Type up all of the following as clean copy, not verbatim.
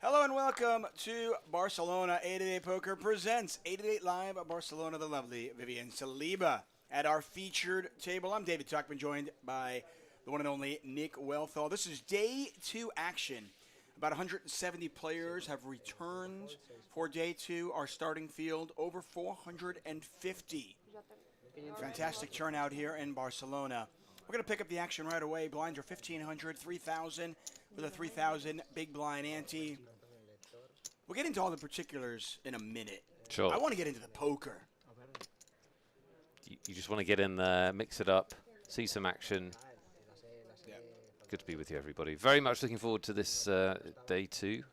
Hello and welcome to Barcelona. 888 Poker presents 888 Live at Barcelona. The lovely Vivian Saliba at our featured table. I'm David Tuckman, joined by the one and only Nick Wealthall. This is day two action. About 170 players have returned for day two. Our starting field, over 450. Fantastic turnout here in Barcelona. We're going to pick up the action right away. Blinds are 1,500, 3,000 with a 3,000 big blind ante. We'll get into all the particulars in a minute. Sure. I want to get into the poker. You just want to get in there, mix it up, see some action. Yeah. Good to be with you, everybody. Very much looking forward to this day two.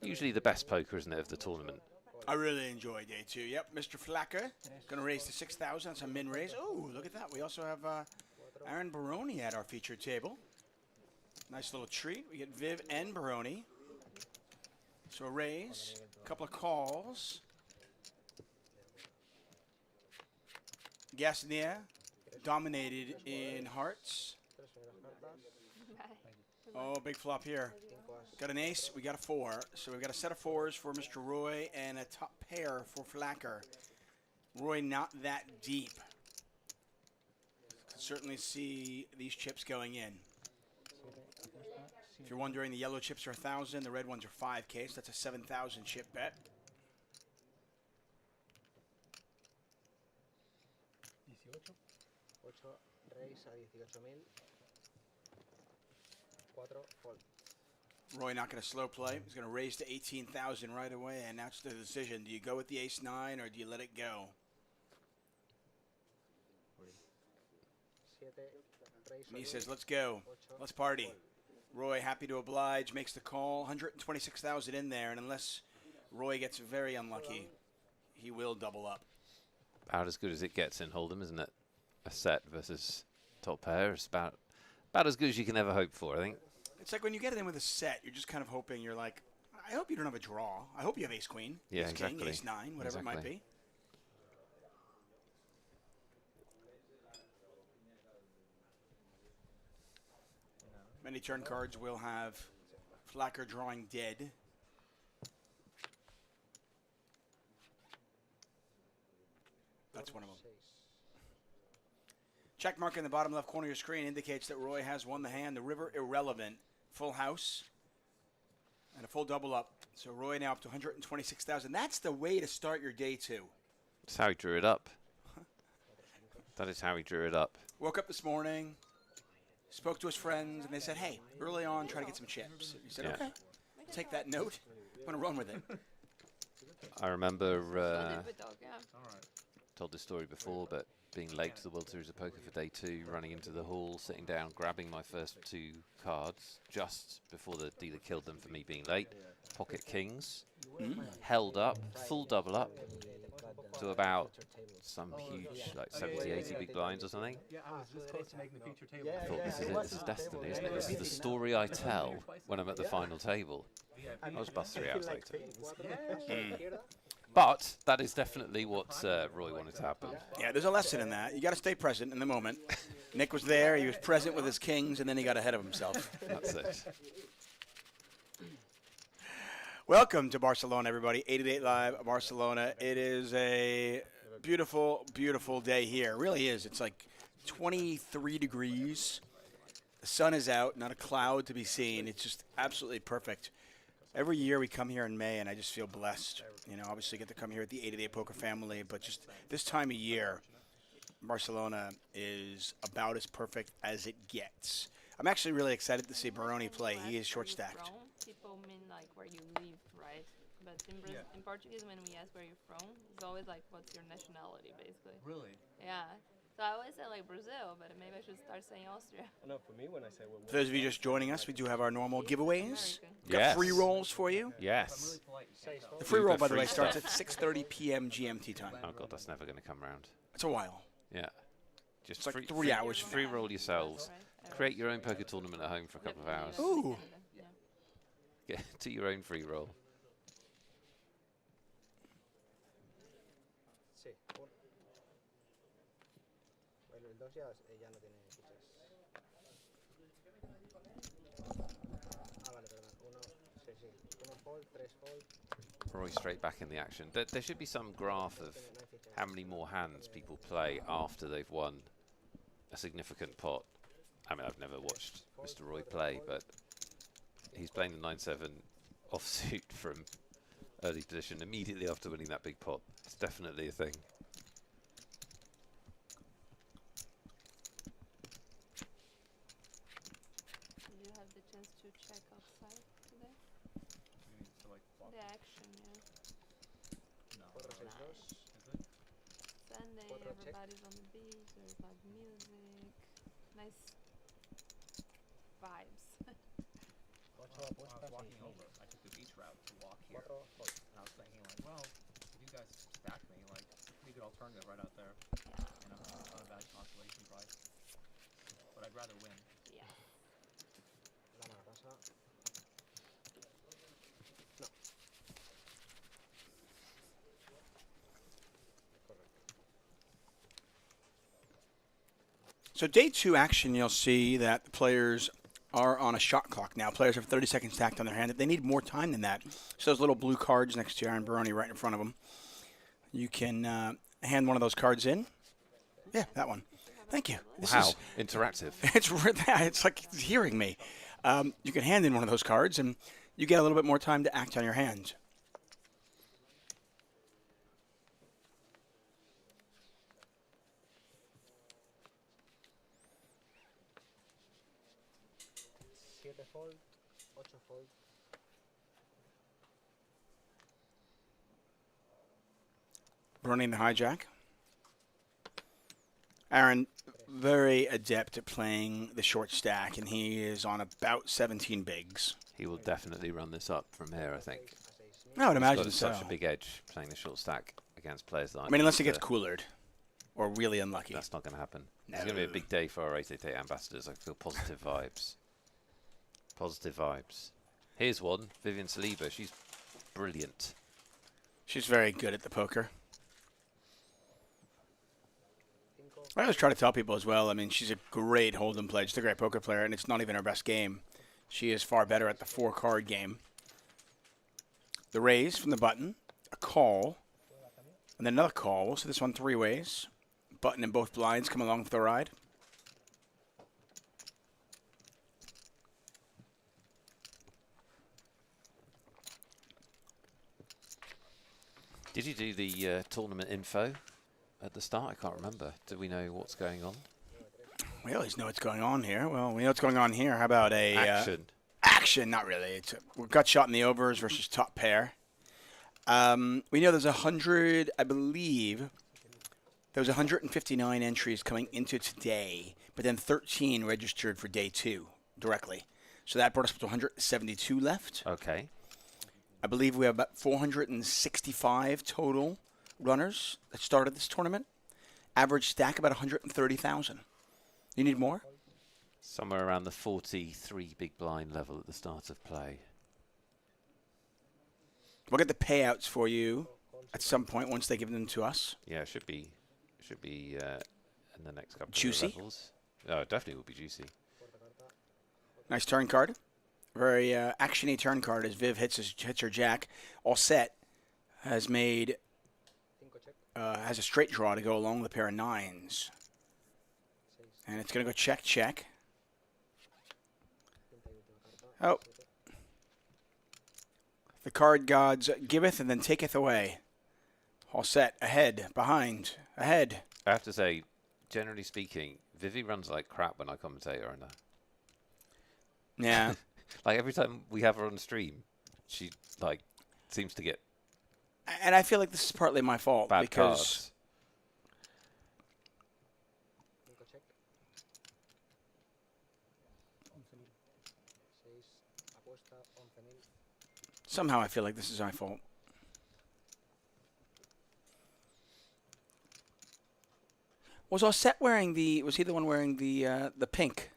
Usually the best poker, isn't it, of the tournament? I really enjoy day two. Yep, Mr. Flacker going to raise to 6,000. That's a min raise. Oh, look at that. We also have Aaron Baroni at our featured table. Nice little treat. We get Viv and Baroni. So a raise, a couple of calls. Gasnier dominated in hearts. Oh, big flop here. Got an ace, we got a four. So we've got a set of fours for Mr. Roy and a top pair for Flacker. Roy not that deep. Can certainly see these chips going in. If you're wondering, the yellow chips are 1,000, the red ones are 5K, so that's a 7,000 chip bet. Roy not going to slow play. He's going to raise to 18,000 right away, and that's the decision. Do you go with the ace-9 or do you let it go? And he says, let's go. Let's party. Roy, happy to oblige, makes the call. 126,000 in there, and unless Roy gets very unlucky, he will double up. About as good as it gets in Hold'em, isn't it? A set versus top pair. It's about as good as you can ever hope for, I think. It's like when you get it in with a set, you're just kind of hoping, you're like, I hope you don't have a draw. I hope you have ace-queen, Yeah, ace-king, exactly. ace-9, whatever it might be. Many turn cards will have Flacker drawing dead. That's one of them. Check mark in the bottom left corner of your screen indicates that Roy has won the hand. The river irrelevant. Full house. And a full double up. So Roy now up to 126,000. That's the way to start your day two. That's how he drew it up. That is how he drew it up. Woke up this morning, spoke to his friends, and they said, hey, early on, try to get some chips. He said, okay, take that note. I'm going to run with it. I remember, told this story before, but being late to the World Series of Poker for day two, running into the hall, sitting down, grabbing my first two cards just before the dealer killed them for me being late. Pocket kings, held up, full double up to about some huge, like 70, 80 big blinds or something. I thought, this is it, this is destiny, isn't it? This is the story I tell when I'm at the final table. I was bust 3 hours later. But that is definitely what Roy wanted to happen. Yeah, there's a lesson in that. You got to stay present in the moment. Nick was there. He was present with his kings, and then he got ahead of himself. That's it. Welcome to Barcelona, everybody. 888 Live, Barcelona. It is a beautiful, beautiful day here. It really is. It's like 23 degrees. The sun is out, not a cloud to be seen. It's just absolutely perfect. Every year we come here in May, and I just feel blessed. You know, obviously get to come here with the 888 Poker family, but just this time of year, Barcelona is about as perfect as it gets. I'm actually really excited to see Baroni play. He is short-stacked. People mean like where you live, right? But in Portuguese, when we ask where you're from, it's always like, what's your nationality, basically. Really? Yeah. So I always say like Brazil, but maybe I should start saying Austria. I know for me when I say For those of you just joining us, we do have our normal giveaways. We've got Yes. free rolls for you. Yes. The free roll, by the way, free starts at stuff. 6:30 p.m. GMT time. Oh, God, that's never going to come round. It's a while. Yeah. Just It's like 3 hours. Free roll yourselves. Create your own poker tournament at home for a couple of hours. Ooh. Yeah. Get to your own free roll. Sí. Bueno, el 2 ya no tiene fichas. Ah, vale, perdón. Roy straight back in the action. There should be some graph of how many more hands people play after they've won a significant pot. I mean, I've never watched Mr. Roy play, but he's playing the 9-7 offsuit from early position immediately after winning that big pot. It's definitely a thing. Did you have the chance to check outside today? You mean to like walk? The action, yeah. No. Nice. Is it? Sunday, everybody's on the beach, there's like music, nice vibes. When I was walking over, I took the beach route to walk here. And I was thinking like, well, if you guys stack me, like, pretty good alternative right out there. Yeah. You know, not a bad consolation prize. But I'd rather win. Yeah. So day 2 action, you'll see that the players are on a shot clock now. Players have 30 seconds stacked on their hand. They need more time than that. So those little blue cards next to Aaron Baroni right in front of them. You can hand one of those cards in. Yeah, that one. Thank you. This Wow, is interactive. it's like it's hearing me. You can hand in one of those cards, and you get a little bit more time to act on your hand. Running the hijack. Aaron, very adept at playing the short stack, and he is on about 17 bigs. He will definitely run this up from here, I think. I would He's imagine got so. such a big edge playing the short stack against players that I mean, unless he gets coolered or really unlucky. That's not going to happen. No. It's going to be a big day for our 888 ambassadors. I feel positive vibes. Positive vibes. Here's one, Vivian Saliba. She's brilliant. She's very good at the poker. I always try to tell people as well, I mean, she's a great Hold'em player. She's a great poker player, and it's not even her best game. She is far better at the 4-card game. The raise from the button, a call, and then another call. So this one 3 ways. Button and both blinds come along for the ride. Did you do the tournament info at the start? I can't remember. Do we know what's going on? We always know what's going on here. Well, we know what's going on here. How about a... Action. Action, not really. It's a gut shot in the overs versus top pair. We know there's 100, I believe, there was 159 entries coming into today, but then 13 registered for day 2 directly. So that brought us up to 172 left. Okay. I believe we have about 465 total runners that started this tournament. Average stack about 130,000. You need more? Somewhere around the 43 big blind level at the start of play. We'll get the payouts for you at some point once they give them to us. Yeah, it should be in the next couple Juicy? of levels. Oh, it definitely will be juicy. Nice turn card. Very action-y turn card as Viv hits her jack. All set. Has made has a straight draw to go along with a pair of 9s. And it's going to go check, check. Oh. The card gods giveth and then taketh away. All set. Ahead. Behind. Ahead. I have to say, generally speaking, Vivi runs like crap when I commentate her on her. Yeah. Like every time we have her on stream, she like seems to get And I feel like this is partly my fault bad because cards. somehow I feel like this is my fault. Was Osset wearing the? Was he the one wearing the pink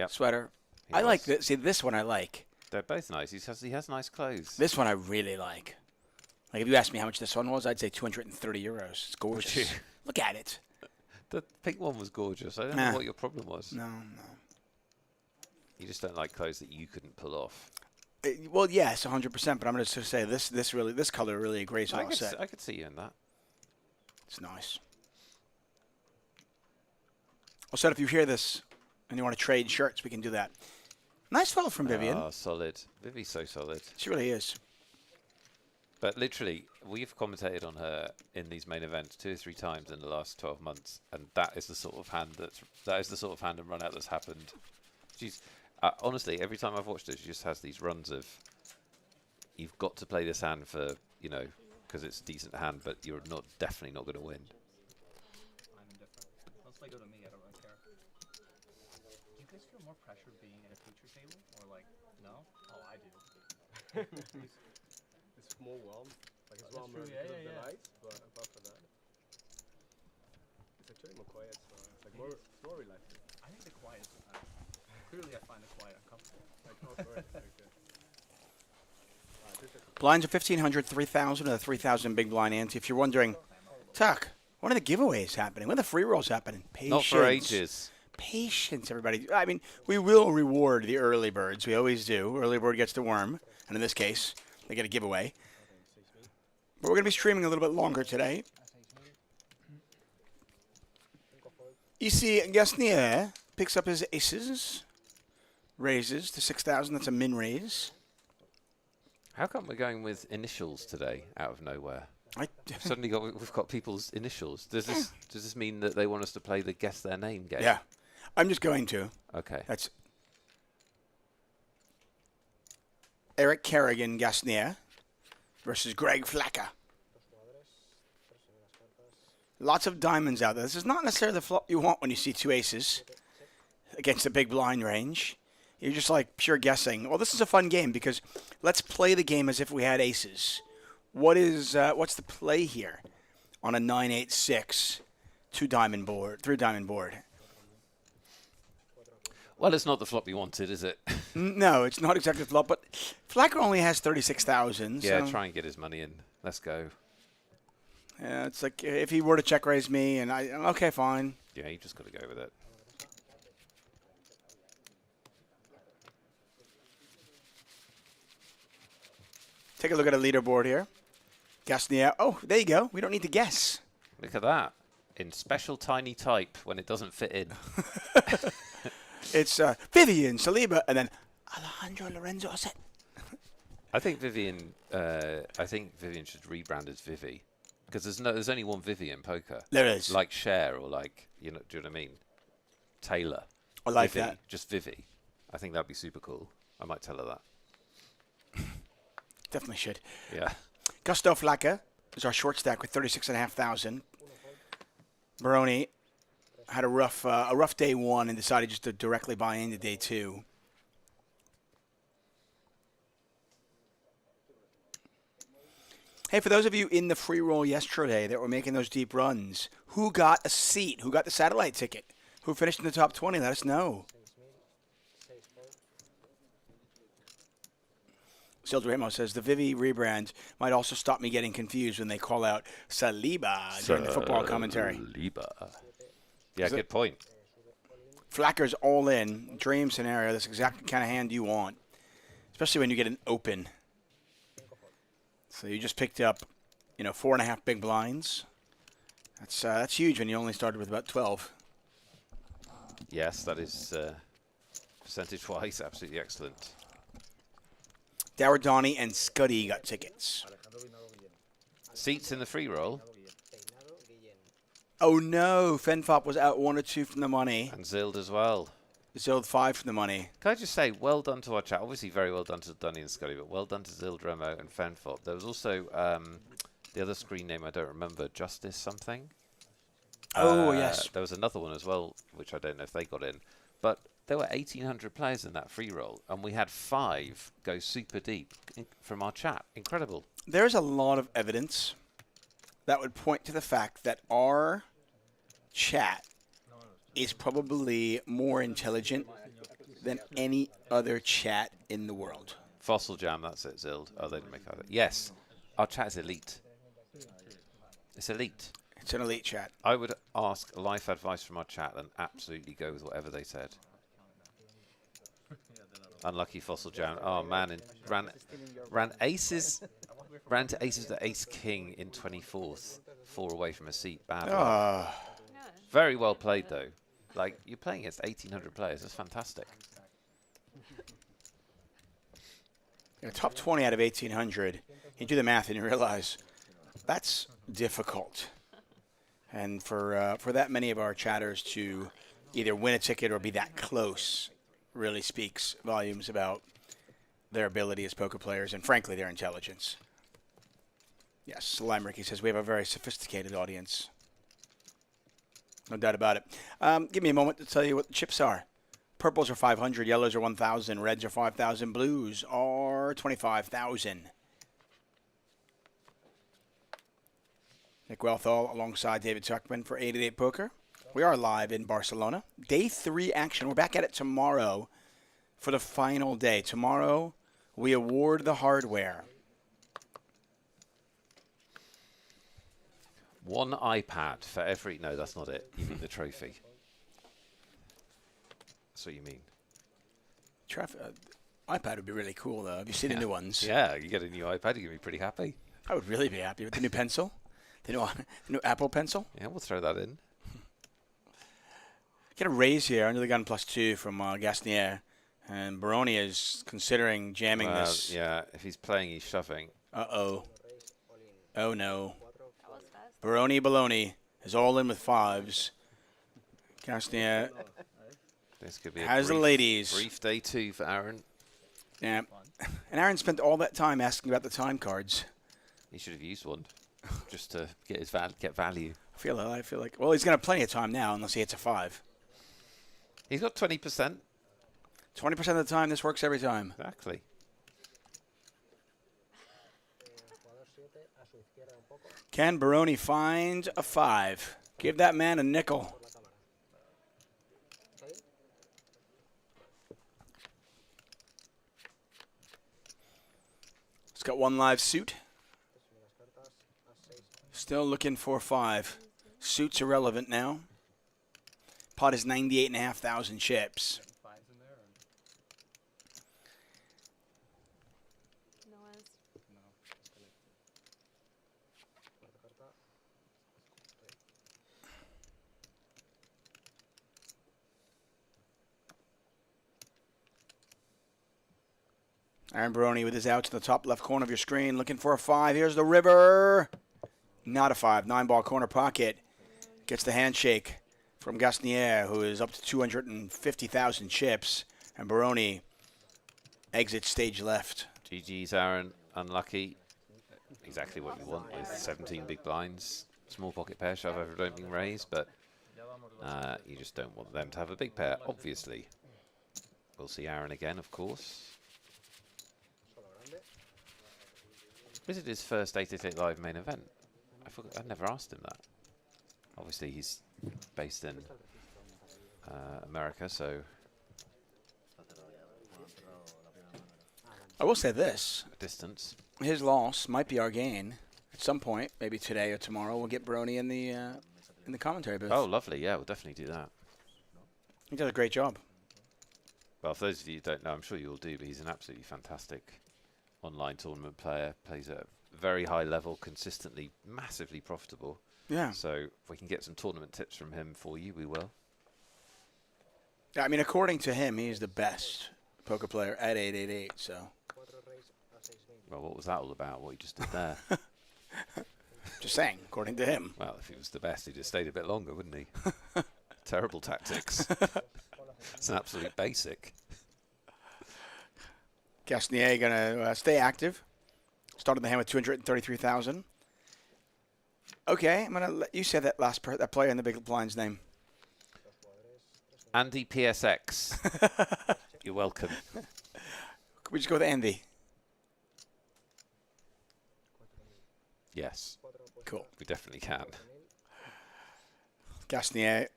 sweater? He I was. like this. See, this one I like. They're both nice. He has nice clothes. This one I really like. Like if you asked me how much this one was, I'd say 230 euros. It's gorgeous. you? Look at it. The pink one was gorgeous. I don't Nah. know what your problem was. No. You just don't like clothes that you couldn't pull off. Well, yes, 100%. But I'm going to say this color really agrees with I all could, set. I could see you in that. It's nice. Also, if you hear this and you want to trade shirts, we can do that. Nice follow from Vivian. Oh, solid. Vivi's so solid. She really is. But literally, we've commentated on her in these main events 2 or 3 times in the last 12 months, and that is the sort of hand and run out that's happened. She's honestly, every time I've watched her, she just has these runs of, you've got to play this hand for, you know, because it's a decent hand, but you're definitely not going to win. I'm indifferent. Once they go to me, I don't really care. Do you guys feel more pressure being at a feature table, or like, no? Oh, I do. It's more warm. Like it's That's warmer true, because yeah, of the yeah. lights, but apart from that, it's actually more quiet. So it's like more relaxing. I think the quiet is clearly I find the quiet uncomfortable. Like oh, correct. Okay. Blinds are 1,500, 3,000, or the 3,000 big blind ante. If you're wondering, Tuck, when are the giveaways happening? When are the free rolls happening? Patience. Not for ages. Patience, everybody. I mean, we will reward the early birds. We always do. Early bird gets the worm, and in this case, they get a giveaway. But we're going to be streaming a little bit longer today. Ici Gasnier picks up his aces, raises to 6,000. That's a min raise. How come we're going with initials today out of nowhere? We've got people's initials. Does this mean that they want us to play the guess their name game? Yeah, I'm just going to. Okay. That's Eric Kerrigan Gasnier versus Greg Flacca. Lots of diamonds out there. This is not necessarily the flop you want when you see 2 aces against a big blind range. You're just like pure guessing. Well, this is a fun game because let's play the game as if we had aces. What's the play here on a 9-8-6 3 diamond board? Well, it's not the flop you wanted, is it? No, it's not exactly the flop, but Flacco only has 36,000. Yeah, so try and get his money in. Let's go. yeah, it's like if he were to check raise me, and okay, fine. Yeah, you just got to go with it. Take a look at a leaderboard here. Gasnier. Oh, there you go. We don't need to guess. Look at that. In special tiny type when it doesn't fit in. It's Vivian Saliba and then Alejandro Lorenzo Asset. I think Vivian should rebrand as Vivi, because there's only one Vivi in poker. There is. Like Cher or like, you know, do you know what I mean? Taylor. I like Vivi, that. just Vivi. I think that'd be super cool. I might tell her that. Definitely should. Yeah. Gusto Flacca is our short stack with 36,500. Baroni had a rough day 1 and decided just to directly buy into day 2. Hey, for those of you in the free roll yesterday that were making those deep runs, who got a seat? Who got the satellite ticket? Who finished in the top 20? Let us know. Silder Ramos says the Vivi rebrand might also stop me getting confused when they call out Saliba during the football commentary. Saliba. Yeah, good point. Flacker's all in. Dream scenario. That's exactly the kind of hand you want, especially when you get an open. So you just picked up, 4.5 big blinds. That's huge when you only started with about 12. Yes, that is percentage-wise absolutely excellent. Dower Donnie and Scuddy got tickets. Seats in the free roll. Oh no, Fenfop was out 1 or 2 from the money. And Zild as well. Zild 5 from the money. Can I just say, well done to our chat. Obviously, very well done to Dunny and Scuddy, but well done to Zild, Remo, and Fenfop. There was also the other screen name I don't remember, Justice something. Oh, yes. There was another one as well, which I don't know if they got in. But there were 1,800 players in that free roll, and we had 5 go super deep from our chat. Incredible. There's a lot of evidence that would point to the fact that our chat is probably more intelligent than any other chat in the world. Fossil Jam, that's it, Zild. Oh, they didn't make either. Yes, our chat is elite. It's elite. It's an elite chat. I would ask life advice from our chat and absolutely go with whatever they said. Unlucky Fossil Jam. Oh man, and ran aces, ran to aces to ace king in 24th, 4 away from a seat. Bad luck. Ah. Yeah. Very well played though. Like you're playing against 1,800 players. That's fantastic. Yeah, top 20 out of 1,800. You do the math and you realize that's difficult. And for that many of our chatters to either win a ticket or be that close really speaks volumes about their ability as poker players and, frankly, their intelligence. Yes, Lime Ricky says we have a very sophisticated audience. No doubt about it. Give me a moment to tell you what the chips are. Purples are 500, yellows are 1,000, reds are 5,000, blues are 25,000. Nick Wealthall alongside David Tuckman for 888 Poker. We are live in Barcelona. Day 3 action. We're back at it tomorrow for the final day. Tomorrow, we award the hardware. 1 iPad for every... No, that's not it. You mean the trophy. That's what you mean. iPad would be really cool, though. Have you seen the new ones? Yeah, you get a new iPad, you're going to be pretty happy. I would really be happy with the new pencil. The new Apple Pencil. Yeah, we'll throw that in. Get a raise here under the gun +2 from Gasnier. And Baroni is considering jamming this. Yeah, if he's playing, he's shoving. Uh-oh. Oh, no. That was fast. Baroni Baloney is all in with 5s. Gasnier This could be has a the ladies. brief day 2 for Aaron. Yeah. And Aaron spent all that time asking about the time cards. He should have used one just to get his get value. I feel like, well, he's going to have plenty of time now unless he hits a 5. He's got 20%. 20% of the time, this works every time. Exactly. Can Baroni find a 5? Give that man a nickel. He's got 1 live suit. Still looking for 5. Suit's irrelevant now. Pot is 98,500 chips. No one's. Aaron Baroni with his outs in the top left corner of your screen, looking for a 5. Here's the river. Not a 5. 9-ball corner pocket. Gets the handshake from Gasnier, who is up to 250,000 chips. And Baroni exits stage left. GG's, Aaron. Unlucky. Exactly what you want with 17 big blinds. Small pocket pair, shove over don't being raised, but you just don't want them to have a big pair, obviously. We'll see Aaron again, of course. Is it his first 888 Live main event? I never asked him that. Obviously, he's based in America, so... I will say this. Distance. His loss might be our gain. At some point, maybe today or tomorrow, we'll get Baroni in the commentary booth. Oh, lovely. Yeah, we'll definitely do that. He does a great job. Well, for those of you who don't know, I'm sure you all do, but he's an absolutely fantastic online tournament player. Plays at a very high level, consistently, massively profitable. Yeah. So if we can get some tournament tips from him for you, we will. I mean, according to him, he's the best poker player at 888, so... Well, what was that all about, what he just did there? Just saying, according to him. Well, if he was the best, he'd have stayed a bit longer, wouldn't he? Terrible tactics. It's an absolute basic. Gasnier going to stay active. Started the hand with 233,000. Okay, I'm going to let you say that that player in the big blind's name. Andy PSX. You're welcome. Can we just go with Andy? Yes. Cool. We definitely can. Gasnier.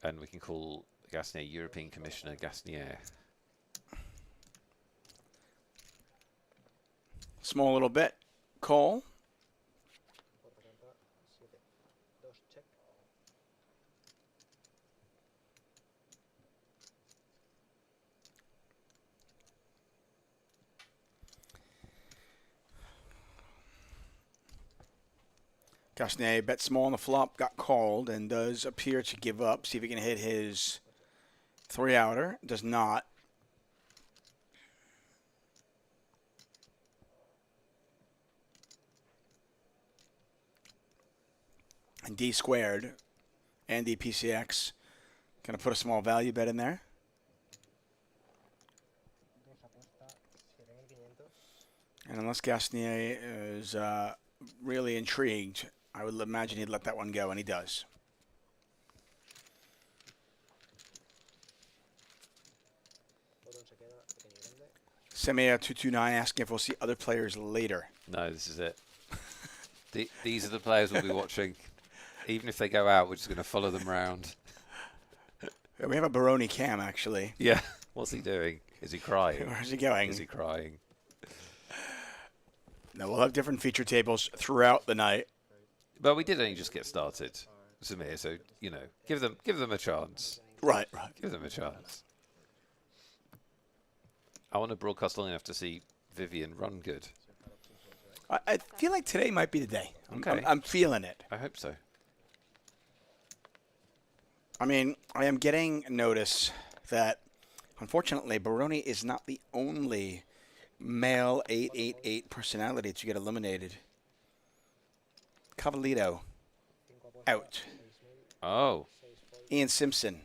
And we can call Gasnier European Commissioner Gasnier. Small little bit. Call. Gasnier bet small on the flop, got called, and does appear to give up. See if he can hit his 3-outer. Does not. And D squared. Andy PCX. Going to put a small value bet in there. And unless Gasnier is really intrigued, I would imagine he'd let that one go, and he does. Semia229 asking if we'll see other players later. No, this is it. These are the players we'll be watching. Even if they go out, we're just going to follow them around. We have a Baroni cam, actually. Yeah. What's he doing? Is he crying? Where's he going? Is he crying? No, we'll have different feature tables throughout the night. But we did only just get started, Samir, so, you know, give them a chance. Right. Give them a chance. I want to broadcast long enough to see Vivian run good. I feel like today might be the day. Okay. I'm feeling it. I hope so. I mean, I am getting notice that, unfortunately, Baroni is not the only male 888 personality to get eliminated. Cavallito, out. Oh. Ian Simpson,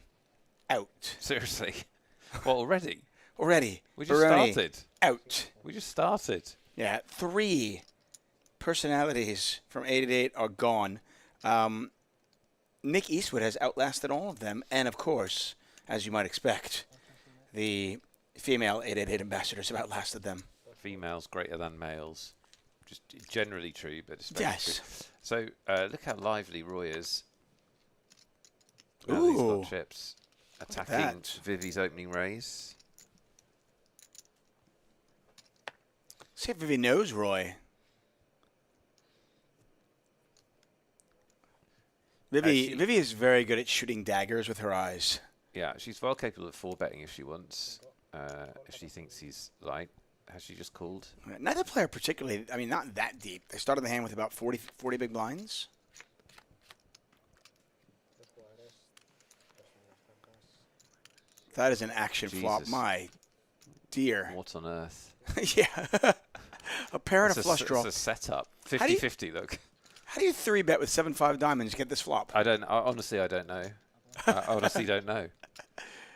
out. Seriously? What, already? Already. We just Baroni, started. out. We just started. Yeah, 3 personalities from 888 are gone. Nick Eastwood has outlasted all of them. And, of course, as you might expect, the female 888 ambassadors have outlasted them. Females greater than males. Just generally true, but especially Yes. true. So, look how lively Roy is. Ooh. He's got chips. at Attacking that. Vivi's opening raise. See if Vivi knows Roy. Vivi is very good at shooting daggers with her eyes. Yeah, she's well capable of 4-betting if she wants. If she thinks he's light. Has she just called? Neither player particularly, I mean, not that deep. They started the hand with about 40 big blinds. That is an action flop. Jesus. My dear. What on earth? Yeah. A pair and a flush draw. It's a setup. How do you- 50-50, look. How do you 3-bet with 7-5 diamonds to get this flop? Honestly, I don't know. I honestly don't know.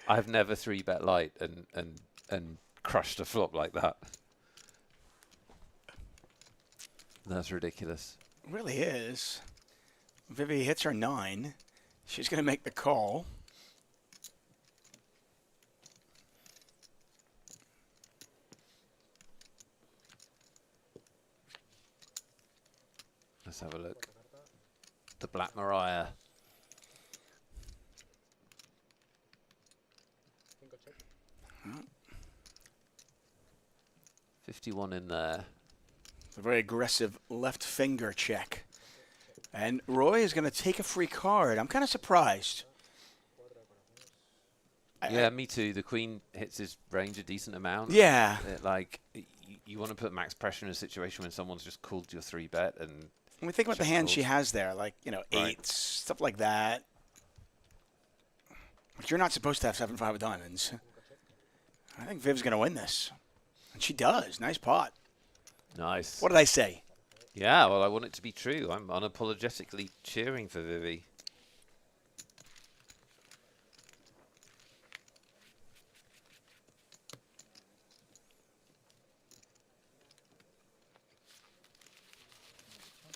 I've never 3-bet light and crushed a flop like that. That's ridiculous. It really is. Vivi hits her 9. She's going to make the call. Let's have a look. The Black Mariah. Hmm. 51 in there. A very aggressive left finger check. And Roy is going to take a free card. I'm kind of surprised. Yeah, me too. The queen hits his range a decent amount. Yeah. You want to put max pressure in a situation when someone's just called your 3-bet and... When we think about the hand she has there, like, you know, Right. 8s, stuff like that. But you're not supposed to have 7-5 of diamonds. I think Viv's going to win this. And she does. Nice pot. Nice. What did I say? Yeah, well, I want it to be true. I'm unapologetically cheering for Vivi.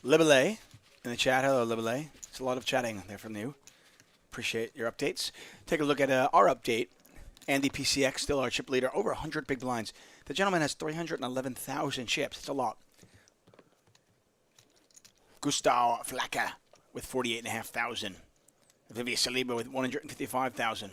Libele in the chat. Hello, Libele. It's a lot of chatting there from you. Appreciate your updates. Take a look at our update. Andy PCX, still our chip leader, over 100 big blinds. The gentleman has 311,000 chips. It's a lot. Gustav Flacca with 48,500. Vivi Saliba with 155,000.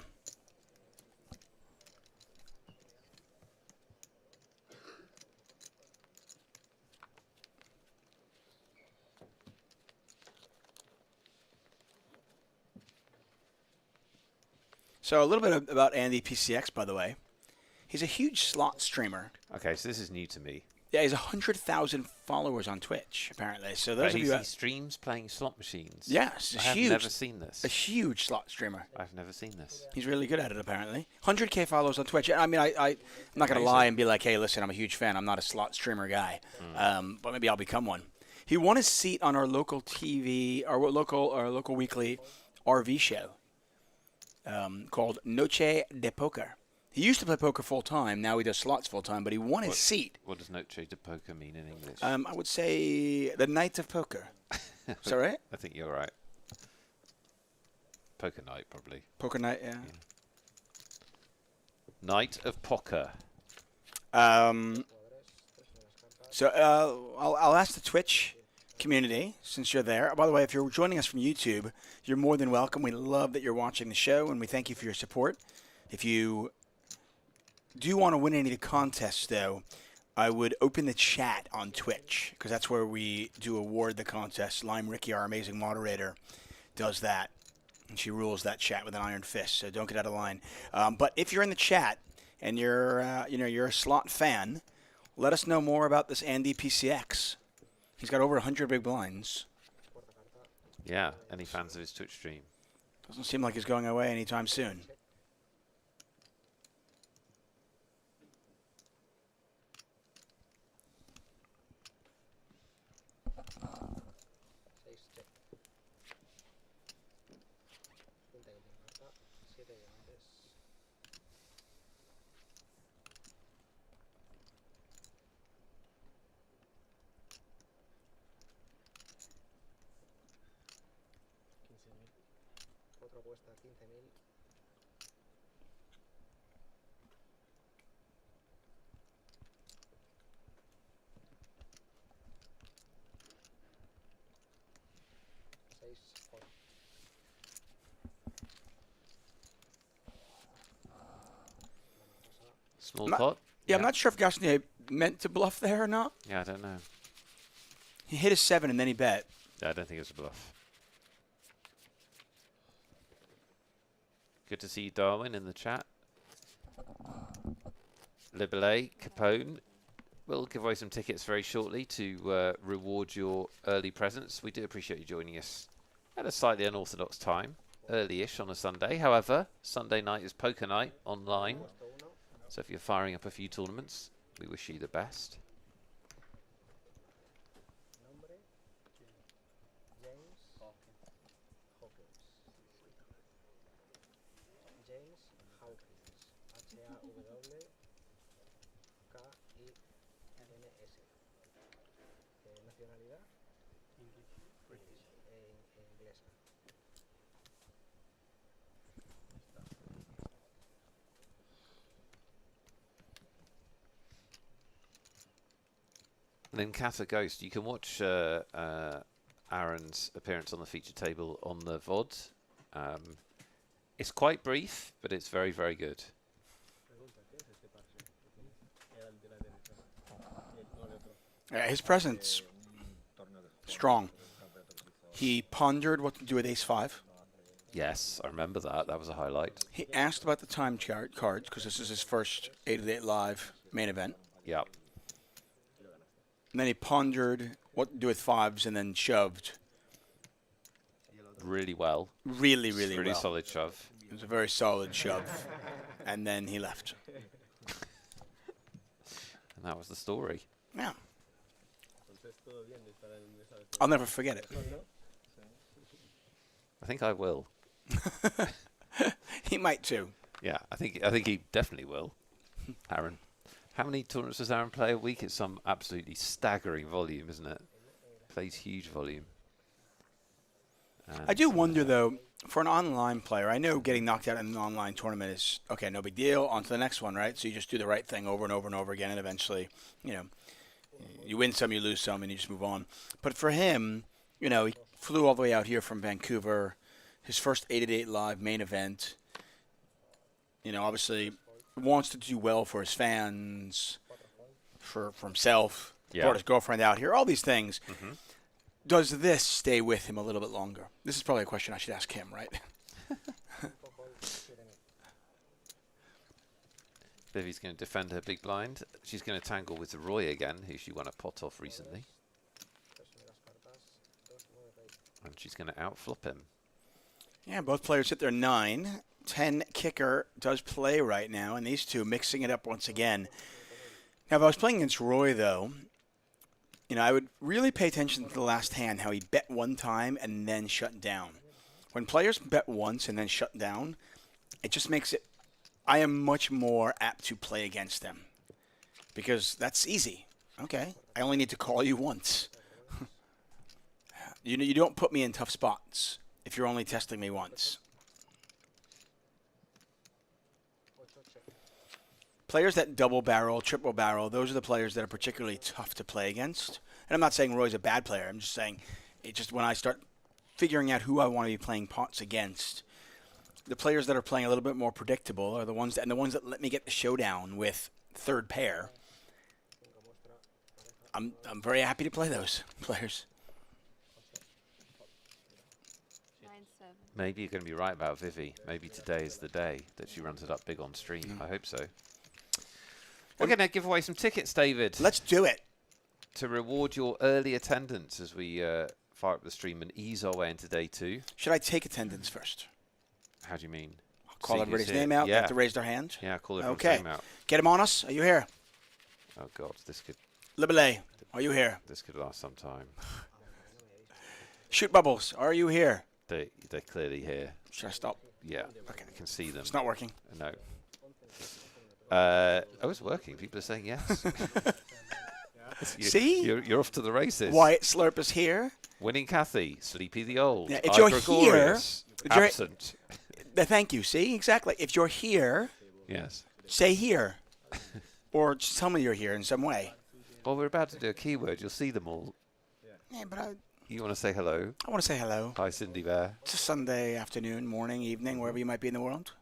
So a little bit about Andy PCX, by the way. He's a huge slot streamer. Okay, so this is new to me. Yeah, he's 100,000 followers on Twitch, apparently. So But those of you he streams playing slot machines. yes, I have never seen this. a huge slot streamer. I've never seen this. He's really good at it, apparently. 100K followers on Twitch. I mean, I'm not going to lie and be like, hey, listen, I'm a huge fan. I'm not a slot streamer guy. But maybe I'll become one. He won his seat on our local TV, our local weekly RV show called Noche de Poker. He used to play poker full time. Now he does slots full time, but he won his seat. What does Noche de Poker mean in English? I would say the night of poker. Is that right? I think you're right. Poker night, probably. Poker night, yeah. Night of Poker. So I'll ask the Twitch community, since you're there. By the way, if you're joining us from YouTube, you're more than welcome. We love that you're watching the show, and we thank you for your support. If you do want to win any of the contests, though, I would open the chat on Twitch, because that's where we do award the contest. Lime Ricky, our amazing moderator, does that, and she rules that chat with an iron fist, so don't get out of line. But if you're in the chat and you're you're a slot fan, let us know more about this Andy PCX. He's got over 100 big blinds. Yeah, any fans of his Twitch stream? Doesn't seem like he's going away anytime soon. Cuesta 15.000. Small pot? Yeah, I'm not sure if Gasnier meant to bluff there or not. Yeah, I don't know. He hit a 7 and then he bet. Yeah, I don't think it was a bluff. Good to see you, Darwin, in the chat. Libele, Capone. We'll give away some tickets very shortly to reward your early presence. We do appreciate you joining us at a slightly unorthodox time, early-ish on a Sunday. However, Sunday night is poker night online. So if you're firing up a few tournaments, we wish you the best. And then Kata Ghost, you can watch Aaron's appearance on the feature table on the VOD. It's quite brief, but it's very, very good. His presence, strong. He pondered what to do with ace-5. Yes, I remember that. That was a highlight. He asked about the time cards, because this is his first 888 Live main event. Yep. And then he pondered what to do with 5s and then shoved. Really well. Really, really well. Really solid shove. It was a very solid shove. And then he left. And that was the story. Yeah. I'll never forget it. I think I will. He might too. Yeah, I think he definitely will. Aaron. How many tournaments does Aaron play a week? It's some absolutely staggering volume, isn't it? Plays huge volume. And I do wonder, though, for an online player, I know getting knocked out in an online tournament is, okay, no big deal, on to the next one, right? So you just do the right thing over and over and over again, and eventually, you win some, you lose some, and you just move on. But for him, he flew all the way out here from Vancouver, his first 888 Live main event. Obviously wants to do well for his fans, for himself, brought his girlfriend out here, all these things. Mm-hmm. Does this stay with him a little bit longer? This is probably a question I should ask him, right? Vivi's going to defend her big blind. She's going to tangle with Roy again, who she won a pot off recently. And she's going to outflop him. Yeah, both players hit their 9. 10 kicker does play right now, and these two mixing it up once again. Now, if I was playing against Roy, though, you know, I would really pay attention to the last hand, how he bet one time and then shut down. When players bet once and then shut down, it just makes it, I am much more apt to play against them because that's easy. Okay, I only need to call you once. You don't put me in tough spots if you're only testing me once. Players that double barrel, triple barrel, those are the players that are particularly tough to play against. And I'm not saying Roy's a bad player. I'm just saying it just when I start figuring out who I want to be playing pots against, the players that are playing a little bit more predictable are the ones that let me get the showdown with third pair. I'm very happy to play those players. 9-7. Maybe you're going to be right about Vivi. Maybe today is the day that she runs it up big on stream. I hope so. We're going to give away some tickets, David. Let's do it. To reward your early attendance as we fire up the stream and ease our way into day 2. Should I take attendance first? How do you mean? I'll call See everybody's who's here. name out. They Yeah. have to raise their hand. Yeah, call everyone's Okay. name out. Get them on us. Are you here? Oh God, this could Libele, are you here? last some time. Shoot Bubbles, are you here? They're clearly here. Should I stop? Yeah, Okay. I can see them. It's not working. No. Oh, it's working. People are saying yes. See? You're off to the races. Wyatt Slurp is here. Winning Kathy, Sleepy the Old. Yeah, if you're Gregorius, here- if you're- absent. Thank you. See? Exactly. If you're here, Yes. say here. Or just tell me you're here in some way. Well, we're about to do a keyword. You'll see them all. Yeah, but I You want to say hello? want to say hello. Hi, Cindy Bear. It's a Sunday afternoon, morning, evening, wherever you might be in the world.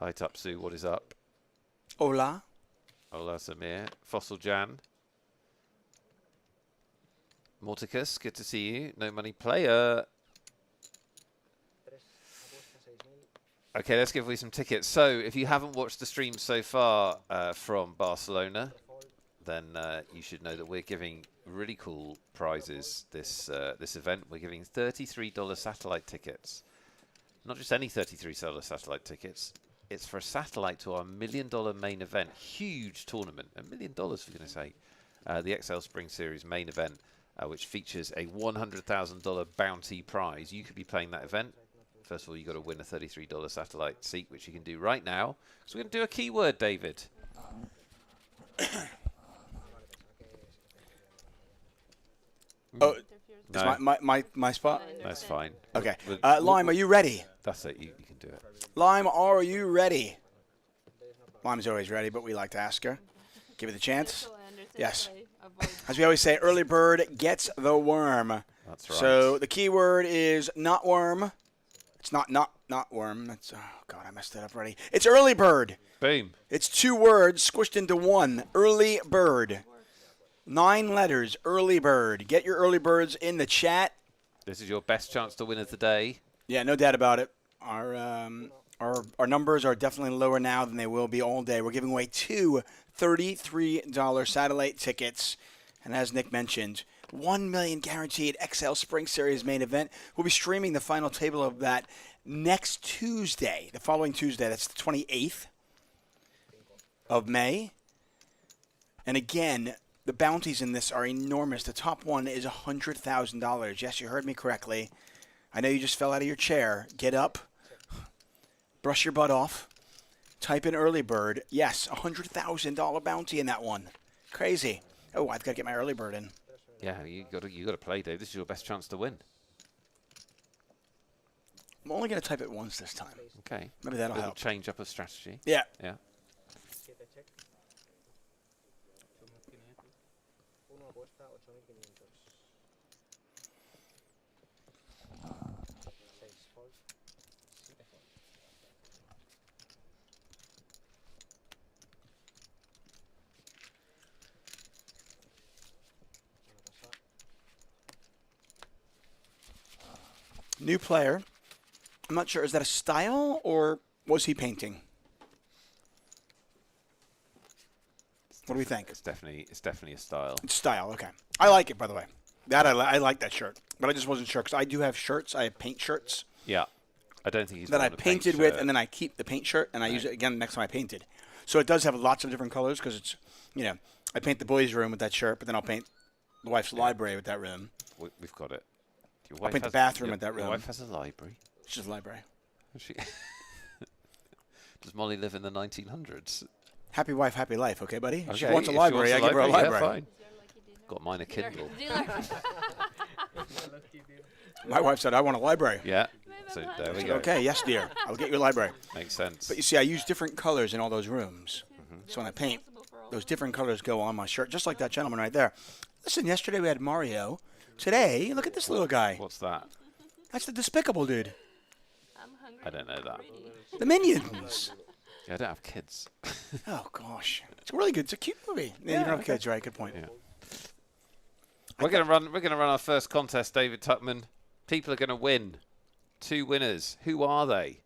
Hi, Tapsu. What is up? Hola. Hola, Samir. Fossil Jan. Morticus, good to see you. No money player. Okay, let's give away some tickets. So, if you haven't watched the stream so far from Barcelona, then you should know that we're giving really cool prizes this event. We're giving $33 satellite tickets. Not just any $33 satellite tickets. It's for a satellite to our $1 million main event. Huge tournament. $1 million, for goodness sake. The XL Spring Series main event, which features a $100,000 bounty prize. You could be playing that event. First of all, you've got to win a $33 satellite seat, which you can do right now. So we're going to do a keyword, David. Oh, No, it's my spot? that's fine. Okay. We'll- Lime, are you ready? That's it. You can do it. Lime, are you ready? Lime's always ready, but we like to ask her. Give it the chance. So I understand Yes. play, avoid As we always say, early bird gets the worm. That's right. So the keyword is not worm. It's not worm. That's, oh, God, I messed that up already. It's early bird. Boom. It's 2 words squished into one. Early bird. 9 letters. Early bird. Get your early birds in the chat. This is your best chance to win of the day. Yeah, no doubt about it. Our numbers are definitely lower now than they will be all day. We're giving away 2 $33 satellite tickets. And as Nick mentioned, 1 million guaranteed XL Spring Series main event. We'll be streaming the final table of that next Tuesday, the following Tuesday. That's the 28th of May. And again, the bounties in this are enormous. The top one is $100,000. Yes, you heard me correctly. I know you just fell out of your chair. Get up. Brush your butt off. Type in early bird. Yes, $100,000 bounty in that one. Crazy. Oh, I've got to get my early bird in. Yeah, you got to play, Dave. This is your best chance to win. I'm only going to type it once this time. Okay. Maybe that'll Little help. change up of strategy. Yeah. Yeah. New player. I'm not sure. Is that a style or was he painting? What do we think? It's definitely a style. It's style. Okay. I like it, by the way. I like that shirt, but I just wasn't sure because I do have shirts. I have paint shirts. Yeah. I don't think he's that I worn a paint painted with, shirt. and then I keep the paint shirt, and I use it again next time I painted. So it does have lots of different colors because it's, I paint the boys' room with that shirt, but then I'll paint the wife's library with that room. We've got it. Your I'll wife paint the has- bathroom your- with that room. Your wife has a library. It's just a library. Does she? Does Molly live in the 1900s? Happy wife, happy life. Okay, buddy? She Okay, wants a if she library. I wants give her a yeah, library. fine. Got mine a Kindle. Dealer. My wife said, I want a library. Yeah. So there we go. Okay, yes, dear. I'll get you a library. Makes sense. But you see, I use different colors in all those rooms. So when I paint, those different colors go on my shirt, just like that gentleman right there. Listen, yesterday we had Mario. Today, look at this little guy. What's that? That's the Despicable Dude. I'm hungry. I don't know that. The Minions. Yeah, I don't have kids. Oh, gosh. It's really good. It's a cute movie. Yeah, you don't have kids, right? Good point. Yeah. We're gonna run our first contest, David Tuckman. People are gonna win. 2 winners. Who are they?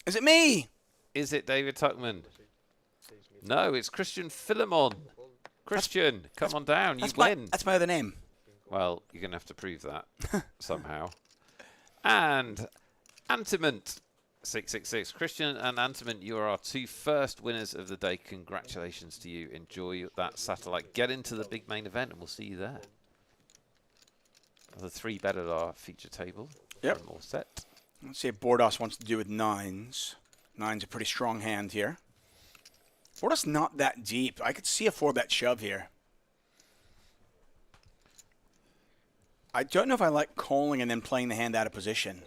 Is it me? Is it David Tuckman? No, it's Christian Philemon. Christian, come on down. You win. That's my other name. Well, you're going to have to prove that somehow. And Antiment 666. Christian and Antiment, you are our 2 first winners of the day. Congratulations to you. Enjoy that satellite. Get into the big main event, and we'll see you there. The 3 bet at our feature table. Yep. One more set. Let's see if Bordos wants to do with 9s. 9's a pretty strong hand here. Bordos not that deep. I could see a 4-bet shove here. I don't know if I like calling and then playing the hand out of position.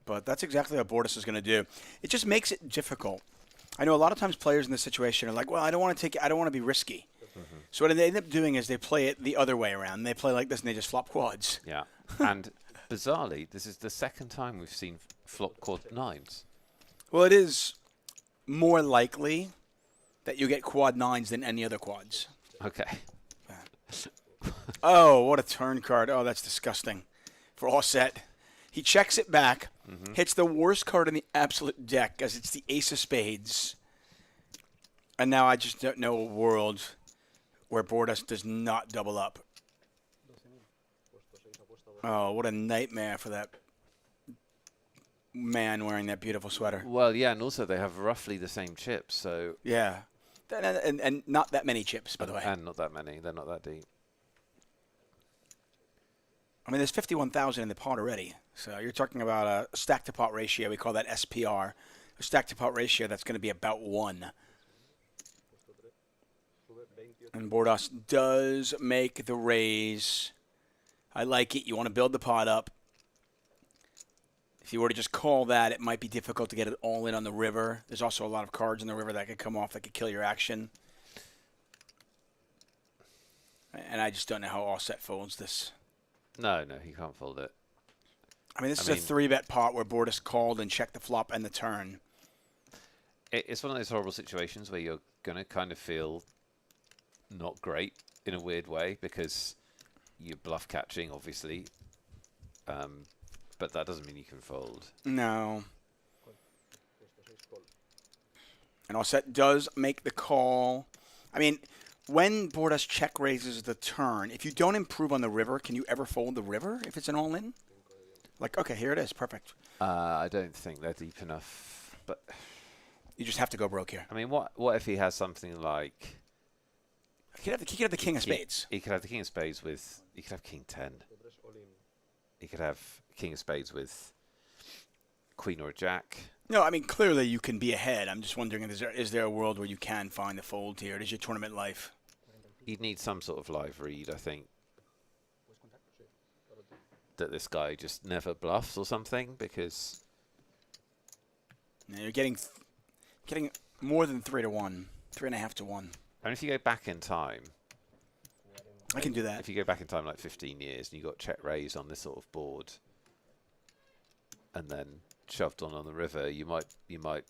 But that's exactly what Bordas is going to do. It just makes it difficult. I know a lot of times players in this situation are like, well, I don't want to be risky. So what they end up doing is they play it the other way around. They play like this and they just flop quads. Yeah. And bizarrely, this is the second time we've seen flop quad 9s. Well, it is more likely that you get quad 9s than any other quads. Okay. Oh, what a turn card. Oh, that's disgusting. For offset. He checks it back, hits the worst card in the absolute deck as it's the ace of spades. And now I just don't know a world where Bordas does not double up. Oh, what a nightmare for that man wearing that beautiful sweater. Well, yeah, and also they have roughly the same chips, so... Yeah. And not that many chips, by the way. And not that many. They're not that deep. I mean, there's 51,000 in the pot already. So you're talking about a stack-to-pot ratio. We call that SPR. A stack-to-pot ratio that's going to be about 1. And Bordas does make the raise. I like it. You want to build the pot up. If you were to just call that, it might be difficult to get it all in on the river. There's also a lot of cards in the river that could come off that could kill your action. And I just don't know how Offset folds this. No, he can't fold it. I mean, this is a 3-bet pot where Bordas called and checked the flop and the turn. It's one of those horrible situations where you're going to kind of feel not great in a weird way because you're bluff catching, obviously. But that doesn't mean you can fold. No. And Offset does make the call. I mean, when Bordas check raises the turn, if you don't improve on the river, can you ever fold the river if it's an all-in? Like, okay, here it is. Perfect. I don't think they're deep enough. But you just have to go broke here. I mean, what if he has something like... He could have the king of spades. He could have the king of spades with... He could have king 10. He could have king of spades with queen or a jack. No, I mean, clearly you can be ahead. I'm just wondering, is there a world where you can find the fold here? It is your tournament life. You'd need some sort of live read, I think. That this guy just never bluffs or something, because... No, you're getting more than 3 to 1. 3.5 to 1. And if you go back in time... I can do that. If you go back in time like 15 years and you got check raise on this sort of board and then shoved on the river, you might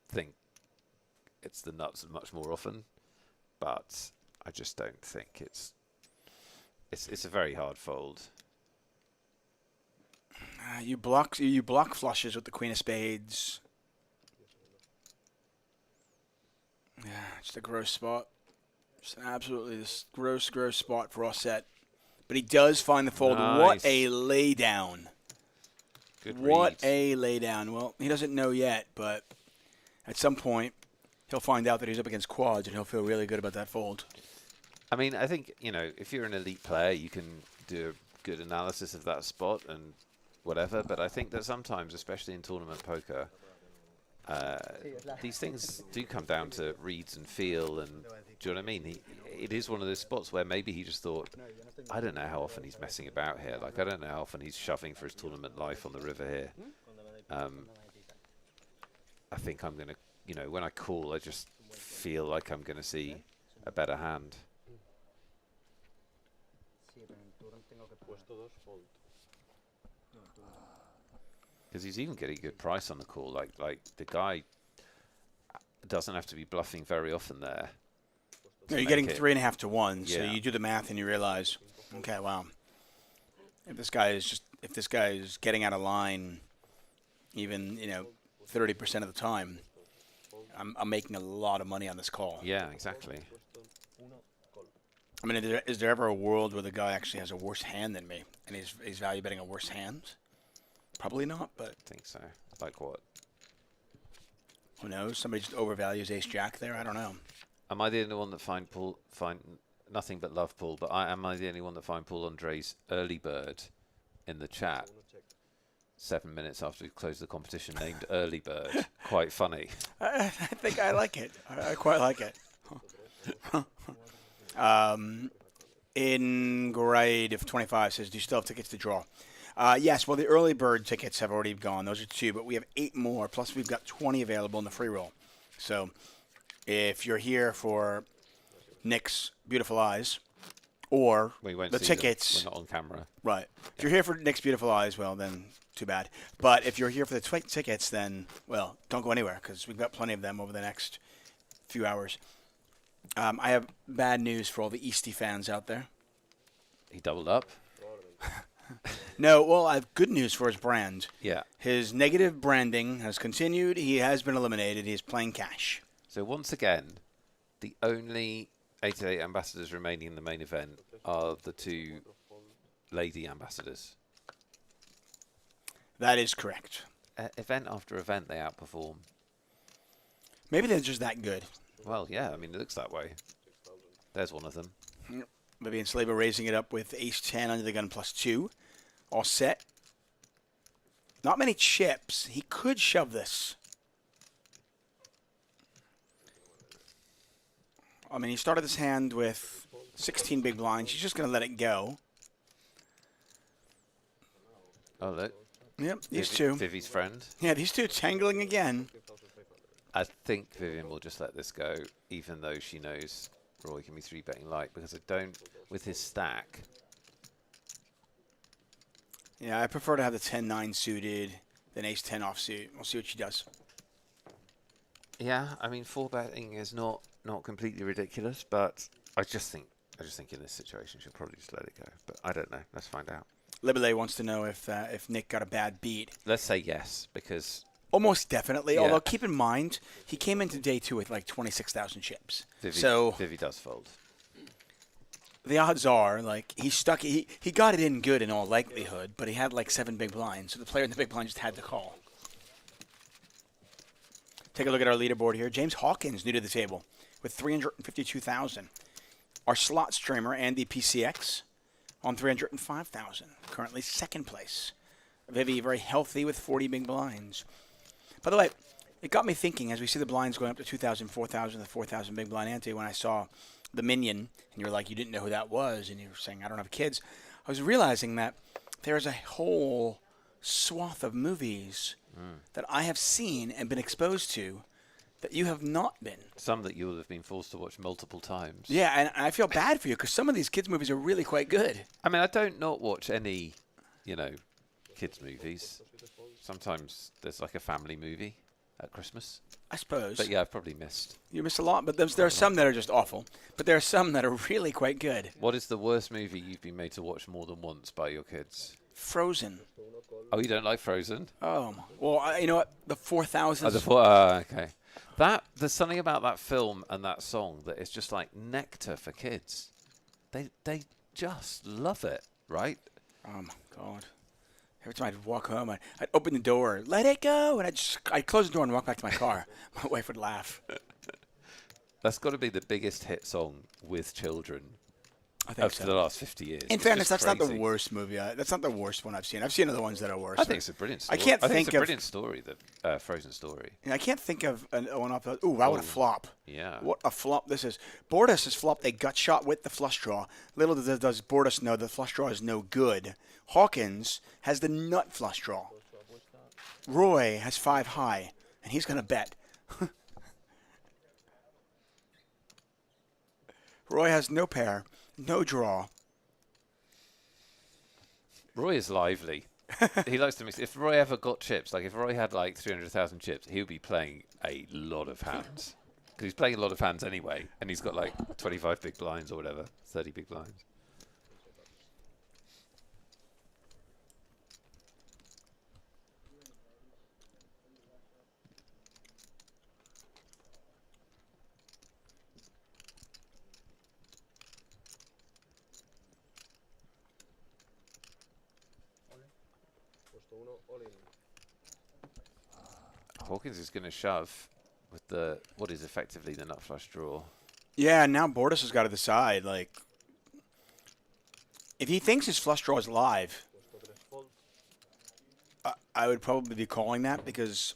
think it's the nuts much more often, but I just don't think it's a very hard fold. You block flushes with the queen of spades. Yeah, just a gross spot. Just absolutely this gross spot for offset. But he does find the fold. Nice. What a laydown. Good What read. a laydown. Well, he doesn't know yet, but at some point he'll find out that he's up against quads, and he'll feel really good about that fold. I mean, I think, you know, if you're an elite player, you can do a good analysis of that spot and whatever, but I think that sometimes, especially in tournament poker, these things do come down to reads and feel, and do you know what I mean? It is one of those spots where maybe he just thought, I don't know how often he's messing about here. Like, I don't know how often he's shoving for his tournament life on the river here. I think I'm going to, you know, when I call, I just feel like I'm going to see a better hand. Because he's even getting a good price on the call. Like the guy doesn't have to be bluffing very often there. No, you're getting 3.5 to 1, so Yeah. you do the math and you realize, okay, wow. If this guy is getting out of line, even 30% of the time, I'm making a lot of money on this call. Yeah, exactly. I mean, is there ever a world where the guy actually has a worse hand than me, and he's value betting a worse hand? Probably not, but I think so. Like what? who knows? Somebody just overvalues Ace Jack there. I don't know. Am I the only one that find nothing but love Paul? But am I the only one that find Paul Andre's early bird in the chat 7 minutes after we closed the competition named Early Bird quite funny? I think I like it. I quite like it. In grade of 25 says, do you still have tickets to draw? Yes, well, the early bird tickets have already gone. Those are 2, but we have 8 more. Plus, we've got 20 available in the free roll. So if you're here for Nick's Beautiful Eyes or We won't the see them. tickets. We're not on camera. Right. If you're here for Nick's Beautiful Eyes, well, then too bad. But if you're here for the tickets, then, well, don't go anywhere because we've got plenty of them over the next few hours. I have bad news for all the Eastie fans out there. He doubled up. No, well, I have good news for his brand. Yeah. His negative branding has continued. He has been eliminated. He is playing cash. So once again, the only 888 ambassadors remaining in the main event are the 2 lady ambassadors. That is correct. Event after event, they outperform. Maybe they're just that good. Well, yeah, I mean, it looks that way. There's one of them. Vivian Saliba raising it up with ace-10 under the gun +2. All set. Not many chips. He could shove this. I mean, he started this hand with 16 big blinds. He's just going to let it go. Oh, look. Yep, these two. Vivi's friend. Yeah, these two tangling again. I think Vivian will just let this go, even though she knows Roy can be 3-betting light, because I don't, with his stack. Yeah, I prefer to have the 10-9 suited than ace-10 offsuit. We'll see what she does. Yeah, I mean, 4-betting is not completely ridiculous, but I just think in this situation she'll probably just let it go. But I don't know. Let's find out. Libele wants to know if Nick got a bad beat. Let's say yes, because Almost definitely. Yeah. Although keep in mind, he came into day 2 with like 26,000 chips. Vivi does fold. The odds are, like, he stuck. He got it in good in all likelihood, but he had like 7 big blinds, so the player in the big blind just had to call. Take a look at our leaderboard here. James Hawkins new to the table with 352,000. Our slot streamer Andy PCX on 305,000, currently second place. Vivi very healthy with 40 big blinds. By the way, it got me thinking as we see the blinds going up to 2,000, 4,000, the 4,000 big blind ante. When I saw the minion, and you were like, you didn't know who that was, and you were saying, I don't have kids. I was realizing that there's a whole swath of movies that I have seen and been exposed to that you have not been. Some that you will have been forced to watch multiple times. Yeah, and I feel bad for you because some of these kids' movies are really quite good. I mean, I don't not watch any, kids' movies. Sometimes there's like a family movie at Christmas. I suppose. But yeah, I've probably missed. You miss a lot, but there are some that are just awful. But there are some that are really quite good. What is the worst movie you've been made to watch more than once by your kids? Frozen. Oh, you don't like Frozen? Oh, well, you know what? The 4,000. Okay. There's something about that film and that song that is just like nectar for kids. They just love it, right? Oh my God. Every time I'd walk home, I'd open the door, let it go, and I'd close the door and walk back to my car. My wife would laugh. That's got to be the biggest hit song with children I think for the last 50 years. In It's fairness, just that's not the crazy. worst movie. That's not the worst one I've seen. I've seen other ones that are worse. I think it's a brilliant story. I can't think think it's a of brilliant story, the Frozen story. I can't think of one off. Ooh, wow, what a flop! Yeah. What a flop this is. Bordas has flopped a gut shot with the flush draw. Little does Bordas know the flush draw is no good. Hawkins has the nut flush draw. Roy has 5 high, and he's going to bet. Roy has no pair, no draw. Roy is lively. He likes to mix. If Roy ever got chips, like if Roy had like 300,000 chips, he would be playing a lot of hands. Because he's playing a lot of hands anyway, and he's got like 25 big blinds or whatever, 30 big blinds. Hawkins is going to shove with what is effectively the nut flush draw. Yeah, now Bordas has got to decide, like, if he thinks his flush draw is live, I would probably be calling that because,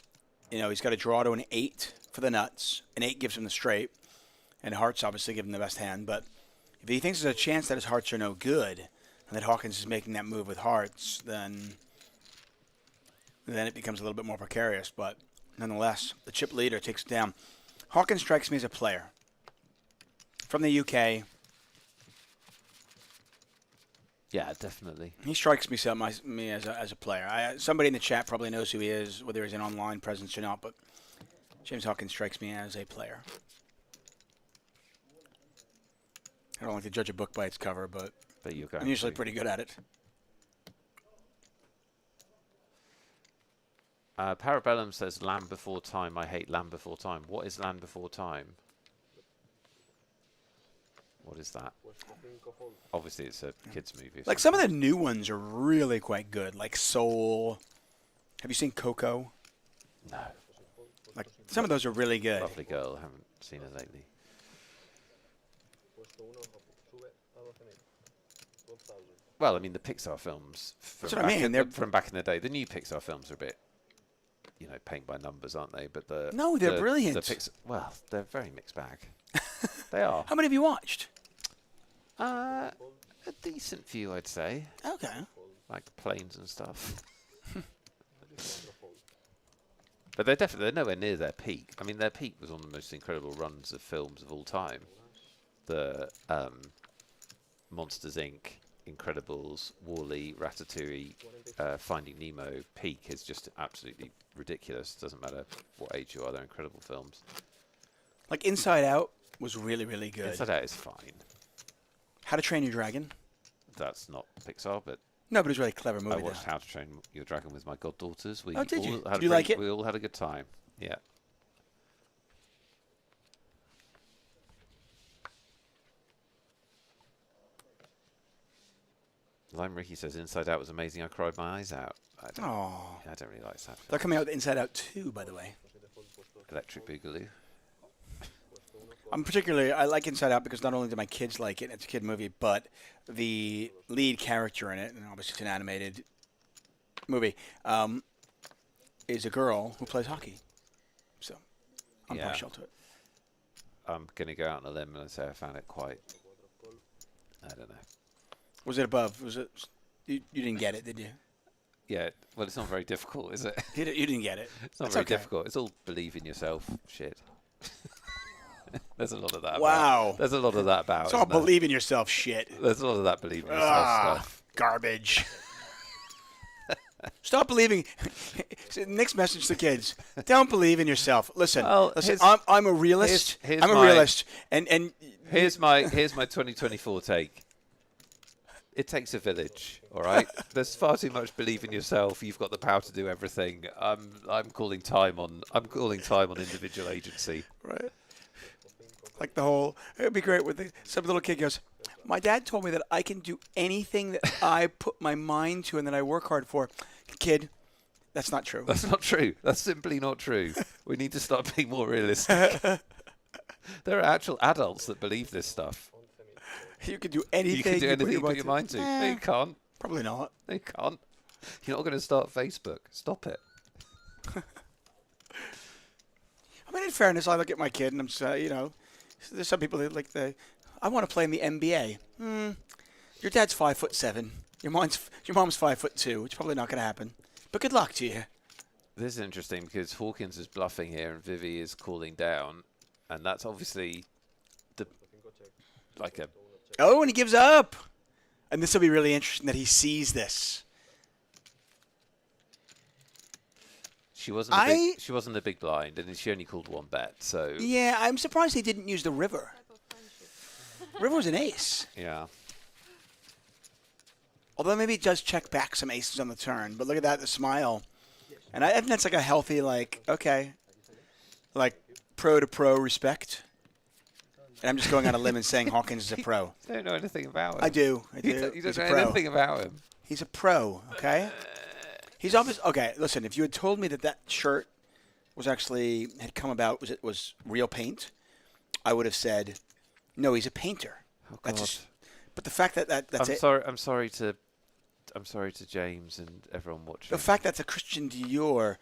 he's got to draw to an 8 for the nuts. An 8 gives him the straight, and hearts obviously give him the best hand. But if he thinks there's a chance that his hearts are no good and that Hawkins is making that move with hearts, then it becomes a little bit more precarious. But nonetheless, the chip leader takes it down. Hawkins strikes me as a player from the UK. Yeah, definitely. He strikes me as a player. Somebody in the chat probably knows who he is, whether he's an online presence or not. But James Hawkins strikes me as a player. I don't like to judge a book by its cover, but I'm usually pretty good at it. Parabellum says Land Before Time. I hate Land Before Time. What is Land Before Time? What is that? Obviously, it's a kids' movie. Like some of the new ones are really quite good, like Soul. Have you seen Coco? No. Like some of those are really good. Lovely girl. Haven't seen her lately. Well, I mean, the Pixar films from, That's what I mean. They're from back in the day. The new Pixar films are a bit, paint by numbers, aren't they? But they're brilliant. Well, they're very mixed bag. They are. How many have you watched? A decent few, I'd say. Okay. Like planes and stuff. But they're nowhere near their peak. I mean, their peak was on the most incredible runs of films of all time. The Monsters Inc., Incredibles, Wall-E, Ratatouille, Finding Nemo peak is just absolutely ridiculous. Doesn't matter what age you are, they're incredible films. Like Inside Out was really, really good. Inside Out is fine. How to Train Your Dragon? That's not Pixar, but No, but it's a really clever movie. I watched How to Train Your Dragon with my goddaughters. Oh, did you? Did you like it? We all had a good time. Yeah. Lime Ricky says Inside Out was amazing. I cried my eyes out. I don't really like that. They're coming out with Inside Out 2, by the way. Electric Boogaloo. I like Inside Out because not only do my kids like it, it's a kid movie, but the lead character in it, and obviously it's an animated movie, is a girl who plays hockey. So I'm partial to it. I'm going to go out on a limb and say I found it quite, I don't know. Was it above? Was it? You didn't get it, did you? Yeah, well, it's not very difficult, is it? You didn't get it. It's not very difficult. It's all believe in yourself shit. There's a lot of that. Wow. About. There's a lot of that about. It's all believe in yourself shit. There's a lot of that believe in yourself stuff. Garbage. Stop believing. Next message to kids: don't believe in yourself. Listen, I'm a realist. I'm a realist, and here's my 2024 take. it takes a village, all right? There's far too much belief in yourself. You've got the power to do everything. I'm calling time on individual agency. Right. Like the whole, it would be great with some little kid goes, my dad told me that I can do anything that I put my mind to and that I work hard for. Kid, that's not true. That's not true. That's simply not true. We need to start being more realistic. There are actual adults that believe this stuff. You can do anything You can do anything you put put your mind to. No, you can't. Probably not. No, you can't. You're not going to start Facebook. Stop it. I mean, in fairness, I look at my kid and I'm, there's some people that I want to play in the NBA. Your dad's 5'7". Your mom's 5'2". It's probably not going to happen. But good luck to you. This is interesting because Hawkins is bluffing here and Vivi is calling down, and that's obviously a. Oh, and he gives up. And this will be really interesting that he sees this. She wasn't a big blind, and she only called one bet. So yeah, I'm surprised he didn't use the river. River was an ace. Yeah. Although maybe he does check back some aces on the turn. But look at that, the smile. And I think that's like a healthy, okay, pro to pro respect. And I'm just going on a limb and saying Hawkins is a pro. You don't know anything about him. I do. You don't know anything about him. He's a pro, okay? He's obvious. Okay, listen, if you had told me that shirt had come about, was real paint, I would have said, no, he's a painter. Oh, God. But the fact that's it. I'm sorry to James and everyone watching. The fact that's a Christian Dior,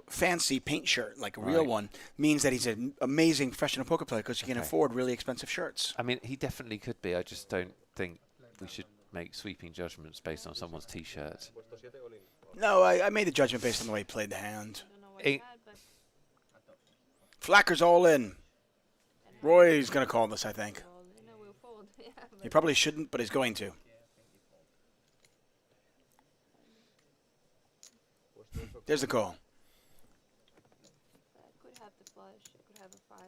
fancy paint shirt, like a real one, means that he's an amazing professional poker player because he can afford really expensive shirts. I mean, he definitely could be. I just don't think we should make sweeping judgments based on someone's T-shirt. No, I made the judgment based on the way he played the hand. I don't know what he had, but Flacker's all in. Roy's going to call this, I think. we'll fold. Yeah, He probably shouldn't, but he's going to. There's the call. could have the flush. Could have a 5.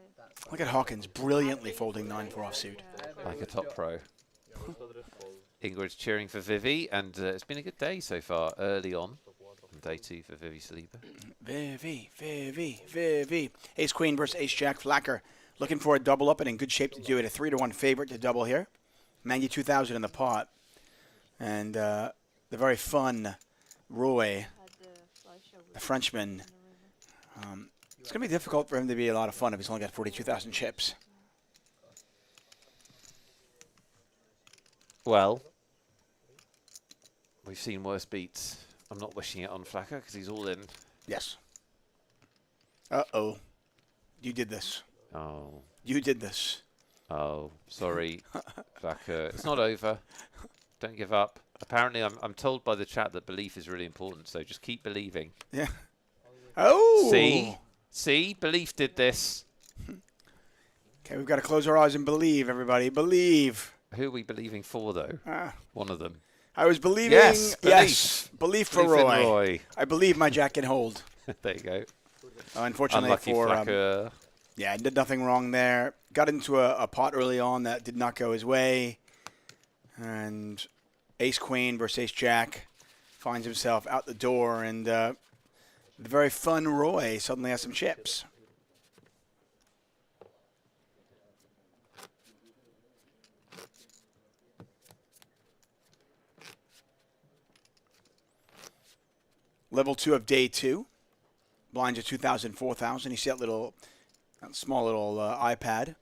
Look at Hawkins brilliantly folding 9-4 offsuit. Like a top pro. Ingrid's cheering for Vivi, and it's been a good day so far, early on day 2 for Vivi Saliba. Vivi. Ace Queen versus Ace Jack. Flacker looking for a double up and in good shape to do it. A 3-1 favorite to double here. 92,000 in the pot. And the very fun Roy, the Frenchman. It's going to be difficult for him to be a lot of fun if he's only got 42,000 chips. Well, we've seen worse beats. I'm not wishing it on Flacker because he's all in. Yes. Uh-oh. You did this. Oh. You did this. Oh, sorry, Flacker. It's not over. Don't give up. Apparently, I'm told by the chat that belief is really important, so just keep believing. Yeah. Oh! See? Belief did this. Okay, we've got to close our eyes and believe, everybody. Believe. Who are we believing for, though? One of them. I was believing. Yes, belief for Belief in Roy. Roy. I believe my jack can hold. There you go. Unfortunately Unlucky for Flacker. yeah, did nothing wrong there. Got into a pot early on that did not go his way, and Ace Queen versus Ace Jack finds himself out the door, and the very fun Roy suddenly has some chips. Level 2 of day 2. Blinds are 2,000, 4,000. You see that small little iPad.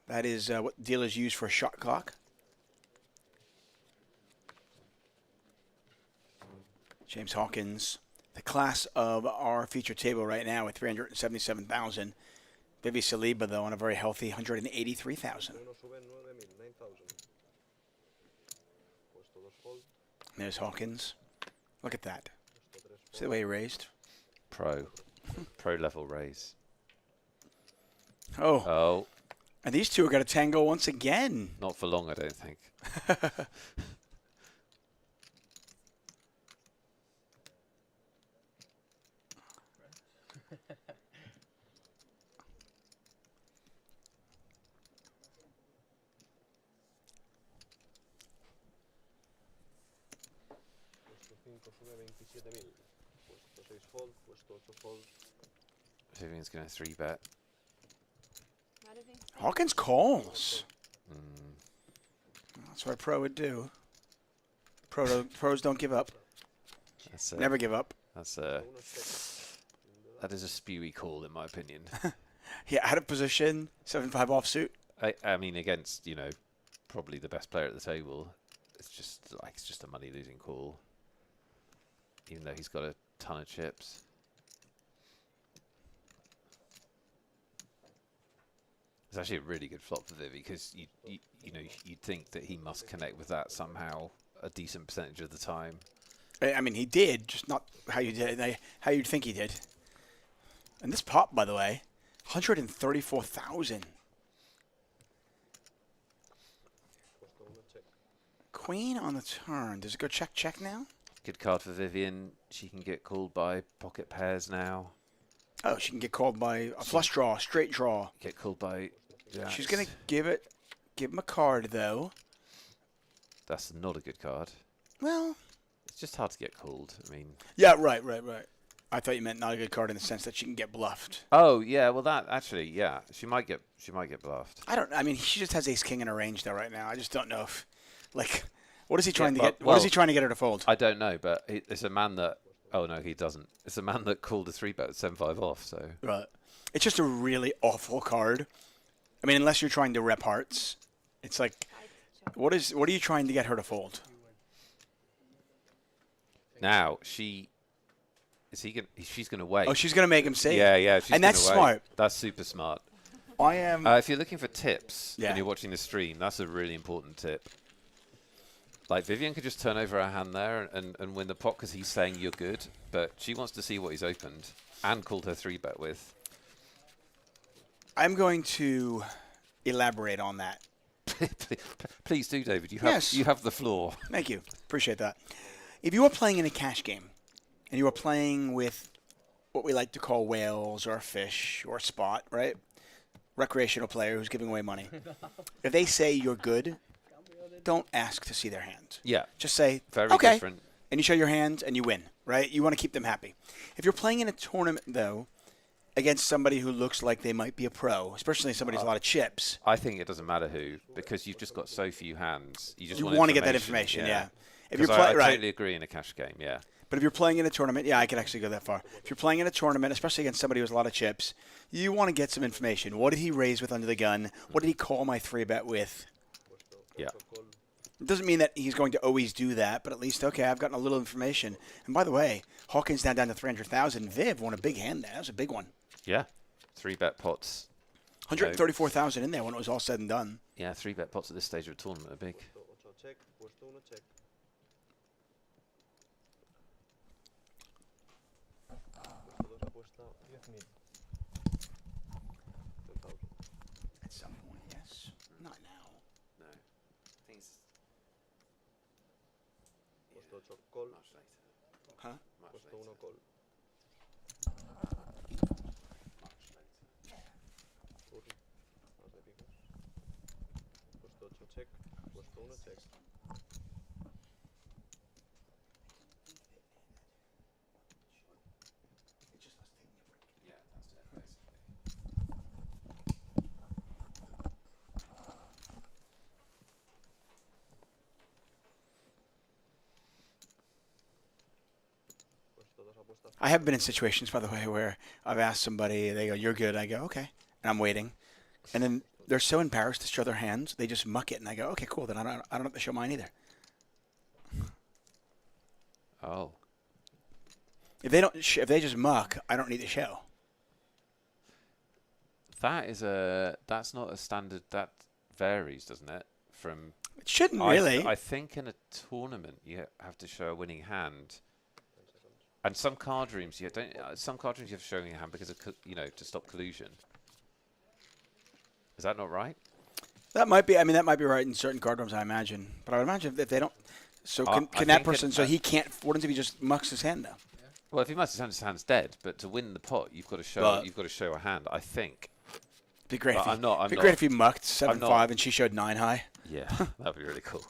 That is what dealers use for a shot clock. James Hawkins, the class of our feature table right now with 377,000. Vivi Saliba, though, on a very healthy 183,000. There's Hawkins. Look at that. See the way he raised? Pro level raise. Oh. And these two are going to tango once again. Not for long, I don't think. sube 27.000. Puesto 6 fold, puesto 8 fold. Vivian's going to 3-bet. What do you think? Hawkins calls. Mm. That's what a pro would do. Pros don't give up. That's Never give up. That's Puesto 1 check. that is a spewy call in my opinion. Yeah, out of position, 7-5 offsuit. I mean, against probably the best player at the table, it's just a money losing call. Even though he's got a ton of chips. It's actually a really good flop for Vivi because you'd think that he must connect with that somehow a decent percentage of the time. I mean, he did, just not how you did, how you'd think he did. And this pop, by the way, 134,000. Puesto 1 check. Queen on the turn. Does it go check now? Good card for Vivian. She can get called by pocket pairs now. Oh, she can get called by a flush draw, straight draw. Get called by. She's gonna give him a card though. That's not a good card. Well, It's just hard to get called. I mean. yeah, right. I thought you meant not a good card in the sense that she can get bluffed. Oh yeah, well that actually yeah, she might get bluffed. I mean, she just has ace king in her range though right now. I just don't know if, like, what is he trying to but- get? What is well, he trying to get her to fold? I don't know, but it's a man that. Oh no, he doesn't. It's a man that called a 3-bet at 7-5 off. So. Right. It's just a really awful card. I mean, unless you're trying to rep hearts, it's like, what are you trying to get her to fold? Now she's gonna wait. Oh, she's gonna make him say. Yeah. She's And that's gonna wait. smart. That's super smart. I am. If you're looking for tips Yeah. and you're watching the stream, that's a really important tip. Like Vivian could just turn over her hand there and win the pot because he's saying you're good, but she wants to see what he's opened and called her 3-bet with. I'm going to elaborate on that. Please do, David. You Yes. have the floor. Thank you. Appreciate that. If you are playing in a cash game and you are playing with what we like to call whales or a fish or a spot, right? Recreational player who's giving away money. If they say you're good, don't ask to see their hand. Yeah. Just say, Very okay. different. And you show your hand and you win, right? You want to keep them happy. If you're playing in a tournament, though, against somebody who looks like they might be a pro, especially somebody who's a lot of chips, I think it doesn't matter who, because you've just got so few hands. You just you want want to get that information, yeah. If you're I right. totally agree in a cash game, yeah. But if you're playing in a tournament, yeah, I could actually go that far. If you're playing in a tournament, especially against somebody who has a lot of chips, you want to get some information. What did he raise with under the gun? What did he call my 3-bet with? Yeah. It doesn't mean that he's going to always do that, but at least, okay, I've gotten a little information. And by the way, Hawkins down to 300,000. Viv won a big hand there. That was a big one. Yeah. 3-bet pots. 134,000 in there when it was all said and done. Yeah, 3-bet pots at this stage of a tournament are big. Puesto 8 check. Puesto 1 check. Puesto 2 apuesta 10.000. 10,000. At some point, yes. Not now. No. Things Puesto 8 call. much later. Huh? Much Puesto later. 1 call. Much later. Turn. Más de picos. Puesto 8 check. Puesto 1 check. Yeah, that's it, basically. Puesto 2 apuesta. I have been in situations, by the way, where I've asked somebody, they go, you're good. I go, okay. And I'm waiting. And then they're so embarrassed to show their hands, they just muck it. And I go, okay, cool. Then I don't have to show mine either. Oh. If they don't, if they just muck, I don't need to show. That's not a standard. That varies, doesn't it? From It shouldn't really. I think in a tournament you have to show a winning hand, and some card rooms you don't. Some card rooms you have to show a winning hand because of to stop collusion. Is that not right? That might be. I mean, that might be right in certain card rooms, I imagine. But I would imagine if they don't. So I can think that it- person? So he can't. What if he just mucks his hand now? Well, if he must his hand's dead, but to win the pot, you've got to show. But- You've got to show a hand. I think. It'd be great. Well, If he, I'm not- I'm it'd be not- great if he mucked I'm not- 7-5 and she showed 9 high. Yeah, that'd be really cool.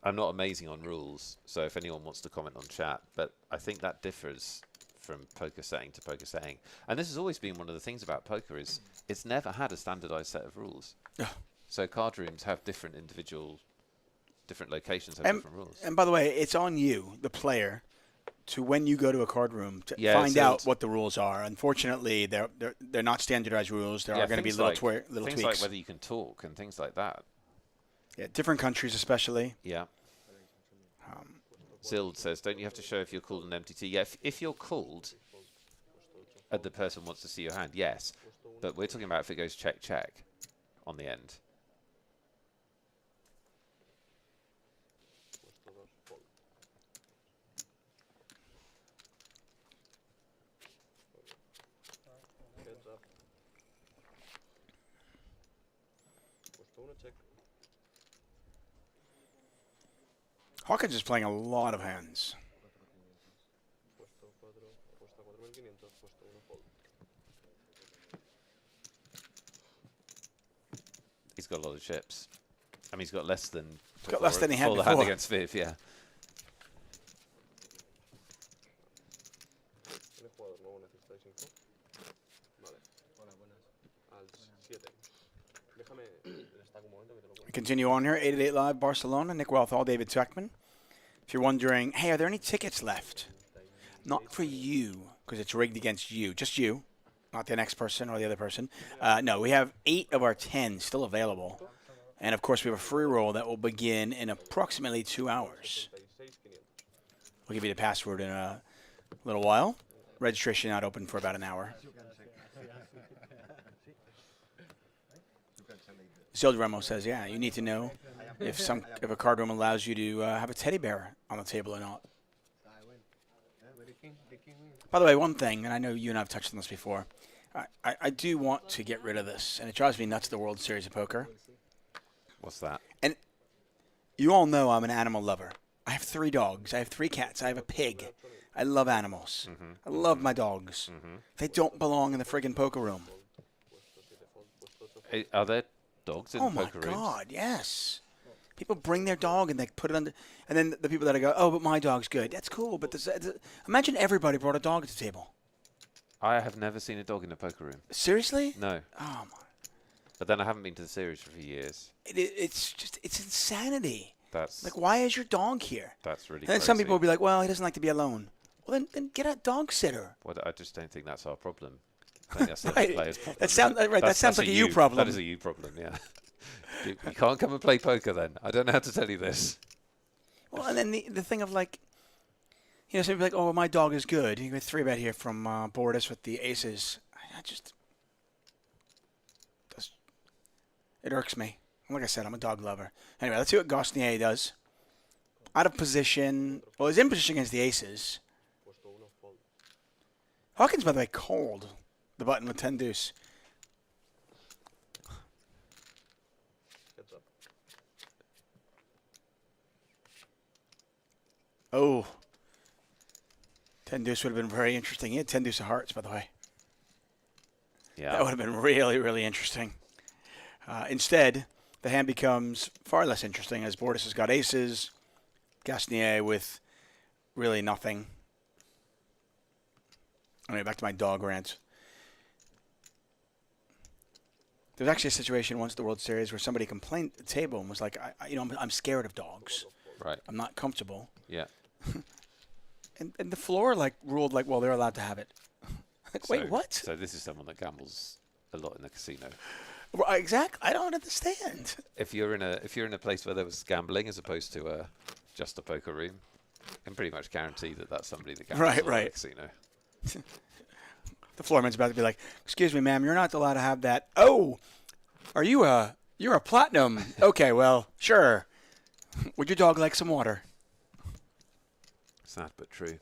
I'm not amazing on rules, so if anyone wants to comment on chat, but I think that differs from poker setting to poker setting. And this has always been one of the things about poker is it's never had a standardized set of rules. So card rooms have different locations have different rules. And by the way, it's on you, the player, to when you go to a card room to find so out what the rules are. Unfortunately, they're not standardized rules. There are going to be little tweaks. Things like whether you can talk and things like that. Yeah, different countries especially. Yeah. Zild says, don't you have to show if you're called an MTT? Yeah, if you're called and the person wants to see your hand, yes. But we're talking about if it goes check, check on the end. Hawkins is playing a lot of hands. He's got a lot of chips. I mean, he's got less than he had before. Hand against Viv, yeah. We continue on here. 888 Live, Barcelona. Nick Wealthall, David Tuckman. If you're wondering, hey, are there any tickets left? Not for you, because it's rigged against you. Just you, not the next person or the other person. No, we have 8 of our 10 still available. And, of course, we have a free roll that will begin in approximately 2 hours. We'll give you the password in a little while. Registration not open for about an hour. Zild Remo says, yeah, you need to know if a card room allows you to have a teddy bear on the table or not. By the way, one thing, and I know you and I have touched on this before, I do want to get rid of this, and it drives me nuts, the World Series of Poker. What's that? And you all know I'm an animal lover. I have 3 dogs. I have 3 cats. I have a pig. I love animals. I love my dogs. They don't belong in the friggin' poker room. Are there dogs in poker rooms? Oh, my God, yes. People bring their dog and they put it under, and then the people that go, oh, but my dog's good. That's cool, but imagine everybody brought a dog at the table. I have never seen a dog in a poker room. Seriously? No. Oh, my. But then I haven't been to the series for a few years. It's insanity. That's like, why is your dog here? That's really. And then some people will be like, well, he doesn't like to be alone. Well, then get a dog sitter. Well, I just don't think that's our problem. I think that's the Right. player's problem. That sounds like a you problem. That is a you problem, yeah. you can't come and play poker then. I don't know how to tell you this. Well, and then the thing of like, some people are like, oh, my dog is good. You get 3-bet here from Bordis with the aces. It irks me. Like I said, I'm a dog lover. Anyway, let's see what Gosnier does. Out of position. Well, he's in position against the aces. Hawkins, by the way, called the button with 10 deuce. Oh. 10 deuce would have been very interesting. He had 10 deuce of hearts, by the way. Yeah. That would have been really, really interesting. Instead, the hand becomes far less interesting as Bordis has got aces, Gasnier with really nothing. Anyway, back to my dog rant. There was actually a situation once at the World Series where somebody complained at the table and was like, I'm scared of dogs. Right. I'm not comfortable. Yeah. and the floor ruled well, they're allowed to have it. Wait, what? So this is someone that gambles a lot in the casino. Well, exactly. I don't understand. If you're in a place where there was gambling as opposed to just a poker room, I can pretty much guarantee that that's somebody that gambles in the casino. The floorman's about to be like, "Excuse me, ma'am, you're not allowed to have that." Oh, you're a platinum? Okay, well, sure. Would your dog like some water? Sad but true.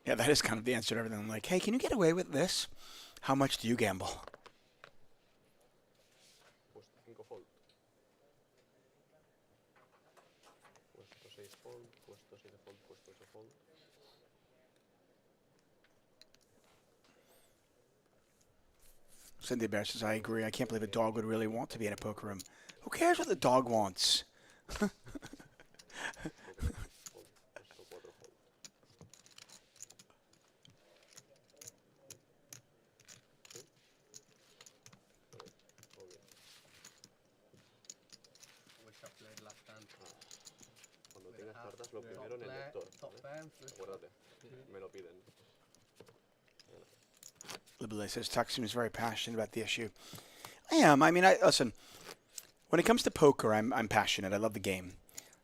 Yeah, that is kind of the answer to everything. I'm like, hey, can you get away with this? How much do you gamble? Cindy Bear says, I agree. I can't believe a dog would really want to be in a poker room. Who cares what the dog wants? Wish I played last hand. Cuando We tienes have cartas, lo top primero en el play, lector. top ¿vale? fan, first Acuérdate, me lo piden. Libele says, Tuck seems very passionate about the issue. I am. I mean, listen, when it comes to poker, I'm passionate. I love the game.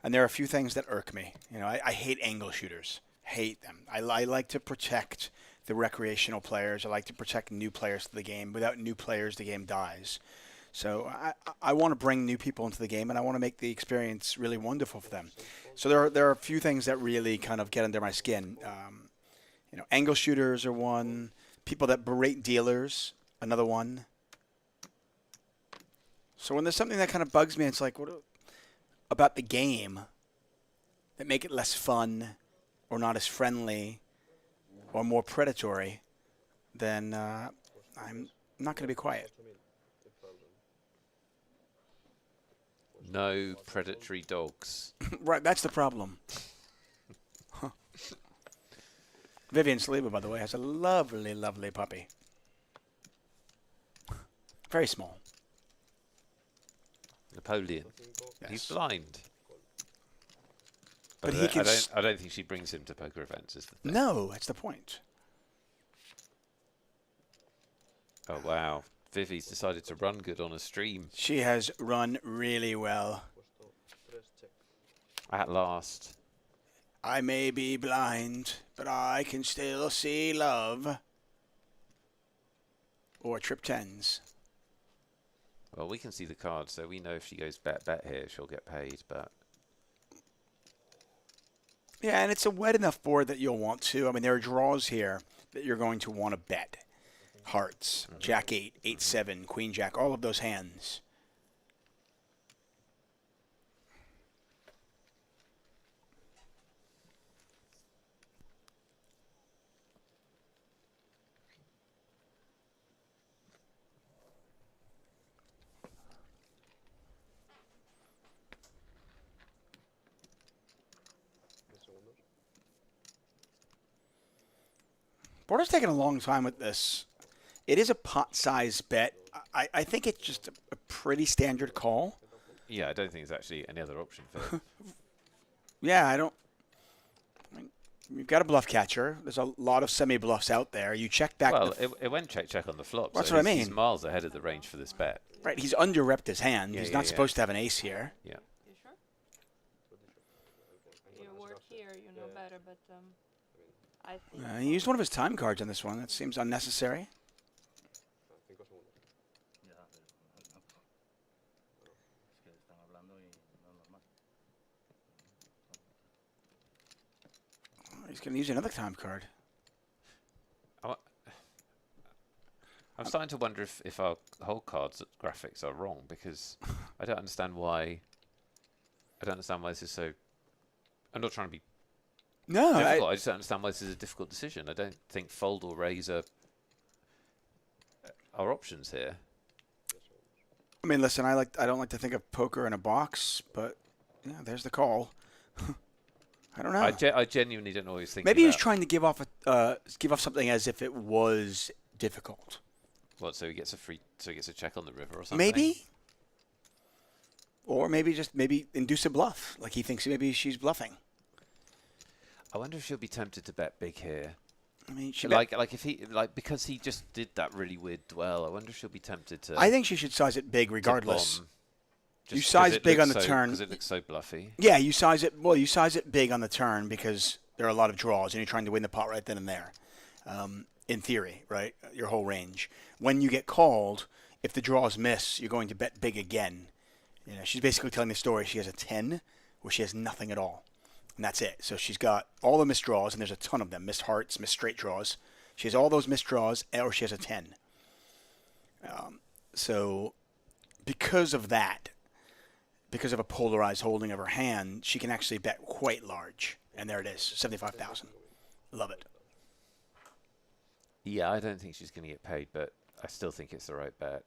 And there are a few things that irk me. You know, I hate angle shooters. Hate them. I like to protect the recreational players. I like to protect new players to the game. Without new players, the game dies. So I want to bring new people into the game, and I want to make the experience really wonderful for them. So there are a few things that really kind of get under my skin. You know, angle shooters are one. People that berate dealers, another one. So when there's something that kind of bugs me, it's like, what about the game that make it less fun or not as friendly or more predatory, then I'm not going to be quiet. No predatory dogs. Right, that's the problem. Huh. Vivian Saliba, by the way, has a lovely, lovely puppy. Very small. Napoleon. Yes. He's blind. But I he don't- can. I don't think she brings him to poker events. Is the thing. No, that's the point. Oh wow, Vivi's decided to run good on a stream She has run really well. at last. I may be blind, but I can still see love. Or trip tens. Well, we can see the card, so we know if she goes bet here, she'll get paid. But Yeah, and it's a wet enough board that you'll want to. I mean, there are draws here that you're going to want to bet. Hearts, Jack 8, 8-7, Queen Jack, all of those hands. Border's taking a long time with this. It is a pot-size bet. I think it's just a pretty standard call. yeah, I don't think there's actually any other option for it. Yeah, I mean, you've got a bluff catcher. There's a lot of semi-bluffs out there. You check back. Well, it went check on the flop. That's so what I He's mean. miles ahead of the range for this bet. Right, he's under-repped his hand. Yeah, He's yeah, not yeah. supposed to have an ace here. Yeah. You sure? You work here, you know better, but I think. He used one of his time cards on this one. That seems unnecessary. He's going to use another time card. I'm starting to wonder if our whole cards graphics are wrong, because I don't understand why. I don't understand why this is so. I'm not trying to be No, difficult. I just don't understand why this is a difficult decision. I don't think fold or raise are options here. I mean, listen, I don't like to think of poker in a box, but yeah, there's the call. I don't know. I genuinely don't always think. Maybe he was trying to give off something as if it was difficult. What? So he gets a check on the river or something. Maybe. Or maybe induce a bluff. Like he thinks maybe she's bluffing. I wonder if she'll be tempted to bet big here. I mean, because he just did that really weird dwell. I wonder if she'll be tempted to. I think she should size it big regardless. bomb, You just 'cause size it big on looks the turn. because it looks so bluffy. Yeah, you size it. Well, you size it big on the turn because there are a lot of draws, and you're trying to win the pot right then and there. In theory, right? Your whole range. When you get called, if the draws miss, you're going to bet big again. You know, she's basically telling the story. She has a 10 where she has nothing at all, and that's it. So she's got all the missed draws, and there's a ton of them: missed hearts, missed straight draws. She has all those missed draws, or she has a 10. So because of that, because of a polarized holding of her hand, she can actually bet quite large. And there it is, 75,000. Love it. Yeah, I don't think she's going to get paid, but I still think it's the right bet.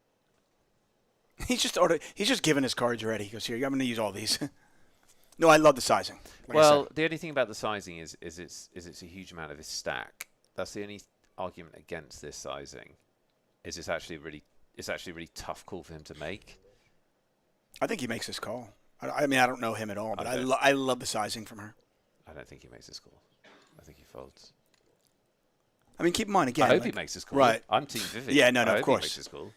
He's just given his cards already. He goes, here, I'm going to use all these. No, I love the sizing. Like I Well, said. the only thing about the sizing is it's a huge amount of his stack. That's the only argument against this sizing. Is it's actually a really tough call for him to make. I think he makes this call. I mean, I don't know him at all, but I love the sizing from her. I don't think he makes this call. I think he folds. I mean, keep in mind, again. I hope he makes this call. Right. I'm Team Vivian. Yeah, no, I of hope course. He makes this call.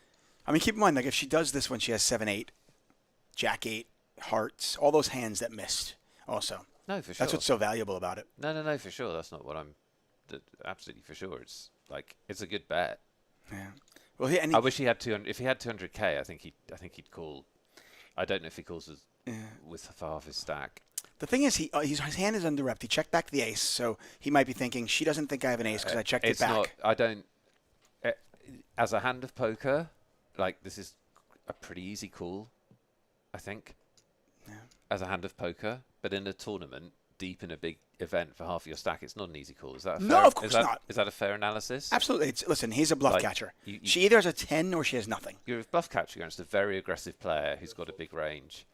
I mean, keep in mind, like, if she does this when she has 7-8, Jack-8, hearts, all those hands that missed also. No, for sure. That's what's so valuable about it. No, for sure. That's not what I'm... Absolutely, for sure. It's a good bet. Yeah. Well, I wish he had 200. If he had 200k, I think he'd call. I don't know if he calls with half his stack. The thing is, his hand is under rep. He checked back the ace, so he might be thinking, she doesn't think I have an ace because I checked it back. Not, I don't... as a hand of poker, like, this is a pretty easy call, I think. Yeah. As a hand of poker. But in a tournament, deep in a big event for half your stack, it's not an easy call. Is that a fair, No, of course not. Is that a fair analysis? Absolutely. Listen, he's a bluff Like, catcher. you- She either has a 10 or she has nothing. You're a bluff catcher against a very aggressive player who's got a big range.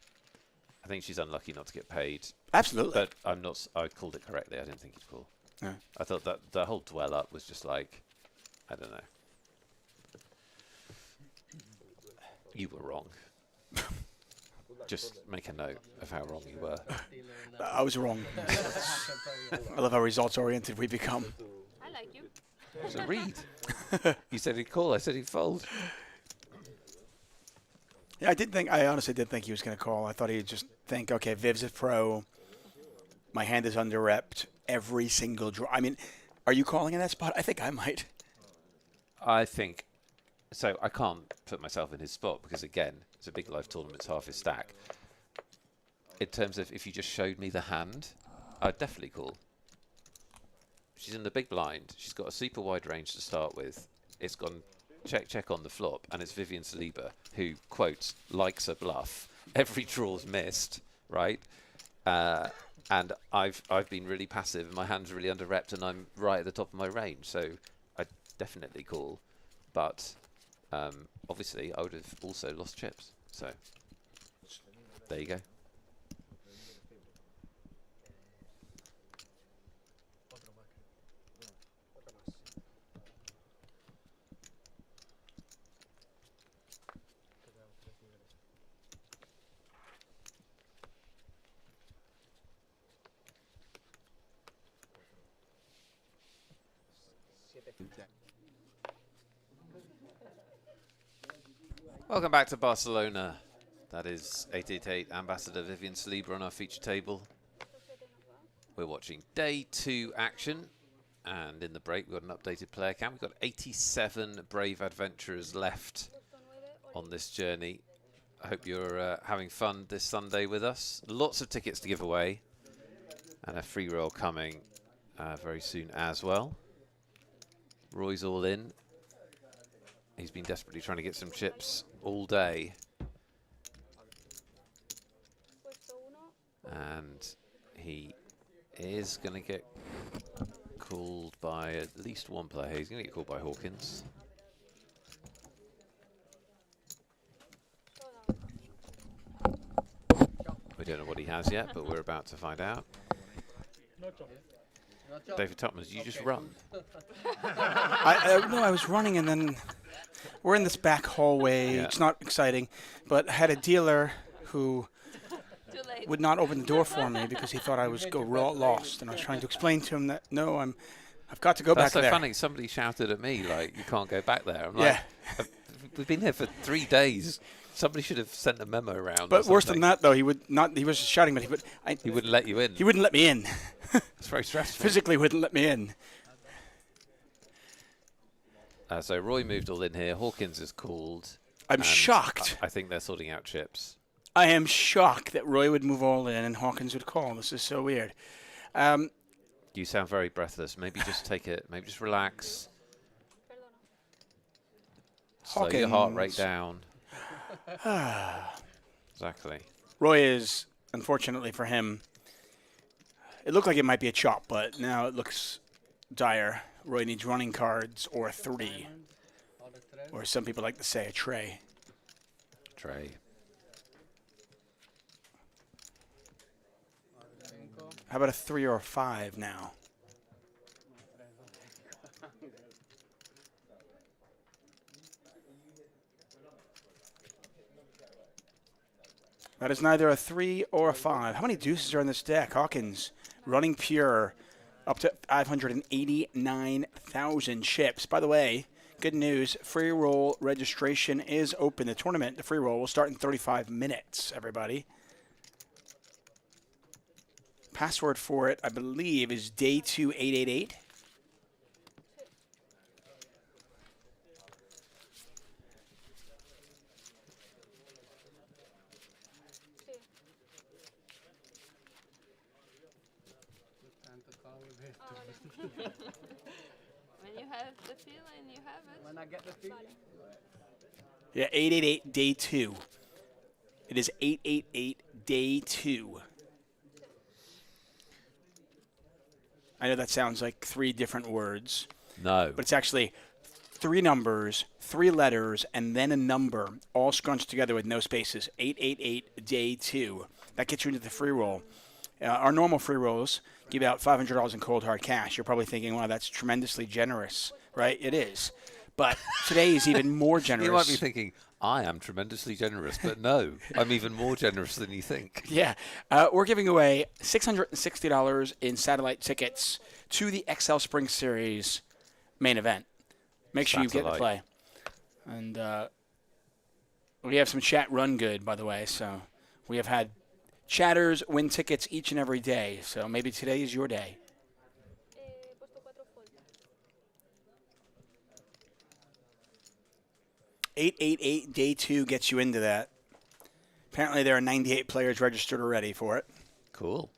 I think she's unlucky not to get paid. Absolutely. But I'm not. I called it correctly. I didn't think he'd call. Yeah. I thought that the whole dwell up was just like, I don't know. You were wrong. Just make a note of how wrong you were. I was wrong. I love how results-oriented we become. I like you. So read. You said he'd call. I said he'd fold. Yeah, I honestly did think he was going to call. I thought he'd just think, okay, Viv's a pro. My hand is under-repped every single draw. I mean, are you calling in that spot? I think I might. I think. So I can't put myself in his spot because, again, it's a big live tournament. It's half his stack. In terms of if you just showed me the hand, I'd definitely call. She's in the big blind. She's got a super wide range to start with. It's gone check on the flop, and it's Vivian Saliba who, quote, likes a bluff. Every draw's missed, right? And I've been really passive, and my hand's really under-repped, and I'm right at the top of my range. So I'd definitely call. But obviously, I would have also lost chips. So there you go. Welcome back to Barcelona. That is 888 Ambassador Vivian Saliba on our feature table. We're watching day 2 action. And in the break, we've got an updated player count. We've got 87 brave adventurers left on this journey. I hope you're having fun this Sunday with us. Lots of tickets to give away. And a free roll coming very soon as well. Roy's all in. He's been desperately trying to get some chips all day. And he is going to get called by at least one player. He's going to get called by Hawkins. We don't know what he has yet, but we're about to find out. David Topman, you just run. No, I was running, and then we're in this back hallway. Yeah. It's not exciting, but I had a dealer who Too late. would not open the door for me because he thought I was lost, and I was trying to explain to him that no, I've got to go That's back so there. funny. Somebody shouted at me like, "You can't go back there." I'm Yeah. like, "We've been here for 3 days. Somebody should have sent a memo around." But or worse than something." that, though, he would not. He was shouting, but He wouldn't let you in. he wouldn't let me in. It's very stressful. Physically wouldn't let me in. So Roy moved all in here. Hawkins is called. I'm and shocked. I think they're sorting out chips. I am shocked that Roy would move all in and Hawkins would call. This is so weird. You sound very breathless. Maybe just take it. Maybe just relax. Slow your heart rate down. Exactly. Roy is, unfortunately for him, it looked like it might be a chop, but now it looks dire. Roy needs running cards or 3. Or some people like to say a tray. Tray. How about a 3 or a 5 now? That is neither a 3 or a 5. How many deuces are in this deck? Hawkins running pure up to 589,000 chips. By the way, good news, free roll registration is open. The tournament, the free roll, will start in 35 minutes, everybody. Password for it, I believe, is day 2 888. When you have the feeling, you have it. When I get the feeling. Yeah, 888 day 2. It is 888 day 2. I know that sounds like 3 different words, No. but it's actually 3 numbers, 3 letters, and then a number, all scrunched together with no spaces. 888 day 2. That gets you into the free roll. Our normal free rolls give out $500 in cold hard cash. You're probably thinking, wow, that's tremendously generous, right? It is. But today is even more generous. You might be thinking, I am tremendously generous, but no, I'm even more generous than you think. Yeah. We're giving away $660 in satellite tickets to the XL Spring Series main event. Make sure you get to play. And we have some chat run good, by the way. So we have had chatters win tickets each and every day. So maybe today is your day. 888 day 2 gets you into that. Apparently there are 98 players registered already for it. Cool.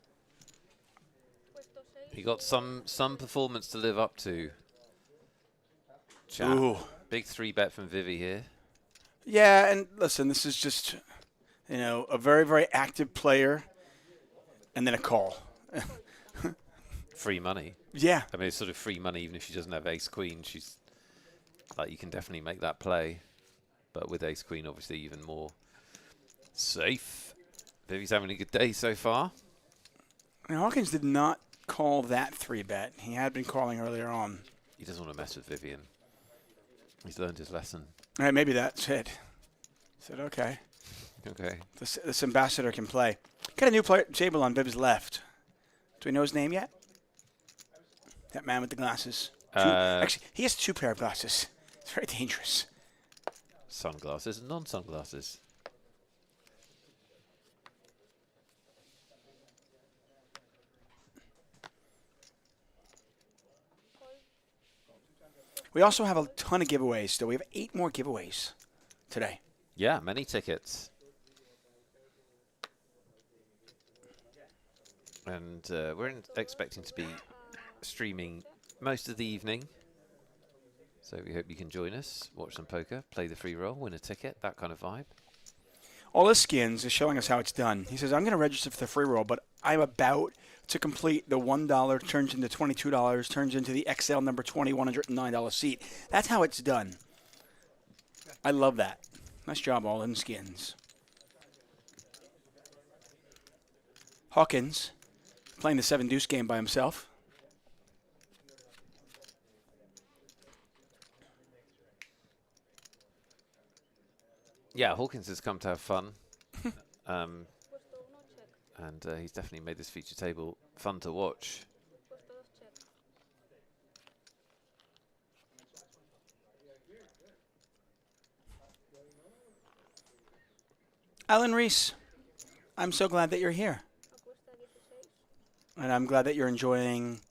You got some performance to live up to. Chat. Ooh. Big 3-bet from Vivi here. Yeah, and listen, this is just, a very, very active player and then a call. Free money. Yeah. I mean, it's sort of free money even if she doesn't have ace-queen. She's like, you can definitely make that play. But with ace-queen, obviously, even more safe. Vivi's having a good day so far. Now, Hawkins did not call that 3-bet. He had been calling earlier on. He doesn't want to mess with Vivian. He's learned his lesson. All right, maybe that's it. Said, okay. Okay. This ambassador can play. Got a new player table on Viv's left. Do we know his name yet? That man with the glasses. Actually, he has 2 pair of glasses. It's very dangerous. Sunglasses and non-sunglasses. We also have a ton of giveaways still. We have 8 more giveaways today. Yeah, many tickets. And we're expecting to be streaming most of the evening. So we hope you can join us, watch some poker, play the free roll, win a ticket, that kind of vibe. All his skins is showing us how it's done. He says, I'm going to register for the free roll, but I'm about to complete the $1, turns into $22, turns into the XL number 20, $109 seat. That's how it's done. I love that. Nice job, all in skins. Hawkins playing the 7-deuce game by himself. Yeah, Hawkins has come to have fun. And he's definitely made this feature table fun to watch. Alan Reese, I'm so glad that you're here. And I'm glad that you're enjoying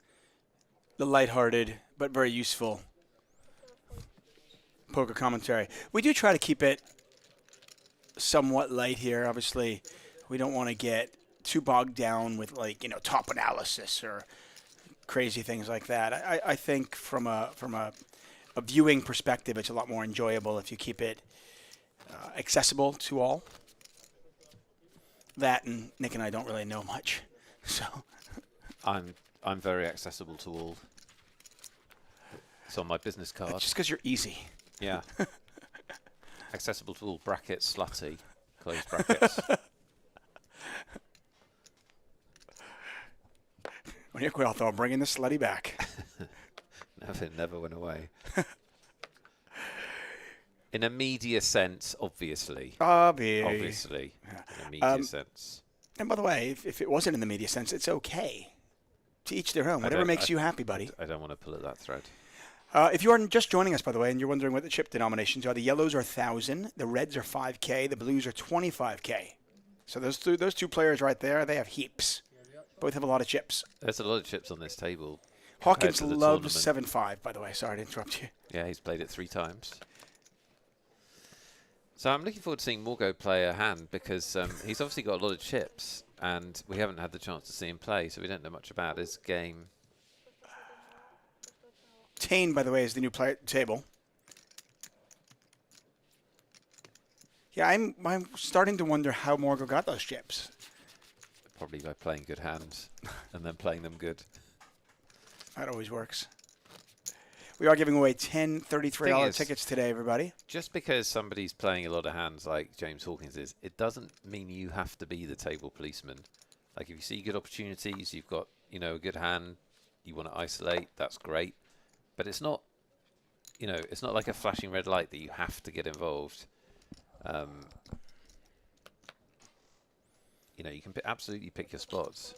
the lighthearted but very useful poker commentary. We do try to keep it somewhat light here. Obviously, we don't want to get too bogged down with, top analysis or crazy things like that. I think from a viewing perspective, it's a lot more enjoyable if you keep it accessible to all. That and Nick and I don't really know much, so I'm very accessible to all. It's on my business card. That's just because you're easy. Yeah. Accessible to all brackets, slutty, close brackets. When you're quick, I'm bringing the slutty back. Never went away. In a media sense, obviously. Obviously. In a media sense. And by the way, if it wasn't in the media sense, it's okay. To each their own. Whatever makes you happy, buddy. I don't want to pull at that thread. If you are just joining us, by the way, and you're wondering what the chip denominations are, the yellows are 1,000, the reds are 5K, the blues are 25K. So those two players right there, they have heaps. Both have a lot of chips. There's a lot of chips on this table. Hawkins loves 7-5, by the way. Sorry to interrupt you. Yeah, he's played it 3 times. So I'm looking forward to seeing Morgo play a hand because he's obviously got a lot of chips and we haven't had the chance to see him play, so we don't know much about his game. Tane, by the way, is the new player at the table. Yeah, I'm starting to wonder how Morgo got those chips. Probably by playing good hands and then playing them good. That always works. We are giving away 10 $33 tickets today, everybody. Just because somebody's playing a lot of hands like James Hawkins is, it doesn't mean you have to be the table policeman. Like if you see good opportunities, you've got, you know, a good hand, you want to isolate, that's great. But it's not, you know, it's not like a flashing red light that you have to get involved. You know, you can absolutely pick your spots.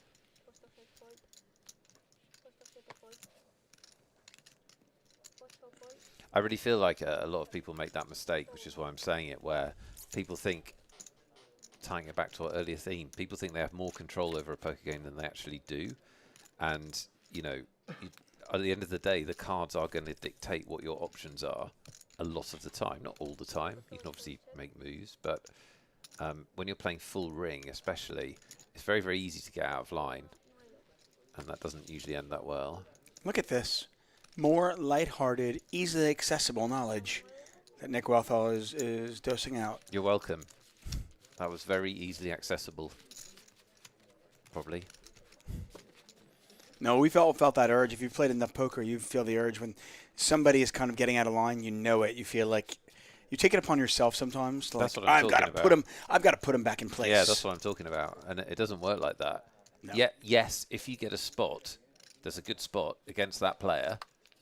I really feel like a lot of people make that mistake, which is why I'm saying it, where people think, tying it back to our earlier theme, people think they have more control over a poker game than they actually do. And, you know, at the end of the day, the cards are going to dictate what your options are a lot of the time. Not all the time. You can obviously make moves, but when you're playing full ring especially, it's very, very easy to get out of line. And that doesn't usually end that well. Look at this. More lighthearted, easily accessible knowledge that Nick Wealthall is dosing out. You're welcome. That was very easily accessible. Probably. No, we felt that urge. If you've played enough poker, you feel the urge when somebody is kind of getting out of line. You know it. You feel like you take it upon yourself sometimes. That's like, what I'm I've got to put him back in place. Yeah, that's what I'm talking about. And it doesn't work like that. No. Yeah, yes, if you get a spot, there's a good spot against that player,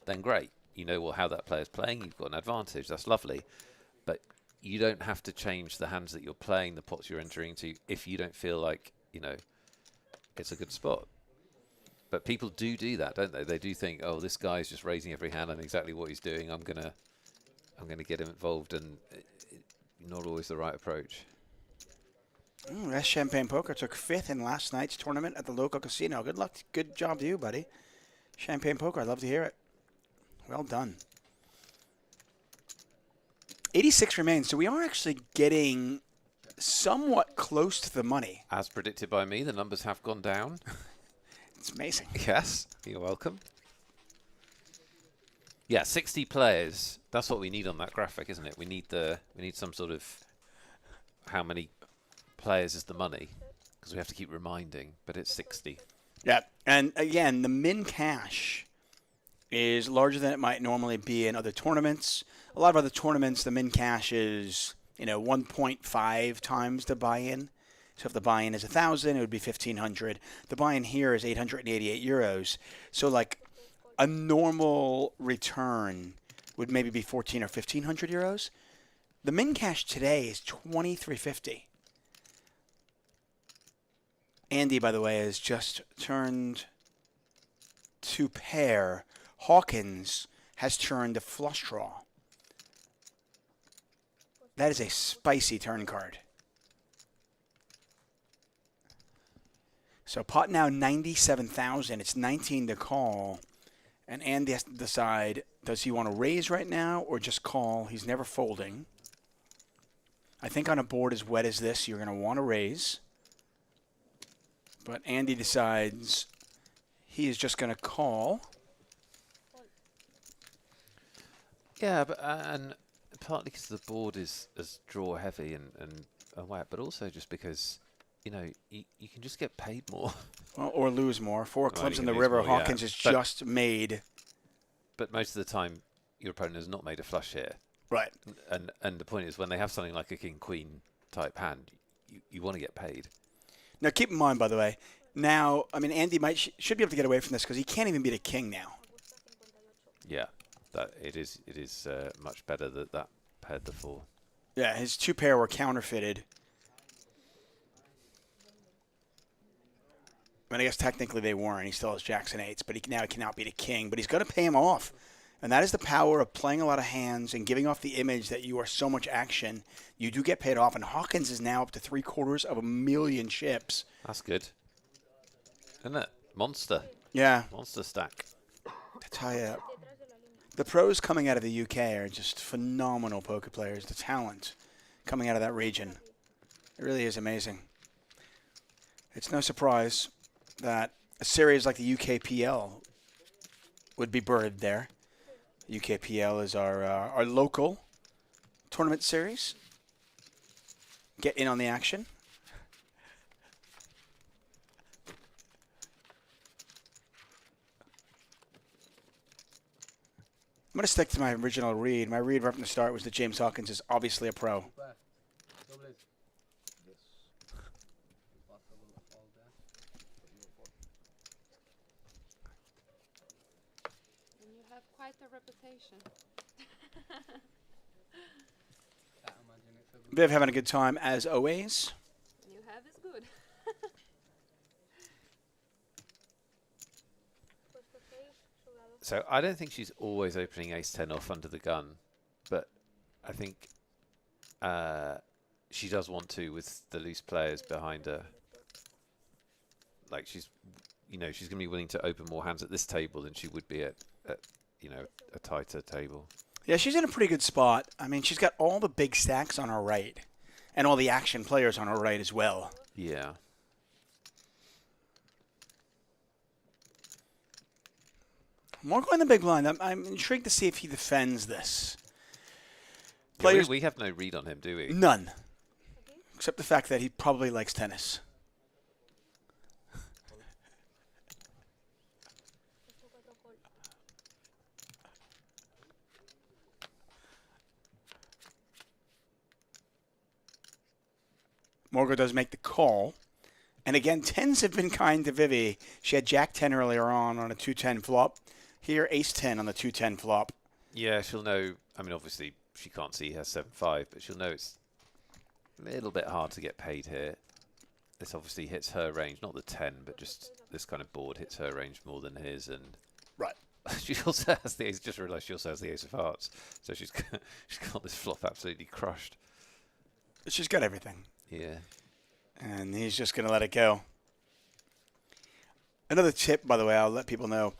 then great. You know how that player's playing. You've got an advantage. That's lovely. But you don't have to change the hands that you're playing, the pots you're entering into, if you don't feel like, you know, it's a good spot. But people do that, don't they? They do think, oh, this guy's just raising every hand and exactly what he's doing. I'm gonna get him involved, and not always the right approach. That Champagne Poker took 5th in last night's tournament at the local casino. Good luck. Good job to you, buddy. Champagne Poker, I'd love to hear it. Well done. 86 remains, so we are actually getting somewhat close to the money. As predicted by me, the numbers have gone down. It's amazing. Yes, you're welcome. Yeah, 60 players. That's what we need on that graphic, isn't it? We need some sort of how many players is the money, because we have to keep reminding, but it's 60. Yeah, and again, the min cash is larger than it might normally be in other tournaments. A lot of other tournaments, the min cash is 1.5 times the buy-in. So if the buy-in is 1,000, it would be 1,500. The buy-in here is 888 euros. So like a normal return would maybe be 1,400 or 1,500 euros. The min cash today is 2,350. Andy, by the way, has just turned to pair. Hawkins has turned to flush draw. That is a spicy turn card. So pot now 97,000. It's 19 to call. And Andy has to decide, does he want to raise right now or just call? He's never folding. I think on a board as wet as this, you're going to want to raise. But Andy decides he is just going to call. Yeah, but and partly because the board is draw heavy and wet, but also just because, you can just get paid more. Well, or lose more. 4 clubs in the lose river. more, Hawkins yeah. has just made. But most of the time, your opponent has not made a flush here. Right. And the point is, when they have something like a king-queen type hand, you want to get paid. Now, keep in mind, by the way, now, I mean, Andy should be able to get away from this because he can't even beat a king now. Yeah, that it is much better that paired the 4. Yeah, his 2 pair were counterfeited. I mean, I guess technically they weren't. He still has jacks and 8s, but now he cannot beat a king. But he's going to pay him off. And that is the power of playing a lot of hands and giving off the image that you are so much action. You do get paid off. And Hawkins is now up to 750,000 chips. That's good. Isn't it? Monster. Yeah. Monster stack. I tell you, the pros coming out of the UK are just phenomenal poker players. The talent coming out of that region. It really is amazing. It's no surprise that a series like the UKPL would be birthed there. UKPL is our local tournament series. Get in on the action. I'm going to stick to my original read. My read right from the start was that James Hawkins is obviously a pro. And you have quite a reputation. Viv having a good time as always. You have is good. So I don't think she's always opening ace-10 off under the gun, but I think she does want to with the loose players behind her. Like she's going to be willing to open more hands at this table than she would be at a tighter table. Yeah, she's in a pretty good spot. I mean, she's got all the big stacks on her right, and all the action players on her right as well. Yeah. More going the big blind. I'm intrigued to see if he defends this. Yeah, we have no read on him, do we? None. Except the fact that he probably likes tennis. Morgo does make the call. And again, 10s have been kind to Vivi. She had Jack 10 earlier on a 2-10 flop. Here, Ace 10 on the 2-10 flop. Yeah, she'll know. I mean, obviously, she can't see her 7-5, but she'll know it's a little bit hard to get paid here. This obviously hits her range, not the 10, but just this kind of board hits her range more than his. And right. She also has the ace. Just realised she also has the ace of hearts, so she's got this flop absolutely crushed. She's got everything. Yeah. And he's just going to let it go. Another tip, by the way, I'll let people know.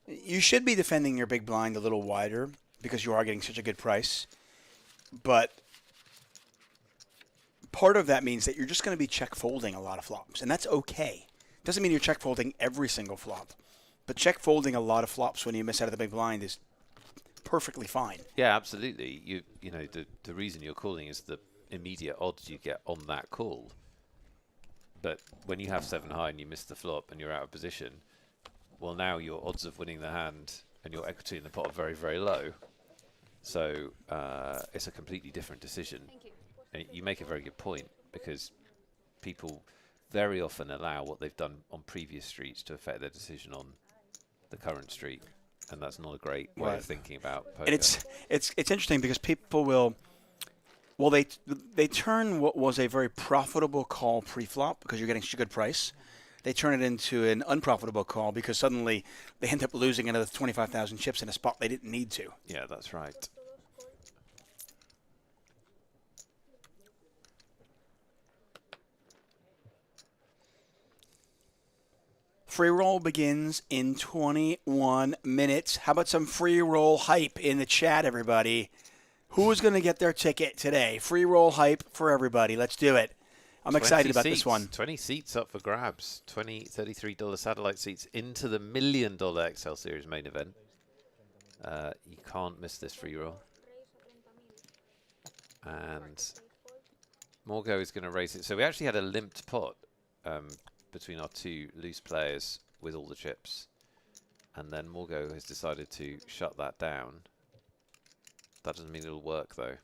You should be defending your big blind a little wider because you are getting such a good price. But part of that means that you're just going to be check folding a lot of flops, and that's okay. Doesn't mean you're check folding every single flop, but check folding a lot of flops when you miss out of the big blind is perfectly fine. Yeah, absolutely. You know the reason you're calling is the immediate odds you get on that call. But when you have 7 high and you miss the flop and you're out of position, well, now your odds of winning the hand and your equity in the pot are very, very low. So it's a completely different decision. Thank you. And you make a very good point, because people very often allow what they've done on previous streets to affect their decision on the current street, and that's not a great way of thinking about poker. And it's interesting because people will, well, they turn what was a very profitable call pre-flop because you're getting such a good price. They turn it into an unprofitable call because suddenly they end up losing another 25,000 chips in a spot they didn't need to. Yeah, that's right. Free roll begins in 21 minutes. How about some free roll hype in the chat, everybody? Who's going to get their ticket today? Free roll hype for everybody. Let's do it. I'm excited about this one. 20 seats up for grabs. $33 satellite seats into the $1 million XL Series main event. You can't miss this free roll. And Morgo is going to raise it. So we actually had a limped pot between our two loose players with all the chips. And then Morgo has decided to shut that down. That doesn't mean it'll work, though.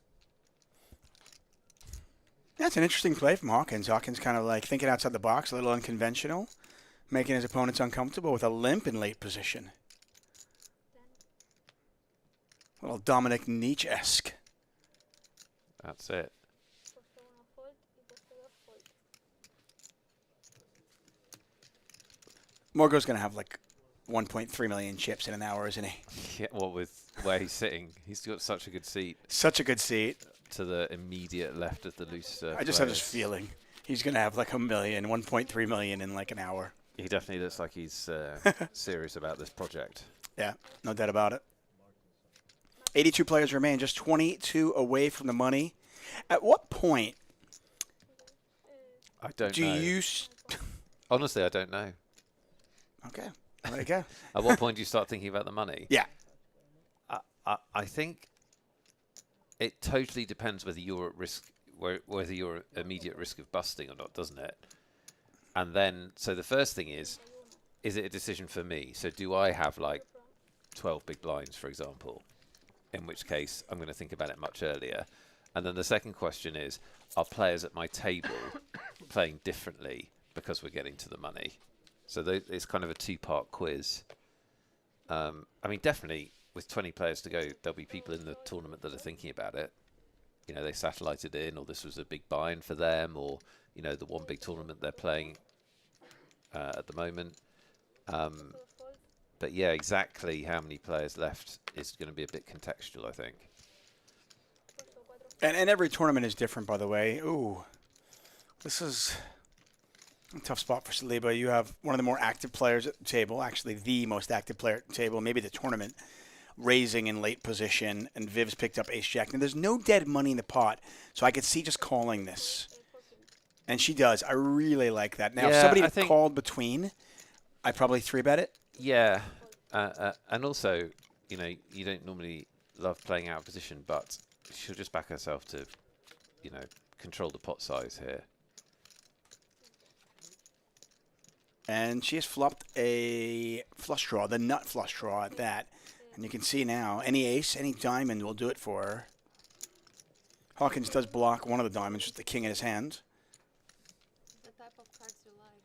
That's an interesting play from Hawkins. Hawkins kind of like thinking outside the box, a little unconventional, making his opponents uncomfortable with a limp in late position. A little Dominic Nietzsche-esque. That's it. Morgo's going to have like 1.3 million chips in an hour, isn't he? Yeah, well, with where he's sitting, he's got such a good seat. Such a good seat. To the immediate left of the loose I just have this feeling he's going to have like 1.3 million in like an hour. He definitely looks like he's serious about this project. Yeah, no doubt about it. 82 players remain, just 22 away from the money. At what point I don't do know. you... Honestly, I don't know. Okay, there you go. At what point do you start thinking about the money? Yeah. I think it totally depends whether you're at risk, whether you're at immediate risk of busting or not, doesn't it? And then, so the first thing is it a decision for me? So do I have like 12 big blinds, for example? In which case, I'm going to think about it much earlier. And then the second question is, are players at my table playing differently because we're getting to the money? So it's kind of a two-part quiz. I mean, definitely with 20 players to go, there'll be people in the tournament that are thinking about it. You know, they satellited in, or this was a big buy-in for them, or, you know, the one big tournament they're playing at the moment. But yeah, exactly how many players left is going to be a bit contextual, I think. And every tournament is different, by the way. Ooh, this is a tough spot for Saliba. You have one of the more active players at the table, actually the most active player at the table, maybe the tournament, raising in late position, and Viv's picked up ace-jack. Now, there's no dead money in the pot, so I could see just calling this. And she does. I really like that. Now, if somebody had called between, I'd probably 3-bet it. Yeah, and also, you know, you don't normally love playing out of position, but she'll just back herself to, you know, control the pot size here. And she has flopped a flush draw, the nut flush draw at that. And you can see now, any ace, any diamond will do it for her. Hawkins does block one of the diamonds with the king in his hand. The type of cards you like.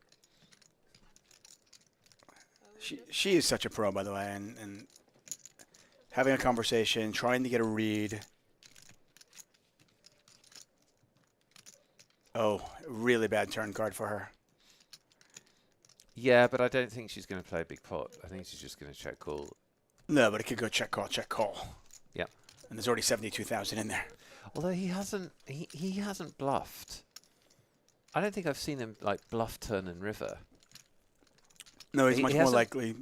She is such a pro, by the way, and having a conversation, trying to get a read. Oh, really bad turn card for her. Yeah, but I don't think she's going to play a big pot. I think she's just going to check call. No, but it could go check call, check call. Yeah. And there's already 72,000 in there. Although he hasn't bluffed. I don't think I've seen him like bluff turn and river. No, he's much more likely.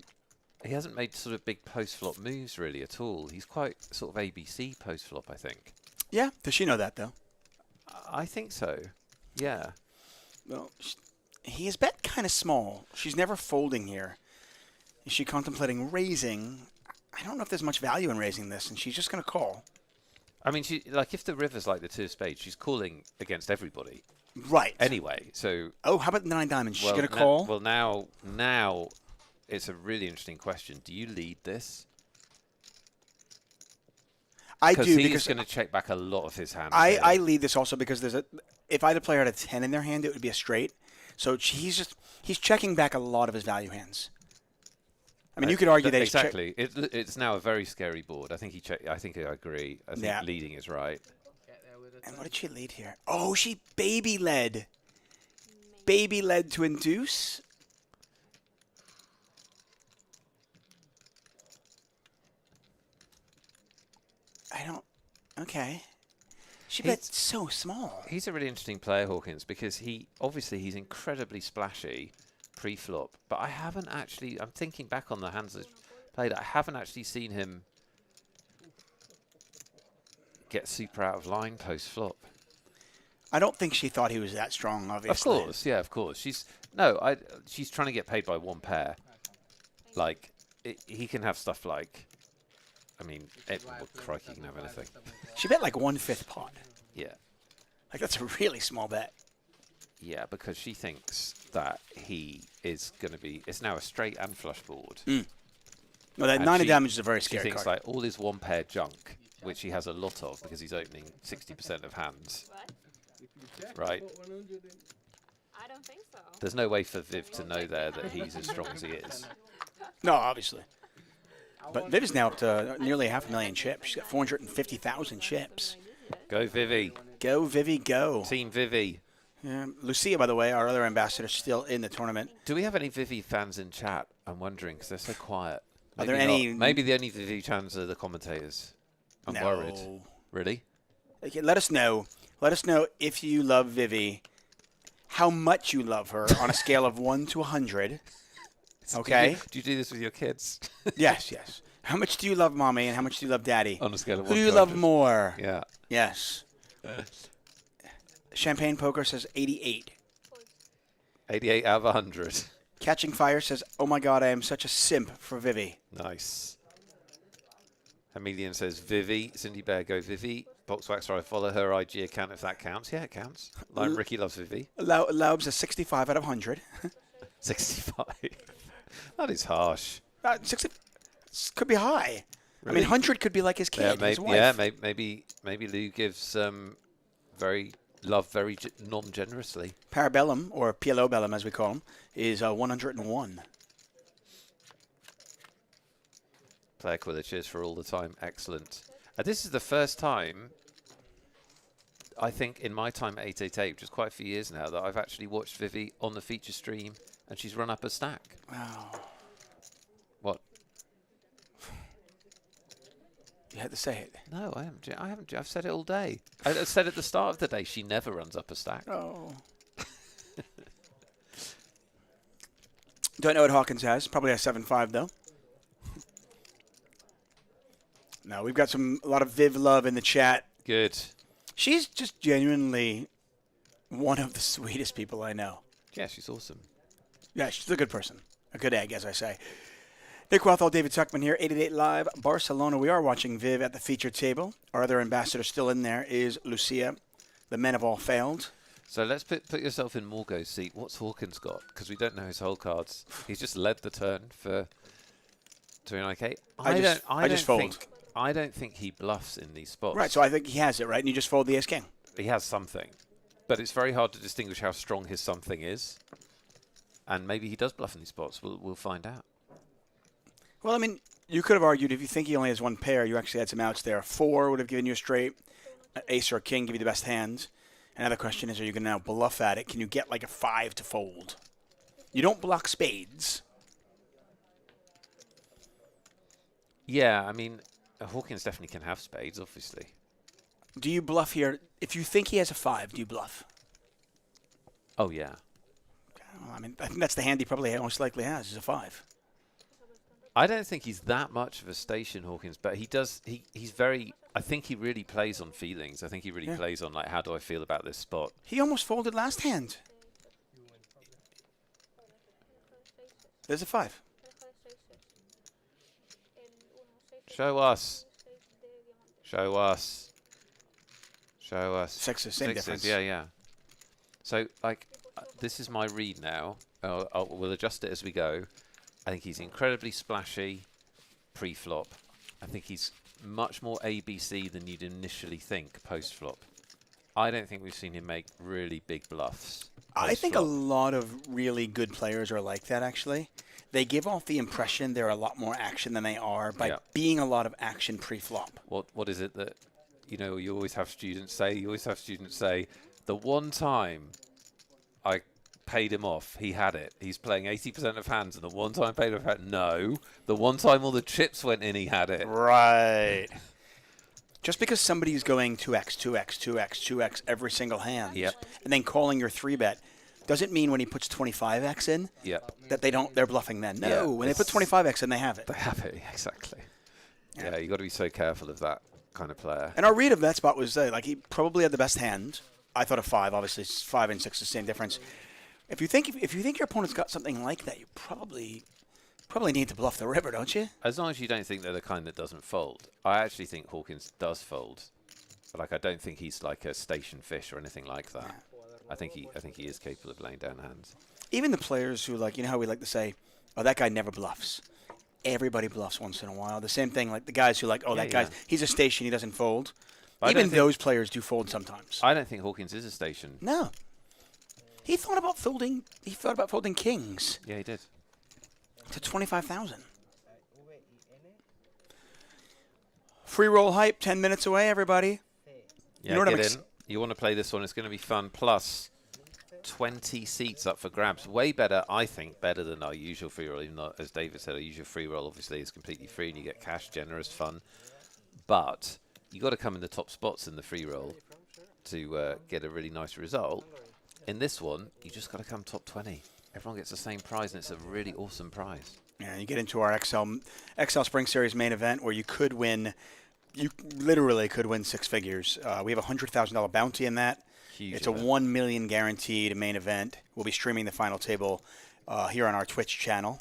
He hasn't made sort of big post-flop moves really at all. He's quite sort of ABC post-flop, I think. Yeah. Does she know that, though? I think so. Yeah. Well, he is bet kind of small. She's never folding here. Is she contemplating raising? I don't know if there's much value in raising this, and she's just going to call. I mean, she like if the river's like the 2 of spades, she's calling against everybody. Right. Anyway, so... Oh, how about the 9 diamonds? She's going to call? Well, now it's a really interesting question. Do you lead this? I do, he's because going to check back a lot of his hand. I lead this also because there's a... If I had a player had a 10 in their hand, it would be a straight. So he's checking back a lot of his value hands. I mean, you could argue that exactly. It's now a very scary board. I think I think I agree. I think leading is right. And what did she lead here? Oh, she baby led. Baby led to induce. Okay. She bet so small. He's a really interesting player, Hawkins, because he's incredibly splashy pre-flop, but I haven't actually, I'm thinking back on the hands that played, I haven't actually seen him get super out of line post-flop. I don't think she thought he was that strong, obviously. Of course, yeah, of course. She's trying to get paid by one pair. Like, he can have stuff like, I mean, crikey, he can have anything. She bet like 1/5 pot. Yeah. Like, that's a really small bet. Yeah, because she thinks that he is going to be... It's now a straight and flush board. No, that 9 of damage is a very scary card. She thinks like all his one-pair junk which he has a lot of because he's opening 60% of hands, What? If you check, right? put 100 in. I don't think so. There's no way for Viv to know there that he's as strong as he is. No, obviously. But Viv is now up to nearly 500,000 chips. She's got 450,000 chips. Go Vivi. Go, Vivi, go. Team Vivi. Lucia, by the way, our other ambassador, still in the tournament. Do we have any Vivi fans in chat? I'm wondering because they're so quiet. Are Maybe there not. any? Maybe the only Vivi fans are the commentators. I'm No. worried. Really? Okay, let us know. Let us know if you love Vivi, how much you love her on a scale of 1 to 100. Okay? Do you do this with your kids? Yes, yes. How much do you love mommy and how much do you love daddy? On a scale of Who 1 do to you love 100. more? Yeah. Yes. Champagne Poker says 88. 88 out of 100. Catching Fire says, oh my god, I am such a simp for Vivi. Nice. Hamelian says Vivi. Cindy Bear, go Vivi. Boxwaxer, I follow her IG account if that counts. Yeah, it counts. Like Ricky loves Vivi. Laub says 65 out of 100. 65. That is harsh. 60 could be high. I Really? mean, 100 could be like his kid, his wife. Yeah, maybe Lou gives very non-generously. Parabellum, or PLO Bellum as we call him, is 101. Player Quiller, cheers for all the time. Excellent. This is the first time, I think, in my time at 888, which is quite a few years now, that I've actually watched Vivi on the feature stream and she's run up a stack. Wow. What? You had to say it. No, I haven't. I've said it all day. I said at the start of the day, she never runs up a stack. Oh. Don't know what Hawkins has. Probably a 7.5 though. No, we've got a lot of Viv love in the chat. Good. She's just genuinely one of the sweetest people I know. Yeah, she's awesome. Yeah, she's a good person. A good egg, as I say. Nick Rothwell, David Tuckman here, 888 Live, Barcelona. We are watching Viv at the feature table. Our other ambassador still in there is Lucia. The men have all failed. So let's put yourself in Morgo's seat. What's Hawkins got? Because we don't know his whole cards. He's just led the turn for 29k. I just fold. I don't think he bluffs in these spots. Right, so I think he has it, right? And you just fold the ace-king. He has something. But it's very hard to distinguish how strong his something is. And maybe he does bluff in these spots. We'll find out. Well, I mean, you could have argued if you think he only has one pair, you actually had some outs there. 4 would have given you a straight. An ace or a king give you the best hand. Another question is, are you going to now bluff at it? Can you get like a 5 to fold? You don't block spades. Yeah, I mean, Hawkins definitely can have spades, obviously. Do you bluff here? If you think he has a 5, do you bluff? Oh, yeah. Well, I mean, I think that's the hand he probably most likely has, is a 5. I don't think he's that much of a station, Hawkins, but he does. He's very. I think he really plays on feelings. I think he really plays on like, how do I feel about this spot? He almost folded last hand. There's a 5. Show us. Show us. Show us. Sixes, same difference. Yeah, yeah. So, like, this is my read now. We'll adjust it as we go. I think he's incredibly splashy pre-flop. I think he's much more ABC than you'd initially think post-flop. I don't think we've seen him make really big bluffs. I think a lot of really good players are like that, actually. They give off the impression they're a lot more action than they are by being a lot of action pre-flop. What is it that, you always have students say? You always have students say, the one time I paid him off, he had it. He's playing 80% of hands, and the one time I paid him off, no. The one time all the chips went in, he had it. Right. Just because somebody's going 2x, 2x, 2x, 2x every single hand, and then calling your 3-bet, doesn't mean when he puts 25x in that they're bluffing then. No, when they put 25x in, they have it. They have it, exactly. Yeah, you got to be so careful of that kind of player. And our read of that spot was like he probably had the best hand. I thought a 5, obviously 5 and 6 is the same difference. If you think your opponent's got something like that, you probably need to bluff the river, don't you? As long as you don't think they're the kind that doesn't fold. I actually think Hawkins does fold, but like I don't think he's like a station fish or anything like that. Yeah. I think he is capable of laying down hands. Even the players who how we like to say, oh, that guy never bluffs. everybody bluffs once in a while. The same thing, like the guys who like, oh, Yeah, that guy's yeah. he's a station, he doesn't fold. I Even don't think- those players do fold sometimes. I don't think Hawkins is a station. No. He thought about folding. He thought about folding kings Yeah, he did. to 25,000. Free roll hype. 10 minutes away, everybody. Yeah, know what I'm get in. You want to play this one. It's going to be fun. Plus 20 seats up for grabs. Way better, I think, better than our usual free roll. Even though, as David said, our usual free roll obviously is completely free and you get cash, generous, fun. But you got to come in the top spots in the free roll to get a really nice result. In this one, you just got to come top 20. Everyone gets the same prize, and it's a really awesome prize. Yeah, you get into our XL Spring Series main event where you could win. You literally could win 6 figures. We have a $100,000 bounty in that. Huge It's event. a $1 million guaranteed main event. We'll be streaming the final table here on our Twitch channel.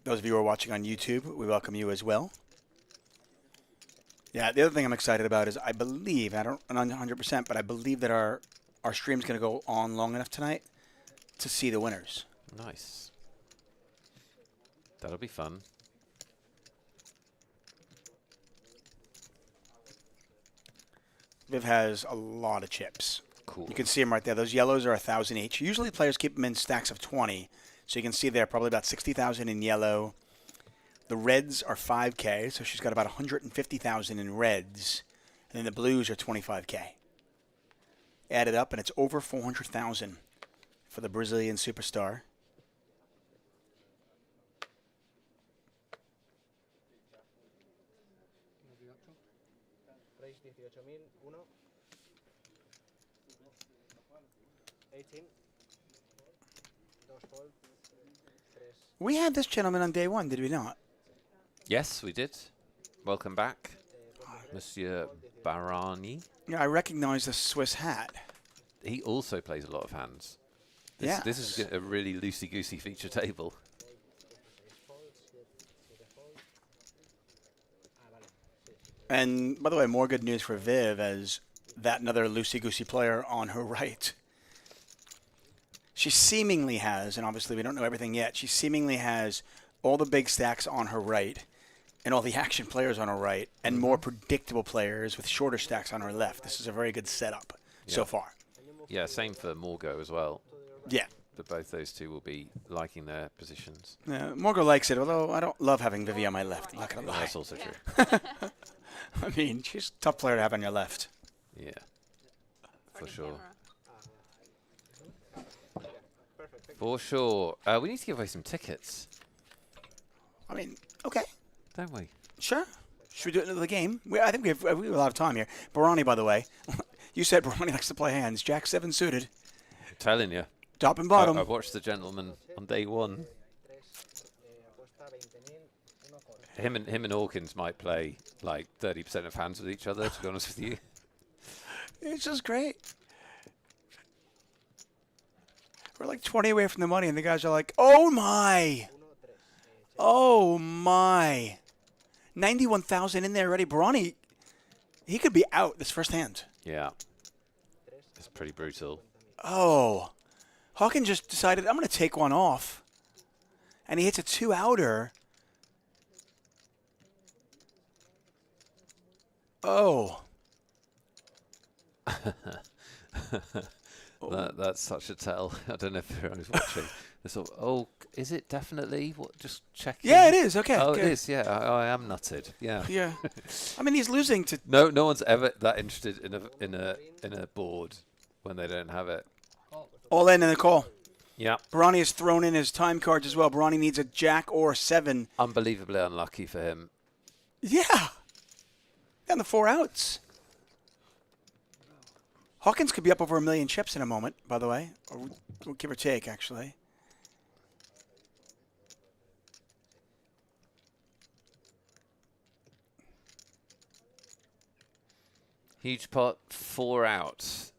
Those of you who are watching on YouTube, we welcome you as well. Yeah, the other thing I'm excited about is I believe, I don't know 100%, but I believe that our stream's going to go on long enough tonight to see the winners. Nice. That'll be fun. Viv has a lot of chips. Cool. You can see them right there. Those yellows are 1,000 each. Usually players keep them in stacks of 20. So you can see there probably about 60,000 in yellow. The reds are 5K, so she's got about 150,000 in reds. And then the blues are 25K. Add it up, and it's over 400,000 for the Brazilian superstar. We had this gentleman on day one, did we not? Yes, we did. Welcome back, Monsieur Barani. Yeah, I recognize the Swiss hat. He also plays a lot of hands. Yeah. This is a really loosey-goosey feature table. And by the way, more good news for Viv as that another loosey-goosey player on her right. She seemingly has, and obviously we don't know everything yet, she seemingly has all the big stacks on her right and all the action players on her right and more predictable players with shorter stacks on her left. This is a very good setup so far. Yeah, same for Morgo as well. Yeah. But both those two will be liking their positions. Morgo likes it, although I don't love having Vivi on my left. I'm not going to lie. That's also true. I mean, she's a tough player to have on your left. Yeah, for the sure. camera. For sure. We need to give away some tickets, I mean, okay. don't we? Sure. Should we do it into the game? I think we have a lot of time here. Barani, by the way. You said Barani likes to play hands. Jack 7 suited. I'm telling you. Top and bottom. I watched the gentleman on day one. Him and Hawkins might play like 30% of hands with each other, to be honest with you. It's just great. We're like 20 away from the money, and the guys are like, oh my. Oh my. 91,000 in there already. Barani, he could be out this first hand. Yeah. It's pretty brutal. Oh. Hawkins just decided, I'm going to take one off. And he hits a 2-outer. Oh. That's such a tell. I don't know if everyone's watching. They're sort of, oh, is it definitely? What? Just checking. Yeah, it is. Okay. Oh, good. it is. Yeah, I am nutted. Yeah. Yeah. I mean, he's losing to... No one's ever that interested in a board when they don't have it. All in the call. Yeah. Barani has thrown in his time cards as well. Barani needs a jack or a 7. Unbelievably unlucky for him. Yeah. And the 4 outs. Hawkins could be up over 1 million chips in a moment, by the way. Or give or take, actually. Huge pot, 4 outs.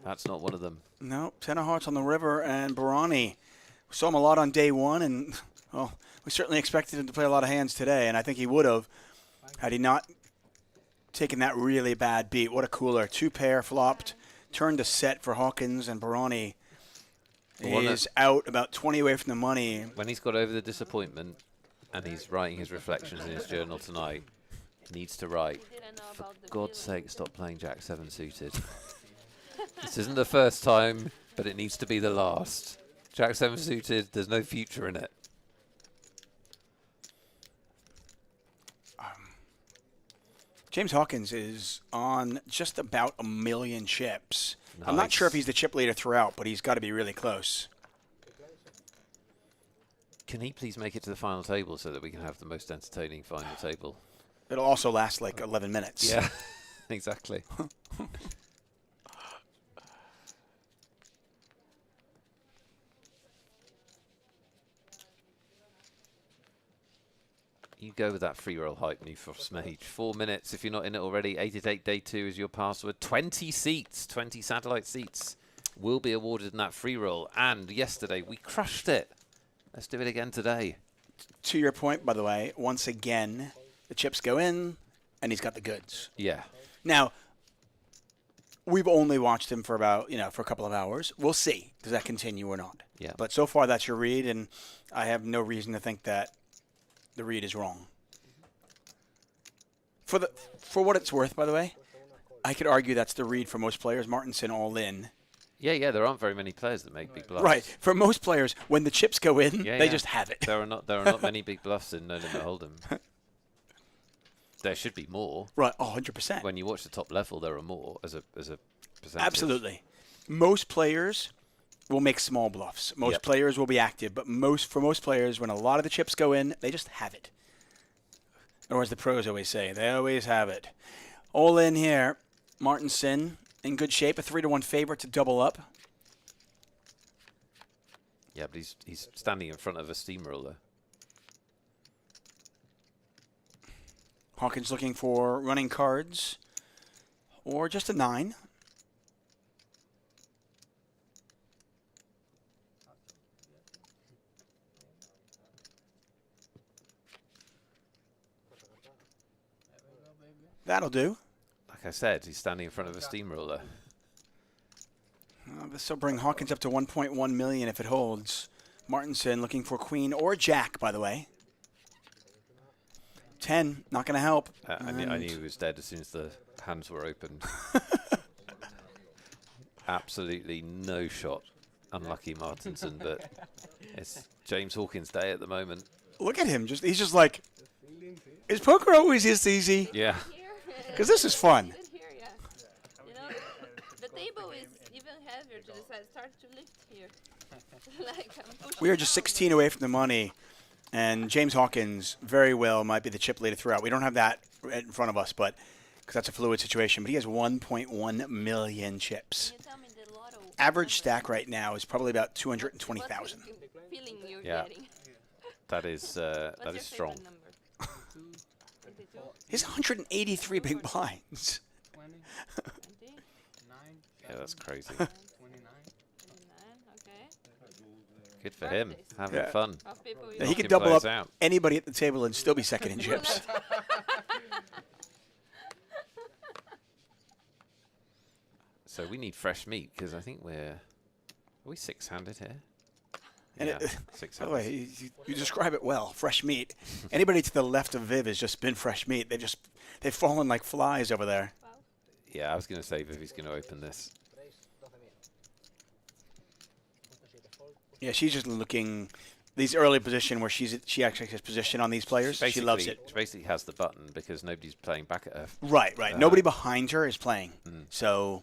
That's not one of them. No, 10 of hearts on the river, and Barani. We saw him a lot on day one, and well, we certainly expected him to play a lot of hands today, and I think he would have had he not taken that really bad beat. What a cooler. 2 pair flopped, turned a set for Hawkins, and Barani He's out about 20 away from the money. When he's got over the disappointment and he's writing his reflections in his journal tonight, he needs to write, for God's sake, stop playing Jack 7 suited. This isn't the first time, but it needs to be the last. Jack 7 suited, there's no future in it. James Hawkins is on just about 1 million chips. Nice. I'm not sure if he's the chip leader throughout, but he's got to be really close. Can he please make it to the final table so that we can have the most entertaining final table? It'll also last like 11 minutes. Yeah, exactly. You go with that free roll hype, New Frost Mage. 4 minutes if you're not in it already. 888 Day 2 is your password. 20 seats, 20 satellite seats will be awarded in that free roll. And yesterday we crushed it. Let's do it again today. To your point, by the way, once again, the chips go in, and he's got the goods. Yeah. Now, we've only watched him for about, for a couple of hours. We'll see. Does that continue or not? Yeah. But so far, that's your read, and I have no reason to think that the read is wrong. For what it's worth, by the way, I could argue that's the read for most players. Martinson all in. Yeah, there aren't very many players that make big bluffs. Right. For most players, when the chips go in, they just have it. There are not many big bluffs in No Limit Hold'em. There should be more. Right, 100%. When you watch the top level, there are more as a percentage. Absolutely. Most players will make small bluffs. Most players will be active, but for most players, when a lot of the chips go in, they just have it. Or as the pros always say, they always have it. All in here. Martinson in good shape, a 3-1 favorite to double up. Yeah, but he's standing in front of a steamroller. Hawkins looking for running cards or just a 9. That'll do. Like I said, he's standing in front of a steamroller. This will bring Hawkins up to 1.1 million if it holds. Martinson looking for queen or jack, by the way. 10, not going to help. I knew he was dead as soon as the hands were opened. Absolutely no shot. Unlucky Martinson, but it's James Hawkins' day at the moment. Look at him. He's just like, is poker always this easy? Yeah. Because this is fun. Here, yeah. The table is even heavier to decide. Start to lift here. We are just 16 away from the money, and James Hawkins very well might be the chip leader throughout. We don't have that in front of us, but because that's a fluid situation. But he has 1.1 million chips. Average stack right now is probably about 220,000. Yeah, that is strong. He's 183 big blinds. Yeah, that's crazy. Good for him. Having fun. Yeah, he could double up anybody at the table and still be second in chips. So we need fresh meat because I think are we 6-handed here? And yeah, by the way, you describe it well. Fresh meat. Anybody to the left of Viv has just been fresh meat. They've fallen like flies over there. Yeah, I was going to say Vivi's going to open this. Yeah, she's just looking these early position where she actually has position on these players. She loves it. She basically has the button because nobody's playing back at her. Right. Nobody behind her is playing. So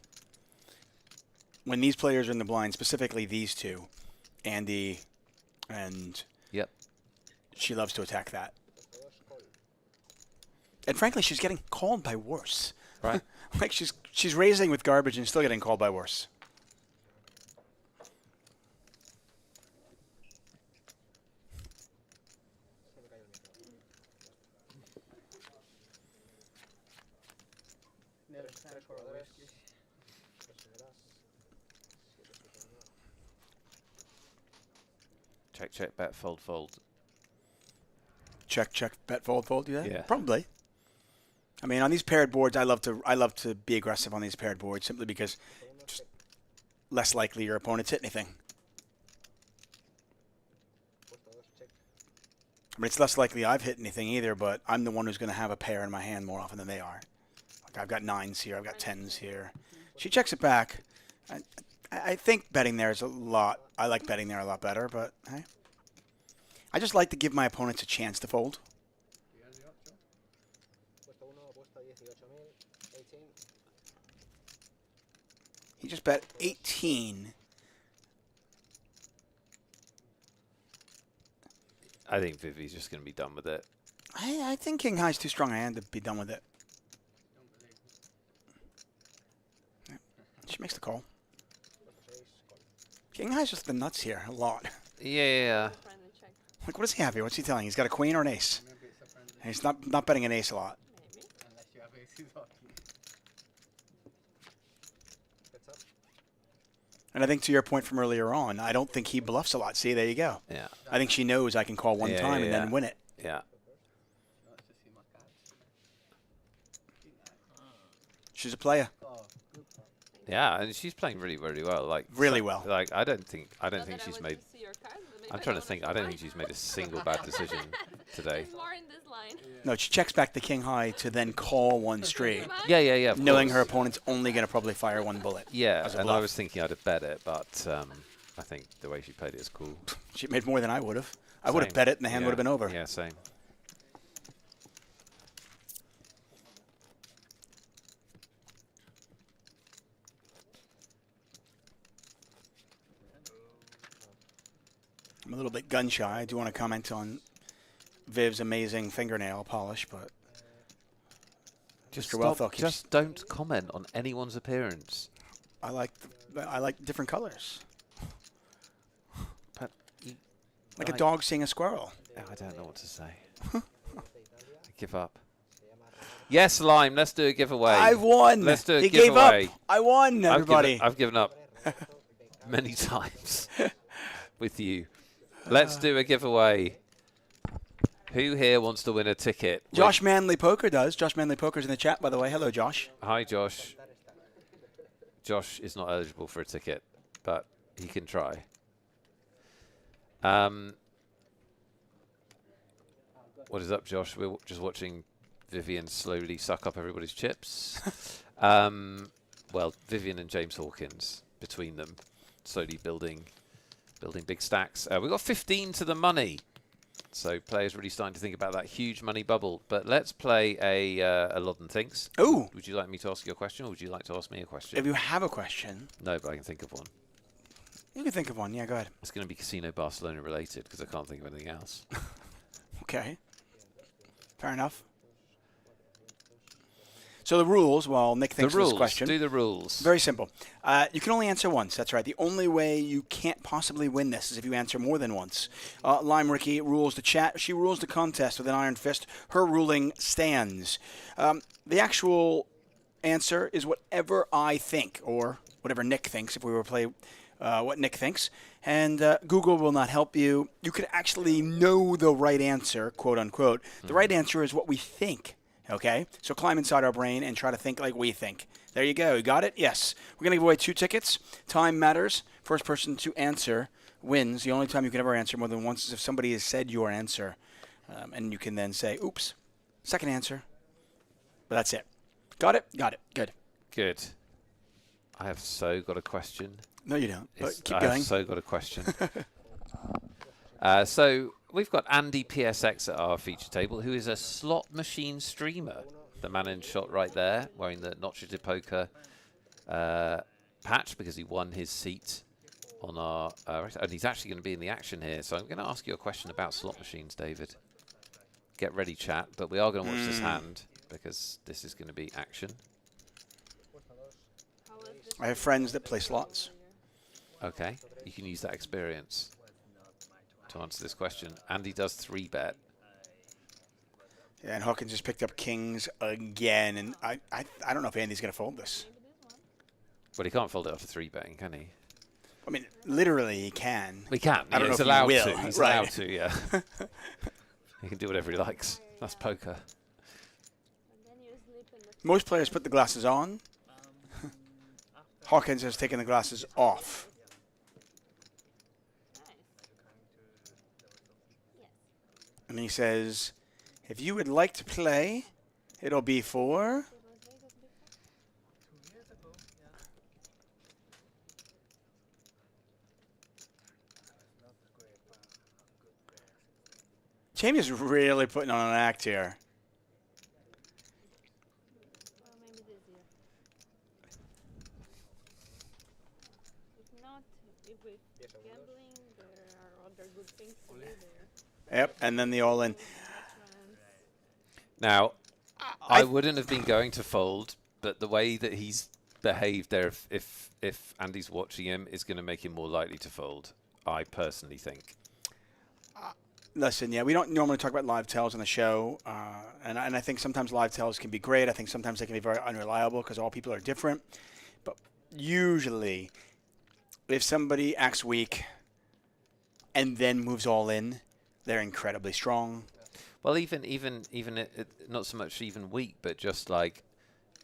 when these players are in the blind, specifically these two, Andy and she loves to attack that. And frankly, she's getting called by worse. Right. Like she's raising with garbage and still getting called by worse. Check, bet, fold. Check, bet, fold. Yeah. Probably. I mean, on these paired boards, I love to be aggressive on these paired boards simply because just less likely your opponent's hit anything. mean, it's less likely I've hit anything either, but I'm the one who's going to have a pair in my hand more often than they are. Like I've got 9s here, I've got 10s here. She checks it back. I think betting there is a lot. I like betting there a lot better, but hey. I just like to give my opponents a chance to fold. He just bet 18. I think Vivi's just going to be done with it. I think King High's too strong a hand to be done with it. She makes the call. King High's just the nuts here a lot. Yeah. Like, what does he have here? What's he telling? He's got a queen or an ace. And he's not betting an ace a lot. And I think to your point from earlier on, I don't think he bluffs a lot. See, there you go. Yeah. I think she knows I can call one time and then win it. Yeah. She's a player. Yeah, and she's playing really, really well. Like really well. Like I don't think she's made. I'm trying to think. I don't think she's made a single bad decision today. More in this line. No, she checks back the King High to then call one straight. Yeah. Knowing her opponent's only going to probably fire one bullet. Yeah, and I was thinking I'd have bet it, but I think the way she played it is cool. She made more than I would have. I would have bet it and the hand would have been over. Yeah, same. I'm a little bit gun shy. I do want to comment on Viv's amazing fingernail polish, but Just don't comment on anyone's appearance. I like different colors. But like a dog seeing a squirrel. I don't know what to say. I give up. Yes, Lime. Let's do a giveaway. I won. Let's do a he giveaway. Gave up. I won, everybody. I've given up many times with you. Let's do a giveaway. Who here wants to win a ticket? Josh Manley Poker does. Josh Manley Poker's in the chat, by the way. Hello, Josh. Hi, Josh. Josh is not eligible for a ticket, but he can try. What is up, Josh? We're just watching Vivian slowly suck up everybody's chips. Well, Vivian and James Hawkins, between them, slowly building big stacks. We've got 15 to the money. So players really starting to think about that huge money bubble. But let's play a Loddon Thinks. Ooh. Would you like me to ask you a question, or would you like to ask me a question? If you have a question. No, but I can think of one. You can think of one. Yeah, go ahead. It's going to be Casino Barcelona related, because I can't think of anything else. Okay. Fair enough. So the rules, while Nick thinks of this question. Do the rules. Very simple. You can only answer once. That's right. The only way you can't possibly win this is if you answer more than once. Lime Ricky rules the chat. She rules the contest with an iron fist. Her ruling stands. The actual answer is whatever I think, or whatever Nick thinks, if we were to play what Nick thinks. And Google will not help you. You could actually know the right answer, quote unquote. The right answer is what we think. Okay, so climb inside our brain and try to think like we think. There you go. You got it? Yes. We're going to give away 2 tickets. Time matters. First person to answer wins. The only time you can ever answer more than once is if somebody has said your answer. And you can then say, oops, second answer. But that's it. Got it? Got it. Good. Good. I have so got a question. No, you don't. But keep I going. have so got a question. So we've got Andy PSX at our feature table, who is a slot machine streamer. The man in shot right there, wearing the 888poker patch, because he won his seat on our... and he's actually going to be in the action here. So I'm going to ask you a question about slot machines, David. Get ready, chat. But we are going to watch this hand, because this is going to be action. I have friends that play slots. Okay. You can use that experience to answer this question. Andy does 3-bet. Yeah, and Hawkins just picked up kings again, and I don't know if Andy's going to fold this. Well, he can't fold it after 3-betting, can he? I mean, literally he can. He can. I don't know he's if allowed he will. to. He's Right. allowed to, yeah. He can do whatever he likes. That's poker. Most players put the glasses on. Hawkins has taken the glasses off. And he says, if you would like to play, it'll be for... Jamie is really putting on an act here. Well, maybe this year. If not, if with gambling, there are other good things to do there. Yep, and then the all-in. Now, I wouldn't have been going to fold, but the way that he's behaved there, if Andy's watching him, is going to make him more likely to fold, I personally think. Listen, yeah, we don't normally talk about live tells on the show, and I think sometimes live tells can be great. I think sometimes they can be very unreliable because all people are different. But usually, if somebody acts weak and then moves all in, they're incredibly strong. Well, even not so much even weak, but just like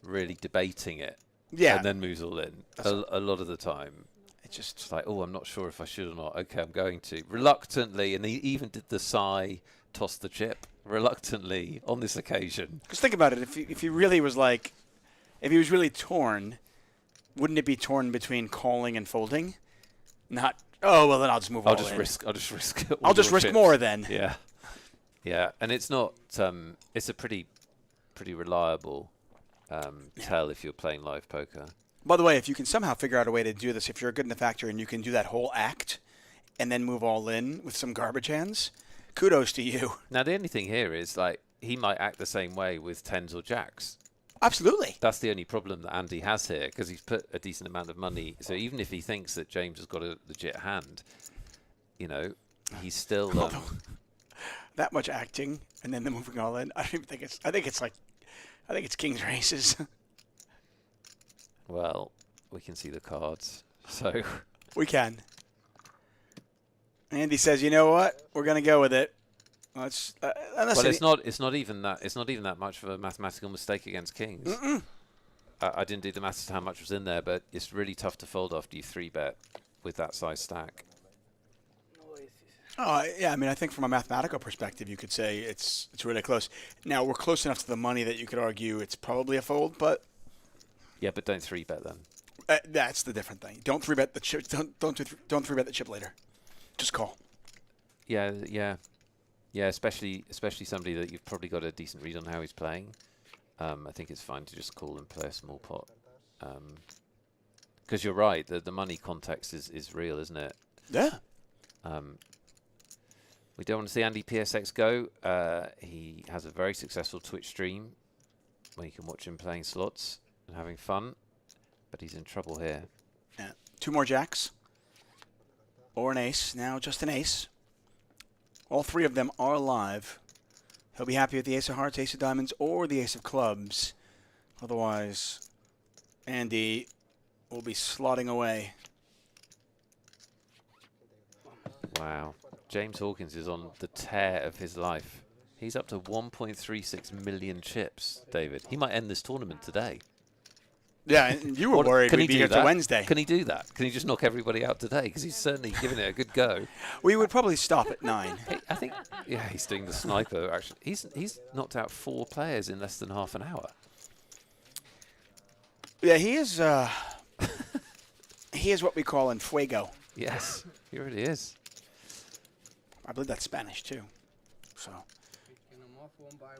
really debating it, and then moves all in. A lot of the time. It's just like, oh, I'm not sure if I should or not. Okay, I'm going to. Reluctantly, and he even did the sigh, toss the chip, reluctantly on this occasion. Because think about it, if he really was like, if he was really torn, wouldn't it be torn between calling and folding? Not, oh, well, then I'll just move all in. I'll just risk I'll just risk more then. Yeah. Yeah, and it's not, it's a pretty reliable tell if you're playing live poker. By the way, if you can somehow figure out a way to do this, if you're good in the factor and you can do that whole act and then move all in with some garbage hands, kudos to you. Now, the only thing here is, like, he might act the same way with tens or jacks. Absolutely. That's the only problem that Andy has here, because he's put a decent amount of money. So even if he thinks that James has got a legit hand, you know, he's still... that much acting and then the moving all in. I don't even think it's... I think it's King's Races. Well, we can see the cards, so... We can. Andy says, you know what? We're going to go with it. Well, it's not even that much of a mathematical mistake against Kings. I didn't do the maths to how much was in there, but it's really tough to fold after you 3-bet with that size stack. Oh, yeah, I mean, I think from a mathematical perspective, you could say it's really close. Now, we're close enough to the money that you could argue it's probably a fold, but... Yeah, but don't 3-bet then. That's the different thing. Don't 3-bet the chip. Don't 3-bet the chip later. Just call. Yeah. Especially somebody that you've probably got a decent read on how he's playing. I think it's fine to just call and play a small pot. Because you're right, the money context is real, isn't it? Yeah. We don't want to see Andy PSX go. He has a very successful Twitch stream where you can watch him playing slots and having fun, but he's in trouble here. Yeah. 2 more jacks. Or an ace. Now just an ace. All 3 of them are alive. He'll be happy with the ace of hearts, ace of diamonds, or the ace of clubs. Otherwise, Andy will be slotting away. Wow. James Hawkins is on the tear of his life. He's up to 1.36 million chips, David. He might end this tournament today. Yeah, and you were worried we'd be here till Wednesday. Can he do that? Can he just knock everybody out today? Because he's certainly giving it a good go. We would probably stop at 9. I think, yeah, he's doing the sniper, actually. He's knocked out 4 players in less than half an hour. Yeah, he is he is what we call en fuego. Yes, he really is. I believe that's Spanish, too. So,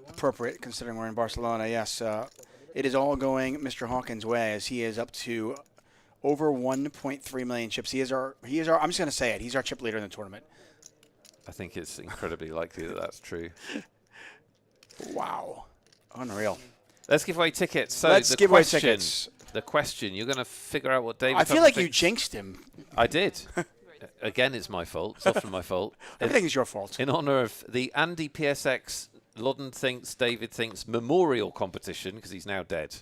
appropriate, considering we're in Barcelona. Yes, it is all going Mr. Hawkins' way, as he is up to over 1.3 million chips. He is our. I'm just going to say it. He's our chip leader in the tournament. I think it's incredibly likely that that's true. Wow, unreal. Let's give away tickets. So let's give away tickets. The question: you're going to figure out what David. I feel like you jinxed him. I did. Again, it's my fault. It's often my fault. Everything is your fault. In honor of the Andy PSX Loddon Thinks, David Thinks Memorial Competition, because he's now dead,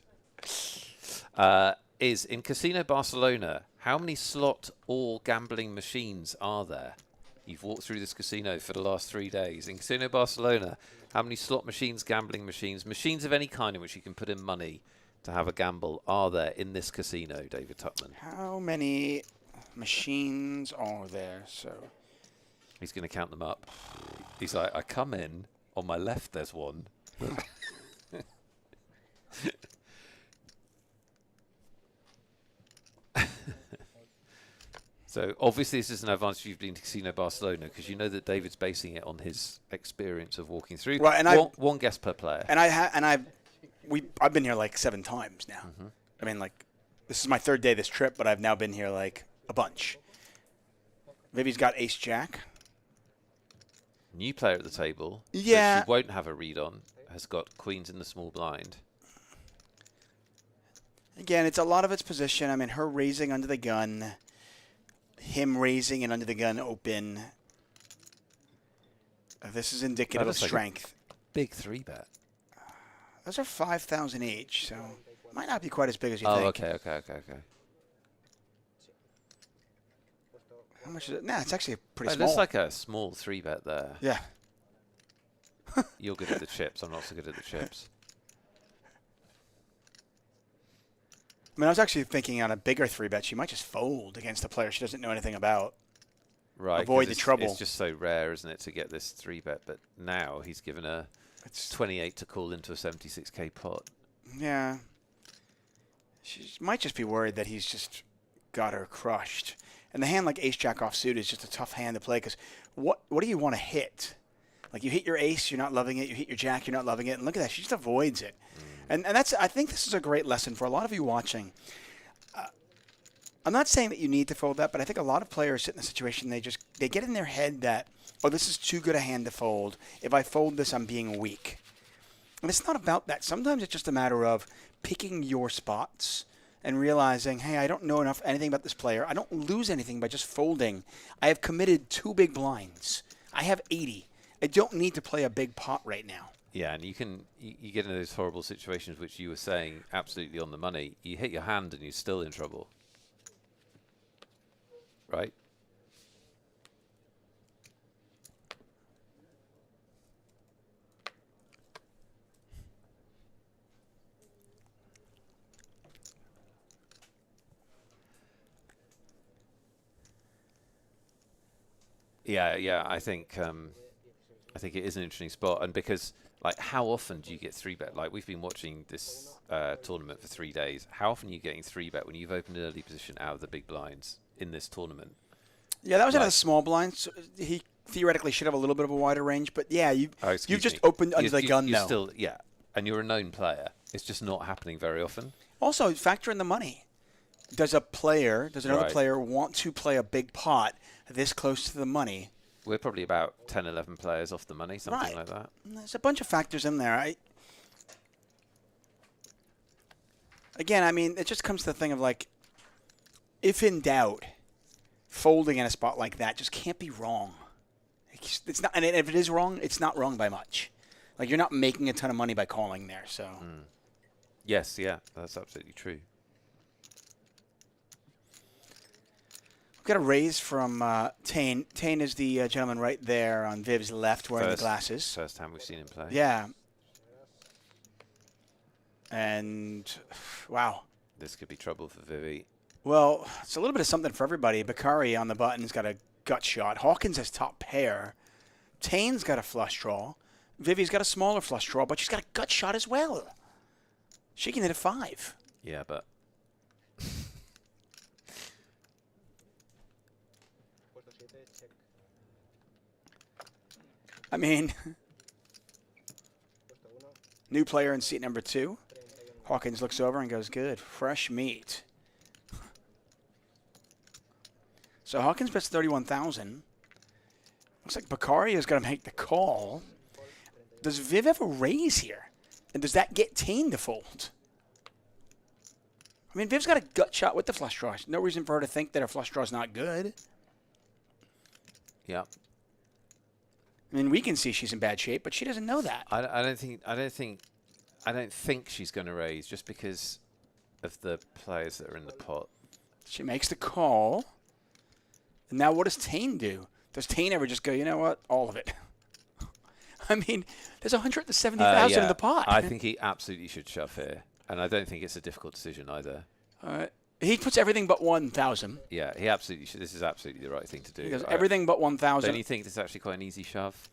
is in Casino Barcelona. How many slot or gambling machines are there? You've walked through this casino for the last 3 days. In Casino Barcelona, how many slot machines, gambling machines, machines of any kind in which you can put in money to have a gamble are there in this casino, David Tutman? How many machines are there? So he's going to count them up. He's like, I come in, on my left there's one. So obviously this is an advantage you've been to Casino Barcelona, because you know that David's basing it on his experience of walking through. Right, and one guest per player. And I've been here like 7 times now. I mean, like, this is my 3rd day this trip, but I've now been here like a bunch. Vivi's got ace jack. New player at the table. Yeah. That she won't have a read on. Has got queens in the small blind. Again, it's a lot of its position. I mean, her raising under the gun, him raising and under the gun open. This is indicative of strength. Big 3-bet. Those are 5,000 each, so might not be quite as big as you Oh, think. okay. How much is it? Nah, it's actually pretty It small. looks like a small 3-bet there. Yeah. You're good at the chips. I'm not so good at the chips. I mean, I was actually thinking on a bigger 3-bet, she might just fold against a player she doesn't know anything about. Right. Avoid the it's, trouble. It's just so rare, isn't it, to get this 3-bet? But now he's given her 28 to call into a 76k pot. Yeah. She might just be worried that he's just got her crushed. And the hand like ace-jack offsuit is just a tough hand to play, because what do you want to hit? Like, you hit your ace, you're not loving it. You hit your jack, you're not loving it. And look at that. She just avoids it. And that's, I think this is a great lesson for a lot of you watching. I'm not saying that you need to fold that, but I think a lot of players sit in a situation, they get in their head that, oh, this is too good a hand to fold. If I fold this, I'm being weak. And it's not about that. Sometimes it's just a matter of picking your spots and realizing, hey, I don't know anything about this player. I don't lose anything by just folding. I have committed 2 big blinds. I have 80. I don't need to play a big pot right now. Yeah, and you get into those horrible situations which you were saying absolutely on the money. You hit your hand and you're still in trouble. Right? Yeah, I think it is an interesting spot, and because like, how often do you get 3-bet? Like, we've been watching this tournament for 3 days. How often are you getting 3-bet when you've opened an early position out of the big blinds in this tournament? Yeah, that was out of the small blinds. So he theoretically should have a little bit of a wider range, but yeah, you've just opened under the gun now. Still, yeah, and you're a known player. It's just not happening very often. Also, factor in the money. Does another player want to play a big pot this close to the money? We're probably about 10, 11 players off the money, something like that. There's a bunch of factors in there. Again, I mean, it just comes to the thing of, like, if in doubt, folding in a spot like that just can't be wrong. It's not, and if it is wrong, it's not wrong by much. Like, you're not making a ton of money by calling there, so. Yes, yeah, that's absolutely true. We've got a raise from Tane. Tane is the gentleman right there on Viv's left wearing the glasses. First time we've seen him play. Yeah. And, wow. This could be trouble for Vivi. Well, it's a little bit of something for everybody. Bakari on the button's got a gut shot. Hawkins has top pair. Tane's got a flush draw. Vivi's got a smaller flush draw, but she's got a gut shot as well. She can hit a 5. Yeah, but... I mean, new player in seat number 2. Hawkins looks over and goes, good, fresh meat. So Hawkins bets 31,000. Looks like Bakari is going to make the call. Does Viv ever raise here? And does that get Tane to fold? I mean, Viv's got a gut shot with the flush draw. No reason for her to think that her flush draw is not good. Yeah. I mean, we can see she's in bad shape, but she doesn't know that. I don't think she's going to raise just because of the players that are in the pot. She makes the call. And now what does Tane do? Does Tane ever just go, you know what, all of it? I mean, there's 170,000 in the pot. I think he absolutely should shove here. And I don't think it's a difficult decision either. All right. He puts everything but 1,000. Yeah, he absolutely should. This is absolutely the right thing to do. He goes everything but 1,000. Don't you think this is actually quite an easy shove?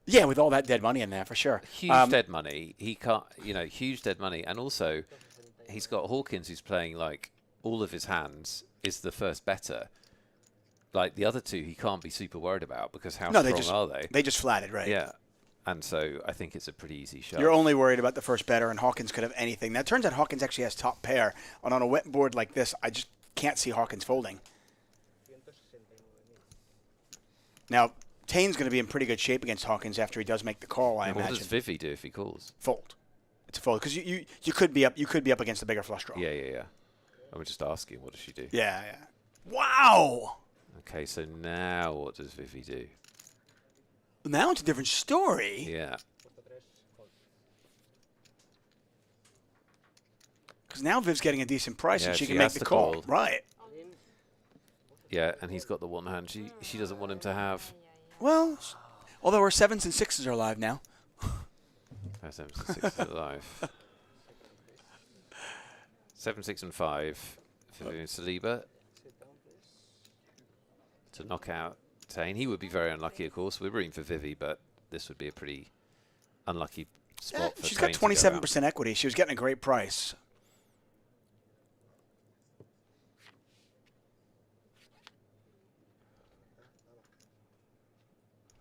Yeah, with all that dead money in there, for sure. Huge dead money. He can't, huge dead money. And also, he's got Hawkins who's playing, like, all of his hands is the first better. Like, the other two he can't be super worried about because how strong are they? They just flatted, right? Yeah. And so I think it's a pretty easy shot. You're only worried about the first better, and Hawkins could have anything. Now, it turns out Hawkins actually has top pair. And on a wet board like this, I just can't see Hawkins folding. Now, Tane's going to be in pretty good shape against Hawkins after he does make the call, I imagine. What does Vivi do if he calls? Fold. It's a fold because you could be up against the bigger flush draw. Yeah. I was just asking, what does she do? Yeah. Wow. Okay, so now what does Vivi do? Now it's a different story. Yeah. Because now Viv's getting a decent price and she can she make has the to call. call. Right. Yeah, and he's got the one hand she doesn't want him to have. Well, although her 7s and 6s are live now. 7, 6 alive. 7, 6, and 5 for Vivian Saliba to knock out Tane. He would be very unlucky, of course. We're rooting for Vivi, but this would be a pretty unlucky spot for She's Tane got to go 27% equity. She was getting a great price.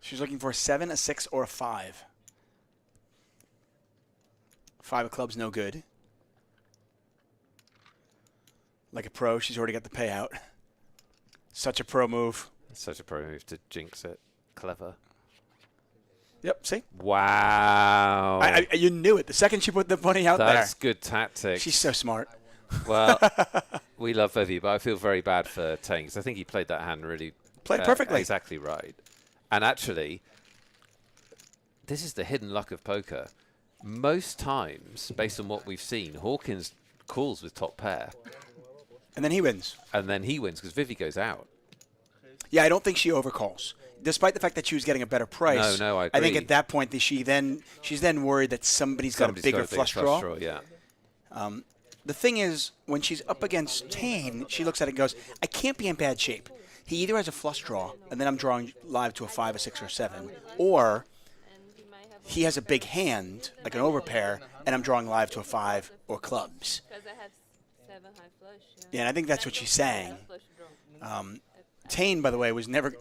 She's looking for a 7, a 6, or a 5. 5 of clubs, no good. Like a pro, she's already got the payout. Such a pro move. Such a pro move to jinx it. Clever. Yep, see? Wow. You knew it. The second she put the money out there. That's good tactics. She's so smart. Well, we love Vivi, but I feel very bad for Tane because I think he played that hand really Played perfectly. Exactly right. And actually, this is the hidden luck of poker. Most times, based on what we've seen, Hawkins calls with top pair. And then he wins. And then he wins because Vivi goes out. Yeah, I don't think she overcalls. Despite the fact that she was getting a better price. No, I agree. think at that point she's then worried that somebody's got a bigger flush draw. Yeah. The thing is, when she's up against Tane, she looks at it and goes, I can't be in bad shape. He either has a flush draw, and then I'm drawing live to a 5, a 6, or 7, or he has a big hand, like an overpair, and I'm drawing live to a 5 or clubs. Because I had 7 high flush. Yeah, and I think that's what she's saying. Tane, by the way, was never...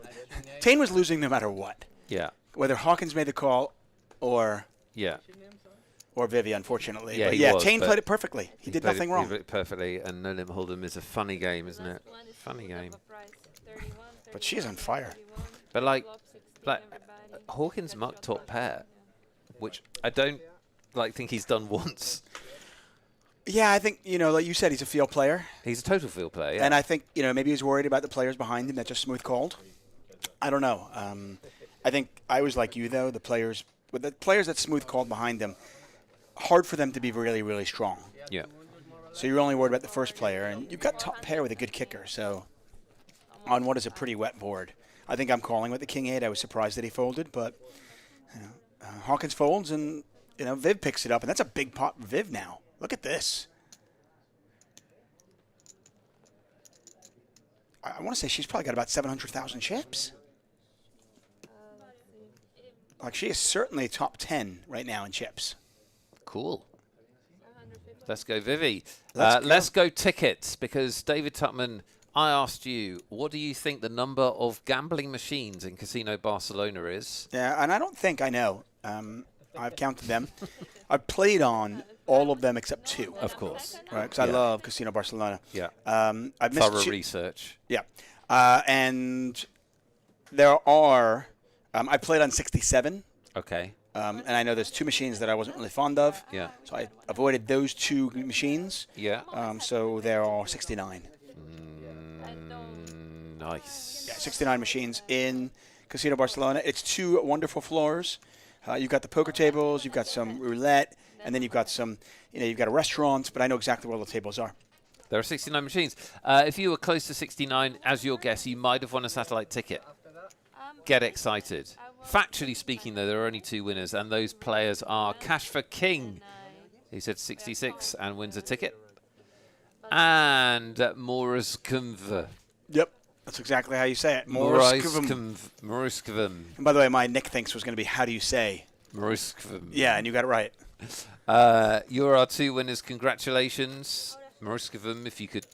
Tane was losing no matter what. Yeah. Whether Hawkins made the call or Vivi, unfortunately. Yeah, but he yeah, was, Tane but played it perfectly. He did nothing wrong. He played it perfectly, and No Limit Hold'em is a funny game, isn't it? Funny game. But she is on fire. But like Hawkins mucked top pair, which I don't think he's done once. Yeah, I think, like you said, he's a field player. He's a total field player. Yeah. And I think, maybe he's worried about the players behind him that just smooth called. I don't know. I think I was like you, though. The players that smooth called behind him, hard for them to be really, really strong. Yeah. So you're only worried about the first player. And you've got top pair with a good kicker. So on what is a pretty wet board. I think I'm calling with the King 8. I was surprised that he folded. But Hawkins folds and, Viv picks it up. And that's a big pot for Viv now. Look at this. I want to say she's probably got about 700,000 chips. Like, she is certainly top 10 right now in chips. Cool. Let's go, Vivi. Let's go tickets, because David Tuckman, I asked you, what do you think the number of gambling machines in Casino Barcelona is? Yeah, and I don't think I know. I've counted them. I've played on all of them except 2. Of course. Right, because I love Casino Barcelona. Yeah. I've missed Thorough research. Yeah. And there are... I played on 67. Okay. And I know there's 2 machines that I wasn't really fond of. Yeah. So I avoided those 2 machines. Yeah. So there are 69. Nice. Yeah, 69 machines in Casino Barcelona. It's 2 wonderful floors. You've got the poker tables, you've got some roulette, and then you've got some, you've got a restaurant, but I know exactly where the tables are. There are 69 machines. If you were close to 69 as your guess, you might have won a satellite ticket. Get excited. Factually speaking, though, there are only 2 winners, and those players are Cash for King, who said 66 and wins a ticket, and Mora's Conver. Yep. That's exactly how you say it. Morskvm. Morskvm. And by the way, my Nick thinks was going to be, how do you say? Morskvm. Yeah, and you got it right. You're our 2 winners. Congratulations. Morskvm, if you could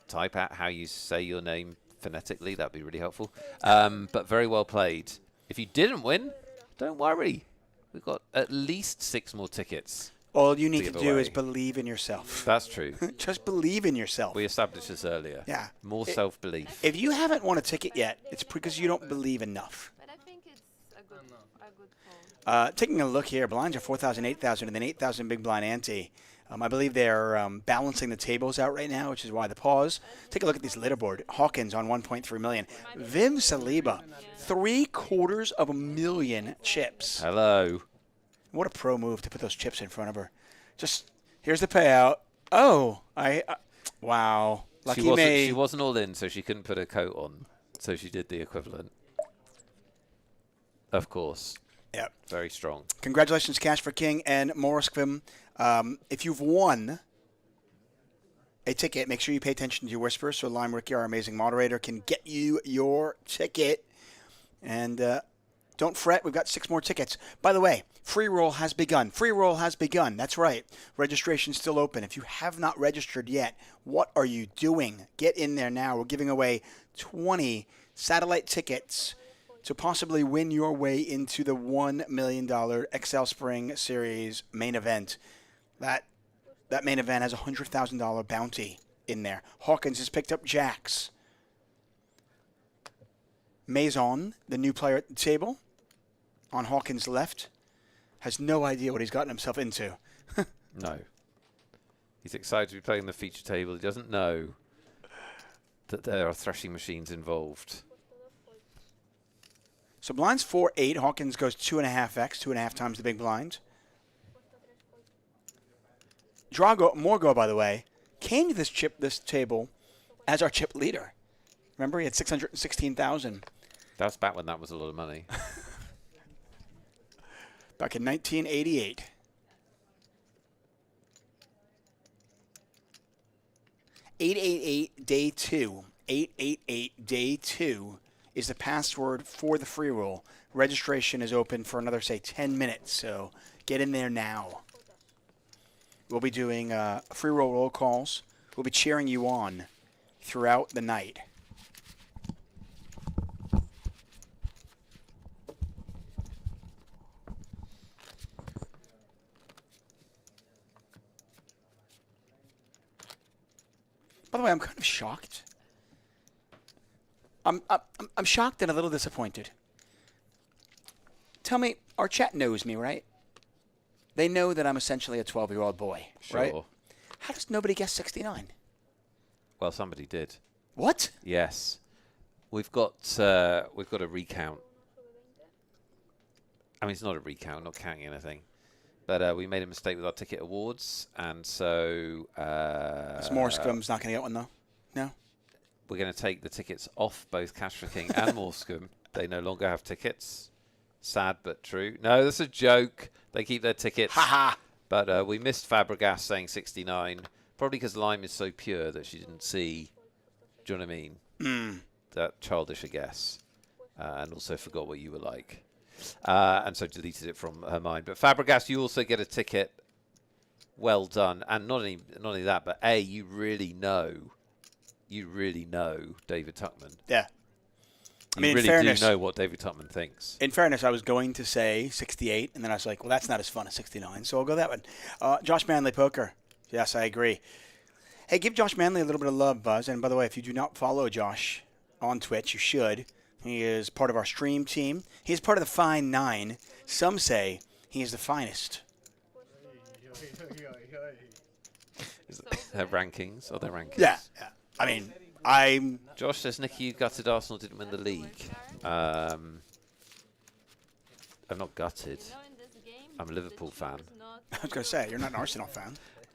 type out how you say your name phonetically, that'd be really helpful. But very well played. If you didn't win, don't worry. We've got at least 6 more tickets. All you need to do is believe in yourself. That's true. Just believe in yourself. We established this earlier. Yeah. More self-belief. If you haven't won a ticket yet, it's because you don't believe enough. But I think it's a good call. Taking a look here, blinds are 4,000, 8,000, and then 8,000 big blind ante. I believe they're balancing the tables out right now, which is why the pause. Take a look at this leaderboard. Hawkins on 1.3 million. Viv Saliba, 750,000 chips. Hello. What a pro move to put those chips in front of her. Just, here's the payout. Oh, wow. Lucky me. She wasn't all in, so she couldn't put her coat on. So she did the equivalent. Of course. Yep. Very strong. Congratulations, Cash for King and Morskvim. If you've won a ticket, make sure you pay attention to your whispers so Lime Ricky, our amazing moderator, can get you your ticket. And don't fret, we've got 6 more tickets. By the way, free roll has begun. Free roll has begun. That's right. Registration's still open. If you have not registered yet, what are you doing? Get in there now. We're giving away 20 satellite tickets to possibly win your way into the $1 million XL Spring Series main event. That main event has a $100,000 bounty in there. Hawkins has picked up jacks. Maison, the new player at the table, on Hawkins' left, has no idea what he's gotten himself into. No. He's excited to be playing the feature table. He doesn't know that there are threshing machines involved. So blinds 4-8. Hawkins goes 2.5x, 2.5 times the big blind. Morgo, by the way, came to this table as our chip leader. Remember, he had 616,000. That's back when that was a lot of money. Back in 1988. Day 2. 888 day 2 is the password for the free roll. Registration is open for another, say, 10 minutes, so get in there now. We'll be doing free roll calls. We'll be cheering you on throughout the night. By the way, I'm kind of shocked. I'm shocked and a little disappointed. Tell me, our chat knows me, right? They know that I'm essentially a 12-year-old boy, Sure. right? How does nobody guess 69? Well, somebody did. What? Yes. We've got a recount. I mean, it's not a recount, not counting anything. But we made a mistake with our ticket awards, and so... Morskvim's not going to get one, though? No? We're going to take the tickets off both Cash for King and Morscombe. They no longer have tickets. Sad but true. No, that's a joke. They keep their tickets. Ha-ha! But we missed Fabregas saying 69, probably because Lime is so pure that she didn't see, do you know what I mean? That childish a guess. And also forgot what you were like. And so deleted it from her mind. But Fabregas, you also get a ticket. Well done. And not only that, but you really know David Tuckman. Yeah. I mean, you really do know what David Tuckman thinks. In fairness, I was going to say 68, and then I was like, well, that's not as fun as 69, so I'll go that one. Josh Manley Poker. Yes, I agree. Hey, give Josh Manley a little bit of love, Buzz. And by the way, if you do not follow Josh on Twitch, you should. He is part of our stream team. He is part of the Fine Nine. Some say he is the finest. Their rankings or their rankings? Yeah. I mean, Josh says, Nicky, you gutted Arsenal didn't win the league. I'm not gutted. I'm a Liverpool fan. I was going to say, you're not an Arsenal fan.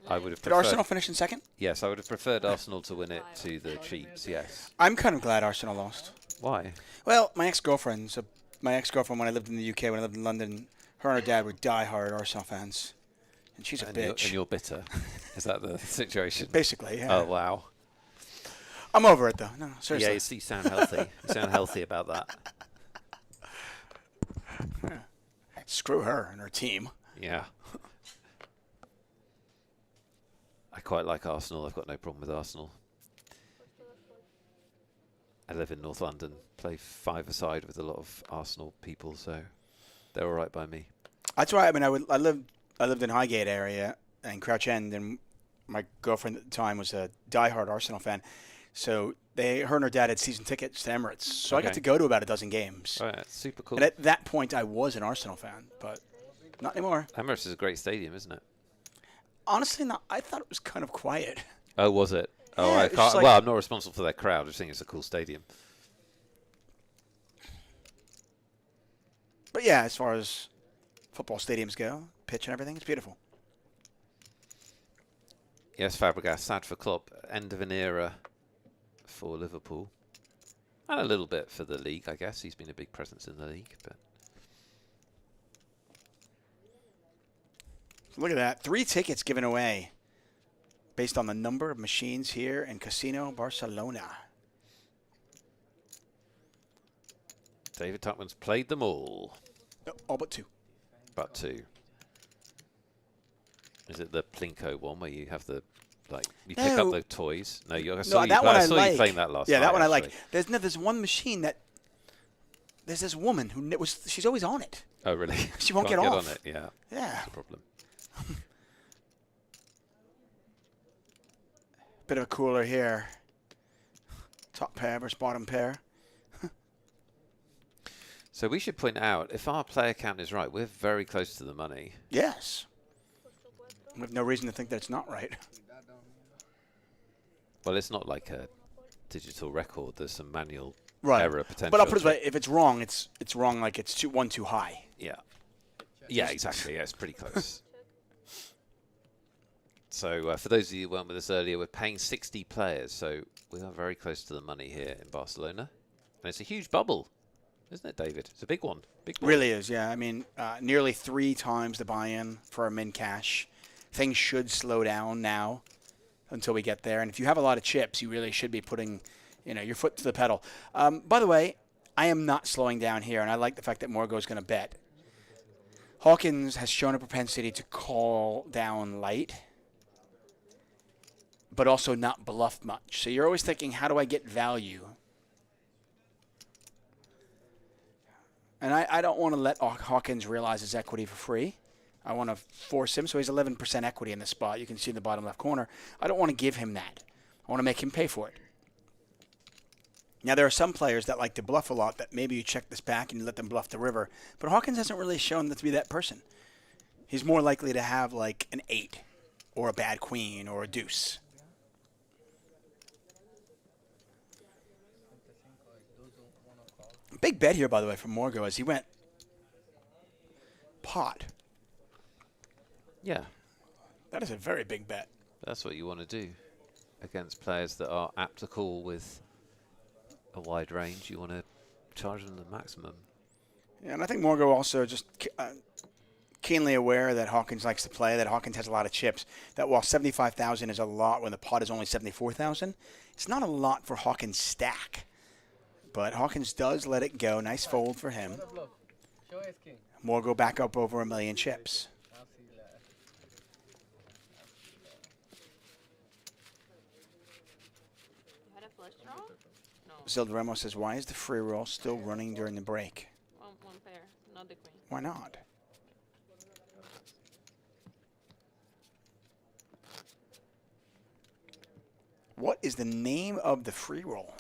I would have Did Arsenal finish in second? Yes, I would have preferred Arsenal to win it to the Chiefs, yes. I'm kind of glad Arsenal lost. Why? Well, my ex-girlfriend when I lived in the UK, when I lived in London, her and her dad were die-hard Arsenal fans. And she's a bitch. And you're bitter. Is that the situation? Basically, yeah. Oh, wow. I'm over it, though. No, seriously. Yeah, you sound healthy. You sound healthy about that. Screw her and her team. Yeah. I quite like Arsenal. I've got no problem with Arsenal. I live in North London, play five-a-side with a lot of Arsenal people, so they're all right by me. That's right. I mean, I lived in Highgate area and Crouch End, and my girlfriend at the time was a diehard Arsenal fan. So her and her dad had season tickets to Emirates, so I got to go to about a dozen games. Oh, yeah, super cool. And at that point, I was an Arsenal fan, but not anymore. Emirates is a great stadium, isn't it? Honestly, not. I thought it was kind of quiet. Oh, was it? Oh, Yeah, I it's can't. just like- Well, I'm not responsible for their crowd. I just think it's a cool stadium. But yeah, as far as football stadiums go, pitch and everything, it's beautiful. Yes, Fabregas, sad for Klopp. End of an era for Liverpool. And a little bit for the league, I guess. He's been a big presence in the league. But Look at that. 3 tickets given away based on the number of machines here in Casino Barcelona. David Tuckman's played them all. No, all but 2. But 2. Is it the Plinko one where you have the, like, you pick up the toys? No, I saw that one I saw like. you playing that last night. Yeah, that one I like. actually. There's one machine that there's this woman who she's always on it. Oh, really? She won't Can't get get off. on it, yeah. Yeah. That's a problem. Bit of a cooler here. Top pair versus bottom pair. So we should point out, if our player count is right, we're very close to the money. Yes. We have no reason to think that it's not right. Well, it's not like a digital record. There's some manual Right. error potential. But I'll put it this way, if it's wrong, it's wrong like it's too high. Yeah. Yeah, exactly. Yeah, it's pretty close. So for those of you who weren't with us earlier, we're paying 60 players. So we are very close to the money here in Barcelona. And it's a huge bubble, isn't it, David? It's a big one. Big one. Really is, yeah. I mean, nearly 3 times the buy-in for a min cash. Things should slow down now until we get there. And if you have a lot of chips, you really should be putting, your foot to the pedal. By the way, I am not slowing down here, and I like the fact that Morgo's going to bet. Hawkins has shown a propensity to call down light, but also not bluff much. So you're always thinking, how do I get value? And I don't want to let Hawkins realize his equity for free. I want to force him. So he's 11% equity in this spot. You can see in the bottom left corner. I don't want to give him that. I want to make him pay for it. Now, there are some players that like to bluff a lot that maybe you check this back and you let them bluff the river. But Hawkins hasn't really shown to be that person. He's more likely to have like an 8 or a bad queen or a deuce. Big bet here, by the way, from Morgo as he went pot. Yeah. That is a very big bet. That's what you want to do against players that are apt to call with a wide range. You want to charge them the maximum. Yeah, and I think Morgo also just keenly aware that Hawkins likes to play, that Hawkins has a lot of chips, that while 75,000 is a lot when the pot is only 74,000, it's not a lot for Hawkins' stack. But Hawkins does let it go. Nice fold for him. Morgo back up over 1 million chips. You had a flush draw? No. Zilda Ramos says, why is the free roll still running during the break? One pair, not the queen. Why not? What is the name of the free roll?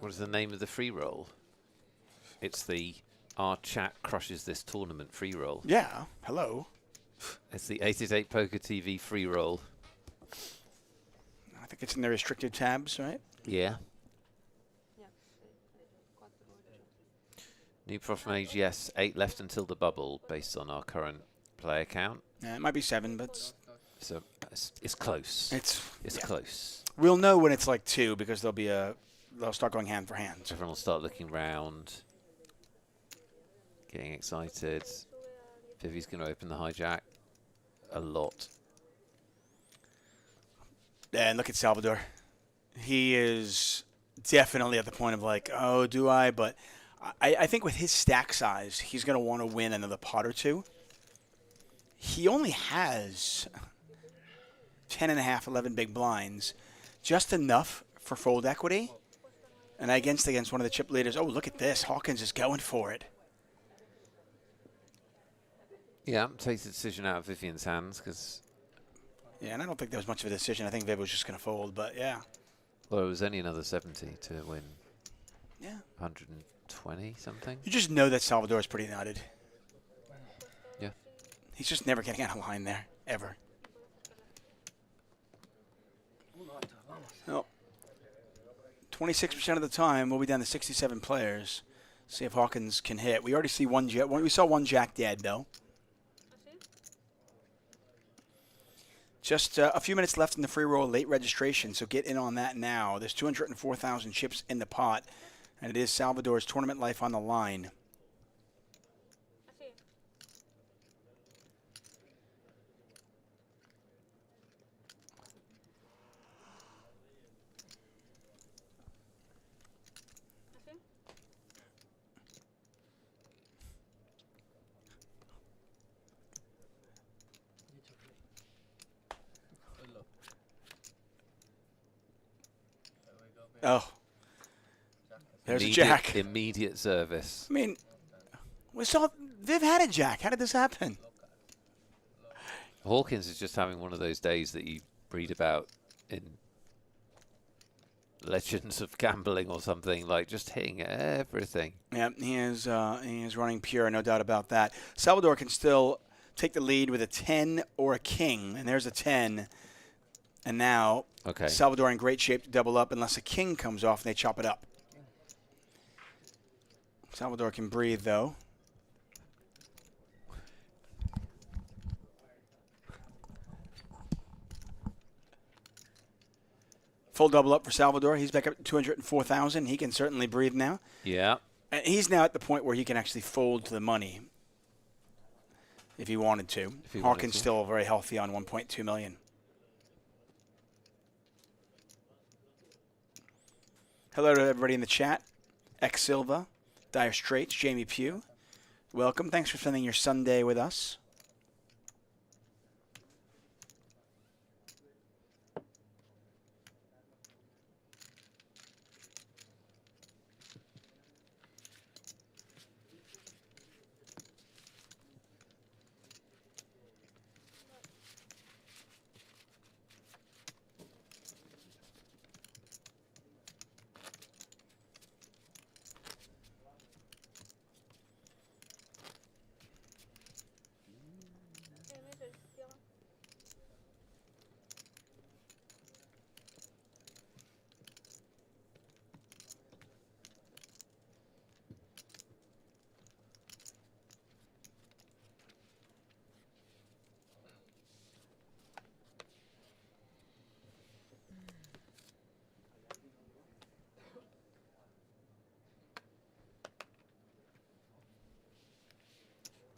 What is the name of the free roll? It's the Our Chat Crushes This Tournament free roll. Yeah, hello. It's the 888poker TV free roll. I think it's in the restricted tabs, right? Yeah. Yeah. New Prof Mage, yes. 8 left until the bubble based on our current player count. Yeah, it might be 7, but So it's close. it's It's yeah. close. We'll know when it's like 2 because they'll start going hand for hand. Everyone will start looking round, getting excited. Vivi's going to open the hijack a lot. And look at Salvador. He is definitely at the point of like, oh, do I? But I think with his stack size, he's going to want to win another pot or two. He only has 10.5, 11 big blinds. Just enough for fold equity. And against one of the chip leaders. Oh, look at this. Hawkins is going for it. Yeah, takes the decision out of Vivian's hands because... Yeah, and I don't think there was much of a decision. I think Viv was just going to fold, but yeah. Well, it was only another 70 to win. Yeah. 120 something. You just know that Salvador is pretty nutted. Yeah. He's just never getting out of line there, ever. No. 26% of the time, we'll be down to 67 players. See if Hawkins can hit. We already see one jet. We saw one jack dead, though. Just a few minutes left in the free roll, late registration, so get in on that now. There's 204,000 chips in the pot, and it is Salvador's tournament life on the line. Oh. There's a jack. Immediate service. I mean, we saw Viv had a jack. How did this happen? Hawkins is just having one of those days that you read about in Legends of Gambling or something, like just hitting everything. Yeah, he is running pure, no doubt about that. Salvador can still take the lead with a 10 or a king, and there's a 10. And now Salvador in great shape to double up unless a king comes off and they chop it up. Salvador can breathe, though. Full double up for Salvador. He's back up to 204,000. He can certainly breathe now. Yeah. And he's now at the point where he can actually fold to the money if he wanted to. Hawkins still very healthy on 1.2 million. Hello to everybody in the chat. X Silva, Dire Straits, Jamie Pugh. Welcome. Thanks for spending your Sunday with us.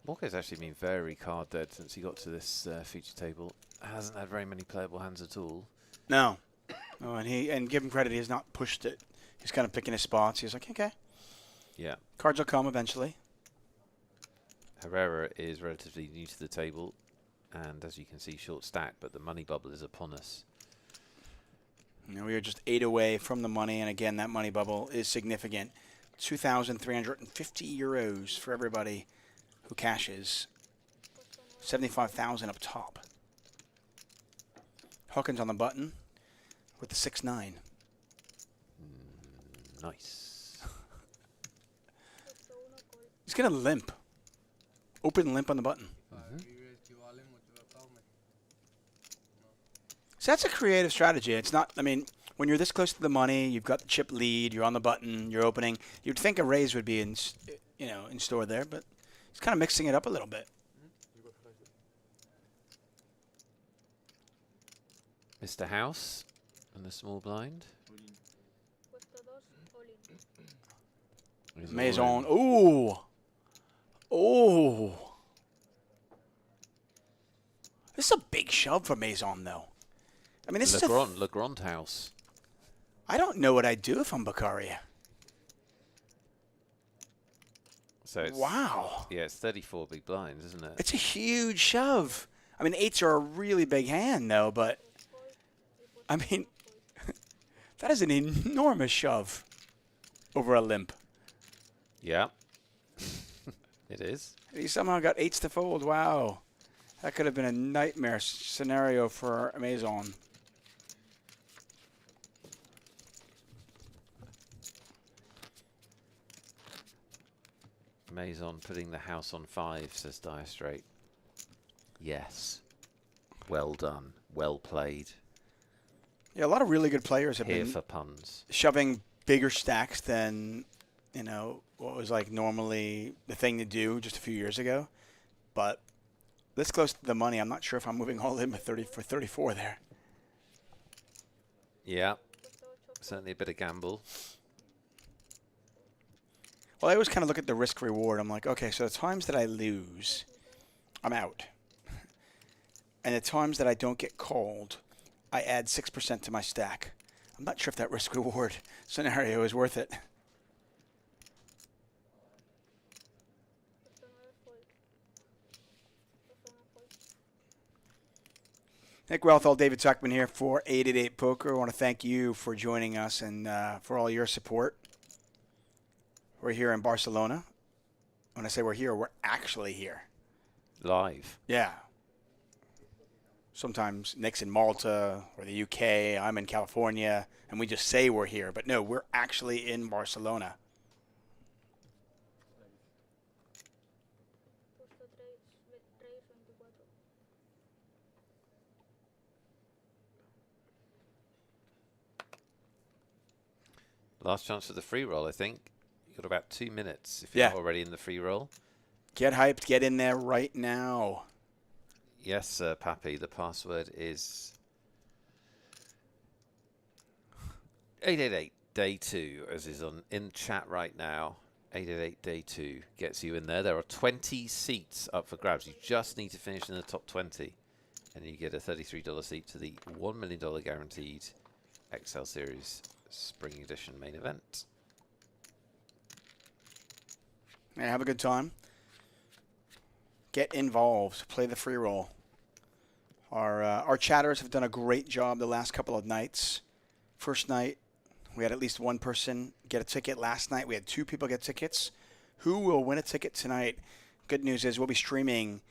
Walker's actually been very card dead since he got to this feature table. Hasn't had very many playable hands at all. No. Oh, and give him credit, he has not pushed it. He's kind of picking his spots. He's like, okay. Yeah. Cards will come eventually. Herrera is relatively new to the table, and as you can see, short stack, but the money bubble is upon us. You know, we are just 8 away from the money, and again, that money bubble is significant. 2,350 euros for everybody who cashes. 75,000 up top. Hawkins on the button with the 6-9. Nice. He's going to limp. Open limp on the button. So that's a creative strategy. It's not, I mean, when you're this close to the money, you've got the chip lead, you're on the button, you're opening. You'd think a raise would be in store there, but he's kind of mixing it up a little bit. Mr. House and the small blind. Maison. Ooh. Oh. This is a big shove for Maison, though. I mean, this is Le Grand house. I don't know what I'd do if I'm Beccaria. So it's, wow. Yeah, it's 34 big blinds, isn't it? It's a huge shove. I mean, 8s are a really big hand, though, but I mean, that is an enormous shove over a limp. Yeah. It is. He somehow got 8s to fold. Wow. That could have been a nightmare scenario for Maison. Maison putting the house on 5, says Dire Straight. Yes. Well done. Well played. Yeah, a lot of really good players have Here been for puns. shoving bigger stacks than, you know, what was like normally the thing to do just a few years ago. But this close to the money, I'm not sure if I'm moving all in with 34 there. Yeah. Certainly a bit of gamble. Well, I always kind of look at the risk reward. I'm like, okay, so the times that I lose, I'm out. And the times that I don't get called, I add 6% to my stack. I'm not sure if that risk reward scenario is worth it. Nick Wealthall, David Tuckman here for 888 Poker. I want to thank you for joining us and for all your support. We're here in Barcelona. When I say we're here, we're actually here. Live. Yeah. Sometimes Nick's in Malta or the UK, I'm in California, and we just say we're here. But no, we're actually in Barcelona. Last chance for the free roll, I think. You've got about 2 minutes if you're not already in the free roll. Get hyped. Get in there right now. Yes, Pappy. The password is 888 day 2, as is on in chat right now. 888 day 2 gets you in there. There are 20 seats up for grabs. You just need to finish in the top 20, and you get a $33 seat to the $1 million guaranteed XL Series Spring Edition main event. Yeah, have a good time. Get involved. Play the free roll. Our chatters have done a great job the last couple of nights. First night, we had at least one person get a ticket. Last night, we had 2 people get tickets. Who will win a ticket tonight? Good news is we'll be streaming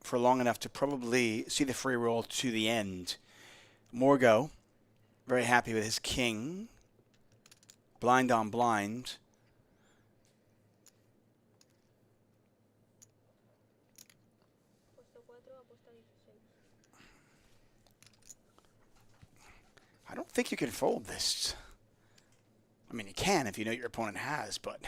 for long enough to probably see the free roll to the end. Morgo, very happy with his king. Blind on blind. I don't think you can fold this. I mean, you can if you know what your opponent has, but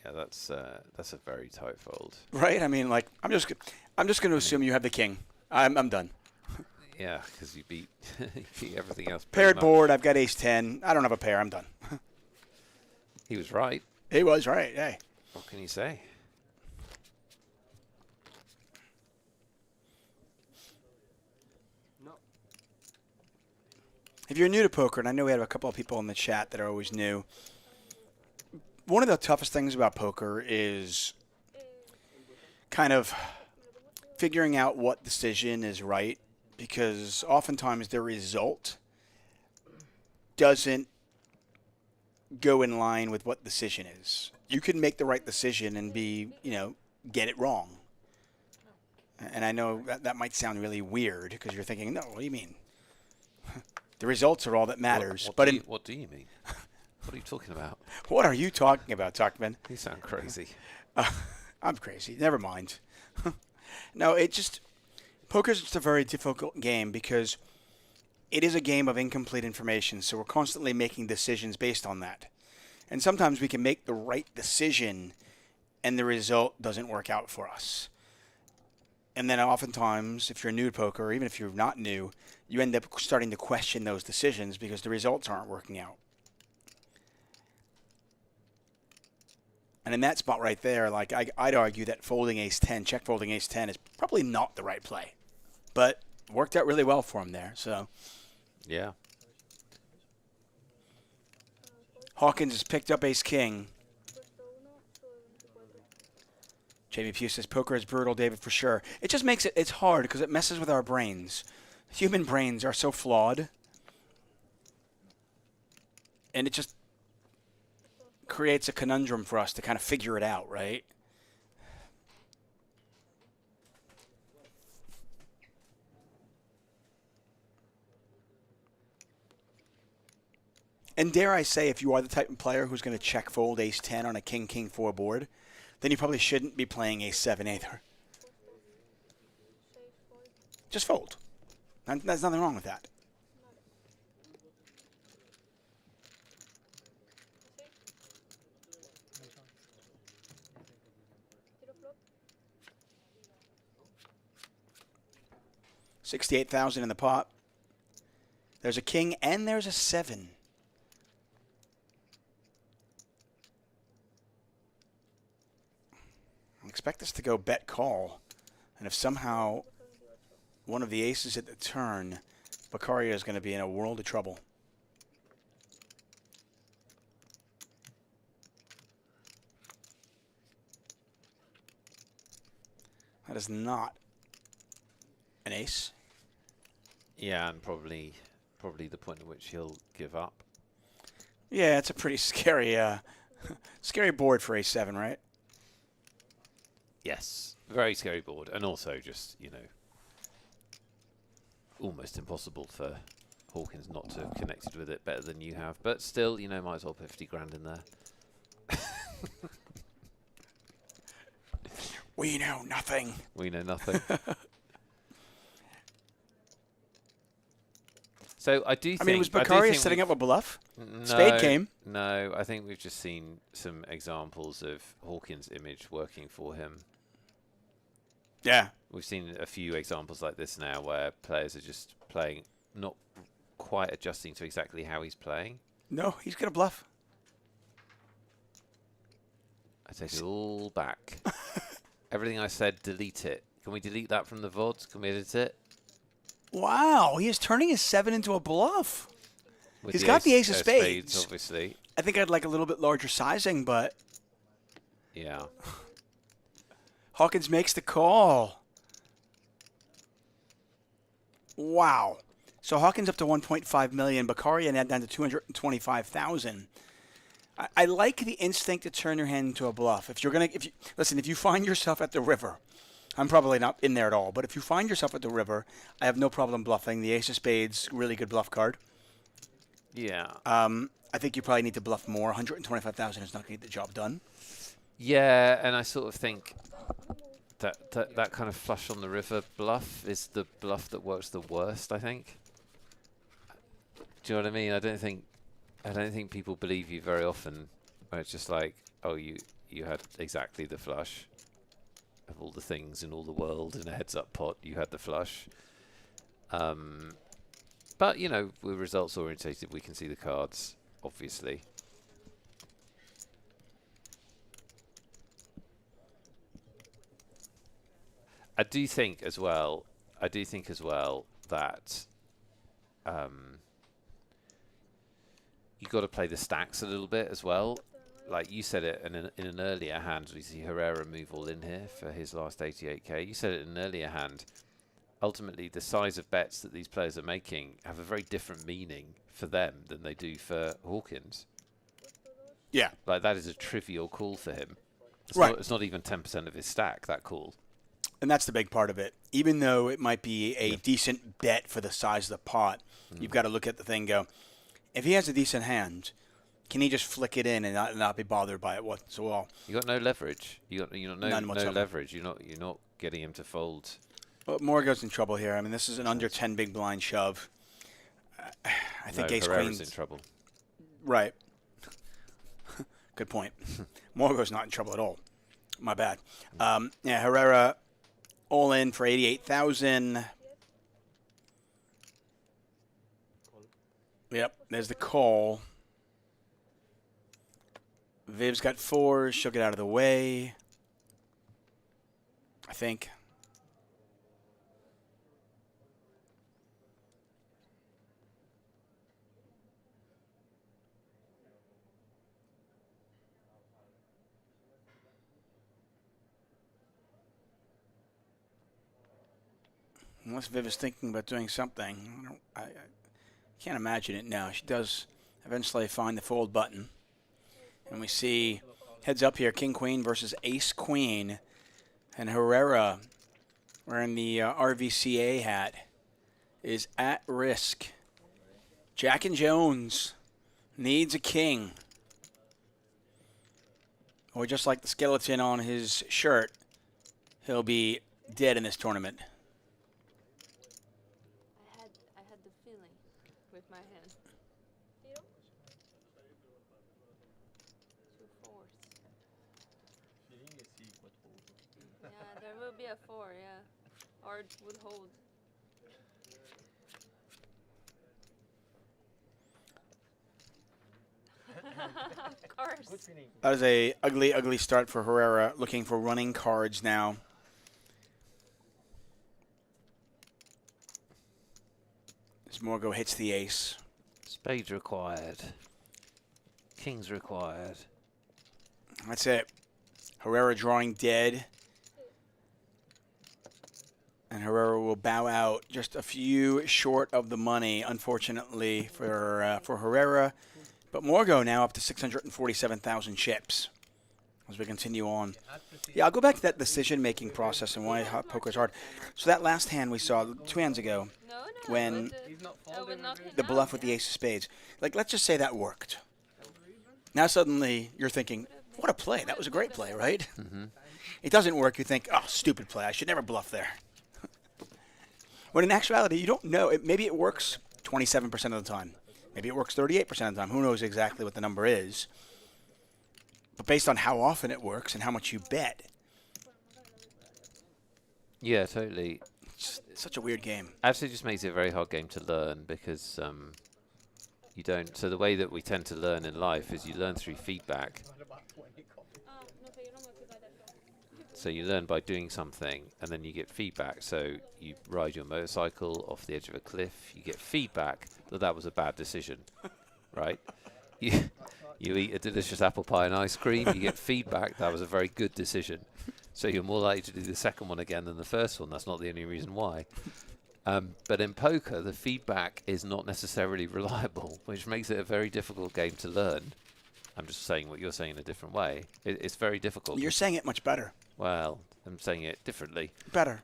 yeah, that's a very tight fold. Right? I mean, like I'm just going to assume you have the king. I'm done. Yeah, because you beat everything else. Paired board. I've got ace-10. I don't have a pair. I'm done. He was right. He was right. Hey. What can you say? If you're new to poker, and I know we have a couple of people in the chat that are always new, one of the toughest things about poker is kind of figuring out what decision is right, because oftentimes the result doesn't go in line with what decision is. You can make the right decision and get it wrong. And I know that might sound really weird because you're thinking, no, what do you mean? The results are all that matters. What do you mean? What are you talking about? What are you talking about, Tuckman? You sound crazy. I'm crazy. Never mind. No, poker's just a very difficult game because it is a game of incomplete information. So we're constantly making decisions based on that. And sometimes we can make the right decision and the result doesn't work out for us. And then oftentimes, if you're new to poker, or even if you're not new, you end up starting to question those decisions because the results aren't working out. And in that spot right there, like I'd argue that folding ace-10, check folding ace-10 is probably not the right play. But worked out really well for him there. So Yeah. Hawkins has picked up ace-king. Jamie Pugh says, poker is brutal, David, for sure. It just makes it's hard because it messes with our brains. Human brains are so flawed. And it just creates a conundrum for us to kind of figure it out, right? And dare I say, if you are the type of player who's going to check fold ace-10 on a king-king-4 board, then you probably shouldn't be playing ace-7 either. Just fold. There's nothing wrong with that. $68,000 in the pot. There's a king and there's a 7. I expect this to go bet call. And if somehow one of the aces at the turn, Beccaria is going to be in a world of trouble. That is not an ace. Yeah, and probably the point at which he'll give up. Yeah, it's a pretty scary scary board for ace-7, right? Yes, very scary board, and also just, you know, almost impossible for Hawkins not to have connected with it better than you have. But still, you know, might as well put 50 grand in there. We know nothing. We know nothing. So I do think... I mean, was Beccaria setting up a bluff? No, Spade came. No, I think we've just seen some examples of Hawkins' image working for him. Yeah. We've seen a few examples like this now where players are just playing, not quite adjusting to exactly how he's playing. No, he's going to bluff. I take it all back. Everything I said, delete it. Can we delete that from the VODs? Can we edit it? Wow, he is turning his 7 into a bluff. With He's got the ace of spades. Obviously. I think I'd like a little bit larger sizing, but Yeah. Hawkins makes the call. Wow. So Hawkins up to 1.5 million, Beccaria now down to 225,000. I like the instinct to turn your hand into a bluff. If you find yourself at the river, I'm probably not in there at all, but if you find yourself at the river, I have no problem bluffing. The ace of spades, really good bluff card. Yeah. I think you probably need to bluff more. 125,000 is not going to get the job done. Yeah, and I sort of think that kind of flush on the river bluff is the bluff that works the worst, I think. Do you know what I mean? I don't think people believe you very often where it's just like, oh, you had exactly the flush of all the things in all the world in a heads-up pot. You had the flush. But, you know, we're results-orientated. We can see the cards, obviously. I do think as well that you've got to play the stacks a little bit as well. Like you said it in an earlier hand, we see Herrera move all in here for his last 88k. You said it in an earlier hand. Ultimately, the size of bets that these players are making have a very different meaning for them than they do for Hawkins. Yeah. Like, that is a trivial call for him. It's not even 10% of his stack, that call. And that's the big part of it. Even though it might be a decent bet for the size of the pot, you've got to look at the thing and go, if he has a decent hand, can he just flick it in and not be bothered by it whatsoever? You got no leverage. You got no leverage. You're not getting him to fold. Well, Morgo's in trouble here. I mean, this is an under 10 big blind shove. I think ace queen's in trouble. Right. Good point. Morgo's not in trouble at all. My bad. Yeah, Herrera all in for 88,000. Yep, there's the call. Viv's got 4s. She'll get out of the way, I think. Unless Viv is thinking about doing something. I can't imagine it now. She does eventually find the fold button. And we see heads up here, King Queen versus Ace Queen. And Herrera, wearing the RVCA hat, is at risk. Jack and Jones needs a king. Or just like the skeleton on his shirt, he'll be dead in this tournament. I had the feeling with my hand. 2 4s. Yeah, there will be a 4, yeah. Or it would hold. Of course. That was a ugly, ugly start for Herrera, looking for running cards now. As Morgo hits the ace. Spades required. Kings required. That's it. Herrera drawing dead. And Herrera will bow out just a few short of the money, unfortunately, for Herrera. But Morgo now up to 647,000 chips as we continue on. Yeah, I'll go back to that decision-making process and why hot poker is hard. So that last hand we saw 2 hands ago, when the bluff with the ace of spades, like, let's just say that worked. Now suddenly you're thinking, what a play. That was a great play, right? Mm-hmm. It doesn't work. You think, oh, stupid play. I should never bluff there. When in actuality, you don't know. Maybe it works 27% of the time. Maybe it works 38% of the time. Who knows exactly what the number is? But based on how often it works and how much you bet, Yeah, totally. it's such a weird game. Actually, just makes it a very hard game to learn because you don't. So the way that we tend to learn in life is you learn through feedback. So you learn by doing something, and then you get feedback. So you ride your motorcycle off the edge of a cliff. You get feedback that that was a bad decision, right? You eat a delicious apple pie and ice cream. You get feedback that was a very good decision. So you're more likely to do the second one again than the first one. That's not the only reason why. But in poker, the feedback is not necessarily reliable, which makes it a very difficult game to learn. I'm just saying what you're saying in a different way. It's very difficult. You're saying it much better. Well, I'm saying it differently. Better.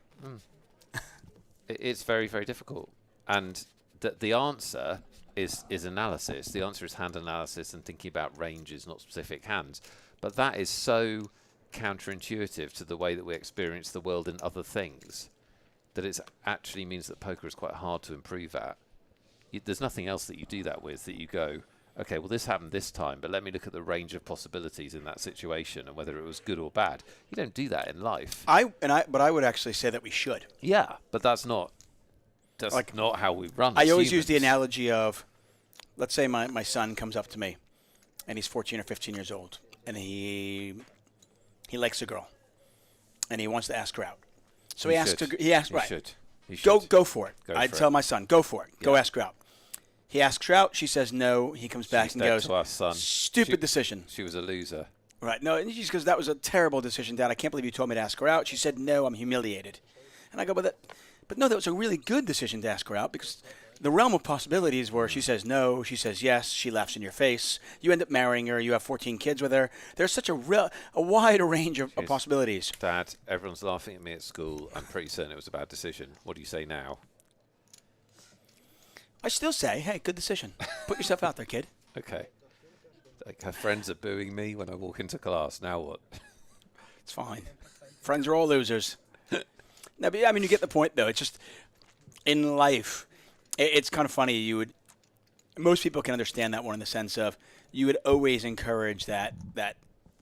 It's very, very difficult. And the answer is analysis. The answer is hand analysis and thinking about ranges, not specific hands. But that is so counterintuitive to the way that we experience the world in other things that it actually means that poker is quite hard to improve at. There's nothing else that you do that with, that you go, okay, well, this happened this time, but let me look at the range of possibilities in that situation and whether it was good or bad. You don't do that in life. But I would actually say that we should. Yeah, but that's not how we run. I always use the analogy of, let's say my son comes up to me, and he's 14 or 15 years old, and he likes a girl, and he wants to ask her out. So he asks, right? Go for it. I'd tell my son, go for it. Yeah. Go ask her out. He asks her out. She says no. He comes back and goes, to our son, stupid decision. She was a loser. Right. No, and she goes, that was a terrible decision, Dad. I can't believe you told me to ask her out. She said no. I'm humiliated. And I go, but no, that was a really good decision to ask her out, because the realm of possibilities where she says no, she says yes, she laughs in your face, you end up marrying her, you have 14 kids with her. There's such a wide range of possibilities. Dad, everyone's laughing at me at school. I'm pretty certain it was a bad decision. What do you say now? I still say, hey, good decision. Put yourself out there, kid. Okay. Like, her friends are booing me when I walk into class. Now what? It's fine. Friends are all losers. No, but I mean, you get the point, though. It's just, in life, it's kind of funny. Most people can understand that one in the sense of, you would always encourage that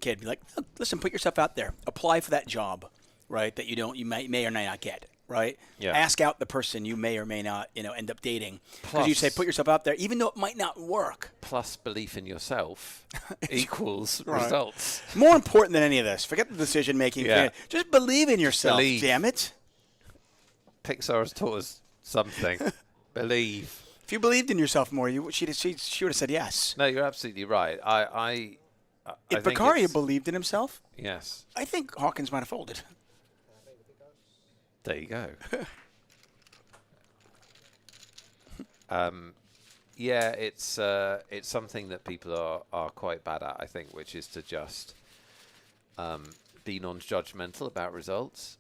kid. Be like, listen, put yourself out there. Apply for that job, right, that you may or may not get, right? Yeah. Ask out the person you may or may not, end up dating. Because you say put yourself out there, even though it might not work. Plus belief in yourself equals Right. results. More important than any of this. Forget the decision making. Yeah. Just believe in yourself. believe. Damn it. Pixar has taught us something. Believe. If you believed in yourself more, she would have said yes. No, you're absolutely right. I If think Beccaria it's- believed in himself, Yes. I think Hawkins might have folded. There you go. Yeah, it's something that people are quite bad at, I think, which is to just be non-judgmental about results.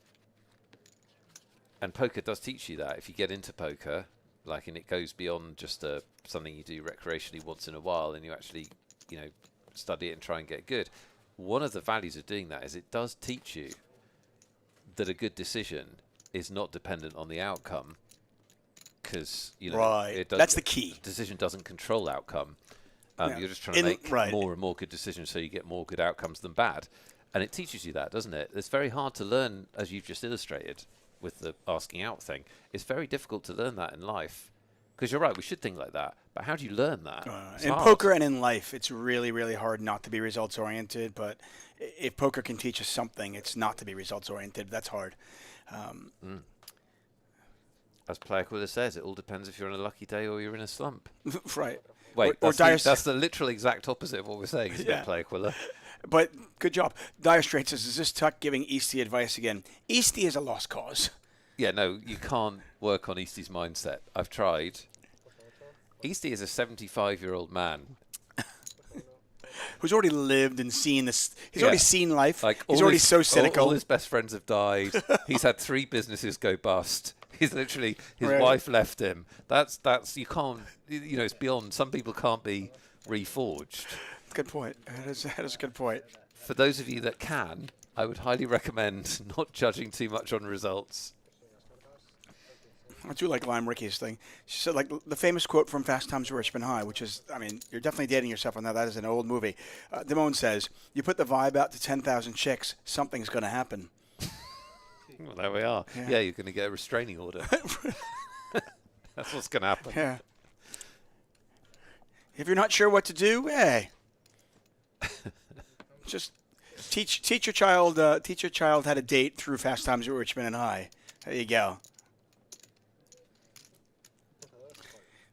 And poker does teach you that. If you get into poker, and it goes beyond just something you do recreationally once in a while, and you actually, study it and try and get good. One of the values of doing that is it does teach you that a good decision is not dependent on the outcome, because Right. That's the key. Decision doesn't control outcome. Yeah. You're just trying to make right. more and more good decisions, so you get more good outcomes than bad, and it teaches you that, doesn't it? It's very hard to learn, as you've just illustrated with the asking out thing. It's very difficult to learn that in life, because you're right. We should think like that, but how do you learn that? It's In hard. poker and in life, it's really, really hard not to be results oriented. But if poker can teach us something, it's not to be results oriented. That's hard. As Player Quiller says, it all depends if you're on a lucky day or you're in a slump. Right. Wait, or that's the literal exact opposite of what we're saying, isn't Yeah. it, Player Quiller? But good job. Dire Straits says, is this Tuck giving Eastie advice again? Eastie is a lost cause. Yeah, no, you can't work on Eastie's mindset. I've tried. Eastie is a 75-year-old man. Who's already lived and seen this. He's already seen life. Like He's all already his- so cynical. All his best friends have died. He's had 3 businesses go bust. He's literally, his Right. wife left him. That's you can't, it's beyond. Some people can't be reforged. Good point. That is a good point. For those of you that can, I would highly recommend not judging too much on results. I do like Lime Ricky's thing. She said, like, the famous quote from Fast Times at Richmond High, which is, you're definitely dating yourself on that. That is an old movie. Damone says, you put the vibe out to 10,000 chicks, something's going to happen. Well, there we are. Yeah. Yeah, you're going to get a restraining order. That's what's going to happen. Yeah. If you're not sure what to do, hey, just teach your child how to date through Fast Times at Richmond and High. There you go.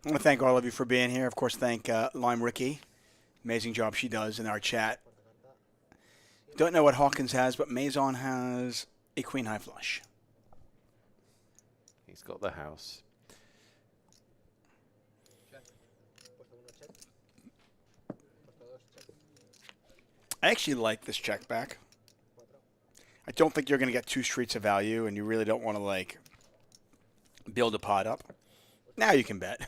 I want to thank all of you for being here. Of course, thank Lime Ricky. Amazing job she does in our chat. Don't know what Hawkins has, but Maison has a queen high flush. He's got the house. I actually like this check back. I don't think you're going to get 2 streets of value, and you really don't want to, build a pot up. Now you can bet. I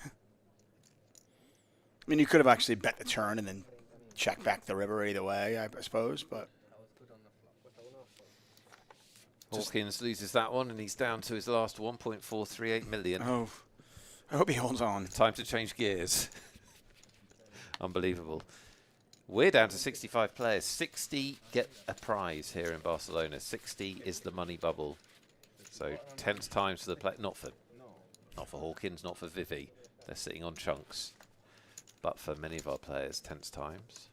mean, you could have actually bet the turn and then check back the river either way, I suppose, but... Hawkins loses that one, and he's down to his last 1.438 million. Oh, I hope he holds on. Time to change gears. Unbelievable. We're down to 65 players. 60 get a prize here in Barcelona. 60 is the money bubble. So 10th times for the play. Not for Hawkins, not for Vivi. They're sitting on chunks. But for many of our players, 10th times.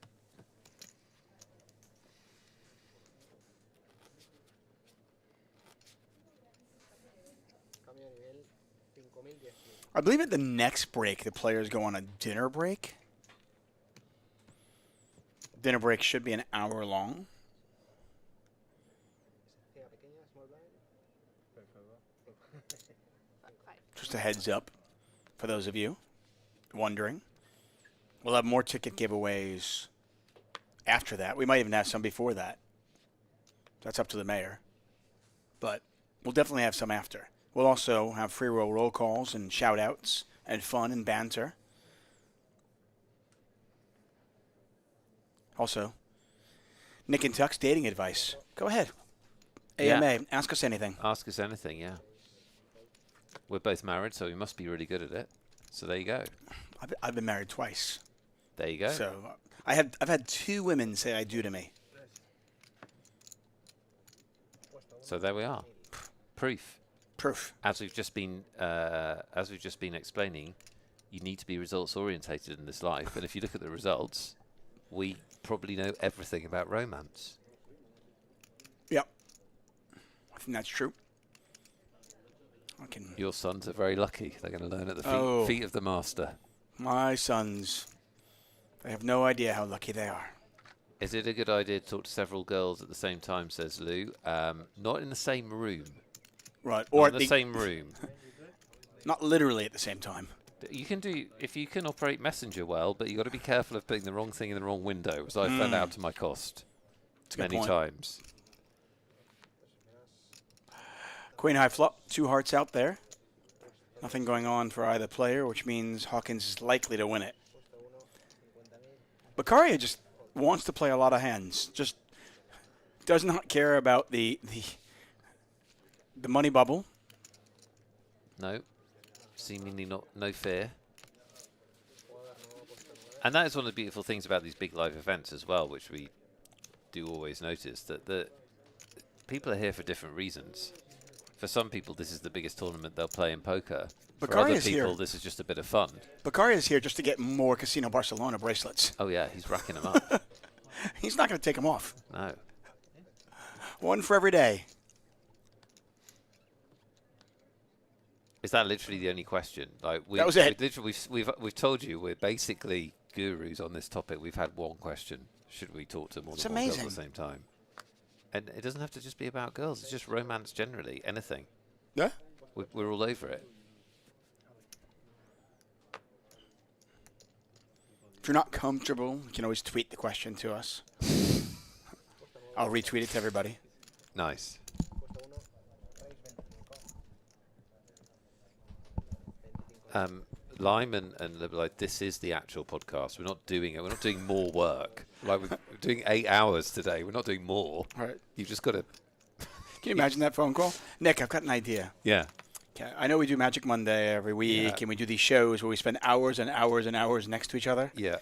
I believe at the next break, the players go on a dinner break. Dinner break should be an hour long. Just a heads up for those of you wondering. We'll have more ticket giveaways after that. We might even have some before that. That's up to the mayor. But we'll definitely have some after. We'll also have free roll calls and shout outs and fun and banter. Also, Nick and Tuck's dating advice. Go ahead. AMA, Yeah. ask us anything. Ask us anything, yeah. We're both married, so we must be really good at it. So there you go. I've been married twice. There you go. So I've had 2 women say I do to me. So there we are. Proof. Proof. As we've just been explaining, you need to be results orientated in this life. And if you look at the results, we probably know everything about romance. Yep. I think that's true. Your sons are very lucky. They're going to learn at the feet of the master. My sons. They have no idea how lucky they are. Is it a good idea to talk to several girls at the same time, says Lou? Not in the same room. Right. Or Or in the same room. Not literally at the same time. You can do, if you can operate Messenger well, but you've got to be careful of putting the wrong thing in the wrong window, as I found out to my cost many times. Queen high flop, 2 hearts out there. Nothing going on for either player, which means Hawkins is likely to win it. Beccaria just wants to play a lot of hands. Just does not care about the money bubble. No. Seemingly no fear. And that is one of the beautiful things about these big live events as well, which we do always notice, that the people are here for different reasons. For some people, this is the biggest tournament they'll play in poker. For other people, this is just a bit of fun. Beccaria is here just to get more Casino Barcelona bracelets. Oh, yeah, he's racking them up. He's not going to take them off. No. One for every day. Is that literally the only question? Like that was it. We've told you we're basically gurus on this topic. We've had one question: should we talk to more than one girl at the same time? And it doesn't have to just be about girls. It's just romance generally. Anything. Yeah. We're all over it. If you're not comfortable, you can always tweet the question to us. I'll retweet it to everybody. Nice. Lime and like, this is the actual podcast. We're not doing it. We're not doing more work. Like we're doing 8 hours today. We're not doing more. Right. You've just got to. Can you imagine that phone call? Nick, I've got an idea. Yeah. Okay. I know we do Magic Monday every week, and we do these shows where we spend hours and hours and hours next to each other. Yeah.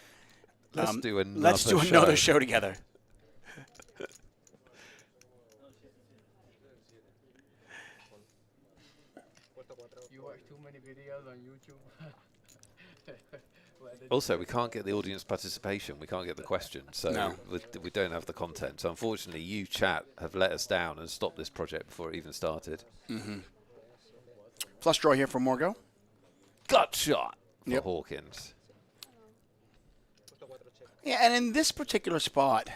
Let's do another show together. You watch too many videos on YouTube. Also, we can't get the audience participation. We can't get the questions, so we don't have the content. So unfortunately, you chat have let us down and stopped this project before it even started. Mm-hmm. Flush draw here for Morgo. Gut shot for Hawkins. Yeah, and in this particular spot,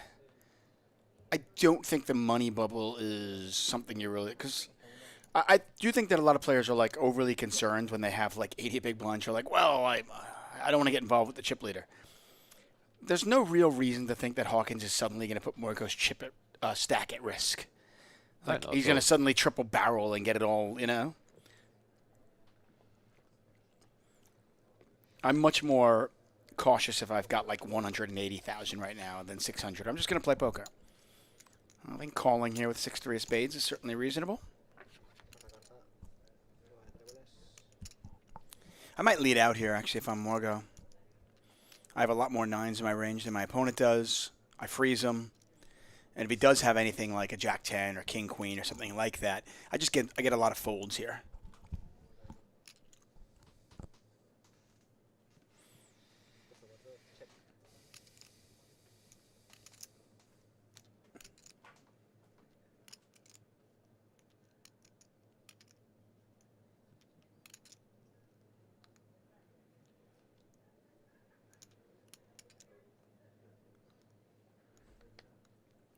I don't think the money bubble is something you really, because I do think that a lot of players are like overly concerned when they have like 80 big blinds. You're like, well, I don't want to get involved with the chip leader. There's no real reason to think that Hawkins is suddenly going to put Morgo's stack at risk. Like he's going to suddenly triple barrel and get it all, you know? I'm much more cautious if I've got like 180,000 right now than 600. I'm just going to play poker. I think calling here with 6-3 of spades is certainly reasonable. I might lead out here, actually, if I'm Morgo. I have a lot more 9s in my range than my opponent does. I freeze him. And if he does have anything like a Jack-10 or King-Queen or something like that, I get a lot of folds here.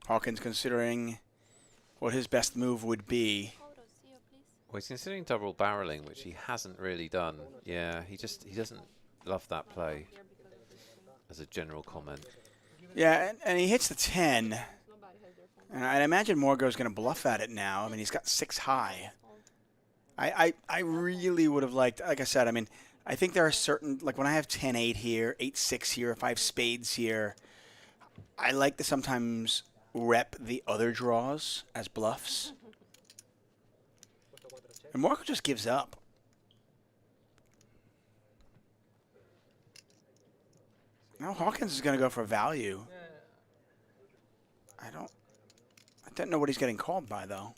Hawkins considering what his best move would be. Well, he's considering double barreling, which he hasn't really done. Yeah, he doesn't love that play as a general comment. Yeah, and he hits the 10. And I imagine Morgo's going to bluff at it now. I mean, he's got 6 high. I really would have liked, like I said, I mean, I think there are certain, like when I have 10-8 here, 8-6 here, if I have spades here, I like to sometimes rep the other draws as bluffs. And Morgo just gives up. Now Hawkins is going to go for value. I don't know what he's getting called by, though.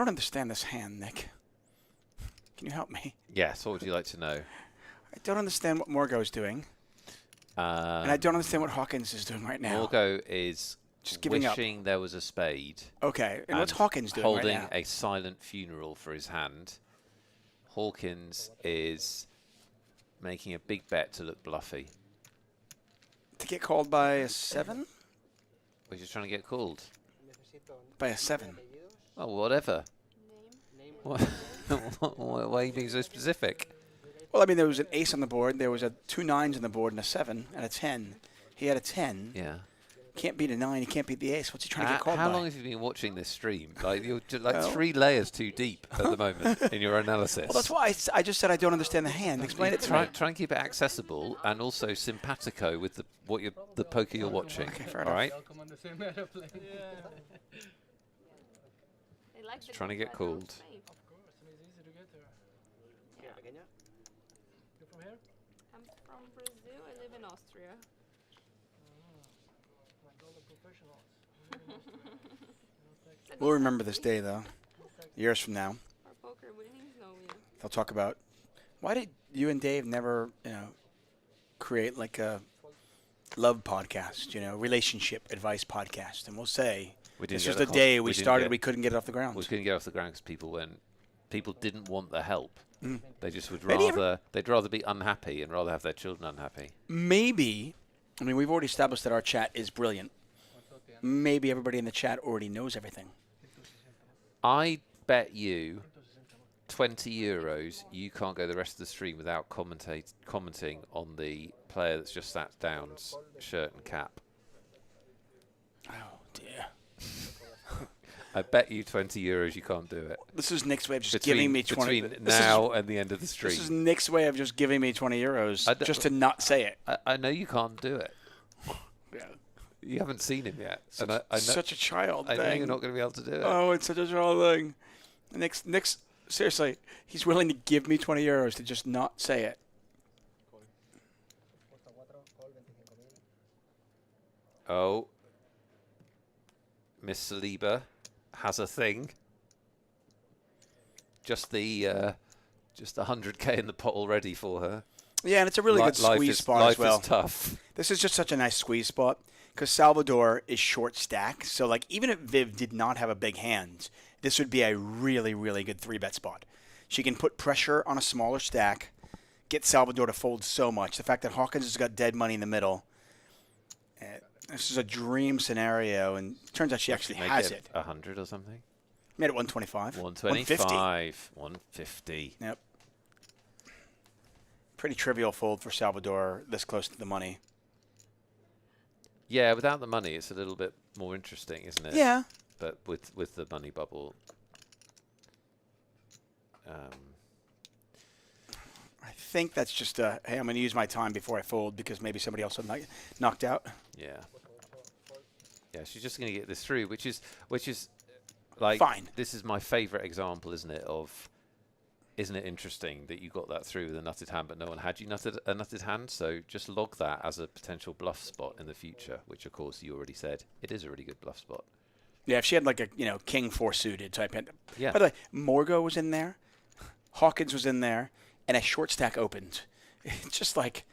don't understand this hand, Nick. Can you help me? Yes, what would you like to know? I don't understand what Morgo's doing. And I don't understand what Hawkins is doing right now. Morgo is just giving wishing there was a spade. Okay, and what's Hawkins doing holding right now? a silent funeral for his hand. Hawkins is making a big bet to look bluffy. To get called by a 7? We're just trying to get called. By a 7. Oh, whatever. Name. Why are you being so specific? Well, I mean, there was an ace on the board. There was 2 9s on the board and a 7 and a 10. He had a 10. Yeah. Can't beat a 9. He can't beat the ace. What's he trying to get called by? How long have you been watching this stream? Like you're just like 3 layers too deep at the moment in your analysis. Well, that's why I just said I don't understand the hand. Explain it to me. Try and keep it accessible and also simpatico with the poker you're watching. Okay, fair all enough. right. They like Just trying to get called. I'm from Brazil. I live in Austria. We'll remember this day, though. Years from now, Our poker winnings, no, yeah. they'll talk about why did you and Dave never, create like a love podcast, relationship advice podcast, and we'll say this was the day we started. We couldn't get it off the ground. We couldn't get off the ground because people didn't want the help. They just would they'd rather be unhappy and rather have their children unhappy. Maybe, I mean, we've already established that our chat is brilliant. Maybe everybody in the chat already knows everything. I bet you 20 euros you can't go the rest of the stream without commenting on the player that's just sat down's shirt and cap. Oh, dear. I bet you 20 euros you can't do it. This is Nick's way of just giving me 20. Between now and the end of the stream. This is Nick's way of just giving me 20 euros just to not say it. I know you can't do it. Yeah. You haven't seen him yet. Such, and I know, such a child I thing. know you're not going to be able to do it. Oh, it's such a child thing. Nick's, seriously, he's willing to give me 20 euros to just not say it. Oh. Miss Saliba has a thing. Just the 100k in the pot already for her. Yeah, and it's a really good squeeze spot as well. Life is tough. This is just such a nice squeeze spot because Salvador is short stack. So, like, even if Viv did not have a big hand, this would be a really, really good 3-bet spot. She can put pressure on a smaller stack, get Salvador to fold so much. The fact that Hawkins has got dead money in the middle. This is a dream scenario, and it turns out she actually has it. 100 or something? Made it 125. 125. 150. Yep. Pretty trivial fold for Salvador this close to the money. Yeah, without the money, it's a little bit more interesting, isn't it? Yeah. But with the money bubble, I think that's just hey, I'm going to use my time before I fold because maybe somebody else will knocked out. yeah. Yeah, she's just going to get this through, which is like Fine. This is my favorite example, isn't it? Isn't it interesting that you got that through with a nutted hand, but no one had you a nutted hand? So just log that as a potential bluff spot in the future, which of course you already said it is a really good bluff spot. Yeah, if she had like a king 4 suited type hand. Yeah. By the way, Morgo was in there, Hawkins was in there, and a short stack opened. It's just like,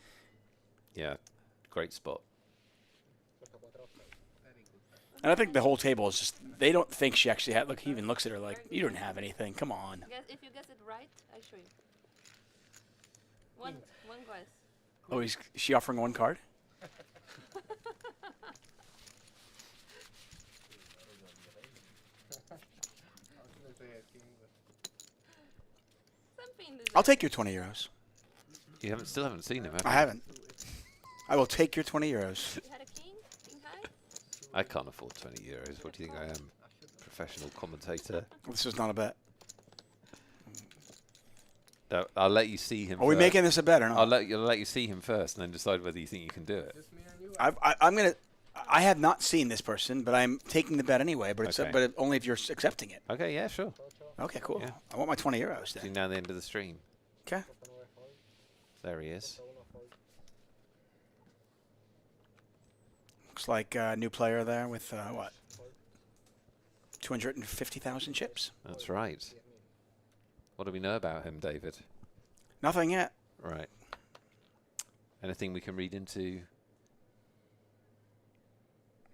yeah, great spot. and I think the whole table is just they don't think she actually had. Look, he even looks at her like, you don't have anything. Come on. If you guess it right, I show you. One guess. Oh, is she offering 1 card? I'll take your 20 euros. You still haven't seen him, have you? I haven't. I will take your 20 euros. You had a king high? I can't afford 20 euros. What do you think I am? Professional commentator. This is not a bet. No, I'll let you see him. Are we first. making this a bet or not? I'll let you see him first, and then decide whether you think you can do it. I'm gonna. I have not seen this person, but I'm taking the bet anyway. But it's Okay. but only if you're accepting it. Okay, yeah, sure. Okay, cool. Yeah. I want my 20 euros See then. now the end of the stream. Okay. There he is. Looks like a new player there with what? 250,000 chips. That's right. What do we know about him, David? Nothing yet. Right. Anything we can read into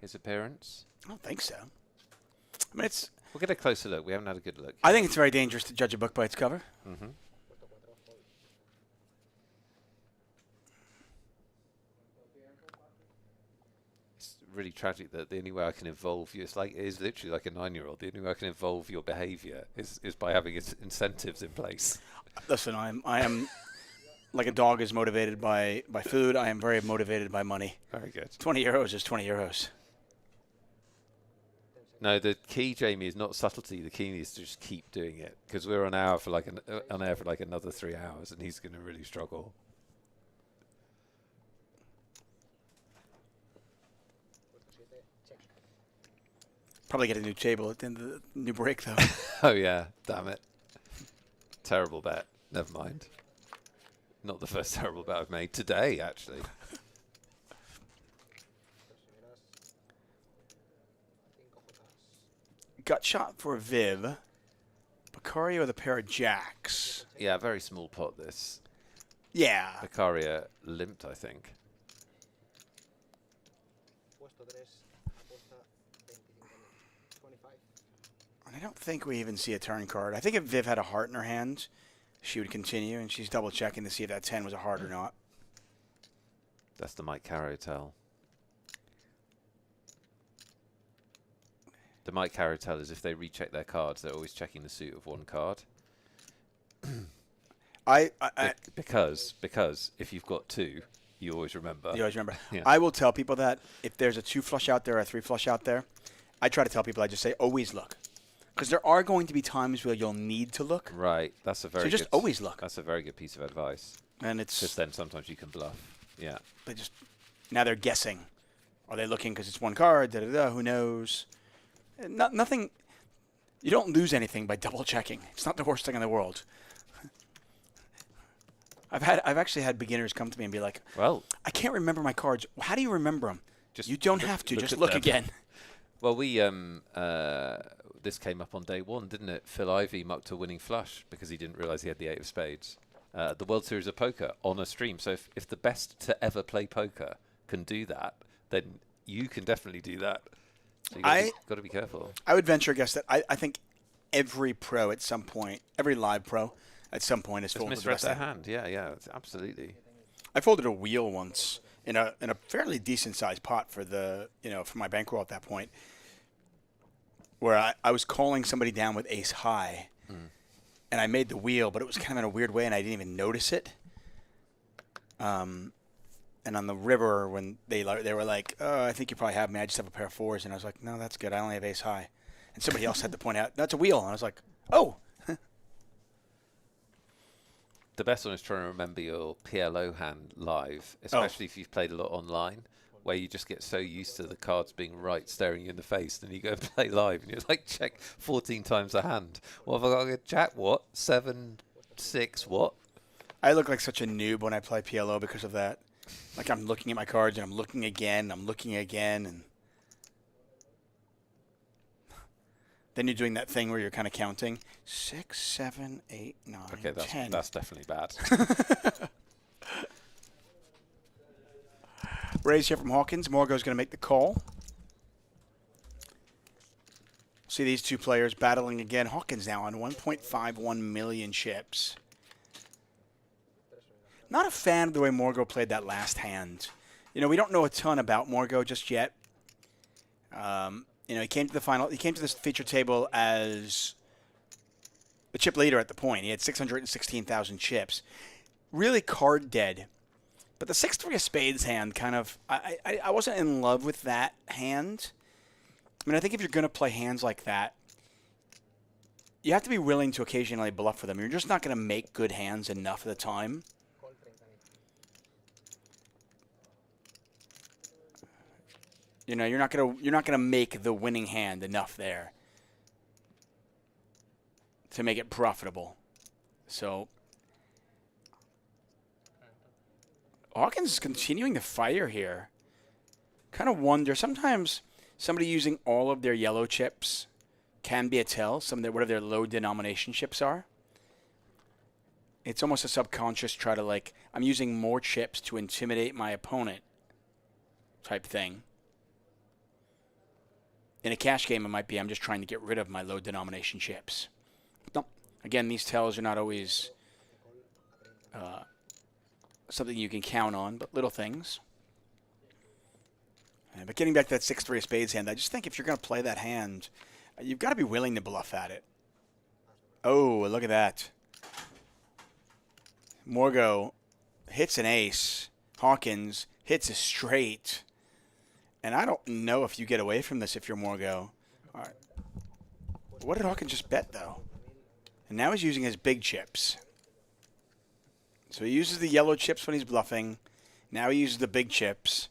his appearance? I don't think so. I mean, it's. We'll get a closer look. We haven't had a good look. I think it's very dangerous to judge a book by its cover. Mm-hmm. It's really tragic that the only way I can evolve you, it is literally like a 9-year-old. The only way I can evolve your behaviour is by having incentives in place. Listen, I am like a dog is motivated by food. I am very motivated by money. Very good. 20 euros is 20 euros. No, the key, Jamie, is not subtlety. The key is to just keep doing it, because we're on air for like another 3 hours, and he's going to really struggle. Probably get a new table at the end of the new break, though. Oh yeah, damn it! Terrible bet. Never mind. Not the first terrible bet I've made today, actually. Gut shot for Viv. Picaria with a pair of jacks. Yeah, very small pot this. Yeah. Picaria limped, I think. I don't think we even see a turn card. I think if Viv had a heart in her hand, she would continue, and she's double checking to see if that 10 was a heart or not. That's the Mike Caro tell. The Mike Caro tell is if they recheck their cards, they're always checking the suit of one card. Because if you've got two, you always remember. You always remember. Yeah. I will tell people that if there's a 2 flush out there or a 3 flush out there, I try to tell people, I just say, always look. Because there are going to be times where you'll need to look. Right. That's a very so just good, always look. That's a very good piece of advice. And it's just then sometimes you can bluff. Yeah. They just now they're guessing. Are they looking because it's one card? Da, da, da, who knows? Nothing. You don't lose anything by double checking. It's not the worst thing in the world. I've actually had beginners come to me and be like, "Well, I can't remember my cards. How do you remember them?" You don't have to. Just look them again. Well, we this came up on day one, didn't it? Phil Ivey mucked a winning flush because he didn't realise he had the 8 of spades. The World Series of Poker on a stream. So if the best to ever play poker can do that, then you can definitely do that. So you got to be careful. I would venture a guess that I think every pro at some point, every live pro at some point has folded misread their hand. Yeah, absolutely. I folded a wheel once in a fairly decent sized pot for for my bankroll at that point, where I was calling somebody down with ace high, and I made the wheel, but it was kind of in a weird way, and I didn't even notice it. And on the river, when they were like, "Oh, I think you probably have me. I just have a pair of 4s," and I was like, "No, that's good. I only have ace high." And somebody else had to point out, "That's a wheel," and I was like, "Oh." The best one is trying to remember your PLO hand live, especially if you've played a lot online, where you just get so used to the cards being right, staring you in the face, then you go and play live, and you're like, check 14 times the hand. What have I got? Jack, what? 7, 6, what? I look like such a noob when I play PLO because of that. Like I'm looking at my cards, and I'm looking again, and then you're doing that thing where you're kind of counting 6, 7, 8, 9, okay, 10. That's definitely bad. Raise here from Hawkins. Morgo's going to make the call. See these two players battling again. Hawkins now on 1.51 million chips. Not a fan of the way Morgo played that last hand. We don't know a ton about Morgo just yet. He came to the final. He came to this feature table as the chip leader at the point. He had 616,000 chips. Really card dead. But the 6-3 of spades hand kind of, I wasn't in love with that hand. I mean, I think if you're going to play hands like that, you have to be willing to occasionally bluff for them. You're just not going to make good hands enough of the time. You're not gonna make the winning hand enough there to make it profitable. So Hawkins is continuing to fire here. Kind of wonder sometimes somebody using all of their yellow chips can be a tell. Some of their, whatever their low denomination chips are. It's almost a subconscious try to like, I'm using more chips to intimidate my opponent type thing. In a cash game, it might be I'm just trying to get rid of my low denomination chips. No. Again, these tells are not always something you can count on, but little things. But getting back to that 6-3 of spades hand, I just think if you're going to play that hand, you've got to be willing to bluff at it. Oh, look at that. Morgo hits an ace. Hawkins hits a straight. And I don't know if you get away from this if you're Morgo. All right. What did Hawkins just bet, though? And now he's using his big chips. So he uses the yellow chips when he's bluffing. Now he uses the big chips.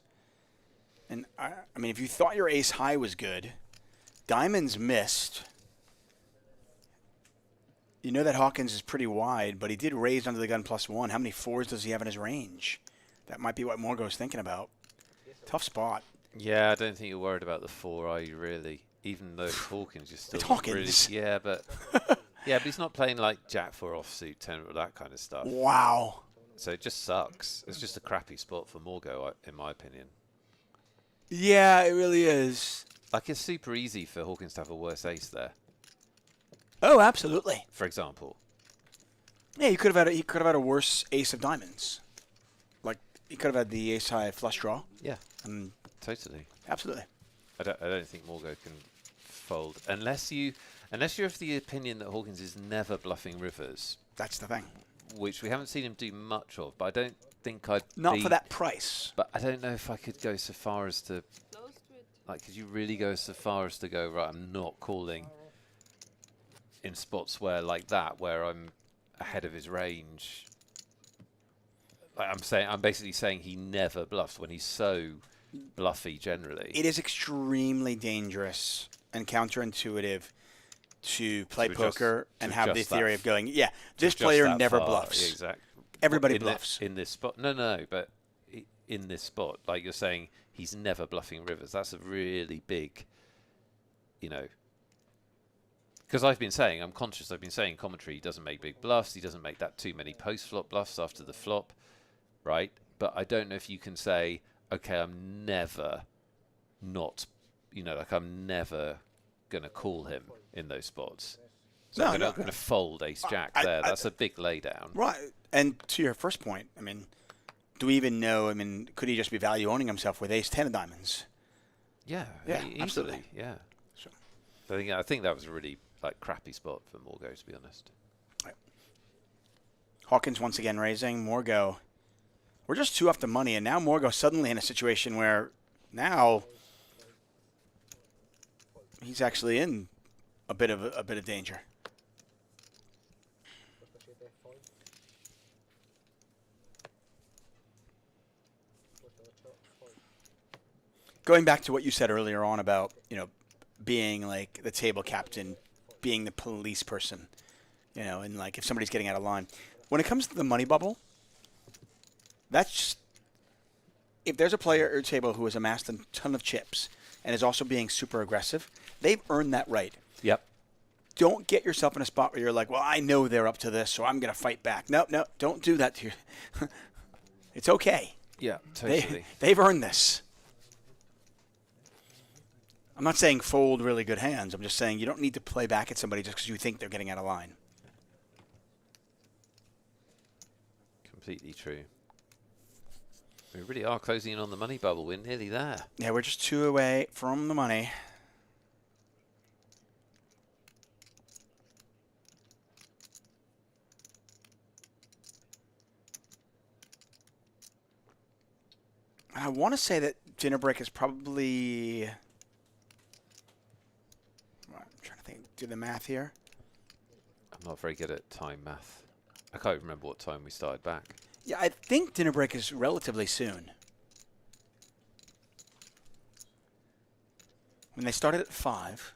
And, I mean, if you thought your ace high was good, diamonds missed. You know that Hawkins is pretty wide, but he did raise under the gun +1. How many 4s does he have in his range? That might be what Morgo's thinking about. Tough spot. Yeah, I don't think you're worried about the 4, are you, really? Even though it's Hawkins, you're still It's not Hawkins. really... Yeah, but... yeah, but he's not playing like Jack 4 offsuit, 10, or that kind of stuff. Wow. So it just sucks. It's just a crappy spot for Morgo, in my opinion. Yeah, it really is. Like, it's super easy for Hawkins to have a worse ace there, Oh, absolutely. for example. Yeah, he could have had a worse ace of diamonds. Like he could have had the ace high flush draw. Yeah, And totally. absolutely. I don't think Morgo can fold unless you're of the opinion that Hawkins is never bluffing rivers, That's the thing. which we haven't seen him do much of. But I don't think I'd Not be, for that price. But I don't know if I could go so far as to Close to it. like. Could you really go so far as to go right? I'm not calling in spots where like that, where I'm ahead of his range. Like I'm basically saying he never bluffs when he's so bluffy generally. It is extremely dangerous and counterintuitive to play poker and have the theory of going, yeah, this player never bluffs. Yeah, exactly. Everybody bluffs. In this spot. No, but in this spot, like you're saying, he's never bluffing rivers. That's a really big, because I'm saying commentary, he doesn't make big bluffs. He doesn't make that too many post-flop bluffs after the flop, right? But I don't know if you can say, okay, I'm never not, I'm never going to call him in those spots. So I'm going to fold ace-jack there. That's a big laydown. Right. And to your first point, I mean, do we even know, could he just be value owning himself with ace-10 of diamonds? Yeah, easily. Absolutely. Yeah. So. I think that was a really crappy spot for Morgo, to be honest. Right. Hawkins once again raising. Morgo. We're just 2 off the money, and now Morgo suddenly in a situation where now he's actually in a bit of danger. Going back to what you said earlier on about, being like the table captain, being the police person, and like if somebody's getting out of line. When it comes to the money bubble, that's just, if there's a player at your table who has amassed a ton of chips and is also being super aggressive, they've earned that right. Yep. Don't get yourself in a spot where you're like, well, I know they're up to this, so I'm going to fight back. No, don't do that to you. It's okay. Yeah, totally. They've earned this. I'm not saying fold really good hands. I'm just saying you don't need to play back at somebody just because you think they're getting out of line. Completely true. We really are closing in on the money bubble. We're nearly there. Yeah, we're just 2 away from the money. I want to say that dinner break is probably... I'm trying to do the math here. I'm not very good at time math. I can't remember what time we started back. Yeah, I think dinner break is relatively soon. When they started at 5,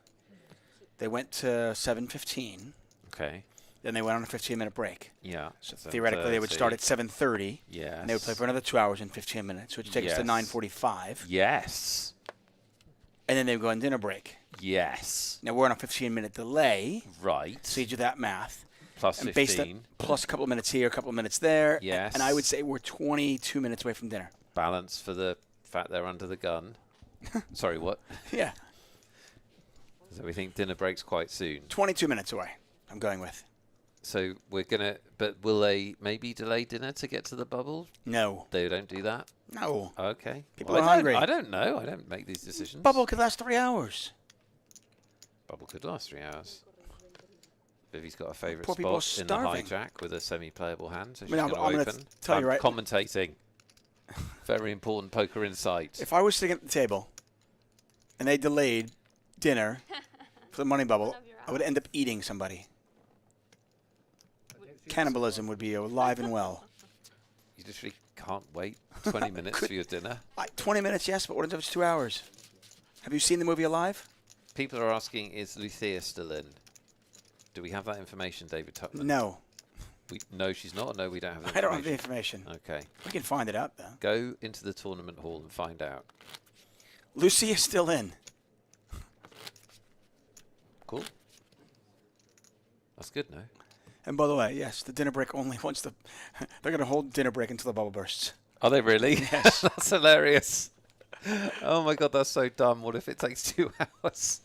they went to 7:15. Okay. Then they went on a 15-minute break. Yeah. So theoretically, they would start at 7:30. Yes. And they would play for another 2 hours and 15 minutes, which would take us to 9:45. Yes. and then they go on dinner break. Yes. Now, we're on a 15-minute delay. Right. So you do that math. Plus And 15. Plus a couple of minutes here, a couple of minutes there. Yes. And I would say we're 22 minutes away from dinner. Balance for the fact they're under the gun. Sorry, what? Yeah. So we think dinner breaks quite soon. 22 minutes away, I'm going with. So we're going to, but will they maybe delay dinner to get to the bubble? No. They don't do that? No. Okay. People are hungry. I don't know. I don't make these decisions. Bubble could last 3 hours. Bubble could last 3 hours. Vivi's got a favourite Poor people spot are in the starving. hijack with a semi-playable hand, so I she's mean, going to I'm gonna open. tell you I'm right- commentating. Very important poker insight. If I was sitting at the table and they delayed dinner for the money bubble, I would end up eating somebody. Cannibalism would be alive and well. You literally can't wait 20 minutes for your dinner. 20 minutes, yes, but what if it's 2 hours? Have you seen the movie Alive? People are asking, is Lucia still in? Do we have that information, David Tupman? No. No, she's not. Or no, we don't have that I don't have the information. Okay. We can find it out, though. Go into the tournament hall and find out. Lucy is still in. Cool. That's good, no? And by the way, yes, the dinner break only once the... They're going to hold dinner break until the bubble bursts. Are they really? Yes. That's hilarious. Oh, my God, that's so dumb. What if it takes 2 hours?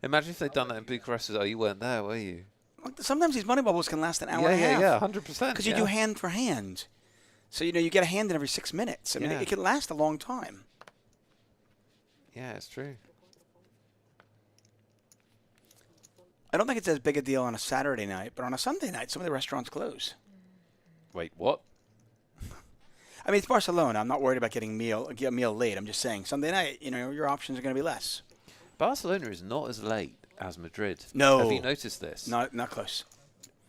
Imagine if they'd done that in Bucharest. Oh, you weren't there, were you? Sometimes these money bubbles can last an hour and a half. Yeah, 100%. Because you do hand for hand. So, you get a hand in every 6 minutes. I mean, it can last a long time. Yeah, it's true. I don't think it's as big a deal on a Saturday night, but on a Sunday night, some of the restaurants close. Wait, what? I mean, it's Barcelona. I'm not worried about getting a meal late. I'm just saying, Sunday night, your options are going to be less. Barcelona is not as late as Madrid. No. Have you noticed this? Not close.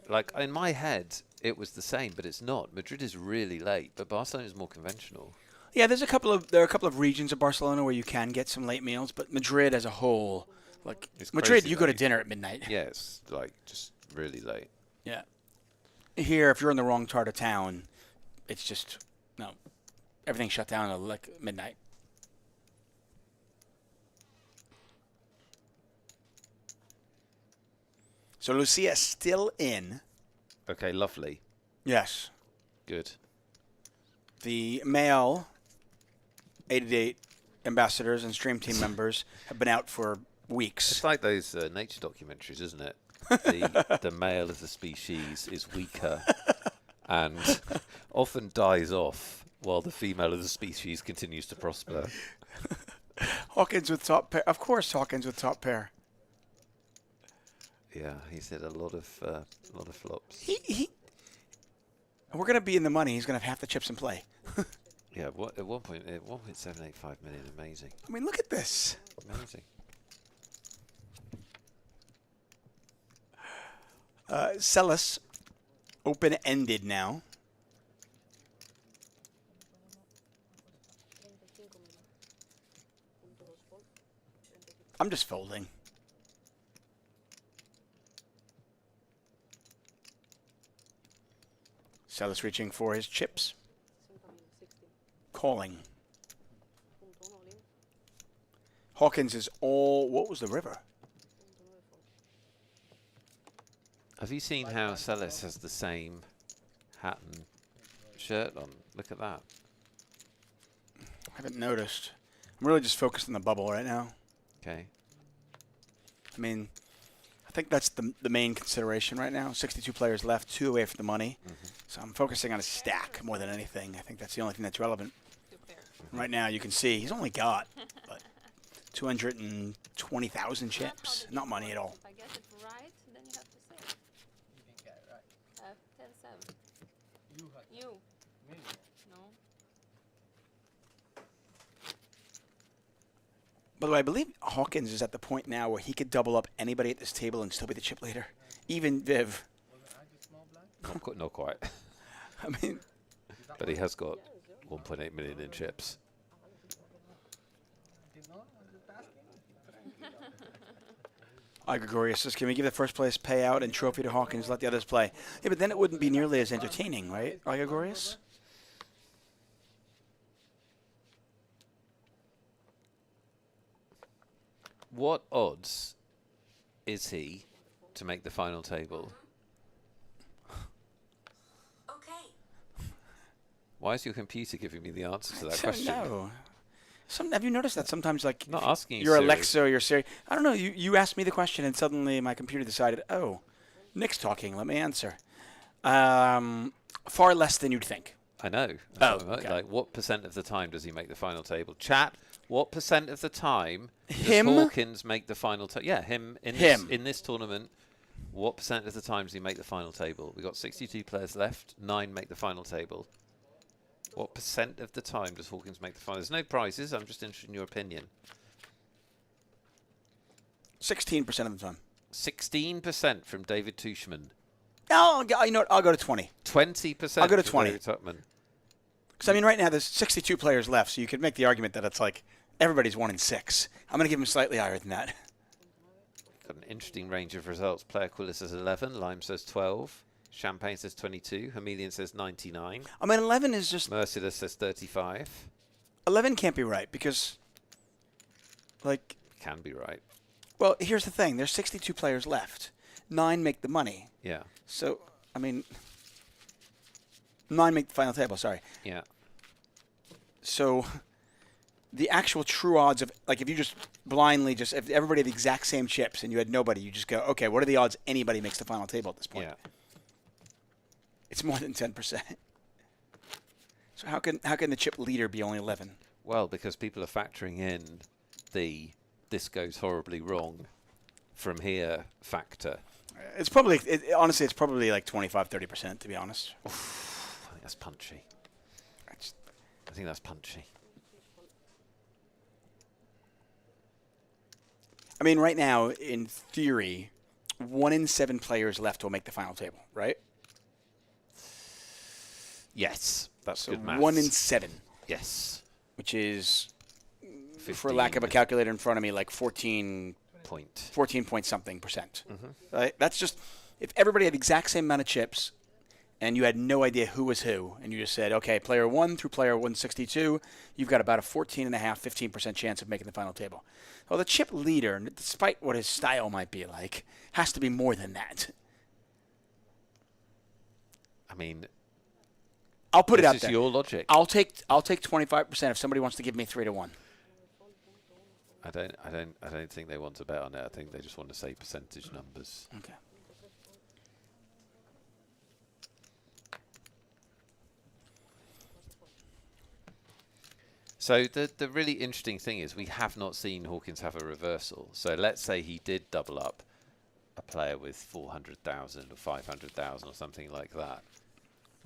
Like, in my head, it was the same, but it's not. Madrid is really late, but Barcelona is more conventional. Yeah, there are a couple of regions of Barcelona where you can get some late meals, but Madrid as a whole, like It's Madrid, crazy you go to late. dinner at midnight. Yeah, it's like just really late. Yeah. Here, if you're in the wrong part of town, it's just everything's shut down at like midnight. So Lucia still in. Okay, lovely. Yes. Good. The male 888 ambassadors and stream team members have been out for weeks. It's like those nature documentaries, isn't it? The male of the species is weaker and often dies off while the female of the species continues to prosper. Hawkins with top pair. Of course, Hawkins with top pair. Yeah, he's hit a lot of flops. He we're going to be in the money. He's going to have half the chips in play. Yeah, at 1.785 million, amazing. I mean, look at this. Amazing. Celis, open-ended now. I'm just folding. Celis reaching for his chips. Calling. Hawkins is all... What was the river? Have you seen how Celis has the same hat and shirt on? Look at that. I haven't noticed. I'm really just focused on the bubble right now. Okay. I mean, I think that's the main consideration right now. 62 players left, 2 away from the money. So I'm focusing on a stack more than anything. I think that's the only thing that's relevant. Right now, you can see he's only got 220,000 chips. Not money at all. If I get it right, then you have to say it. You can get it right. 10-7. You. You. Me. No. By the way, I believe Hawkins is at the point now where he could double up anybody at this table and still be the chip leader. Even Viv. Wasn't I just small blind? Not quite. I mean, But he has got 1.8 million in chips. You know, I'm just asking. Gregorius says, can we give the first place payout and trophy to Hawkins, let the others play? Yeah, but then it wouldn't be nearly as entertaining, right, Gregorius? What odds is he to make the final table? Why is your computer giving me the answer to that question? No. Have you noticed that sometimes, like, I'm not asking you your Siri. Alexa or your Siri? I don't know. You asked me the question, and suddenly my computer decided, oh, Nick's talking. Let me answer. Far less than you'd think. I know. Oh, Okay. okay. Like, what percent of the time does he make the final table? Chat, what percent of the time Him? does Hawkins make the final table? Yeah, him. In this tournament, what percent of the time does he make the final table? We've got 62 players left. 9 make the final table. What percent of the time does Hawkins make the final? There's no prizes. I'm just interested in your opinion. 16% of the time. 16% from David Tushman. Oh, you know what? I'll go to 20. 20% I'll go to from 20. David Tuchman. Because, I mean, right now there's 62 players left, so you could make the argument that it's like everybody's 1 in 6. I'm going to give him slightly higher than that. Got an interesting range of results. Player Quilla says 11. Lime says 12. Champagne says 22. Chameleon says 99. I mean, 11 is just... Merciless says 35. 11 can't be right because, like... Can be right. Well, here's the thing. There's 62 players left. 9 make the money. Yeah. So, I mean... 9 make the final table, sorry. Yeah. So, the actual true odds of... Like, if you just blindly just... If everybody had the exact same chips and you had nobody, you just go, okay, what are the odds anybody makes the final table at this point? Yeah. It's more than 10%. So how can the chip leader be only 11? Well, because people are factoring in the this goes horribly wrong from here factor. It's probably, honestly, it's probably like 25-30%, to be honest. I think that's punchy. I think that's punchy. I mean, right now, in theory, 1 in 7 players left will make the final table, right? Yes, that's So good maths. 1 in 7. Yes. Which is, 15 for lack of a calculator in front of me, like 14 point something percent. Right? That's just, if everybody had the exact same amount of chips and you had no idea who was who, and you just said, okay, player 1 through player 162, you've got about a 15% chance of making the final table. Well, the chip leader, despite what his style might be like, has to be more than that. I mean, I'll put it out this there. is your logic. I'll take 25% if somebody wants to give me 3-1. I don't think they want to bet on it. I think they just want to say percentage numbers. Okay. So the really interesting thing is we have not seen Hawkins have a reversal. So let's say he did double up a player with 400,000 or 500,000 or something like that.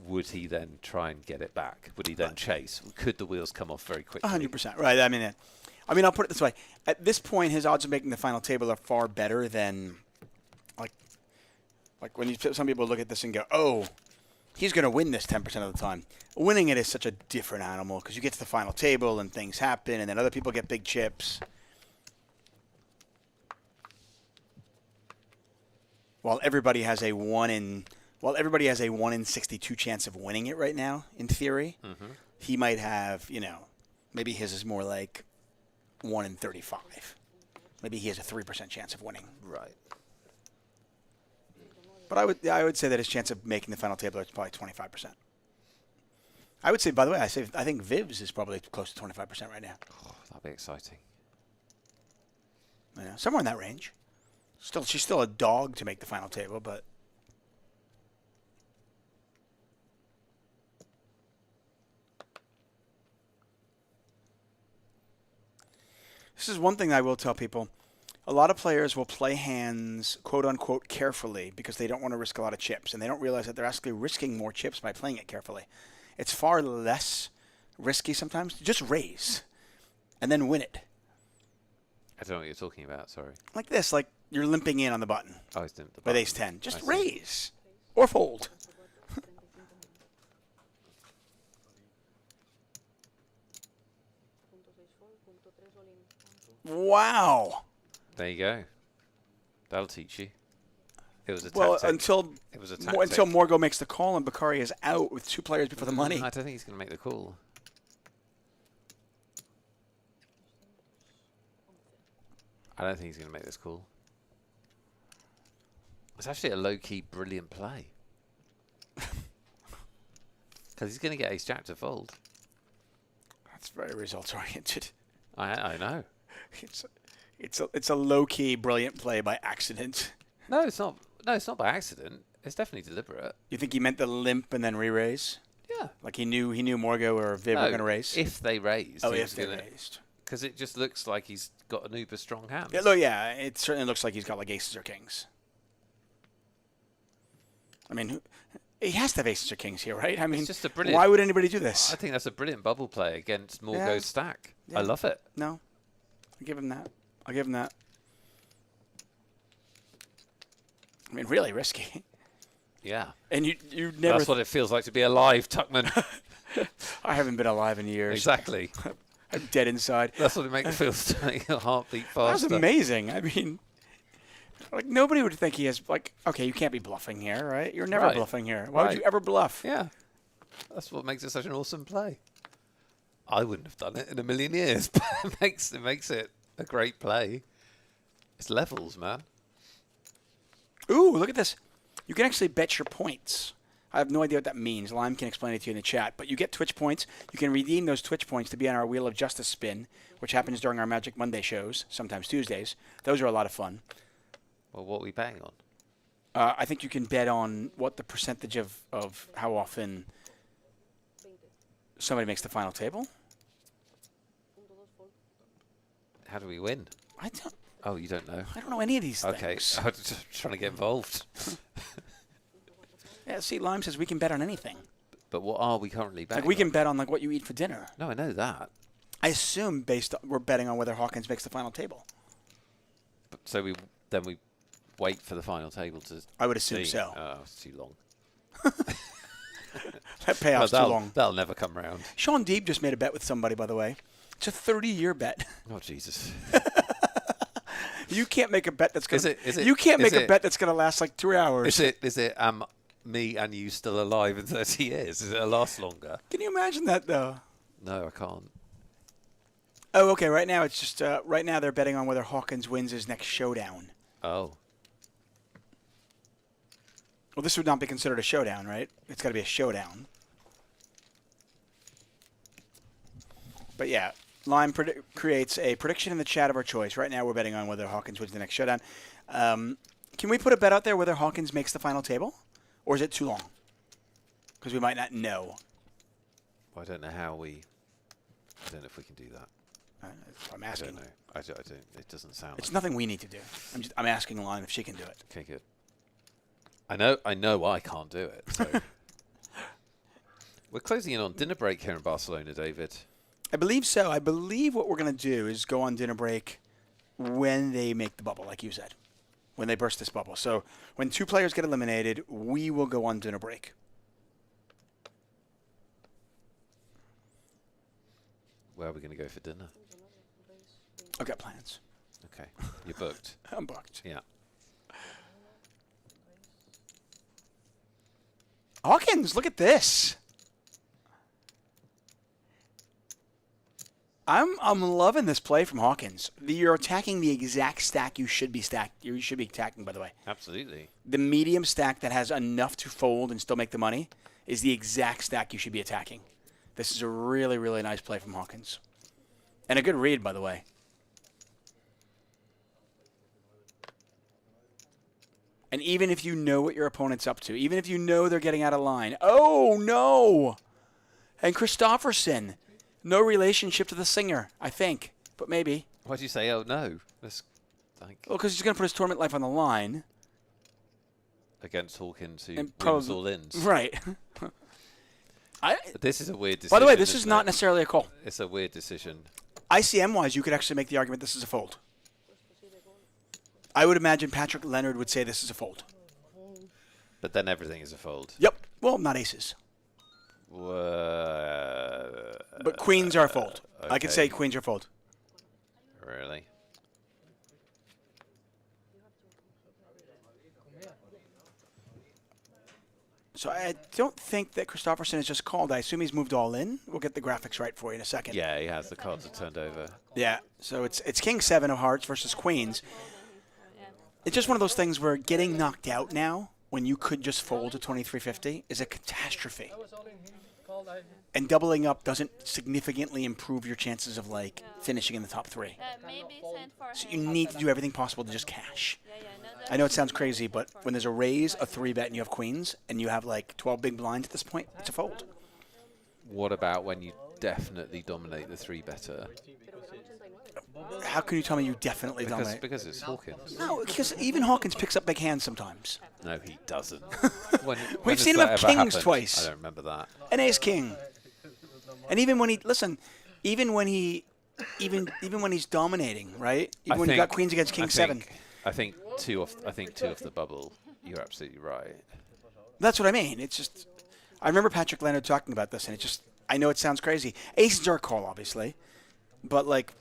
Would he then try and get it back? Would he then chase? Could the wheels come off very quickly? 100%. Right. I mean, I'll put it this way. At this point, his odds of making the final table are far better than, like when some people look at this and go, oh, he's going to win this 10% of the time. Winning it is such a different animal because you get to the final table and things happen, and then other people get big chips. While everybody has a 1 in 62 chance of winning it right now, in theory, he might have, maybe his is more like 1 in 35. Maybe he has a 3% chance of winning. Right. But I would say that his chance of making the final table is probably 25%. I would say, by the way, I think Viv's is probably close to 25% right now. Oh, that'd be exciting. Somewhere in that range. She's still a dog to make the final table, but this is one thing I will tell people. A lot of players will play hands, quote-unquote, carefully because they don't want to risk a lot of chips, and they don't realize that they're actually risking more chips by playing it carefully. It's far less risky sometimes. Just raise and then win it. I don't know what you're talking about, sorry. Like this, like you're limping in on the button Oh, it's the with ace-10. Just raise or fold. Wow. There you go. That'll teach you. It was a Well, tactic. until It was a tactic. until Morgo makes the call and Bakari is out with 2 players before the money. I don't think he's going to make the call. I don't think he's going to make this call. It's actually a low-key brilliant play. Because he's going to get ace-jack to fold. That's very results-oriented. I know. It's a low-key brilliant play by accident. No, it's not. No, it's not by accident. It's definitely deliberate. You think he meant the limp and then re-raise? Yeah. Like he knew Morgo or Viv were going to raise? If they raised. Oh, if they raised. Because it just looks like he's got an uber strong hand. Yeah, it certainly looks like he's got like aces or kings. I mean, he has to have aces or kings here, right? I mean, it's just a brilliant, why would anybody do this? I think that's a brilliant bubble play against Morgo's stack. Yeah. I love it. No, I'll give him that. I'll give him that. I mean, really risky. Yeah. And you never... That's what it feels like to be alive, Tuckman. I haven't been alive in years. Exactly. I'm dead inside. That's what it makes it feel to make a heartbeat faster. That's amazing. I mean, like, nobody would think he has, like, okay, you can't be bluffing here, right? You're never bluffing here. Why would you ever bluff? Yeah. That's what makes it such an awesome play. I wouldn't have done it in a million years, but it makes it a great play. It's levels, man. Ooh, look at this. You can actually bet your points. I have no idea what that means. Lime can explain it to you in the chat. But you get Twitch points. You can redeem those Twitch points to be on our Wheel of Justice spin, which happens during our Magic Monday shows, sometimes Tuesdays. Those are a lot of fun. Well, what are we betting on? I think you can bet on what the percentage of how often somebody makes the final table. How do we win? I don't. Oh, you don't know? I don't know any of these okay. things. I was just trying to get involved. Yeah, see, Lime says we can bet on anything. But what are we currently betting Like we can on? bet on like what you eat for dinner. No, I know that. I assume we're betting on whether Hawkins makes the final table. But so we wait for the final table to. I would assume see. so. Oh, it's too long. That payoff's too long. That'll never come round. Sean Deeb just made a bet with somebody, by the way. It's a 30-year bet. Oh Jesus! You can't make a bet that's gonna. Is it, you can't make a bet that's gonna last like 3 hours. Is it? Me and you still alive in 30 years? Is it last longer? Can you imagine that though? No, I can't. Oh, okay. Right now it's just right now they're betting on whether Hawkins wins his next showdown. Oh. Well, this would not be considered a showdown, right? It's got to be a showdown. But yeah, Lime creates a prediction in the chat of our choice. Right now we're betting on whether Hawkins wins the next showdown. Can we put a bet out there whether Hawkins makes the final table? Or is it too long? Because we might not know. Well, I don't know how we... I don't know if we can do that. I'm asking. I don't know. I don't, it doesn't sound It's like nothing we need to do. I'm asking Lime if she can do it. Okay, good. I know I can't do it. So. We're closing in on dinner break here in Barcelona, David. I believe so. I believe what we're going to do is go on dinner break when they make the bubble, like you said. When they burst this bubble. So when 2 players get eliminated, we will go on dinner break. Where are we going to go for dinner? I've got plans. Okay. You're booked. I'm booked. Yeah. Hawkins, look at this. I'm loving this play from Hawkins. You're attacking the exact stack you should be attacking, by the way. Absolutely. The medium stack that has enough to fold and still make the money is the exact stack you should be attacking. This is a really, really nice play from Hawkins. And a good read, by the way. And even if you know what your opponent's up to, even if you know they're getting out of line. Oh, no! And Christofferson. No relationship to the singer, I think. But maybe. Why'd you say, oh, no? That's like... Well, because he's going to put his tournament life on the line. Against Hawkins, who And wins all ins. Right. But this is a weird decision. By the way, this is not necessarily a call. It's a weird decision. ICM-wise, you could actually make the argument this is a fold. I would imagine Patrick Leonard would say this is a fold. But then everything is a fold. Yep. Well, not aces. But queens are a fold. Okay. I could say queens are a fold. Really? So I don't think that Christofferson has just called. I assume he's moved all in. We'll get the graphics right for you in a second. Yeah, he has. The cards are turned over. Yeah. So it's King 7 of hearts versus Queens. It's just one of those things where getting knocked out now, when you could just fold to 2350, is a catastrophe. And doubling up doesn't significantly improve your chances of like finishing in the top 3. Maybe send for So you need to do everything possible to just cash. I know it sounds crazy, but when there's a raise, a 3-bet, and you have queens, and you have like 12 big blinds at this point, it's a fold. What about when you definitely dominate the 3-better? How can you tell me you definitely dominate? Because it's Hawkins. No, because even Hawkins picks up big hands sometimes. No, he doesn't. When We've has seen him that have ever kings happened? twice. I don't remember that. An ace king. And even when even when he's dominating, right? Even when you got queens against king 7. I think two off the bubble. You're absolutely right. That's what I mean. It's just, I remember Patrick Leonard talking about this, and it just, I know it sounds crazy. Aces are a call, obviously, but like,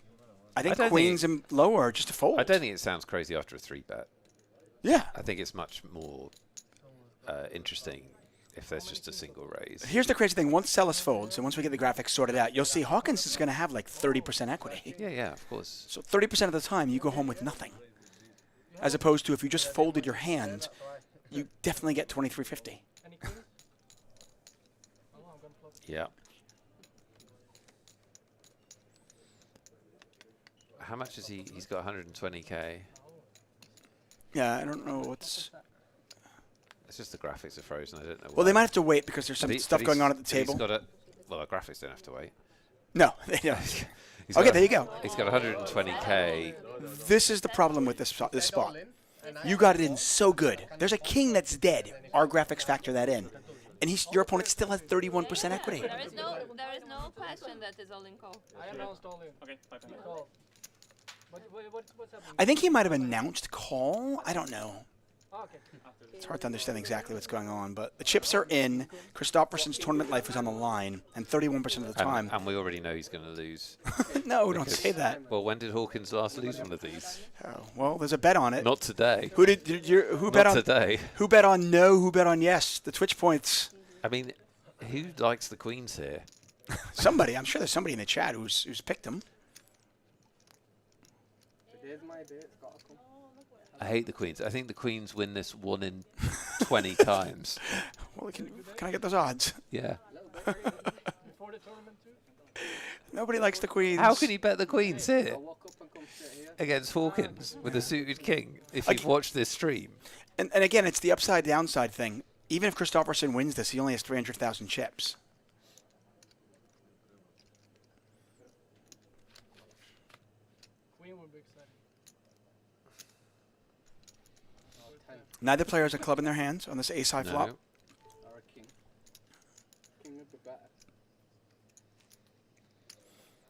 I think queens and lower are just a fold. I don't think it sounds crazy after a 3-bet. Yeah. I think it's much more interesting if there's just a single raise. Here's the crazy thing. Once Celis folds, and once we get the graphics sorted out, you'll see Hawkins is going to have like 30% equity. Yeah, of course. So 30% of the time, you go home with nothing. As opposed to if you just folded your hand, you definitely get 2350. Yeah. How much is he? He's got 120k. Yeah, I don't know what's... It's just the graphics are frozen. I don't know why. Well, they might have to wait because there's some stuff going on at the table. Well, the graphics don't have to wait. No, they don't. Okay, there you go. He's got 120k. This is the problem with this spot. You got it in so good. There's a king that's dead. Our graphics factor that in. And your opponent still has 31% equity. There is no question that is all in call. I announced all in. Okay, 5 minutes. Call. What's happening? I think he might have announced call. I don't know. Oh, okay. It's hard to understand exactly what's going on, but the chips are in. Christofferson's tournament life is on the line, and 31% of the time. And we already know he's going to lose. No, don't say that. Well, when did Hawkins last lose one of these? Oh, well, there's a bet on it. Not today. Who bet on today? Who bet on no? Who bet on yes? The Twitch points. I mean, who likes the queens here? Somebody. I'm sure there's somebody in the chat who's picked them. Today's my day. It's got to come. I hate the queens. I think the queens win this 1 in 20 times. Well, can I get those odds? Yeah. Before the tournament too? Nobody likes the queens. How can you bet the queens here I'll walk up and come straight here. against Hawkins with a suited king if you've watched this stream? And again, it's the upside downside thing. Even if Christofferson wins this, he only has 300,000 chips. Queen would be excited. Neither player has a club in their hands on this ace-high flop. No. Or a king. King would be better.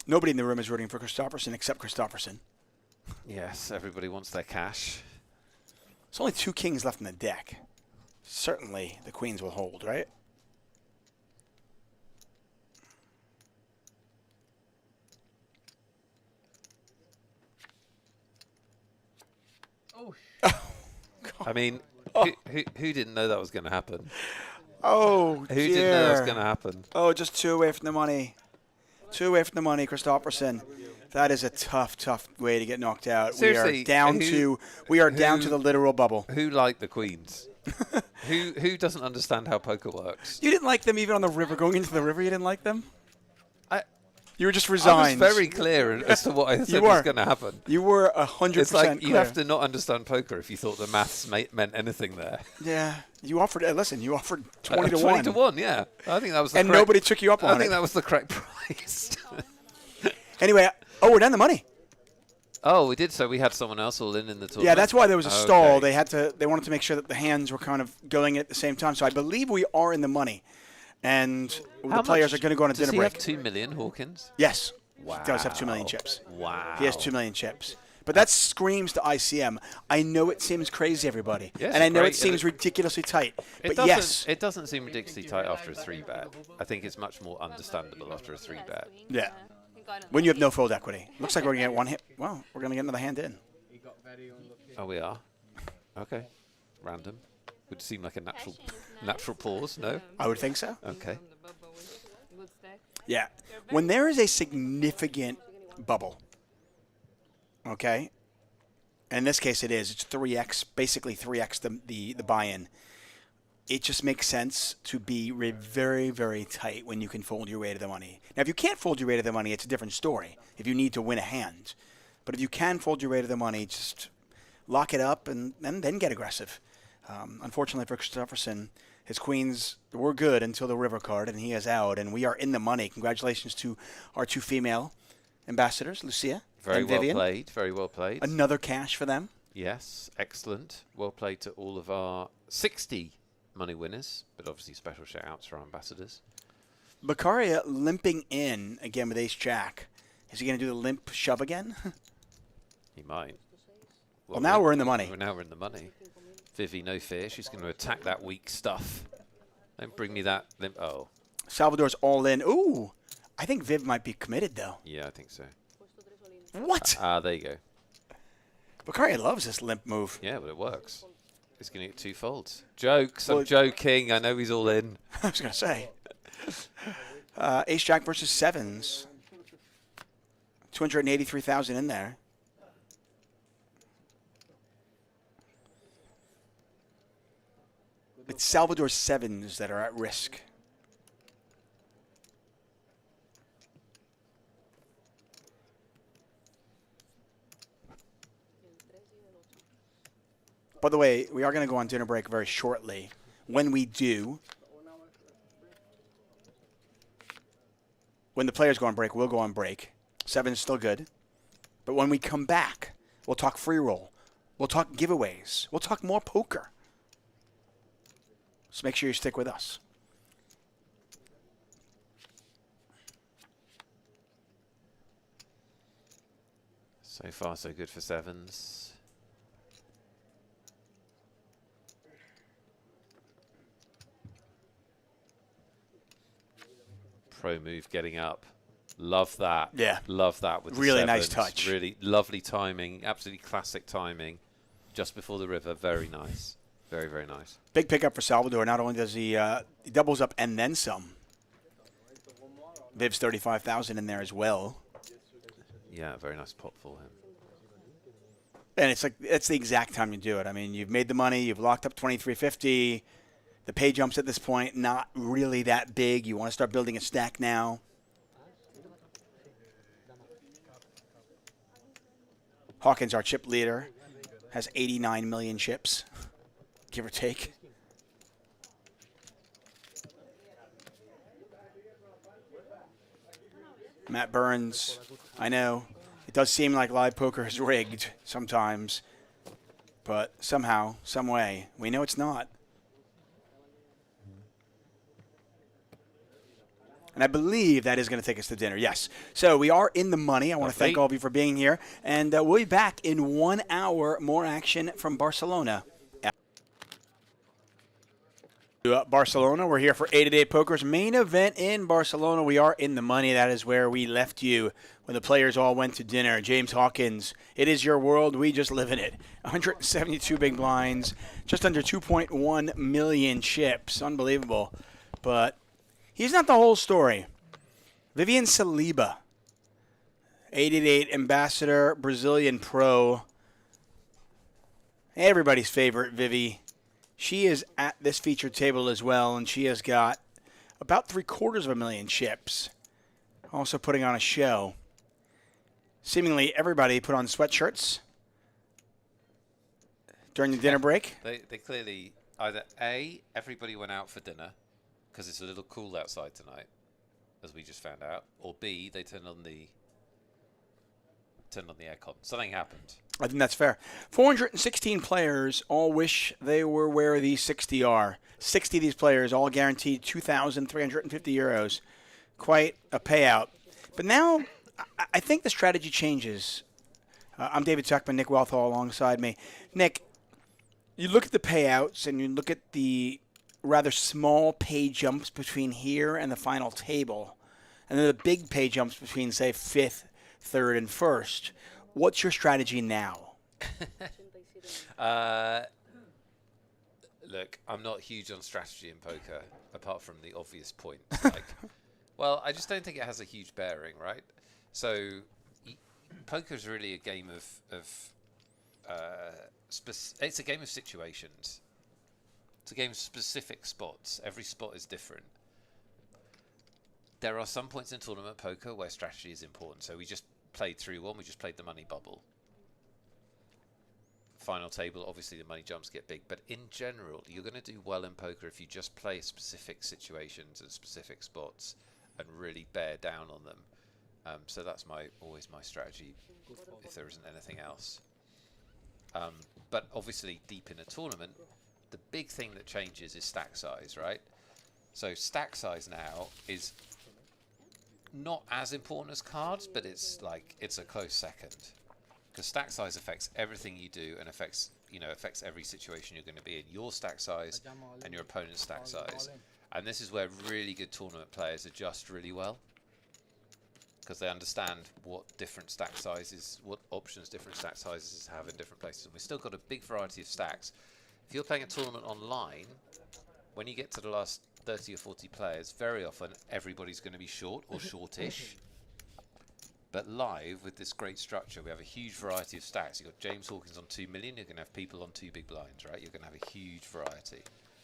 Nobody in the room is rooting for Christofferson except Christofferson. Yes, everybody wants their cash. There's only 2 kings left in the deck. Certainly, the queens will hold, right? Oh, I mean, who didn't know that was going to happen? Oh, Who didn't know that was going to happen? Oh, just 2 away from the money. 2 away from the money, Christofferson. That is a tough, tough way to get knocked out. Seriously, we are down to the literal bubble. Who liked the queens? Who doesn't understand how poker works? You didn't like them even on the river, going into the river. You didn't like them. You were just I resigned. was very clear as to what I said were. was going to happen. You were 100% It's like clear. you have to not understand poker if you thought the maths meant anything there. Yeah, you offered. Listen, you offered 20 to 1. 20 to 1, yeah. I think that was the And correct, nobody took you up on I think it. that was the correct price. Anyway, we're down the money. Oh, we did. So we had someone else all in the tournament. Yeah, that's why there was a stall. Okay. They wanted to make sure that the hands were kind of going at the same time. So I believe we are in the money, and How the players much are going to go on a dinner does he break. have 2 million, Hawkins? Yes, Wow. he does have 2 million chips. Wow. He has 2 million chips. But that screams to ICM. I know it seems crazy, everybody, Yes, and I know great, it seems and ridiculously tight. It But yes, it doesn't seem ridiculously tight after a 3-bet. I think it's much more understandable after a 3-bet. Yeah. When you have no fold equity. Looks like we're going to get one hit. Well, we're going to get another hand in. He got very unlucky. Oh, we are? Okay. Random. Would seem like a natural Cashing is nice, natural pause. No. I would think so. Okay. On the bubble with good stacks. Yeah. They're When very there is a significant bubble, okay, and in this case it is, it's 3x, basically 3x the buy-in. It just makes sense to be very, very tight when you can fold your way to the money. Now, if you can't fold your way to the money, it's a different story, if you need to win a hand. But if you can fold your way to the money, just lock it up and then get aggressive. Unfortunately for Christofferson, his queens were good until the river card, and he is out, and we are in the money. Congratulations to our two female ambassadors, Lucia Very and well Vivian. played. Very well played. Another cash for them. Yes, excellent. Well played to all of our 60 money winners, but obviously special shout-outs for our ambassadors. Baccaria limping in again with ace-jack. Is he going to do the limp shove again? He might. Well, now we're in the money. Now we're in the money. Vivi, no fear. She's going to attack that weak stuff. Don't bring me that limp. Oh. Salvador's all in. Ooh, I think Viv might be committed, though. Yeah, I think so. What? There you go. Baccaria loves this limp move. Yeah, but it works. He's going to get 2 folds. Jokes. Well, I'm joking. I know he's all in. I was going to say. Ace-jack versus sevens. 283,000 in there. It's Salvador's sevens that are at risk. By the way, we are going to go on dinner break very shortly. When we do, when the players go on break, we'll go on break. Seven's still good. But when we come back, we'll talk free roll. We'll talk giveaways. We'll talk more poker. So make sure you stick with us. So far, so good for sevens. Pro move getting up. Love that. Yeah. Love that with the Really sevens. nice touch. Really lovely timing. Absolutely classic timing. Just before the river. Very nice. Very, very nice. Big pickup for Salvador. Not only does he doubles up and then some. Viv's 35,000 in there as well. Yeah, very nice pot for him. And it's like that's the exact time you do it. I mean, you've made the money, you've locked up 2350. The pay jumps at this point not really that big. You want to start building a stack now. Hawkins, our chip leader, has 89 million chips, give or take. Matt Burns, I know. It does seem like live poker is rigged sometimes, but somehow, some way, we know it's not. And I believe that is going to take us to dinner. Yes. So we are in the money. I want to thank all of you for being here. And we'll be back in 1 hour. More action from Barcelona. Barcelona. We're here for 888 Poker's main event in Barcelona. We are in the money. That is where we left you when the players all went to dinner. James Hawkins, it is your world. We just live in it. 172 big blinds, just under 2.1 million chips. Unbelievable. But he's not the whole story. Vivian Saliba, 888 ambassador, Brazilian pro. Everybody's favorite, Vivi. She is at this featured table as well, and she has got about 750,000 chips. Also putting on a show. Seemingly everybody put on sweatshirts during the dinner break. They clearly either A, everybody went out for dinner because it's a little cool outside tonight, as we just found out, or B, they turned on the aircon. Something happened. I think that's fair. 416 players all wish they were where these 60 are. 60 of these players all guaranteed 2,350 euros. Quite a payout. But now I think the strategy changes. I'm David Tuckman, Nick Wealthall alongside me. Nick, you look at the payouts and you look at the rather small pay jumps between here and the final table, and then the big pay jumps between, say, 5th, 3rd, and 1st. What's your strategy now? Look, I'm not huge on strategy in poker, apart from the obvious points. Like, well, I just don't think it has a huge bearing, right? So, poker is really a game of it's a game of situations. It's a game of specific spots. Every spot is different. There are some points in tournament poker where strategy is important. So we just played through one. We just played the money bubble. Final table, obviously the money jumps get big, but in general you're going to do well in poker if you just play specific situations and specific spots and really bear down on them. So that's always my strategy if there isn't anything else. But obviously deep in a tournament, the big thing that changes is stack size, right? So stack size now is not as important as cards, but it's a close second. Because stack size affects everything you do and affects every situation you're going to be in. Your stack size and your opponent's stack size. And this is where really good tournament players adjust really well. Because they understand what different stack sizes, what options different stack sizes have in different places. And we've still got a big variety of stacks. If you're playing a tournament online, when you get to the last 30 or 40 players, very often everybody's going to be short or shortish. But live, with this great structure, we have a huge variety of stacks. You've got James Hawkins on 2 million, you're going to have people on 2 big blinds, right? You're going to have a huge variety.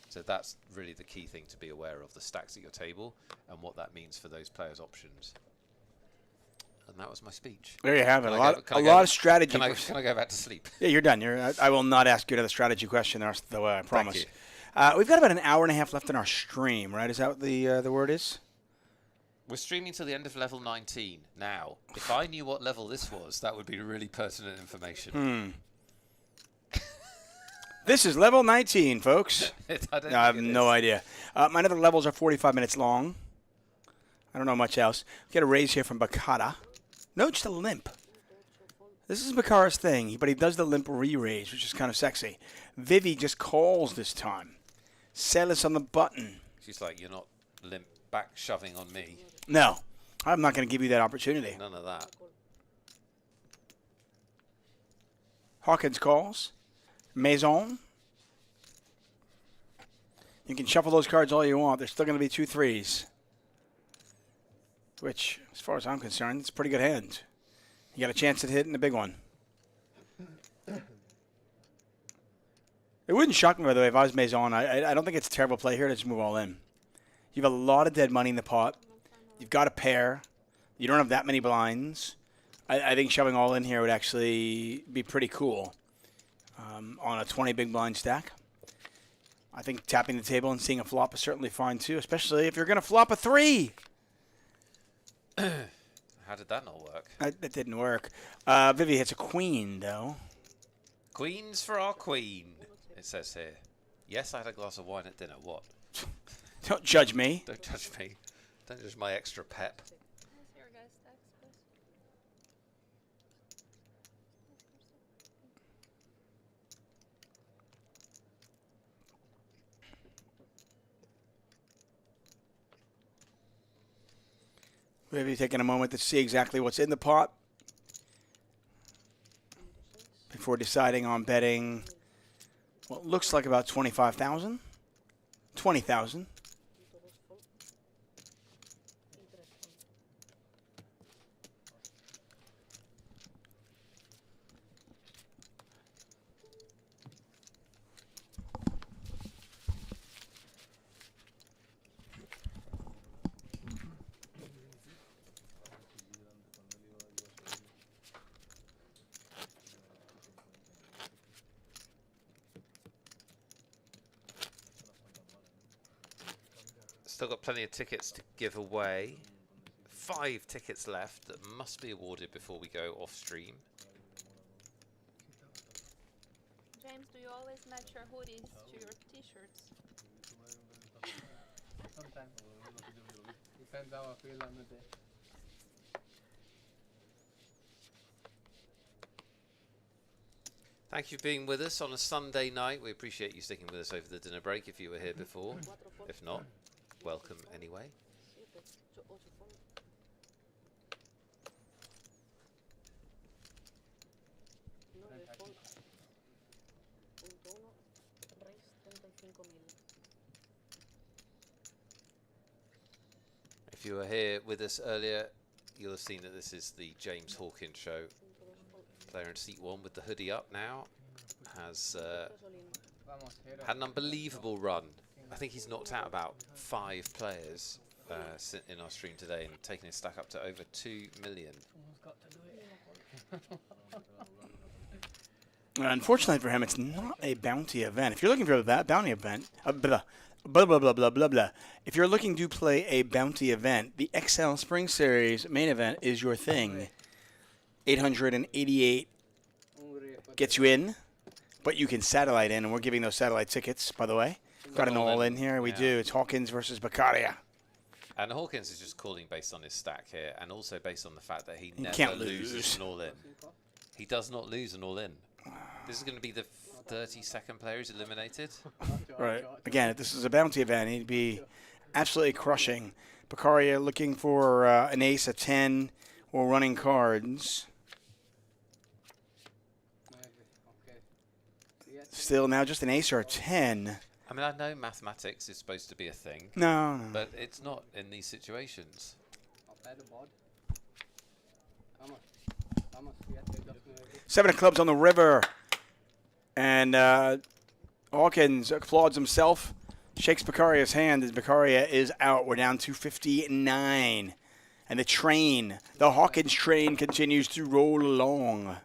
So that's really the key thing to be aware of, the stacks at your table and what that means for those players' options. And that was my speech. There you have it. A lot of strategy. Can I go back to sleep? Yeah, you're done. I will not ask you another strategy question the rest of the way, I promise. Thank you. We've got about an hour and a half left in our stream, right? Is that what the word is? We're streaming till the end of level 19 now. If I knew what level this was, that would be really pertinent information. This is level 19, folks. I have no idea. My other levels are 45 minutes long. I don't know much else. Get a raise here from Bakata. No, just a limp. This is Bakara's thing, but he does the limp re-raise, which is kind of sexy. Vivi just calls this time. Celis on the button. She's like, you're not limp back shoving on me. No, I'm not going to give you that opportunity. None of that. Hawkins calls. Maison. You can shuffle those cards all you want. There's still going to be 2 3s. Which, as far as I'm concerned, it's a pretty good hand. You got a chance at hitting the big one. It wouldn't shock me, by the way, if I was Maison. I don't think it's a terrible play here to just move all in. You have a lot of dead money in the pot. You've got a pair. You don't have that many blinds. I think shoving all in here would actually be pretty cool on a 20 big blind stack. I think tapping the table and seeing a flop is certainly fine too, especially if you're going to flop a 3. How did that not work? That didn't work. Vivi hits a queen, though. Queens for our queen, it says here. Yes, I had a glass of wine at dinner. What? Don't judge me. Don't judge me. Don't judge my extra pep. Maybe taking a moment to see exactly what's in the pot before deciding on betting what looks like about 25,000, 20,000. Still got plenty of tickets to give away. 5 tickets left that must be awarded before we go off stream. James, do you always match your hoodies to your t-shirts? Sometimes. Depends how I feel on the day. Thank you for being with us on a Sunday night. We appreciate you sticking with us over the dinner break if you were here before. If not, welcome anyway. If you were here with us earlier, you'll have seen that this is the James Hawkins show. Player in seat 1 with the hoodie up now has had an unbelievable run. I think he's knocked out about 5 players in our stream today and taken his stack up to over 2 million. Unfortunately for him, it's not a bounty event. If you're looking for that bounty event, blah, blah, blah, blah, blah, blah. If you're looking to play a bounty event, the XL Spring Series main event is your thing. 888 gets you in, but you can satellite in, and we're giving those satellite tickets, by the way. Got an all-in here. We do. It's Hawkins versus Beccaria. And Hawkins is just calling based on his stack here, and also based on the fact that he never can't loses lose. an all-in. He does not lose an all-in. This is going to be the 32nd player who's eliminated. Right. Again, if this is a bounty event, he'd be absolutely crushing. Beccaria looking for an ace, a 10, or running cards. Still now just an ace or a 10. I mean, I know mathematics is supposed to be a thing, No. but it's not in these situations. 7 of clubs on the river. And Hawkins applauds himself, shakes Beccaria's hand as Beccaria is out. We're down to 59. And the train, the Hawkins train, continues to roll along.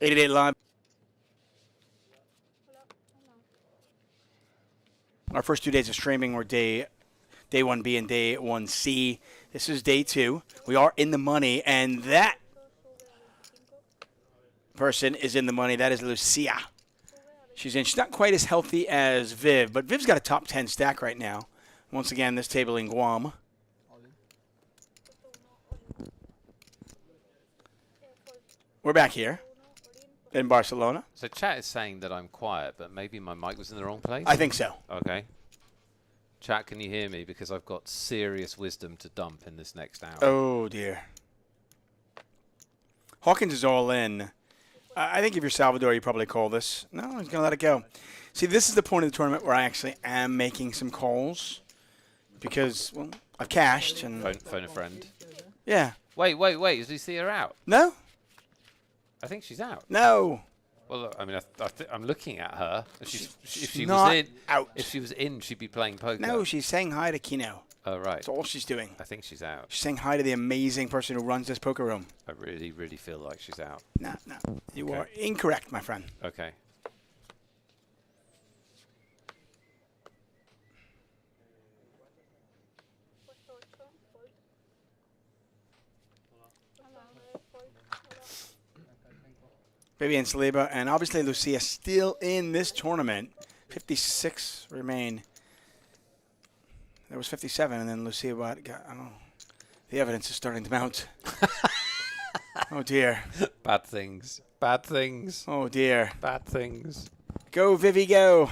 .88 live. Our first 2 days of streaming were day 1B and day 1C. This is day 2. We are in the money, and that person is in the money. That is Lucia. She's in. She's not quite as healthy as Viv, but Viv's got a top 10 stack right now. Once again, this table in Guam. We're back here in Barcelona. So chat is saying that I'm quiet, but maybe my mic was in the wrong place? I think so. Okay. Chat, can you hear me? Because I've got serious wisdom to dump in this next hour. Oh, dear. Hawkins is all in. I think if you're Salvador, you probably call this. No, he's going to let it go. See, this is the point of the tournament where I actually am making some calls. Because, well, I've cashed. And Phone a friend. yeah. Wait. Does he see her out? No? I think she's out. No. Well, look, I mean, I'm looking at her. If she not was in, out. If she was in, she'd be playing poker. No, she's saying hi to Kino. Oh, right. That's all she's doing. I think she's out. She's saying hi to the amazing person who runs this poker room. I really, really feel like she's out. No. You Okay. are incorrect, my friend. Okay. Baby and Saliba, and obviously Lucia still in this tournament. 56 remain. There was 57, and then Lucia got, the evidence is starting to mount. Oh, dear. Bad things. Bad things. Oh, dear. Bad things. Go, Vivi, go.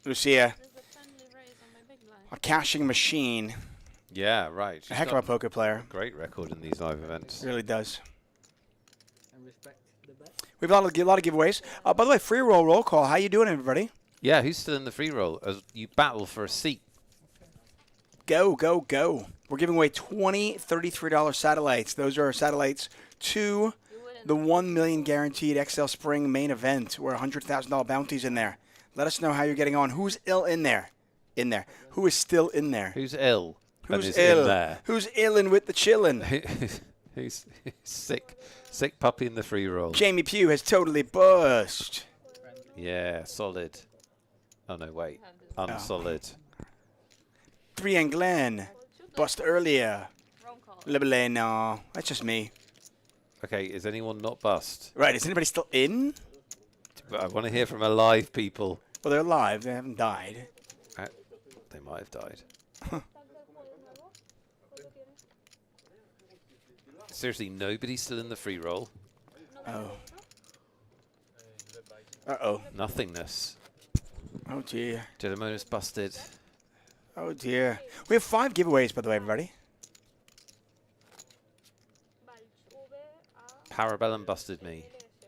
Lucia, There's a friendly raise on my big blind. a cashing machine. Yeah, right. A She's heck of got a poker player. great record in these live events. Really does. And respect the bet. We've got a lot of giveaways. By the way, free roll call. How you doing, everybody? Yeah, who's still in the free roll as you battle for a seat? Go, go, go. We're giving away 20 $33 satellites. Those are satellites to You wouldn't the 1 million guaranteed XL Spring main event, where $100,000 bounties in there. Let us know how you're getting on. Who's ill in there? In there. Who is still in there? Who's ill? and Who's is ill? in there? Who's illin' with the chillin'? Who's sick? Sick puppy in the free roll. Jamie Pugh has totally bust. Yeah, solid. Oh no, wait. have this Unsolid. 3 and Glenn. Bust earlier. wrong call. Libele, no. That's just me. Okay, is anyone not bust? Right, is anybody still in? I want to hear from alive people. Well, they're alive. They haven't died. They might have died. Seriously, nobody's still in the free roll. Oh. Uh-oh. Nothingness. Oh, dear. Didamona's busted. Oh, dear. We have 5 giveaways, by the way, everybody. Parabellum busted me,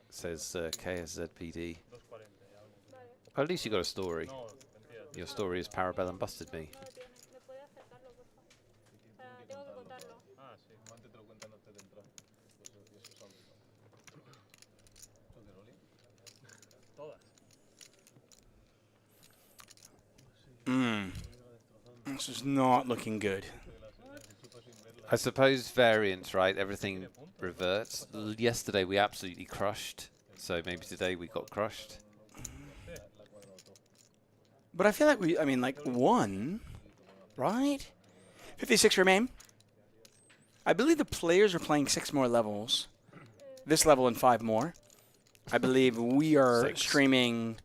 says KSZPD. At least you got a story. Your story is Parabellum busted me. This is not looking good. I suppose variance, right? Everything reverts. Yesterday we absolutely crushed, so maybe today we got crushed. But I feel like like 1, right? 56 remain. I believe the players are playing 6 more levels. This level and 5 more. I believe we are 6. streaming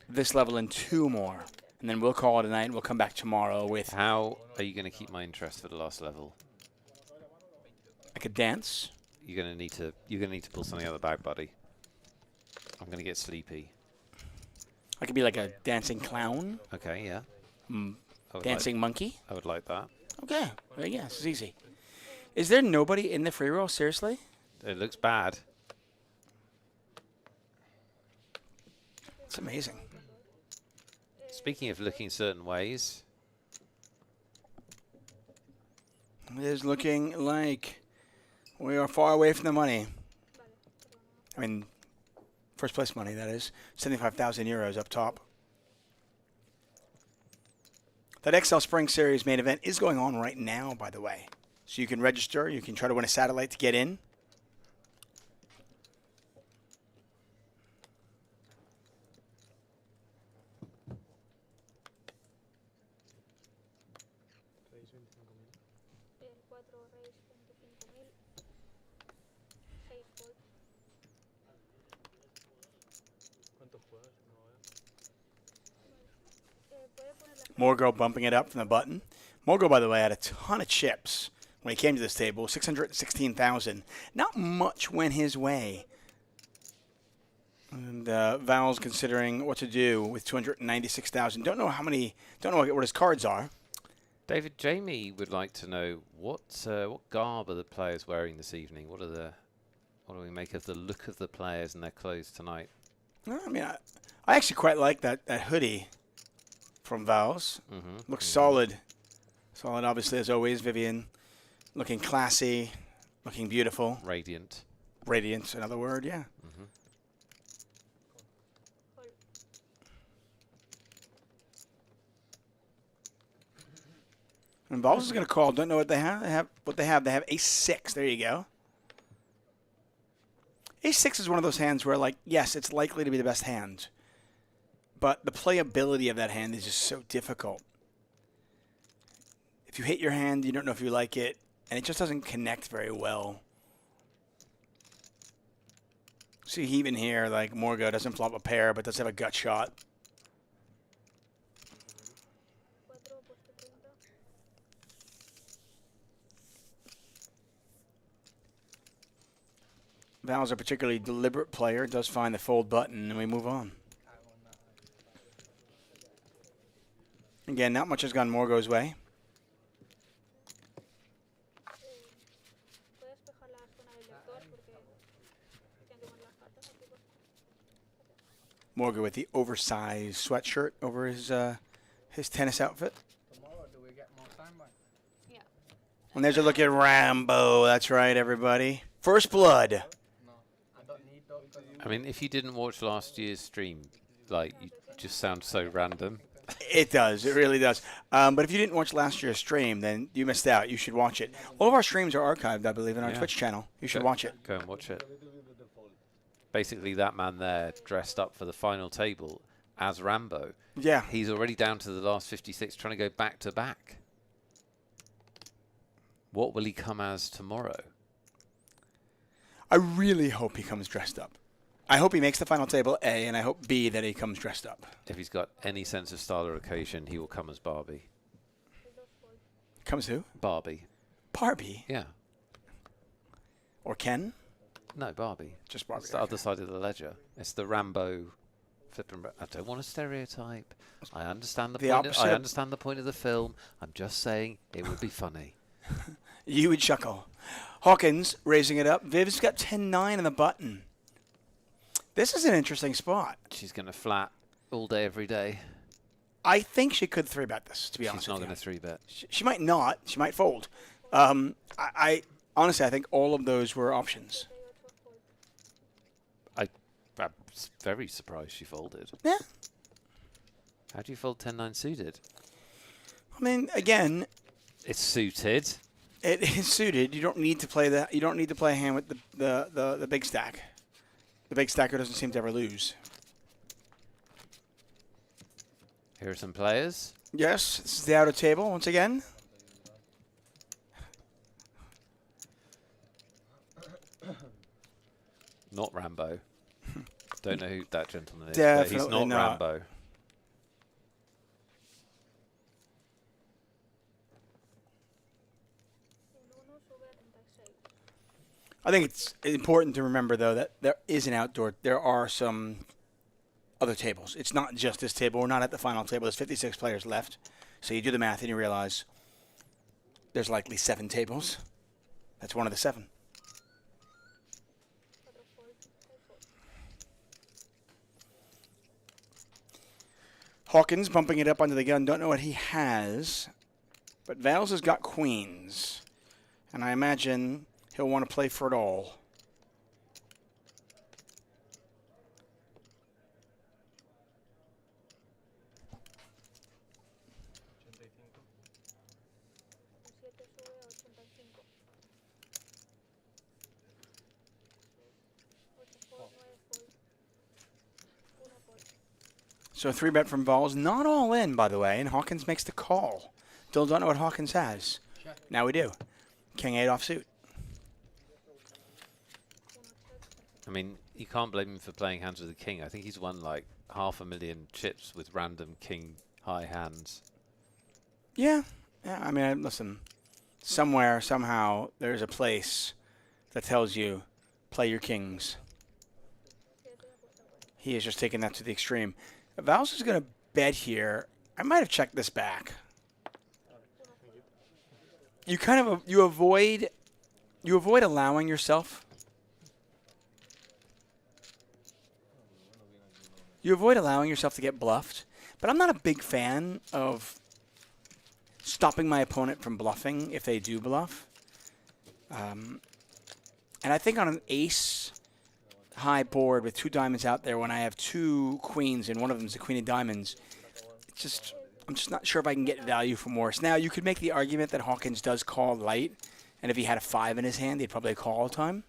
this level and 2 more. And then we'll call it a night and we'll come back tomorrow with How are you going to keep my interest for the last level? like a dance. You're going to need to pull something out of the bag, buddy. I'm going to get sleepy. I could be like a dancing clown, Okay, yeah. I would dancing monkey. I would like that. Okay, well, yeah, this is easy. Is there nobody in the free roll? Seriously? It looks bad. It's amazing. Speaking of looking certain ways, It is looking like we are far away from the money. I mean, first place money, that is. 75,000 euros up top. That XL Spring Series main event is going on right now, by the way. So you can register. You can try to win a satellite to get in. Morgo bumping it up from the button. Morgo, by the way, had a ton of chips when he came to this table. 616,000. Not much went his way. And Val's considering what to do with 296,000. Don't know what his cards are. David Jamie would like to know what garb are the players wearing this evening? What do we make of the look of the players and their clothes tonight? I mean, I actually quite like that hoodie from Val's. Looks solid. Solid, obviously, as always. Vivian looking classy, looking beautiful. Radiant. Radiant, another word, yeah. And Val's is going to call. Don't know what they have. They have ace 6. There you go. Ace 6 is one of those hands where, like, yes, it's likely to be the best hand. But the playability of that hand is just so difficult. If you hit your hand, you don't know if you like it, and it just doesn't connect very well. See, even here, like, Morgo doesn't flop a pair, but does have a gut shot. Val's a particularly deliberate player, does find the fold button, and we move on. Again, not much has gone Morgo's way. Morgo with the oversized sweatshirt over his tennis outfit. Tomorrow, do we get more time by? Yeah. And there's a look at Rambo. That's right, everybody. First blood. I mean, if you didn't watch last year's stream, like, you just sound so random. It does. It really does. But if you didn't watch last year's stream, then you missed out. You should watch it. All of our streams are archived, I believe, in our Twitch channel. You should watch it. Go and watch it. Basically, that man there dressed up for the final table as Rambo. Yeah. He's already down to the last 56, trying to go back to back. What will he come as tomorrow? I really hope he comes dressed up. I hope he makes the final table, A, and I hope, B, that he comes dressed up. If he's got any sense of style or occasion, he will come as Barbie. Comes who? Barbie. Barbie? Yeah. Or Ken? No, Barbie. Just Barbie. It's the other side of the ledger. It's the Rambo flipping. I don't want to stereotype. I understand I understand the point of the film. I'm just saying it would be funny. You would chuckle. Hawkins raising it up. Viv's got 10-9 on the button. This is an interesting spot. She's going to flat all day, every day. I think she could 3-bet this, to be honest with you. She's not going to 3-bet. She might not. She might fold. I honestly, I think all of those were options. I'm very surprised she folded. Yeah. How do you fold 10-9 suited? I mean, again, it's suited. It is suited. You don't need to play that. You don't need to play a hand with the big stack. The big stacker doesn't seem to ever lose. Here are some players. Yes, this is the outer table once again. Not Rambo. Don't know who that gentleman is. Definitely but he's not Rambo. I think it's important to remember, though, that there is an outdoor. There are some other tables. It's not just this table. We're not at the final table. There's 56 players left. So you do the math and you realize there's likely 7 tables. That's one of the 7. Hawkins bumping it up under the gun. Don't know what he has. But Vales has got queens. And I imagine he'll want to play for it all. So a 3-bet from Vols. Not all in, by the way, and Hawkins makes the call. Still don't know what Hawkins has. Now we do. King 8 offsuit. I mean, you can't blame him for playing hands with the king. I think he's won like 500,000 chips with random king high hands. Yeah. Yeah, I mean, listen. Somewhere, somehow, there's a place that tells you, play your kings. He is just taking that to the extreme. Vals is going to bet here. I might have checked this back. You kind of you avoid allowing yourself. You avoid allowing yourself to get bluffed. But I'm not a big fan of stopping my opponent from bluffing if they do bluff. And I think on an ace high board with 2 diamonds out there, when I have 2 queens and one of them is the queen of diamonds, I'm just not sure if I can get value from worse. Now, you could make the argument that Hawkins does call light, and if he had a 5 in his hand, he'd probably call all the time.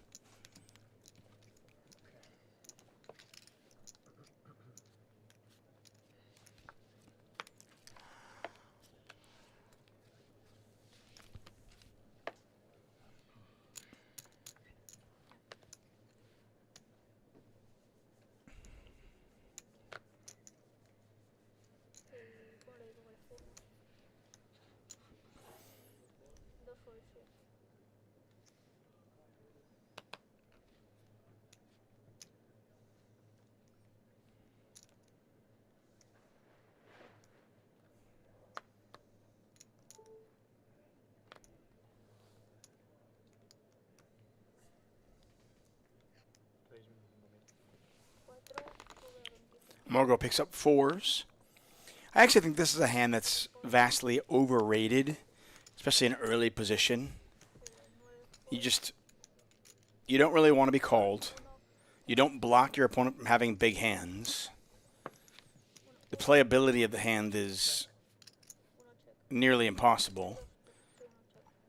Margot picks up 4s. I actually think this is a hand that's vastly overrated especially in early position. You don't really want to be called. You don't block your opponent from having big hands. The playability of the hand is nearly impossible.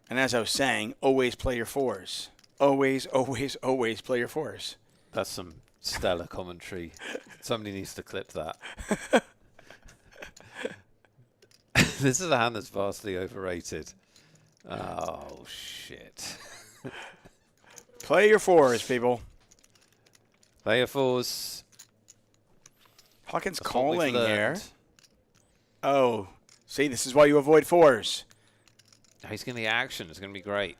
And as I was saying, always play your fours. Always, always, always play your fours. That's some stellar commentary. Somebody needs to clip that. This is a hand that's vastly overrated. Oh, shit. Play your fours, people. Play your fours. Hawkins That's what we've calling here. learned. Oh, see, this is why you avoid fours. He's going to get action. It's going to be great.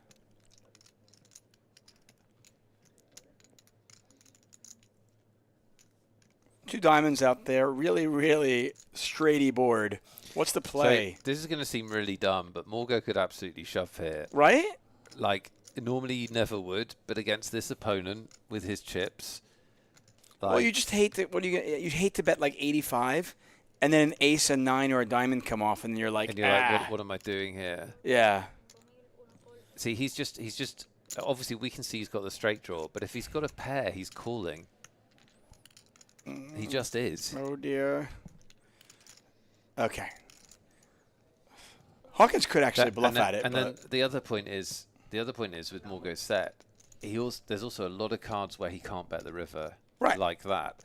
Two diamonds out there. Really, really straighty board. What's the play? So this is going to seem really dumb, but Morgo could absolutely shove here. Right? Like, normally you never would, but against this opponent with his chips. Like, Well, you just hate to. What do you hate to bet like 85, and then an ace, a 9, or a diamond come off, and you're like, and you're like, what am I doing here? Yeah. See, he's just. Obviously, we can see he's got the straight draw, but if he's got a pair, he's calling. He just is. Oh dear. Okay. Hawkins could actually bluff at it. And then the other point is with Morgo's set, there's also a lot of cards where he can't bet the river like that.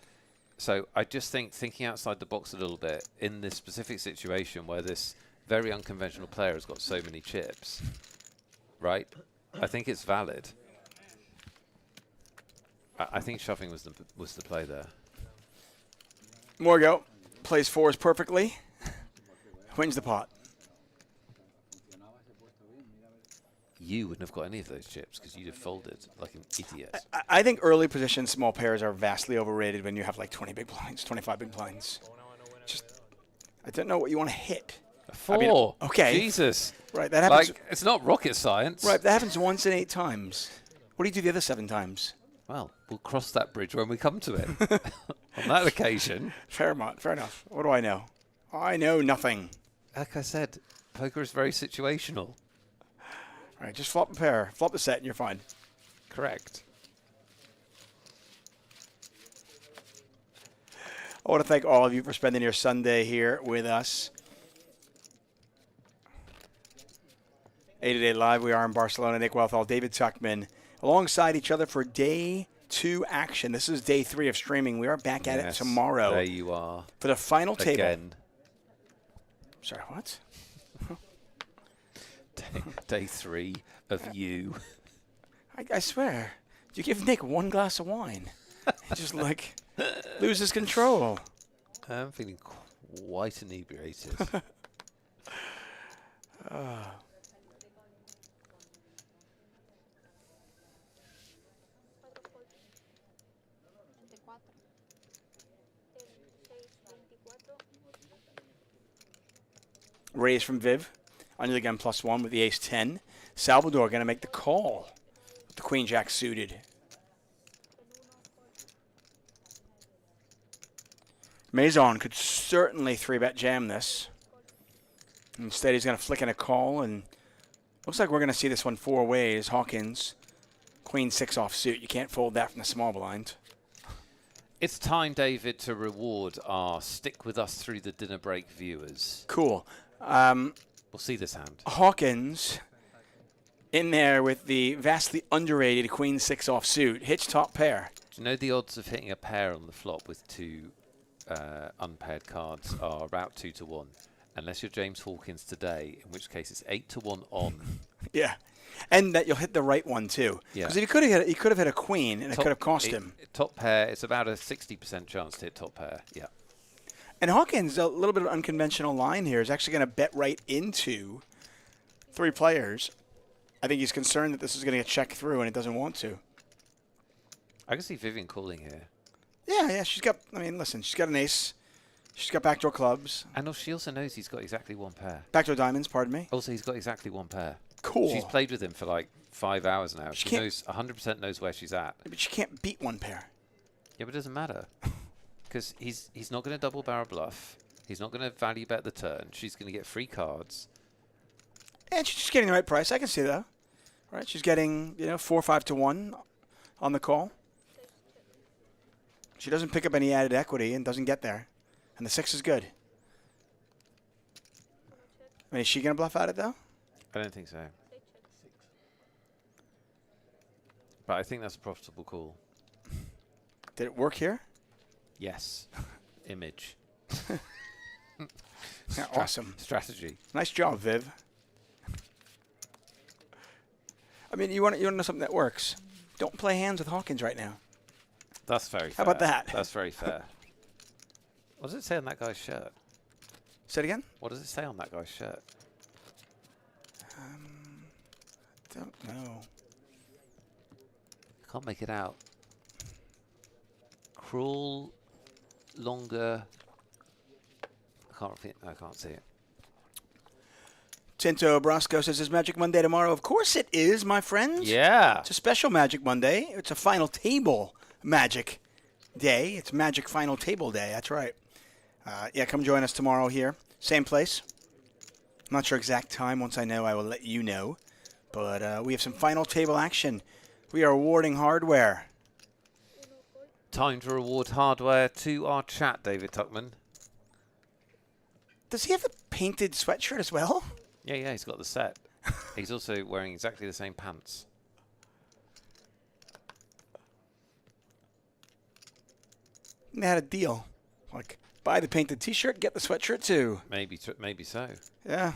So I just think thinking outside the box a little bit in this specific situation where this very unconventional player has got so many chips, right? I think it's valid. I think shoving was the play there. Morgo plays fours perfectly. Wins the pot. You wouldn't have got any of those chips because you'd have folded like an idiot. I think early position small pairs are vastly overrated when you have like 20 big blinds, 25 big blinds. Just, I don't know what you want to hit. A 4. I mean, okay. Jesus. Right, that happens. Like, it's not rocket science. Right, that happens once in 8 times. What do you do the other 7 times? Well, we'll cross that bridge when we come to it. On that occasion. Fair enough. What do I know? I know nothing. Like I said, poker is very situational. All right, just flop a pair. Flop the set and you're fine. Correct. I want to thank all of you for spending your Sunday here with us. 888 Live, we are in Barcelona. Nick Wealthall, David Tuckman, alongside each other for day 2 action. This is day 3 of streaming. We are back at it tomorrow. There you are. For the final table. Again. Sorry, what? Day 3 of you. I swear. You give Nick 1 glass of wine. He just like loses control. I'm feeling quite inebriated. Raise from Viv. Under the gun +1 with the ace-10. Salvador going to make the call with the queen-jack suited. Maison could certainly 3-bet jam this. Instead, he's going to flick in a call, and looks like we're going to see this one 4 ways. Hawkins, queen-6 offsuit. You can't fold that from the small blind. It's time, David, to reward our stick with us through the dinner break viewers. Cool. We'll see this hand. Hawkins in there with the vastly underrated queen-6 offsuit. Hits top pair. Do you know the odds of hitting a pair on the flop with 2 unpaired cards are about 2 to 1? Unless you're James Hawkins today, in which case it's 8 to 1 on. Yeah. And that you'll hit the right one, too. Yeah. Because if he could have hit a queen, and it could have cost him. Top pair, it's about a 60% chance to hit top pair. Yeah. And Hawkins, a little bit of unconventional line here, is actually going to bet right into 3 players. I think he's concerned that this is going to get checked through, and it doesn't want to. I can see Vivian calling here. Yeah, she's got, I mean, listen, she's got an ace. She's got backdoor clubs. And she also knows he's got exactly 1 pair. Backdoor diamonds, pardon me. Also, he's got exactly 1 pair. Cool. She's played with him for like 5 hours now. She She knows 100% knows where she's at. But she can't beat 1 pair. Yeah, but it doesn't matter. Because he's not going to double barrel bluff. He's not going to value bet the turn. She's going to get free cards. And she's just getting the right price. I can see that. Right? She's getting, 4 or 5 to 1 on the call. She doesn't pick up any added equity and doesn't get there. And the 6 is good. I mean, is she going to bluff at it, though? I don't think so. But I think that's a profitable call. Did it work here? Yes. Image. Yeah, awesome. Strategy. Nice job, Viv. I mean, you want to know something that works? Don't play hands with Hawkins right now. That's very fair. How about that? That's very fair. What does it say on that guy's shirt? Say it again? What does it say on that guy's shirt? Don't know. Can't make it out. Crawl longer. I can't see it. Tinto Brasco says, is Magic Monday tomorrow? Of course it is, my friends. Yeah. It's a special Magic Monday. It's a final table Magic Day. It's Magic Final Table Day. That's right. Yeah, come join us tomorrow here. Same place. I'm not sure exact time. Once I know, I will let you know. But we have some final table action. We are awarding hardware. Time to reward hardware to our chat, David Tuckman. Does he have the painted sweatshirt as well? Yeah, he's got the set. He's also wearing exactly the same pants. They had a deal. Like, buy the painted t-shirt, get the sweatshirt too. Maybe so. Yeah.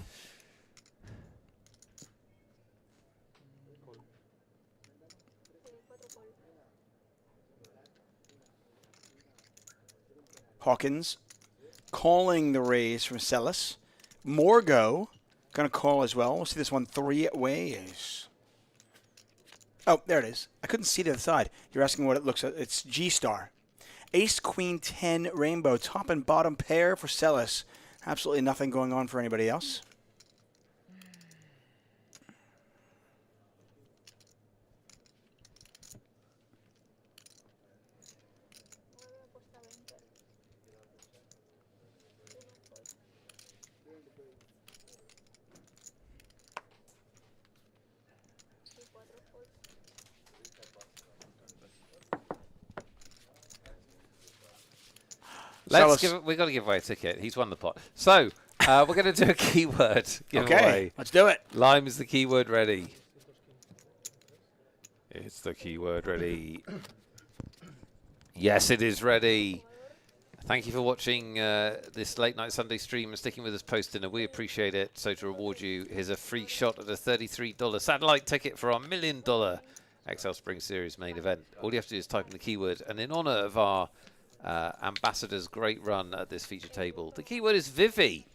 Hawkins calling the raise from Celis. Morgo going to call as well. We'll see this one 3 ways. Oh, there it is. I couldn't see the other side. You're asking what it looks like. It's G-star. Ace, Queen, 10, Rainbow. Top and bottom pair for Celis. Absolutely nothing going on for anybody else. We've got to give away a ticket. He's won the pot. So, we're going to do a keyword giveaway. Okay, let's do it. Lime is the keyword ready. It's the keyword ready. Yes, it is ready. Thank you for watching this late night Sunday stream and sticking with us post dinner. We appreciate it. So to reward you, here's a free shot at a $33 satellite ticket for our $1 million XL Spring Series main event. All you have to do is type in the keyword, and in honor of our ambassador's great run at this feature table, the keyword is Vivi.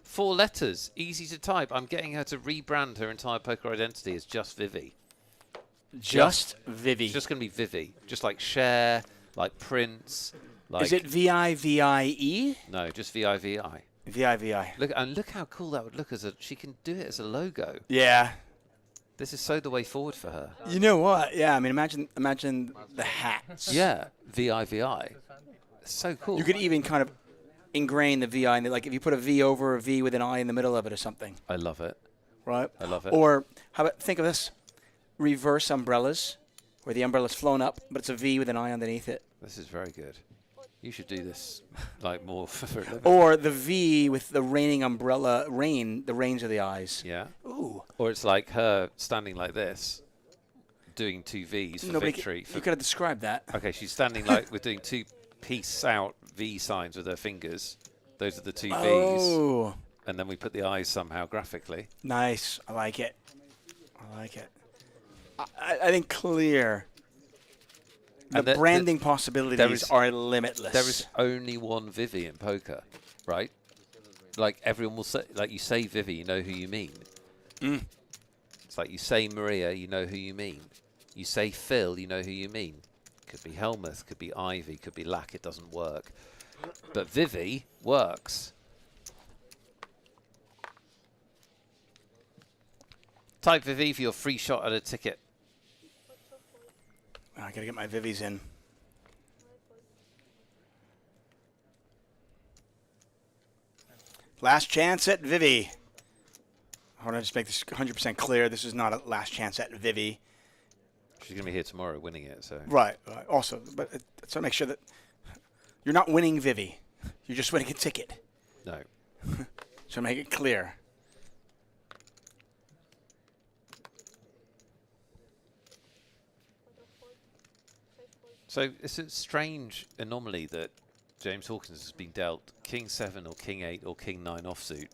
4 letters, easy to type. I'm getting her to rebrand her entire poker identity as just Vivi. Just Vivi. It's just going to be Vivi. Just like Cher, like Prince. Like is it V-I-V-I-E? No, just V-I-V-I. V-I-V-I. Look how cool that would look as a. She can do it as a logo. Yeah. This is so the way forward for her. You know what? Yeah, I mean, imagine the hats. Yeah, V-I-V-I. It's so cool. You could even kind of ingrain the V-I in there, like if you put a V over a V with an I in the middle of it or something. I love it. Right? I love it. Or how about, think of this, reverse umbrellas, where the umbrella's flown up, but it's a V with an I underneath it. This is very good. You should do this like more for a living. Or the V with the raining umbrella, the rains are the eyes. Yeah. Ooh. Or it's like her standing like this, doing 2 Vs for victory. You could have described that. Okay, she's standing like we're doing 2 peace out V signs with her fingers. Those are the 2 Vs. Oh. And then we put the eyes somehow graphically. Nice. I like it. I think clear. The branding possibilities are limitless. There is only one Vivi in poker, right? Like everyone will say, like you say Vivi, you know who you mean. It's like you say Maria, you know who you mean. You say Phil, you know who you mean. Could be Helmuth, could be Ivy, could be Lack, it doesn't work. But Vivi works. Type Vivi for your free shot at a ticket. I gotta get my Vivis in. Last chance at Vivi. want to just make this 100% clear. This is not a last chance at Vivi. She's going to be here tomorrow winning it, so. Right. Also, but so make sure that you're not winning Vivi. You're just winning a ticket. No. So make it clear. So it's a strange anomaly that James Hawkins has been dealt King 7 or King 8 or King 9 offsuit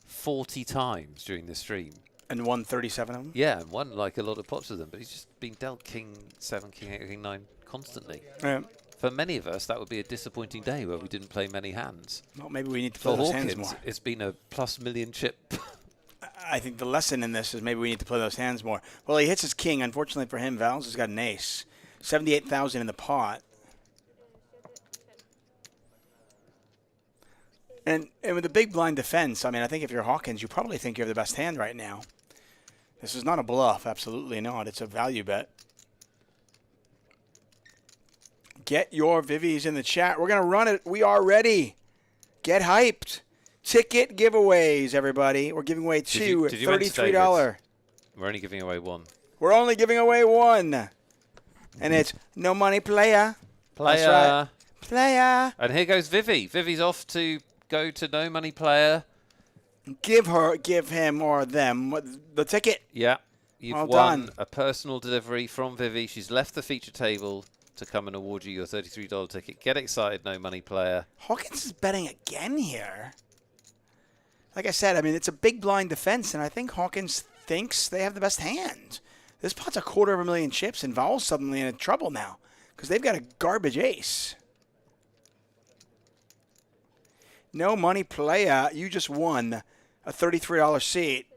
40 times during the stream. And won 37 of them? Yeah, and won like a lot of pots of them, but he's just been dealt King 7, King 8, King 9 constantly. Yeah. For many of us, that would be a disappointing day where we didn't play many hands. Well, maybe we need to play For those hands Hawkins, more. it's been a plus million chip. I think the lesson in this is maybe we need to play those hands more. Well, he hits his king. Unfortunately for him, Val's has got an ace. 78,000 in the pot. And with the big blind defense, I mean, I think if you're Hawkins, you probably think you're the best hand right now. This is not a bluff. Absolutely not. It's a value bet. Get your Vivies in the chat. We're going to run it. We are ready. Get hyped. Ticket giveaways, everybody. We're giving away two did you enter, $33. We're only giving away one. We're only giving away one. And it's no money player. Player. That's right. Player. And here goes Vivi. Vivi's off to go to no money player. Give him or them the ticket. Yeah. You've Well won done. a personal delivery from Vivi. She's left the feature table to come and award you your $33 ticket. Get excited, no money player. Hawkins is betting again here. Like I said, I mean, it's a big blind defense, and I think Hawkins thinks they have the best hand. This pot's a $250,000 chips, and Val's suddenly in trouble now because they've got a garbage ace. No money player. You just won a $33 seat.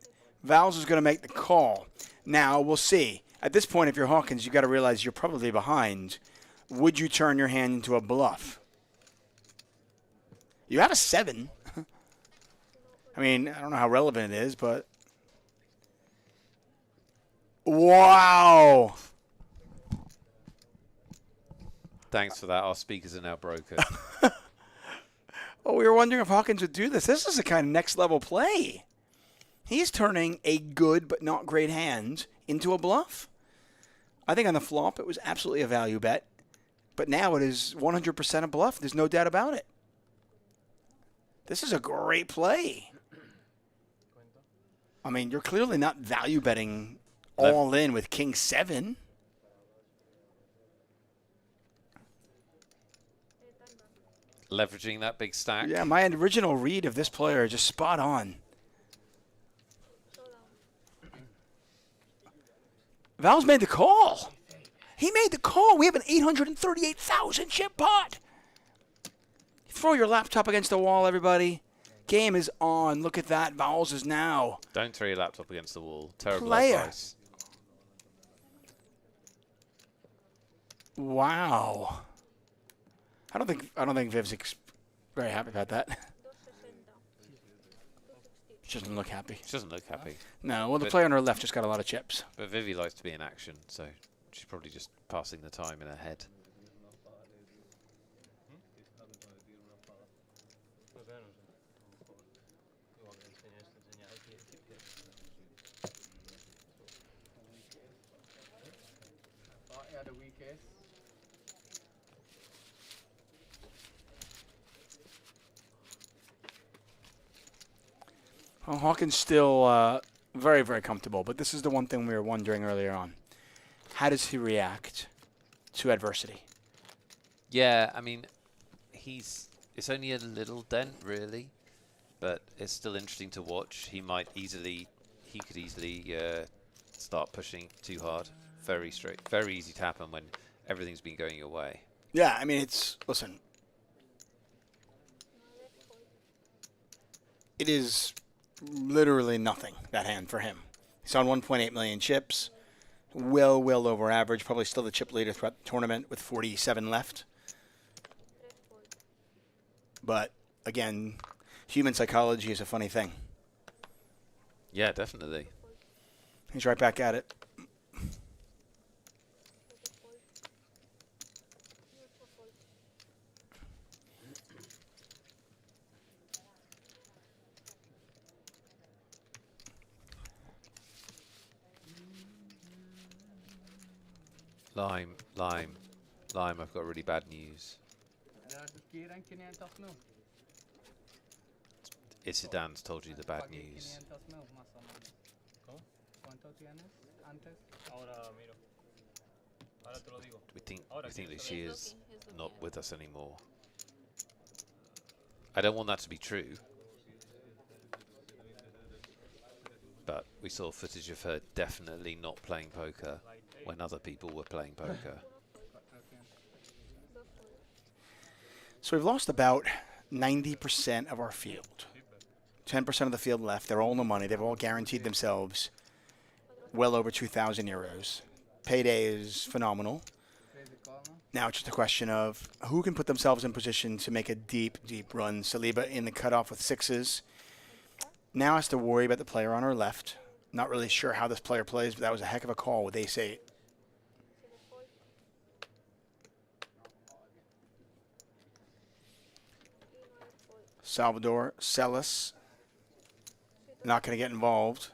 Val's is going to make the call. Now, we'll see. At this point, if you're Hawkins, you've got to realize you're probably behind. Would you turn your hand into a bluff? You have a 7. I mean, I don't know how relevant it is, but... Wow! Thanks for that. Our speakers are now broken. Oh, we were wondering if Hawkins would do this. This is a kind of next-level play. He's turning a good but not great hand into a bluff. I think on the flop, it was absolutely a value bet. But now it is 100% a bluff. There's no doubt about it. This is a great play. I mean, you're clearly not value betting all in with King 7. Leveraging that big stack. Yeah, my original read of this player is just spot on. Val's made the call. He made the call. We have an 838,000 chip pot. Throw your laptop against the wall, everybody. Game is on. Look at that. Val's is now. Don't throw your laptop against the wall. Terrible Player. advice. Wow. I don't think Viv's very happy about that. She doesn't look happy. She doesn't look happy. No, well, the But- player on her left just got a lot of chips. But Vivi likes to be in action, so she's probably just passing the time in her head. Well, Hawkins still very, very comfortable, but this is the one thing we were wondering earlier on. How does he react to adversity? Yeah, I mean, it's only a little dent, really, but it's still interesting to watch. He could easily start pushing too hard. Very straight, very easy to happen when everything's been going your way. Yeah, I mean, listen. It is literally nothing, that hand, for him. He's on 1.8 million chips. Well over average. Probably still the chip leader throughout the tournament with 47 left. But, again, human psychology is a funny thing. Yeah, definitely. He's right back at it. Lime, Lime, Lime, I've got really bad news. Isidan's told you the bad news. Ahora miro. Ahora te lo digo. We think that she He's is looking not at with us anymore. I don't want that to be true. But we saw footage of her definitely not playing poker when other people were playing poker. So we've lost about 90% of our field. 10% of the field left. They're all in the money. They've all guaranteed themselves well over 2,000 euros. Payday is phenomenal. Now it's just a question of who can put themselves in position to make a deep, deep run. Saliba in the cutoff with sixes. Now has to worry about the player on her left. Not really sure how this player plays, but that was a heck of a call with ace-8. Salvador Celis not going to get involved.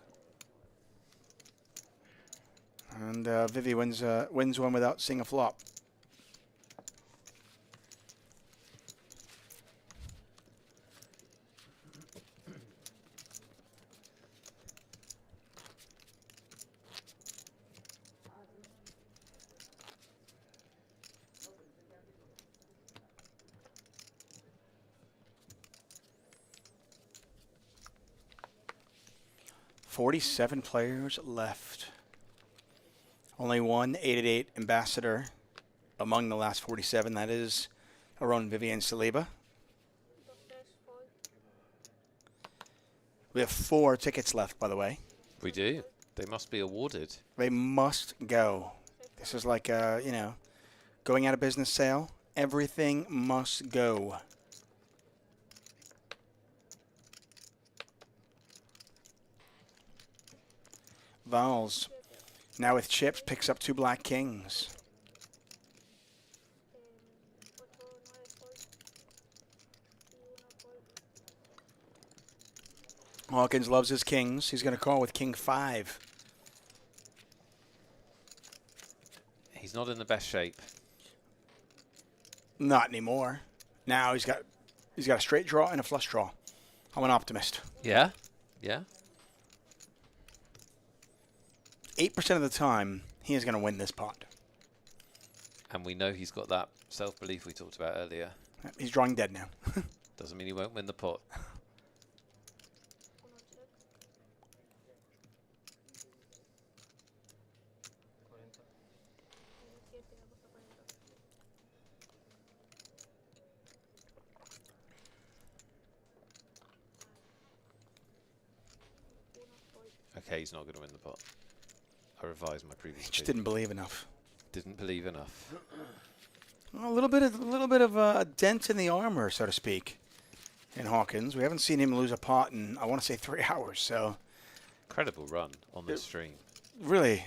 And Vivi wins one without seeing a flop. "47 players left. Only one 888 ambassador among the last 47. That is our own Vivian Saliba. We have 4 tickets left, by the way. We do. They must be awarded. They must go. This is like a, going out of business sale. Everything must go. Vals, now with chips, picks up 2 black kings. Hawkins loves his kings. He's going to call with king 5. He's not in the best shape. Not anymore. Now he's got a straight draw and a flush draw. I'm an optimist. Yeah? Yeah? 8% of the time, he is going to win this pot. And we know he's got that self-belief we talked about earlier. He's drawing dead now. Doesn't mean he won't win the pot. Okay, he's not going to win the pot. I revised my previous. He just didn't believe enough. Didn't believe enough. Well, a little bit of a dent in the armor, so to speak, in Hawkins. We haven't seen him lose a pot in, I want to say, 3 hours. So incredible run on this stream. Really,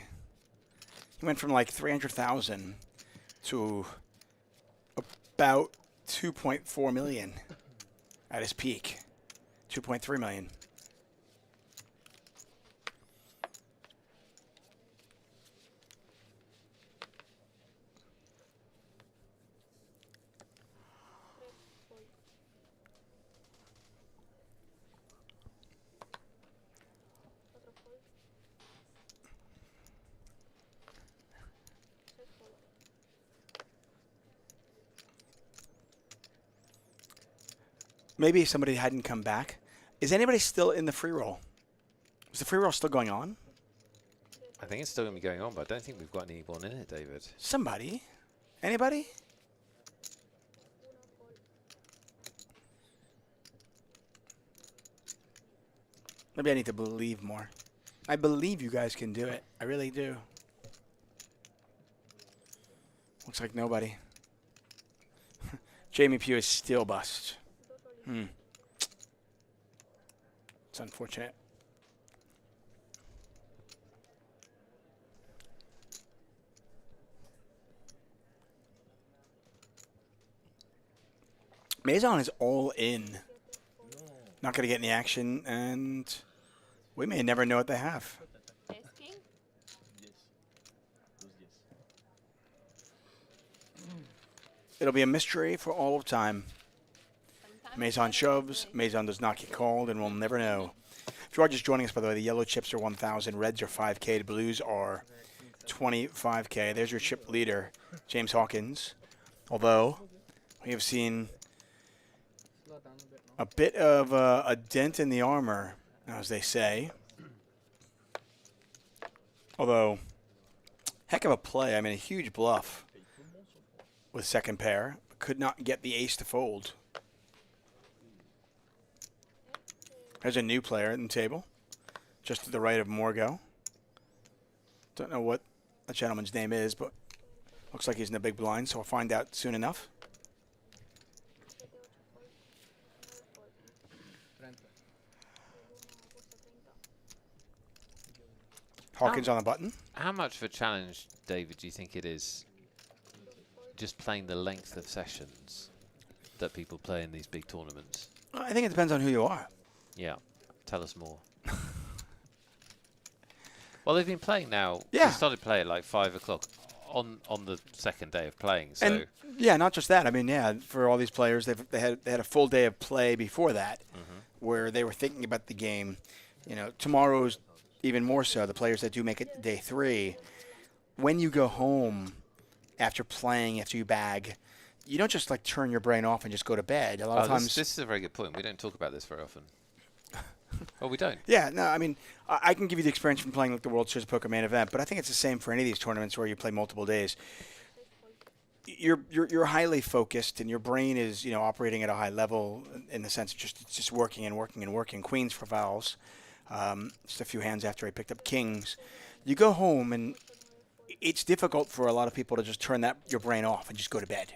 he went from like 300,000 to about 2.4 million at his peak. 2.3 million. Maybe somebody hadn't come back. Is anybody still in the free roll? Is the free roll still going on? I think it's still going to be going on, but I don't think we've got anyone in it, David. Somebody? Anybody? Maybe I need to believe more. I believe you guys can do it. I really do. Looks like nobody. Jamie Pugh is still bust. It's unfortunate. Maison is all in. Not going to get any action, and we may never know what they have. Ace king? it'll be a mystery for all of time. Sometimes Maison shoves, Maison does not get called, and we'll never know. If you are just joining us, by the way, the yellow chips are 1,000, reds are 5K, the blues are 25K. There's your chip leader, James Hawkins. Although, we have seen a bit of a dent in the armor, as they say. Although, heck of a play. I mean, a huge bluff with second pair. Could not get the ace to fold. There's a new player at the table, just to the right of Morgo. Don't know what the gentleman's name is, but looks like he's in the big blind, so we'll find out soon enough. Hawkins on the button. How much of a challenge, David, do you think it is just playing the length of sessions that people play in these big tournaments? I think it depends on who you are. Yeah, tell us more. Well, they've been playing now. Yeah. They started playing at like 5 o'clock on the second day of playing. So And yeah, not just that. I mean, yeah, for all these players, they had a full day of play before that, where they were thinking about the game. You know, tomorrow's even more so. The players that do make it day 3, when you go home after playing, after you bag, you don't just like turn your brain off and just go to bed. A lot of times, this is a very good point. We don't talk about this very often. Well, we don't. yeah, no, I mean, I can give you the experience from playing like the World Series of Poker main event, but I think it's the same for any of these tournaments where you play multiple days. You're highly focused, and your brain is, you know, operating at a high level in the sense of it's just working and working and working. Queens for vowels. Just a few hands after I picked up kings. You go home, and it's difficult for a lot of people to just turn your brain off and just go to bed.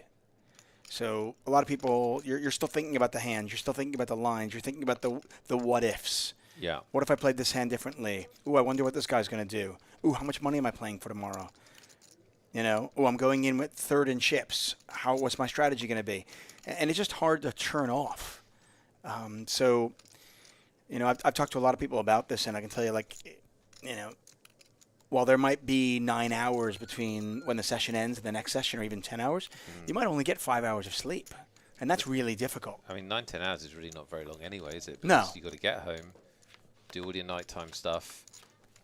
So a lot of people, you're still thinking about the hands. You're still thinking about the lines. You're thinking about the what-ifs. Yeah. What if I played this hand differently? Ooh, I wonder what this guy's going to do. Ooh, how much money am I playing for tomorrow? You know, oh, I'm going in with third in chips. What's my strategy going to be? And it's just hard to turn off. So, you know, I've talked to a lot of people about this, and I can tell you, like, you know, while there might be 9 hours between when the session ends and the next session, or even 10 hours, you might only get 5 hours of sleep. And that's really difficult. I mean, 9-10 hours is really not very long anyway, is it? No. Because you got to get home, do all your nighttime stuff.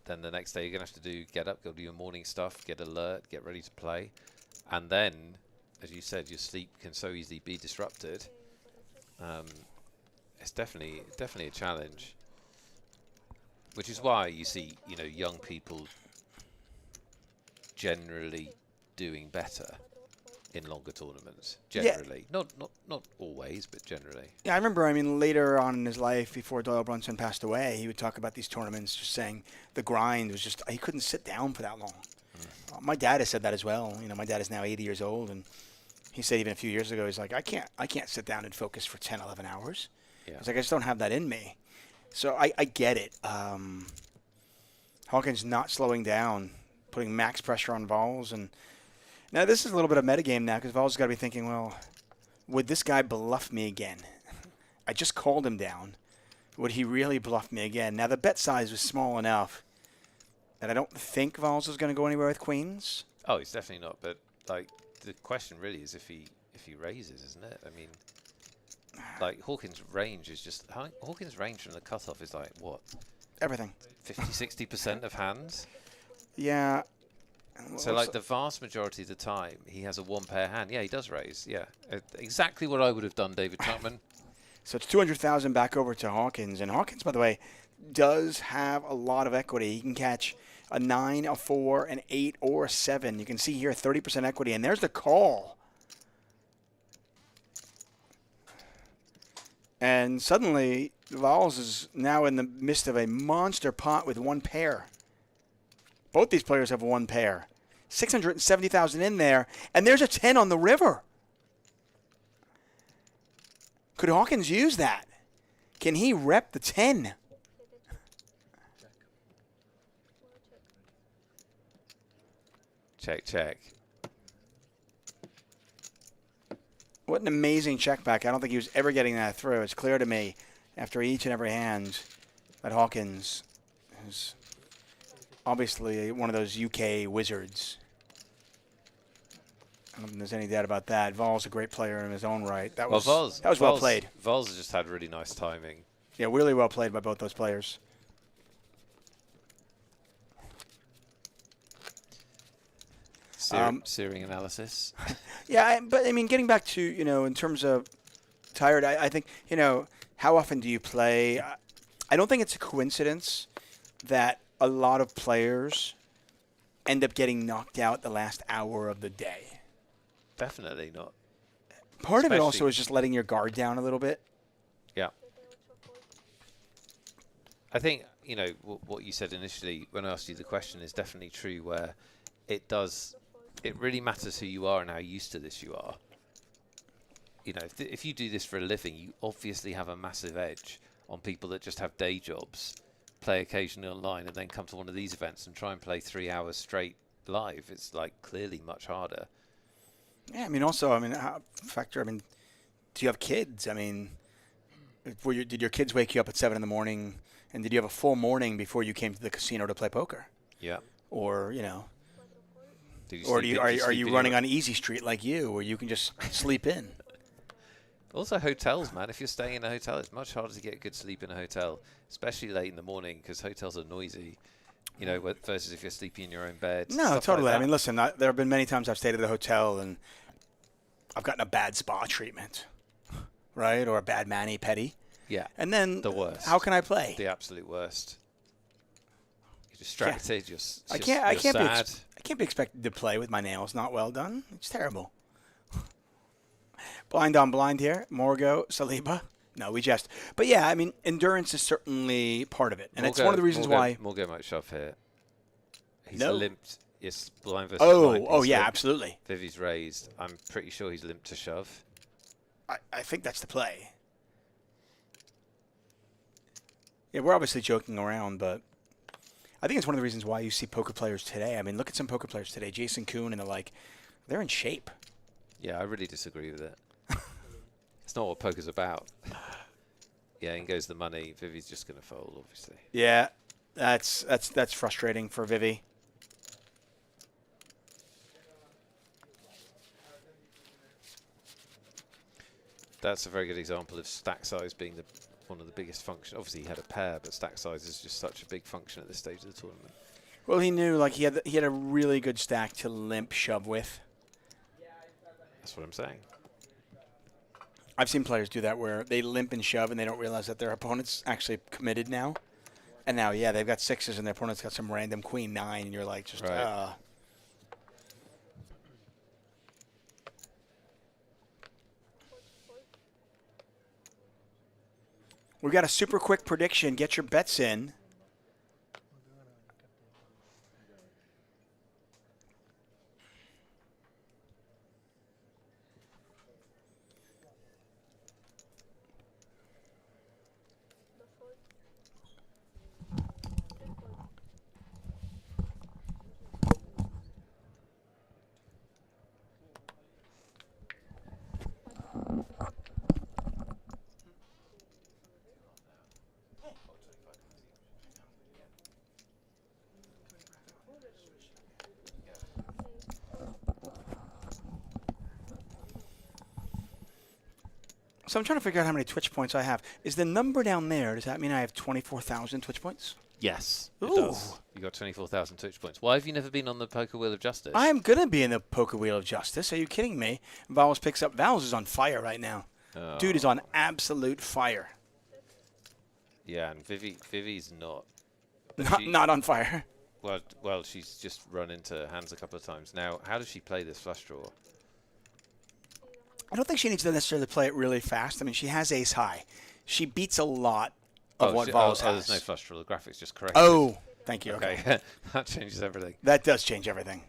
Then the next day you're going to have to get up, go do your morning stuff, get alert, get ready to play. And then, as you said, your sleep can so easily be disrupted. It's definitely a challenge. Which is why you see, you know, young people generally doing better in longer tournaments. Generally. Yeah. Not always, but generally. Yeah, I remember, I mean, later on in his life, before Doyle Brunson passed away, he would talk about these tournaments, just saying the grind was just, he couldn't sit down for that long. My dad has said that as well. You know, my dad is now 80 years old, and he said even a few years ago, he's like, I can't sit down and focus for 10, 11 hours. Yeah. He's like, I just don't have that in me. So I get it. Hawkins not slowing down, putting max pressure on Vols. And now this is a little bit of metagame now, because Vols has got to be thinking, well, would this guy bluff me again? I just called him down. Would he really bluff me again? Now the bet size was small enough that I don't think Vols is going to go anywhere with queens. Oh, it's definitely not. But like the question really is if he raises, isn't it? I mean, like Hawkins' range is just Hawkins' range from the cutoff is like what? Everything. 50-60% of hands. Yeah. So like the vast majority of the time, he has a one-pair hand. Yeah, he does raise. Yeah, exactly what I would have done, David Chapman. So it's 200,000 back over to Hawkins, and Hawkins, by the way, does have a lot of equity. He can catch a 9, a 4, an 8, or a 7. You can see here 30% equity, and there's the call. And suddenly, Vols is now in the midst of a monster pot with one pair. Both these players have one pair. 670,000 in there, and there's a 10 on the river. Could Hawkins use that? Can he rep the 10? Check, check. What an amazing check back. I don't think he was ever getting that through. It's clear to me after each and every hand that Hawkins is obviously one of those UK wizards. I don't think there's any doubt about that. Vol's a great player in his own right. That Well, was well played. Vol's just had really nice timing. Yeah, really well played by both those players. Searing analysis. Yeah, but I mean, getting back to, in terms of tired, I think, how often do you play? I don't think it's a coincidence that a lot of players end up getting knocked out the last hour of the day. Definitely not. Part of it also is just letting your guard down a little bit. Yeah. I think, what you said initially when I asked you the question is definitely true, where it really matters who you are and how used to this you are. If you do this for a living, you obviously have a massive edge on people that just have day jobs, play occasionally online, and then come to one of these events and try and play 3 hours straight live. It's clearly much harder. Yeah, I mean, also, do you have kids? I mean, did your kids wake you up at 7 in the morning, and did you have a full morning before you came to the casino to play poker? Yeah. Or, or are you running on Easy Street like you, where you can just sleep in? Also, hotels, man. If you're staying in a hotel, it's much harder to get good sleep in a hotel, especially late in the morning, because hotels are noisy. Versus if you're sleeping in your own bed. No, totally. Like I mean, listen, there have been many times I've stayed at a hotel and I've gotten a bad spa treatment, right, or a bad mani-pedi. Yeah. And then the worst. How can I play? The absolute worst. You're distracted. You're sad. I can't be expected to play with my nails not well done. It's terrible. Blind on blind here. Morgo, Saliba. No, we jest. But yeah, I mean, endurance is certainly part of it, and it's one of the reasons why. Morgo might shove here. He's no. limped. Yes, blind versus blind. Oh yeah, limped. Absolutely. Vivi's raised. I'm pretty sure he's limped to shove. I think that's the play. Yeah, we're obviously joking around, but I think it's one of the reasons why you see poker players today. I mean, look at some poker players today, Jason Kuhn and the like. They're in shape. Yeah, I really disagree with it. It's not what poker's about. Yeah, in goes the money. Vivi's just going to fold, obviously. Yeah, that's frustrating for Vivi. That's a very good example of stack size being one of the biggest functions. Obviously, he had a pair, but stack size is just such a big function at this stage of the tournament. Well, he knew he had a really good stack to limp shove with. That's what I'm saying. I've seen players do that where they limp and shove and they don't realize that their opponent's actually committed now. And now, yeah, they've got sixes and their opponent's got some random queen nine, and you're like, just, right. We've got a super quick prediction. Get your bets in. So I'm trying to figure out how many Twitch points I have. Is the number down there, does that mean I have 24,000 Twitch points? Yes, it Ooh. does. You got 24,000 Twitch points. Why have you never been on the Poker Wheel of Justice? I am going to be in the Poker Wheel of Justice. Are you kidding me? Vowels picks up. Vowels is on fire right now. Oh. Dude is on absolute fire. Yeah, and Vivi's not. Not on fire. Well, she's just run into hands a couple of times. Now, how does she play this flush draw? I don't think she needs to necessarily play it really fast. I mean, she has ace high. She beats a lot of what Vowels has. There's no flush draw. The graphics just correct. Oh, thank you. Okay. That changes everything. That does change everything.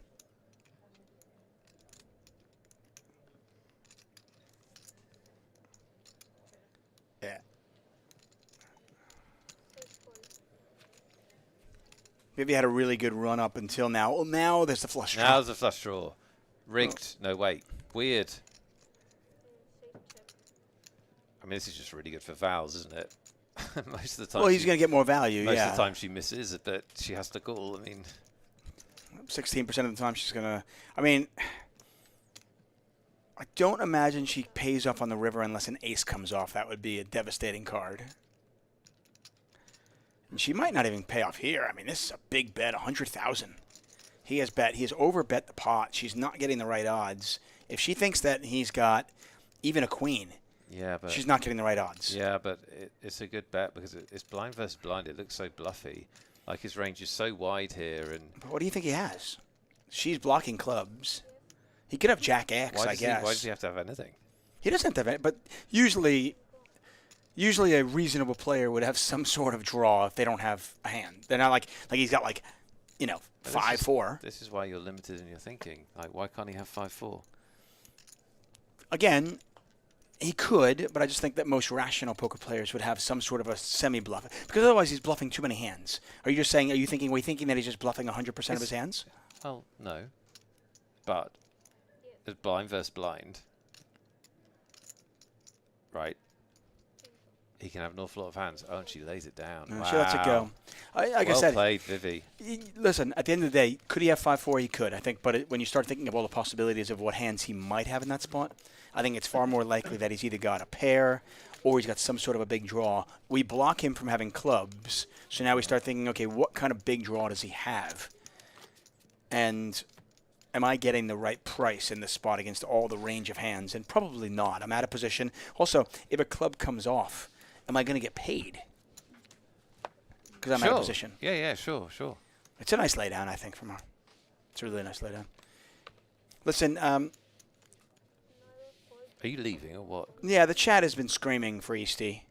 Yeah. Vivi had a really good run up until now. Well, now there's the flush draw. Now there's a flush draw. Rigged. Oh. No, wait. Weird. I mean, this is just really good for Vowels, isn't it? Most of the time. Well, he's going to get more value, most of the time she misses it, but she has to call. I mean, 16% of the time she's going to. I mean, I don't imagine she pays off on the river unless an ace comes off. That would be a devastating card. And she might not even pay off here. I mean, this is a big bet, 100,000. He has overbet the pot. She's not getting the right odds. If she thinks that he's got even a queen, yeah, but she's not getting the right odds. Yeah, but it's a good bet because it's blind versus blind. It looks so bluffy. Like his range is so wide here. And but what do you think he has? She's blocking clubs. He could have Jack X, I guess. Why does he have to have anything? He doesn't have to have it, but usually a reasonable player would have some sort of draw if they don't have a hand. They're not like he's got 5-4. This is why you're limited in your thinking. Like, why can't he have 5-4? Again, he could, but I just think that most rational poker players would have some sort of a semi-bluff. Because otherwise he's bluffing too many hands. Are you thinking that he's just bluffing 100% of his hands? Well, no. But it's blind versus blind. Right. He can have an awful lot of hands. Oh, and she lays it down. No, wow. she lets it go. Like I said, played, Vivi. Listen, at the end of the day, could he have 5-4? He could, I think. But when you start thinking of all the possibilities of what hands he might have in that spot, I think it's far more likely that he's either got a pair or he's got some sort of a big draw. We block him from having clubs, so now we start thinking, okay, what kind of big draw does he have? And am I getting the right price in this spot against all the range of hands? And probably not. I'm out of position. Also, if a club comes off, am I going to get paid? Because I'm out of position. Yeah, sure. It's a nice laydown, I think, from her. It's a really nice laydown. Listen, are you leaving or what? yeah, the chat has been screaming for Easty.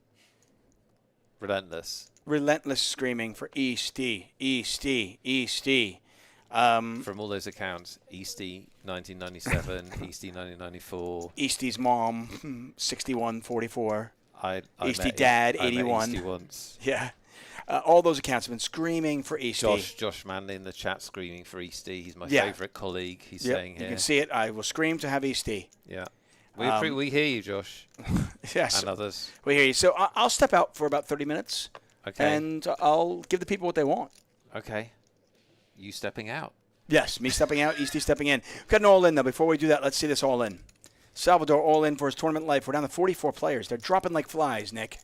Relentless. Relentless screaming for Easty. From all those accounts, Easty 1997, Easty 1994. Easty's mom, 6144. Easty met dad, I met 81. Easty once. Yeah. All those accounts have been screaming for Easty. Josh Manley in the chat screaming for Easty. He's my Yeah. favourite colleague. He's Yep, saying here. you can see it. I will scream to have Easty. Yeah. We hear you, Josh. Yes. And others. We hear you. So I'll step out for about 30 minutes. Okay. And I'll give the people what they want. Okay. You stepping out. Yes, me stepping out, Easty stepping in. We've got an all-in, though. Before we do that, let's see this all-in. Salvador all-in for his tournament life. We're down to 44 players. They're dropping like flies, Nick.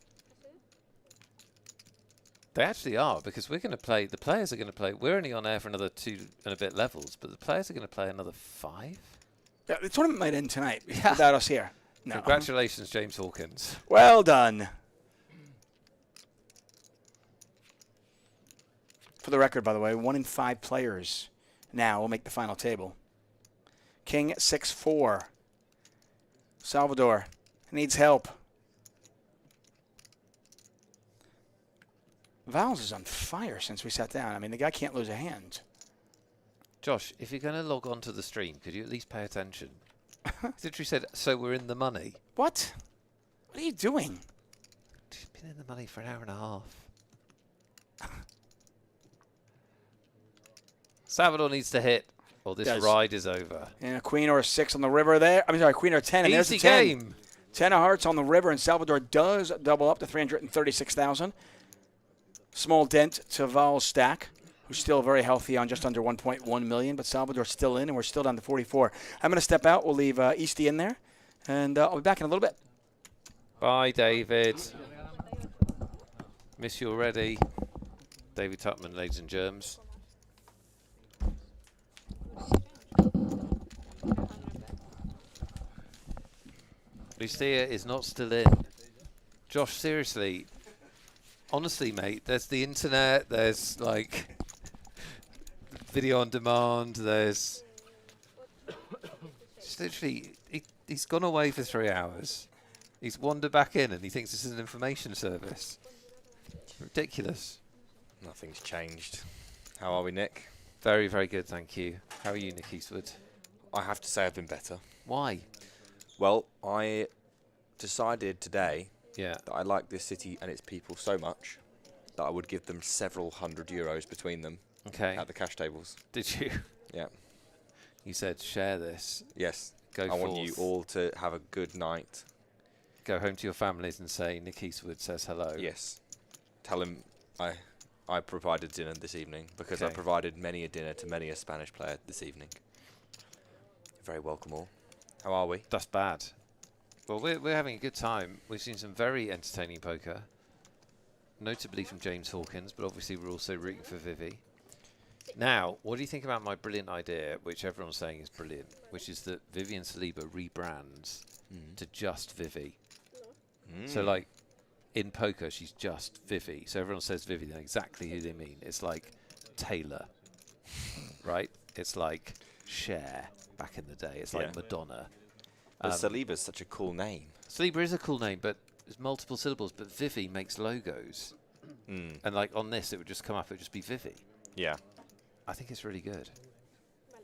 They actually are, because we're going to play, the players are going to play, we're only on air for another 2 and a bit levels, but the players are going to play another 5. Yeah, the tournament might end tonight without us here. No. Congratulations, James Hawkins. Well done. For the record, by the way, 1 in 5 players now will make the final table. King 6-4. Salvador needs help. Val's is on fire since we sat down. I mean, the guy can't lose a hand. Josh, if you're going to log on to the stream, could you at least pay attention? Literally said, so we're in the money. What? What are you doing? She's been in the money for an hour and a half. Salvador needs to hit, or this ride is over. And a queen or a 6 on the river there. I'm sorry, queen or 10, and there's a 10. Game. 10 of hearts on the river, and Salvador does double up to 336,000. Small dent to Val's stack, who's still very healthy on just under 1.1 million, but Salvador's still in, and we're still down to 44. I'm going to step out. We'll leave Easty in there, and I'll be back in a little bit. Bye, David. Miss you already. David Tuckman, ladies and germs. Lucia is not still in. Josh, seriously. Honestly, mate, there's the internet, there's like video on demand, there's just literally, he's gone away for 3 hours. He's wandered back in and he thinks this is an information service. Ridiculous. Nothing's changed. How are we, Nick? Very, very good, thank you. How are you, Nick Eastwood? I have to say I've been better. Why? Well, I decided today Yeah. that I like this city and its people so much that I would give them several €100 between them Okay. at the cash tables. Did you? Yeah. You said share this. Yes. Go I want you forth. all to have a good night. Go home to your families and say Nick Eastwood says hello. Yes. Tell him I provided dinner this evening because I Okay. provided many a dinner to many a Spanish player this evening. You're very welcome all. How are we? That's bad. Well, we're having a good time. We've seen some very entertaining poker, notably from James Hawkins, but obviously we're also rooting for Vivi. Now, what do you think about my brilliant idea, which everyone's saying is brilliant, which is that Vivian Saliba rebrands to just Vivi? So, like, in poker, she's just Vivi. So everyone says Vivi, they know exactly who they mean. It's like Taylor, right? It's like Cher back in the day. It's like Madonna. But Saliba's such a cool name. Saliba is a cool name, but there's multiple syllables. But Vivi makes logos. And, like, on this, it would just come up, it would just be Vivi. Yeah. I think it's really good.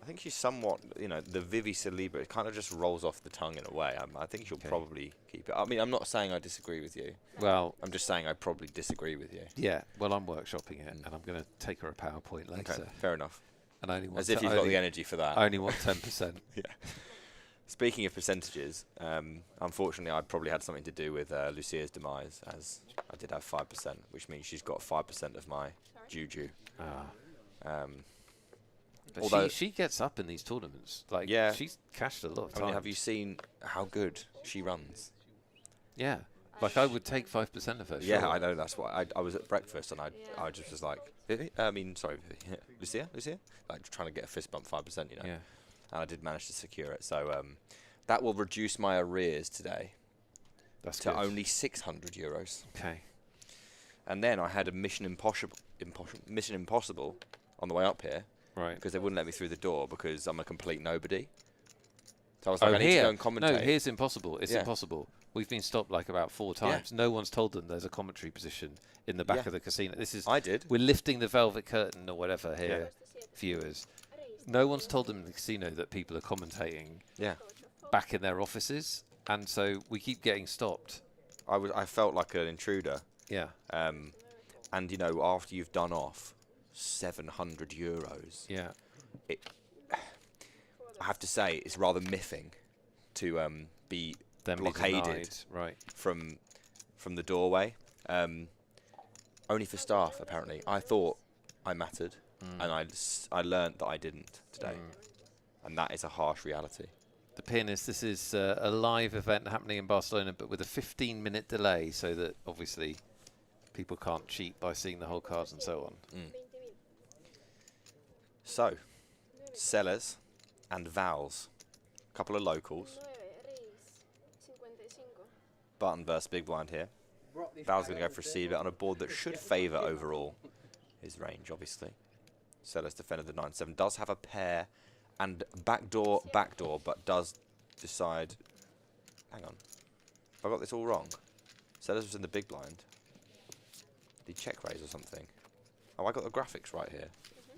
I think she's somewhat, you know, the Vivi Saliba, it kind of just rolls off the tongue in a way. I think she'll probably keep it. I mean, I'm not saying I disagree with you. Well, I'm just saying I probably disagree with you. yeah, well, I'm workshopping it, and I'm going to take her a PowerPoint later. Okay, fair enough. And I only want As if you've got the energy for that. I only want 10%. Yeah. Speaking of percentages, unfortunately, I probably had something to do with Lucia's demise, as I did have 5%, which means she's got 5% of my juju. But although she gets up in these tournaments. Like, she's cashed a lot of time. I mean, have you seen how good she runs? Yeah. Like, I would take 5% of her. Yeah, sure. I know. That's why I was at breakfast and I just was like, Vivi? Lucia? Like, trying to get a fist bump 5%, you know? Yeah. And I did manage to secure it. So that will reduce my arrears today to only €600. Okay. And then I had a Mission Impossible on the way up here. Right. Because they wouldn't let me through the door because I'm a complete nobody. So I was like, I need to go and commentate. No, here's impossible. It's impossible. We've been stopped like about 4 times. No one's told them there's a commentary position in the back of the casino. This is. I did. We're lifting the velvet curtain or whatever here, viewers. No one's told them in the casino that people are commentating back in their offices, and so we keep getting stopped. I felt like an intruder. Yeah. And you know, after you've done off €700. Yeah. I have to say, it's rather miffing to be blockaded from the doorway. Only for staff, apparently. I thought I mattered, and I learnt that I didn't today, and that is a harsh reality. The pin is this is a live event happening in Barcelona, but with a 15-minute delay, so that obviously people can't cheat by seeing the whole cards and so on. So, Sellers and Vals, a couple of locals. Button versus Big Blind here. Val's going to go for a seed bet on a board that should favour overall his range, obviously. Sellers defended the 9-7, does have a pair and backdoor, but does decide. Hang on, have I got this all wrong? Sellers was in the Big Blind. Did he check raise or something? Oh, I got the graphics right here.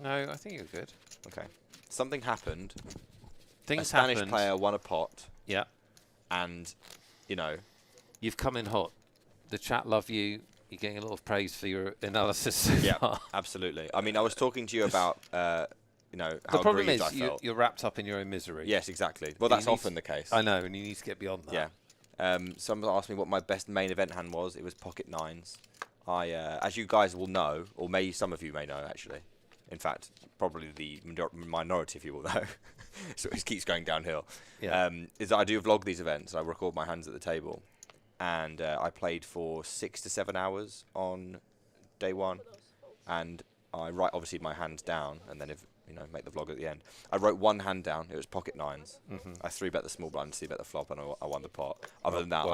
No, I think you're good. Okay. Something happened. Things a Spanish happened. player won a pot. Yeah. And, you know. You've come in hot. The chat love you. You're getting a lot of praise for your analysis so far. Absolutely. I mean, I was talking to you about, you know, how the problem aggrieved is I felt. you're wrapped up in your own misery. Yes, exactly. Well, that's often the case. I know, and you need to get beyond that. Yeah. Someone asked me what my best main event hand was. It was pocket nines. As you guys will know, or maybe some of you may know, actually. In fact, probably the minority of you will know. So it keeps going downhill. Yeah. Is that I do vlog these events. I record my hands at the table. And I played for 6 to 7 hours on day one. And I write, obviously, my hands down. And then, make the vlog at the end. I wrote one hand down. It was pocket nines. I 3-bet the small blind, 3-bet the flop, and I won the pot. Other than that,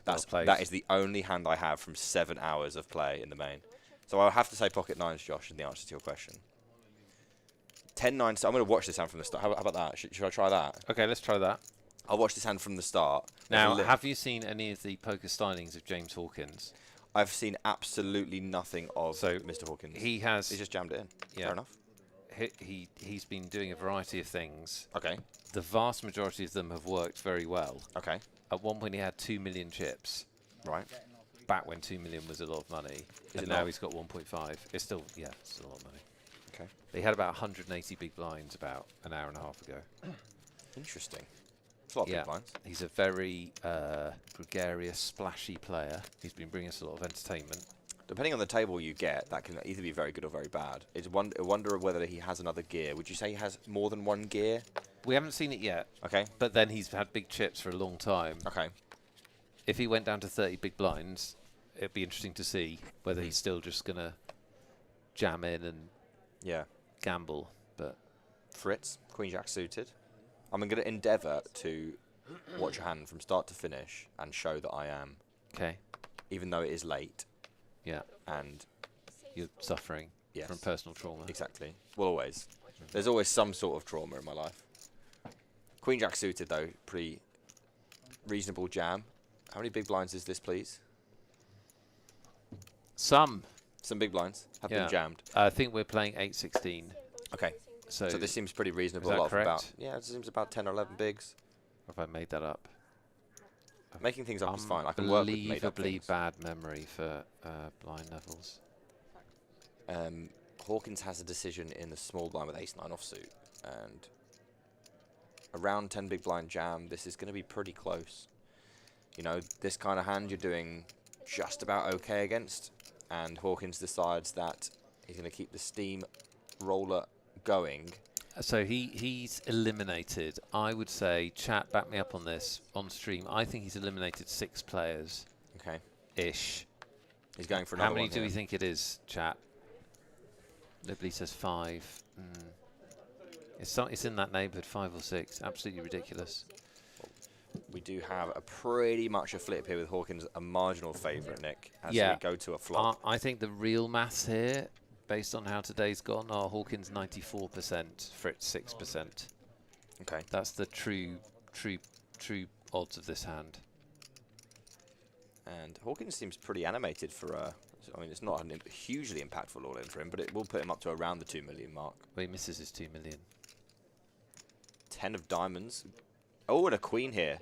that is the only hand I have from 7 hours of play in the main. So I'll have to say pocket nines, Josh, in the answer to your question. 10-9. So I'm going to watch this hand from the start. How about that? Should I try that? Okay, let's try that. I'll watch this hand from the start. Now, have you seen any of the poker stylings of James Hawkins? I've seen absolutely nothing of Mr. Hawkins. He's just jammed it in. Yeah. Fair enough. He's been doing a variety of things. Okay. The vast majority of them have worked very well. Okay. At one point, he had 2 million chips. Right. Back when 2 million was a lot of money. And now he's got 1.5. It's still, it's still a lot of money. Okay. He had about 180 big blinds about an hour and a half ago. Interesting. It's a lot of big blinds. He's a very gregarious, splashy player. He's been bringing us a lot of entertainment. Depending on the table you get, that can either be very good or very bad. It's I wonder whether he has another gear. Would you say he has more than one gear? We haven't seen it yet. Okay. But then he's had big chips for a long time. Okay. If he went down to 30 big blinds, it'd be interesting to see whether he's still just going to jam in and gamble. But Fritz, Queen Jack suited. I'm going to endeavour to watch a hand from start to finish and show that I am. Okay. Even though it is late. Yeah. And you're suffering from personal trauma. Exactly. Well, always. There's always some sort of trauma in my life. Queen Jack suited, though. Pretty reasonable jam. How many big blinds is this, please? Some big blinds have been jammed. I think we're playing 8-16. Okay. So this seems pretty reasonable. Is that correct? It seems about 10 or 11 bigs. Have I made that up? Making things up is fine. I can work with made up things. Unbelievably bad memory for blind levels. Hawkins has a decision in the small blind with ace-9 offsuit, and around 10 big blind jam, this is going to be pretty close. You know, this kind of hand you're doing just about okay against, and Hawkins decides that he's going to keep the steam roller going. So he's eliminated, I would say, chat, back me up on this, on stream, I think he's eliminated 6 players. Okay. Ish. He's going for another How many one do here. we think it is, chat? Nobody says 5. It's in that neighbourhood, 5 or 6. Absolutely ridiculous. We do have a pretty much a flip here with Hawkins, a marginal favourite, Nick, as we go to a flop. I think the real maths here, based on how today's gone, are Hawkins 94%, Fritz 6%. Okay. That's the true odds of this hand. And Hawkins seems pretty animated for I mean, it's not a hugely impactful all-in for him, but it will put him up to around the 2 million mark. Well, he misses his 2 million. 10 of diamonds. Oh, and a queen here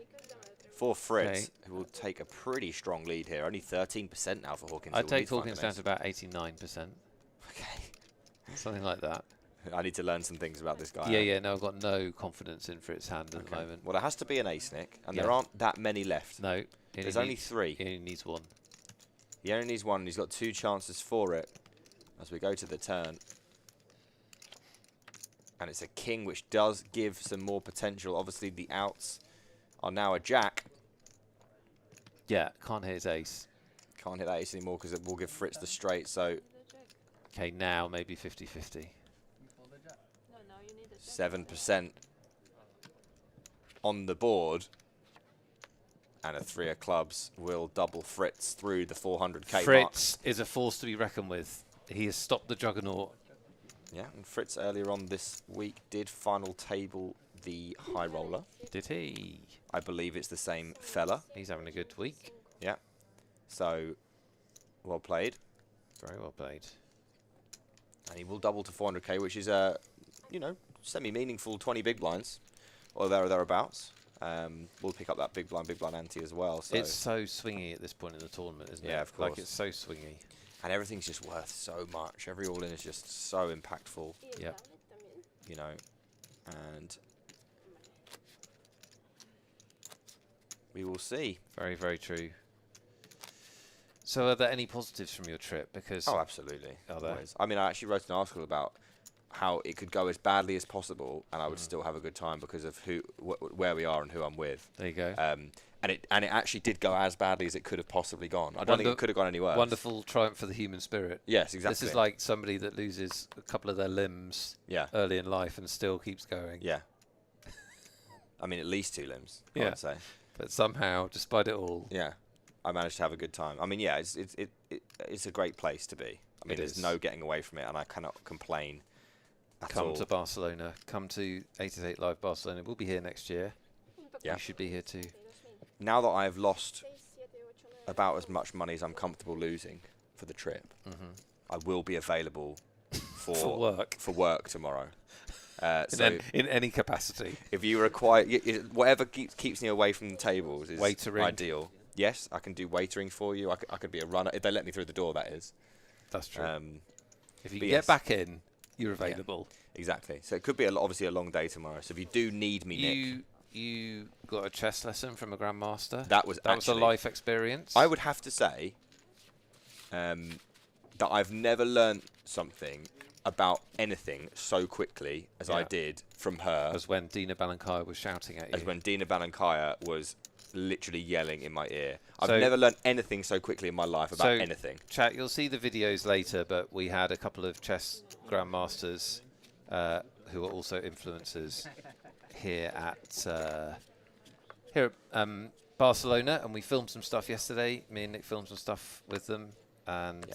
for Fritz, who will take a pretty strong lead here. Only 13% now for Hawkins. I'd take Hawkins down to about 89%. Okay. Something like that. I need to learn some things about this guy. Yeah, no, I've got no confidence in Fritz's hand at the moment. Well, it has to be an ace, Nick, and there aren't that many left. No. There's only 3. He only needs 1. He only needs 1, and he's got 2 chances for it as we go to the turn. And it's a king, which does give some more potential. Obviously, the outs are now a jack. Yeah, can't hit his ace. Can't hit that ace anymore because it will give Fritz the straight, so... Okay, now maybe 50-50. 7% on the board. And a 3 of clubs will double Fritz through the 400k mark. Fritz is a force to be reckoned with. He has stopped the juggernaut. Yeah, and Fritz earlier on this week did final table the high roller. Did he? I believe it's the same fella. He's having a good week. Yeah. So, well played. Very well played. And he will double to 400k, which is you know, semi-meaningful 20 big blinds, or thereabouts. We'll pick up that big blind ante as well. So it's so swingy at this point in the tournament, isn't it? Yeah, of course. Like, it's so swingy. And everything's just worth so much. Every all-in is just so impactful. Yeah. You know, and we will see. Very, very true. So are there any positives from your trip? Because absolutely. Are there? Always. I mean, I actually wrote an article about how it could go as badly as possible, and I would still have a good time because of where we are and who I'm with. There you go. And it actually did go as badly as it could have possibly gone. I don't think it could have gone any worse. Wonderful triumph for the human spirit. Yes, exactly. This is like somebody that loses a couple of their limbs early in life and still keeps going. Yeah. I mean, at least 2 limbs, I would say. But somehow, despite it all, I managed to have a good time. I mean, yeah, it's a great place to be. I mean, there's no getting away from it, and I cannot complain at all. Come to Barcelona. Come to 888 Live Barcelona. We'll be here next year. Yeah. You should be here too. Now that I've lost about as much money as I'm comfortable losing for the trip, I will be available for work tomorrow. So in any capacity. If you require, whatever keeps me away from the tables is waitering. Ideal. Yes, I can do waitering for you. I could be a runner if they let me through the door. That is. That's true. If you but get back in, you're available. Yeah, exactly. So it could be obviously a long day tomorrow. So if you do need me, Nick. You got a chess lesson from a grandmaster. That was a life experience. I would have to say that I've never learnt something about anything so quickly as I did from her. As when Dina Balankaya was shouting at you. As when Dina Balankaya was literally yelling in my ear. So- I've never learned anything so quickly in my life about anything. Chat, you'll see the videos later, but we had a couple of chess grandmasters who are also influencers here at Barcelona, and we filmed some stuff yesterday. Me and Nick filmed some stuff with them, and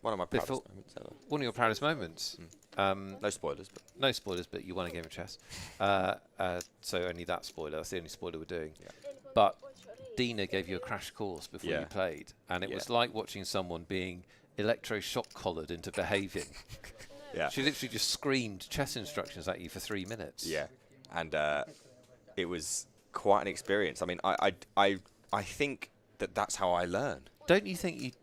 One of my proudest moments ever. one of your proudest moments. No spoilers, but No spoilers, but you won a game of chess. So only that spoiler. That's the only spoiler we're doing. Yeah. But Dina gave you a crash course before you played, and it was like watching someone being electroshock collared into behaving. yeah. She literally just screamed chess instructions at you for 3 minutes. Yeah, and it was quite an experience. I mean, I think that's how I learn. Don't you think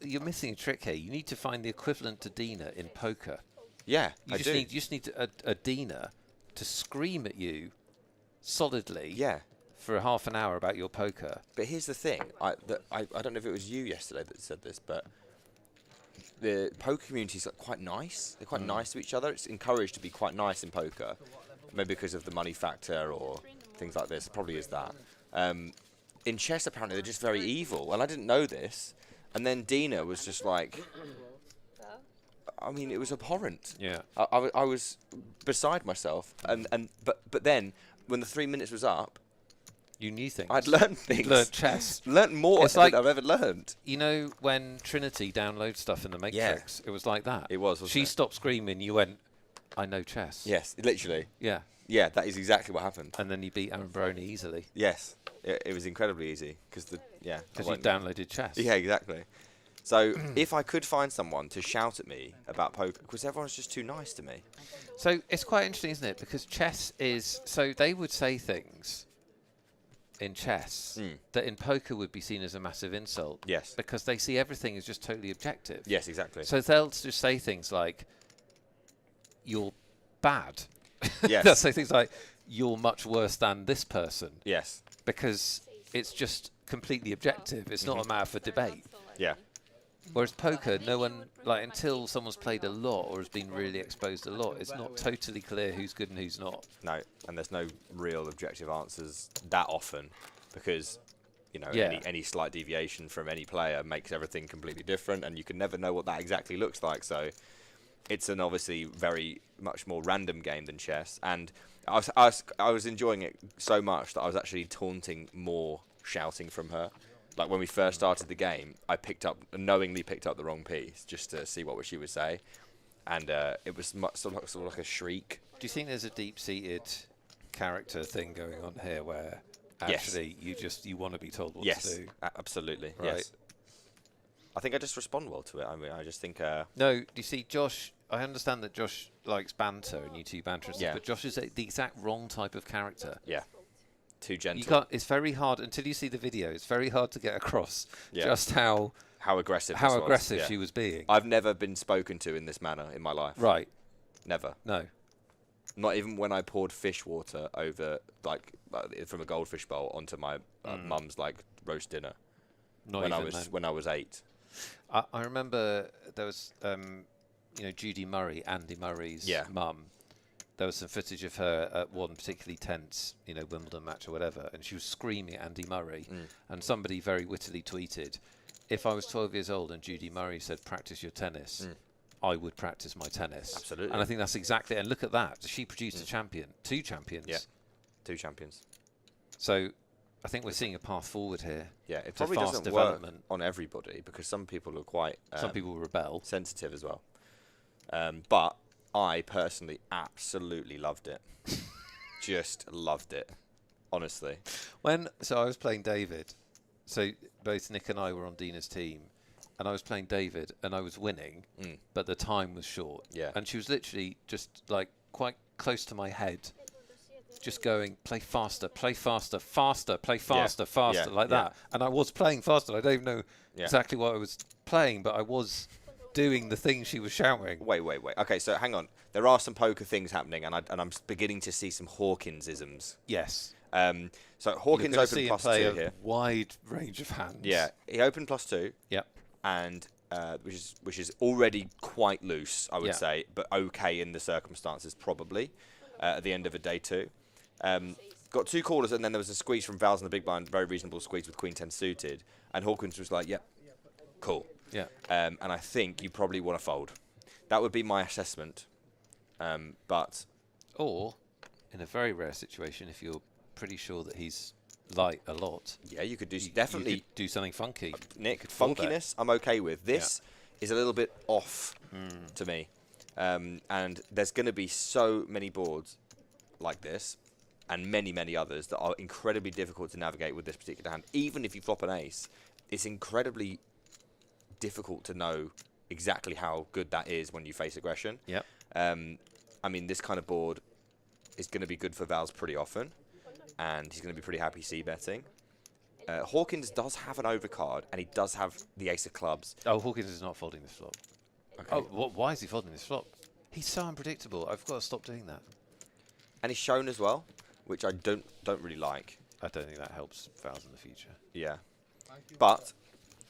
you're missing a trick here? You need to find the equivalent to Dina in poker. Yeah, You just need a Dina to scream at you solidly. Yeah. For half an hour about your poker. But here's the thing. I don't know if it was you yesterday that said this, but the poker community is quite nice. They're quite nice to each other. It's encouraged to be quite nice in poker, maybe because of the money factor or things like this. It probably is that. In chess, apparently, they're just very evil, and I didn't know this. And then Dina was just like, I mean, it was abhorrent. Yeah. I was beside myself, but then when the 3 minutes was up, You knew things. I'd learned things. Learned chess. Learned more than I've ever learned. You know when Trinity downloads stuff in the Matrix? It was like that. It was, wasn't She it? stopped screaming, you went, I know chess. Yes, literally. Yeah. Yeah, that is exactly what happened. And then you beat Aaron Baroni easily. Yes, it was incredibly easy because you downloaded chess. Yeah, exactly. So if I could find someone to shout at me about poker, because everyone's just too nice to me. So it's quite interesting, isn't it? Because chess is... So they would say things in chess that in poker would be seen as a massive insult. Yes. Because they see everything as just totally objective. Yes, exactly. So they'll just say things like, you're bad. Yes. They'll say things like, you're much worse than this person. Yes. Because it's just completely objective. It's not a matter for debate. Yeah. Whereas poker, no one, like, until someone's played a lot or has been really exposed a lot, it's not totally clear who's good and who's not. No, and there's no real objective answers that often because, you know, any slight deviation from any player makes everything completely different, and you can never know what that exactly looks like. So it's an obviously very much more random game than chess, and I was enjoying it so much that I was actually taunting more shouting from her. Like when we first started the game, I knowingly picked up the wrong piece just to see what she would say, and it was sort of like a shriek. Do you think there's a deep-seated character thing going on here where actually you want to be told what to do? Absolutely. Right. Yes. I think I just respond well to it. I mean, I just think. No, do you see, Josh? I understand that Josh likes banter and you two banter, but Josh is the exact wrong type of character. Yeah. Too gentle. You can't. It's very hard until you see the video. It's very hard to get across just how aggressive she was being. I've never been spoken to in this manner in my life. Right. Never. No. Not even when I poured fish water over, like from a goldfish bowl onto my mum's like roast dinner. Not when even when I was 8. I remember there was Judy Murray, Andy Murray's mum. There was some footage of her at one particularly tense, Wimbledon match or whatever, and she was screaming at Andy Murray. And somebody very wittily tweeted, if I was 12 years old and Judy Murray said, practice your tennis, I would practice my tennis. Absolutely. And I think that's exactly, and look at that. She produced a champion, 2 champions. Yeah, 2 champions. So I think we're seeing a path forward here. Yeah, it probably fast doesn't development. work on everybody because some people are quite... some people rebel. Sensitive as well. But I personally absolutely loved it. Just loved it, honestly. So I was playing David. So both Nick and I were on Dina's team, and I was playing David, and I was winning, but the time was short. Yeah. And she was literally just like quite close to my head, just going, play faster, play faster, faster, play faster, faster, like that. And I was playing faster. I don't even know exactly what I was playing, but I was doing the thing she was shouting. Wait. Okay, so hang on. There are some poker things happening, and I'm beginning to see some Hawkinsisms. Yes. So Hawkins opened +2 play here. Wide range of hands. Yeah, he opened +2. Yep. And which is already quite loose, I would Yeah. say, but okay in the circumstances probably at the end of a day 2. Got 2 callers, and then there was a squeeze from Val's in the big blind, very reasonable squeeze with Queen 10 suited, and Hawkins was like, "Yep, cool." Yeah. And I think you probably want to fold. That would be my assessment. But Or, in a very rare situation, if you're pretty sure that he's light a lot, yeah, you could do you definitely could do something funky. Nick, Full bet. funkiness, I'm okay with. This is a little bit off to me. And there's going to be so many boards like this, and many, many others that are incredibly difficult to navigate with this particular hand. Even if you flop an ace, it's incredibly difficult to know exactly how good that is when you face aggression. Yep. I mean, this kind of board is going to be good for Val's pretty often, and he's going to be pretty happy c-betting. Hawkins does have an overcard, and he does have the ace of clubs. Oh, Hawkins is not folding this flop. Okay. Oh, why is he folding this flop? He's so unpredictable. I've got to stop doing that. And he's shown as well, which I don't really like. I don't think that helps Val's in the future. Yeah. But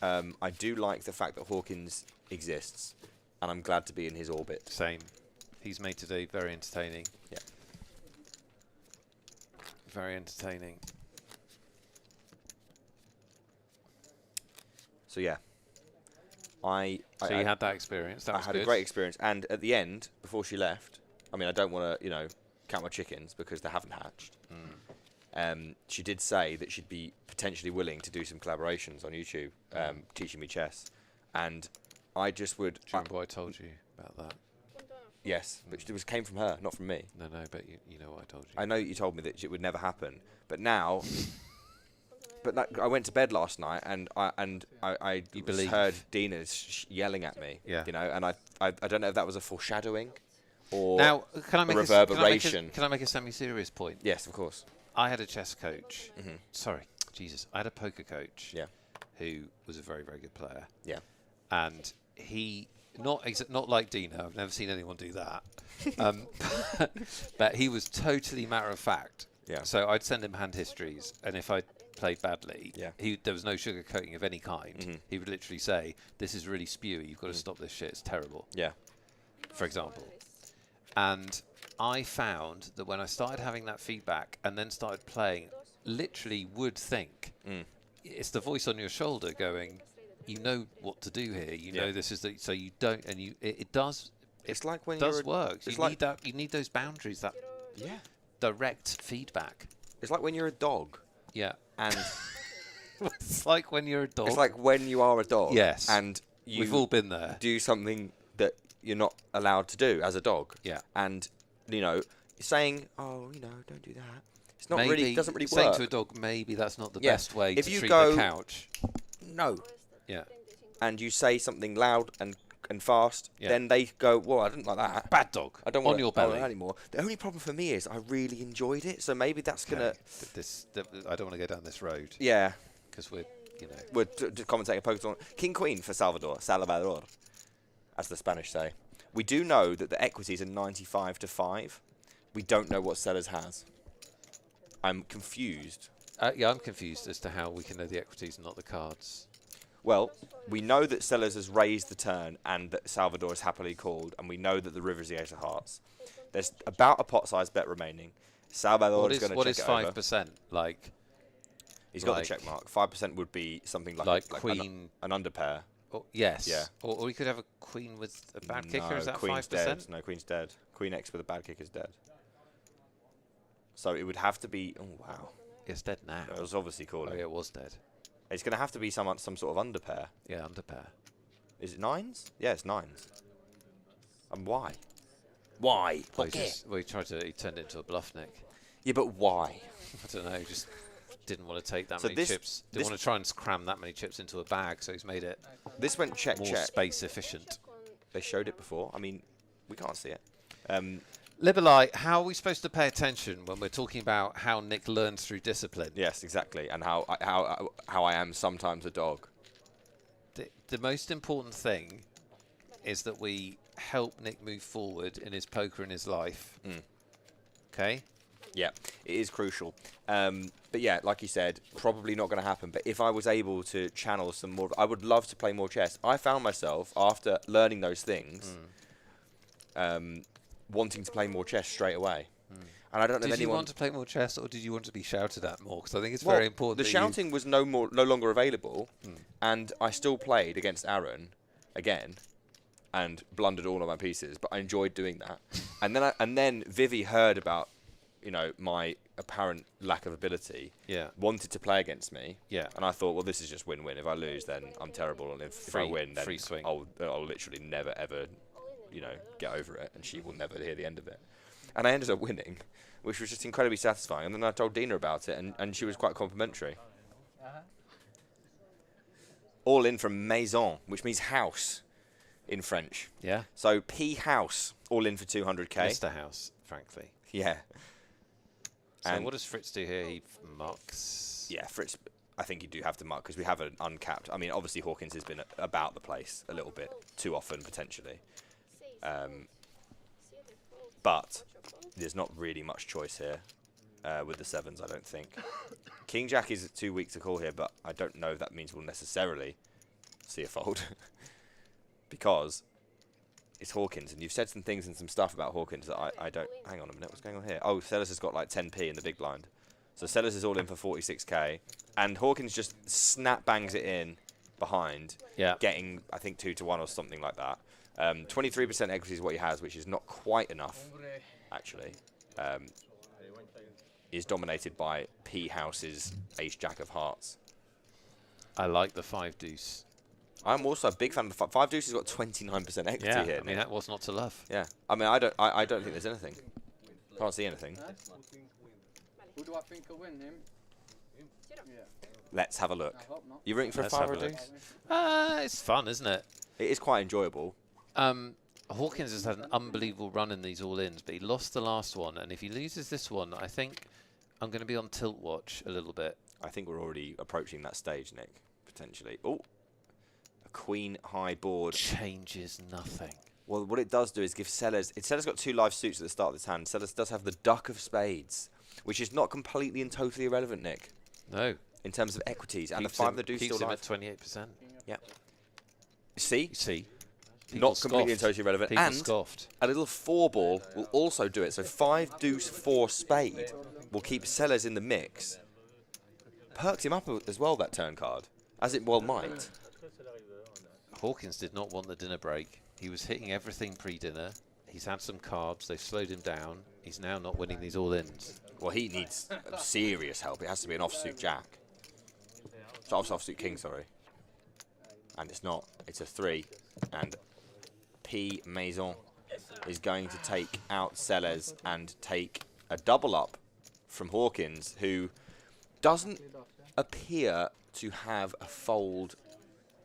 I do like the fact that Hawkins exists, and I'm glad to be in his orbit. Same. He's made today very entertaining. Yeah. Very entertaining. So yeah. So you had that experience. That I was had good. a great experience, and at the end, before she left, I mean, I don't want to, count my chickens because they haven't hatched. She did say that she'd be potentially willing to do some collaborations on YouTube, teaching me chess, and I just would. Do you remember what I told you about that? Yes, but it came from her, not from me. No, but you know what I told you. I know you told me that it would never happen, but now. I went to bed last night and I believe. heard Dina yelling at me. Yeah. And I don't know if that was a foreshadowing or Now, can I make reverberation. Can I make a semi-serious point? Yes, of course. I had a chess coach. Mhm. Sorry, Jesus. I had a poker coach. Yeah. Who was a very, very good player. Yeah. And he not like Dina. I've never seen anyone do that. But he was totally matter of fact. Yeah. So I'd send him hand histories, and if I played badly, Yeah. there was no sugarcoating of any kind. He would literally say, "This is really spewy. You've got to stop this shit. It's terrible." Yeah. For example. And I found that when I started having that feedback and then started playing, literally would think it's the voice on your shoulder going, "You know what to do here. You know this is the so you don't." And it does. It's like when does work. It's You like need that. You need those boundaries. That direct feedback. It's like when you're a dog. Yeah. And it's like when you're a dog. it's like when you are a dog. Yes. And you We've all been there. do something that you're not allowed to do as a dog. Yeah. And saying, "Oh, don't do that." It's not Maybe really doesn't really saying work. to a dog, maybe that's not the Yeah. best way If to you treat go- the couch. No. Yeah. And you say something loud and fast, Yeah. then they go, "Well, I didn't like that. Bad dog. I don't on want your to do belly. that anymore." The only problem for me is I really enjoyed it, so maybe that's gonna. I don't want to go down this road Yeah, because we're commentating a poker tournament. King Queen for Salvador, as the Spanish say. We do know that the equities are 95-5. We don't know what Sellers has. I'm confused. I'm confused as to how we can know the equities and not the cards. Well, we know that Sellers has raised the turn and that Salvador is happily called, and we know that the river is the ace of hearts. There's about a pot-sized bet remaining. Salvador is going to check it over. What is 5%? Like, He's got the check mark. 5% would be something like queen. an underpair. Oh, yes. Yeah. Or we could have a queen with a bad kicker. No, Is that queen's 5%? dead. No, queen's dead. Queen X with a bad kick is dead. So it would have to be. Oh wow. It's dead now. No, it was obviously calling. Oh, yeah, it was dead. It's going to have to be some sort of underpair. Yeah, underpair. Is it nines? Yeah, it's nines. And why? Why? Well, he turned it into a bluff, Nick. Yeah, but why? I don't know. Just didn't want to take that So many chips. Didn't want to try and cram that many chips into a bag, so he's made it This went check more check. space efficient. They showed it before. I mean, we can't see it. Liberli, how are we supposed to pay attention when we're talking about how Nick learns through discipline? Yes, exactly. And how I am sometimes a dog. The most important thing is that we help Nick move forward in his poker and his life. Okay? Yeah, it is crucial. But yeah, like you said, probably not going to happen. But if I was able to channel some more, I would love to play more chess. I found myself, after learning those things, wanting to play more chess straight away. And I don't know if Did you anyone... want to play more chess, or did you want to be shouted at more? Because I think it's Well, very important. The that shouting was no longer available, and I still played against Aaron again, and blundered all of my pieces. But I enjoyed doing that. And then Vivi heard about, you know, my apparent lack of ability. Yeah. Wanted to play against me. Yeah. And I thought, well, this is just win-win. If I lose, then I'm terrible, and if I win, then free swing. I'll literally never ever, you know, get over it, and she will never hear the end of it. And I ended up winning, which was just incredibly satisfying. And then I told Dina about it, and she was quite complimentary. All in from maison, which means house in French. Yeah. So P house, all in for 200k. Mr. House, frankly. Yeah. So And what does Fritz do here? He mucks. yeah, Fritz, I think you do have to mark because we have an uncapped. I mean, obviously Hawkins has been about the place a little bit too often potentially, but there's not really much choice here with the sevens. I don't think. King Jack is too weak to call here, but I don't know if that means we'll necessarily see a fold because it's Hawkins, and you've said some things and some stuff about Hawkins that I don't. Hang on a minute, what's going on here? Oh, Sellers has got like 10p in the big blind. So Sellers is all in for 46k, and Hawkins just snap bangs it in behind, getting, I think, 2-1 or something like that. 23% equity is what he has, which is not quite enough, actually. Is dominated by P House's Ace-Jack of Hearts. I like the 5-deuce. I'm also a big fan of the 5-deuce. Has got 29% equity here. I mean, that was not to love. Yeah, I mean, I don't think there's anything. Can't see anything. Who do I think will win, him? Yeah. Let's have a look. I hope not. You rooting for Let's a 5 have or a a look. deuce? It's fun, isn't it? It is quite enjoyable. Hawkins has had an unbelievable run in these all-ins, but he lost the last one, and if he loses this one, I think I'm going to be on tilt watch a little bit. I think we're already approaching that stage, Nick, potentially. Oh, a queen high board. Changes nothing. Well, what it does do is give Sellers... Sellers got 2 live suits at the start of this hand. Sellers does have the Duck of Spades, which is not completely and totally irrelevant, Nick. No. In terms of equities. And the Keeps 5 him- that do keeps still him live. at 28%. Yeah. See? You see? People Not completely and scoffed. totally irrelevant. People And scoffed. a little 4 ball will also do it. So 5 deuce 4 spade will keep Sellers in the mix. Perks him up as well, that turn card. As it well might. Hawkins did not want the dinner break. He was hitting everything pre-dinner. He's had some carbs. They've slowed him down. He's now not winning these all-ins. Well, he needs serious help. It has to be an offsuit jack. So offsuit king, sorry. And it's not. It's a 3. And P Maison is going to take out Sellers and take a double up from Hawkins, who doesn't appear to have a fold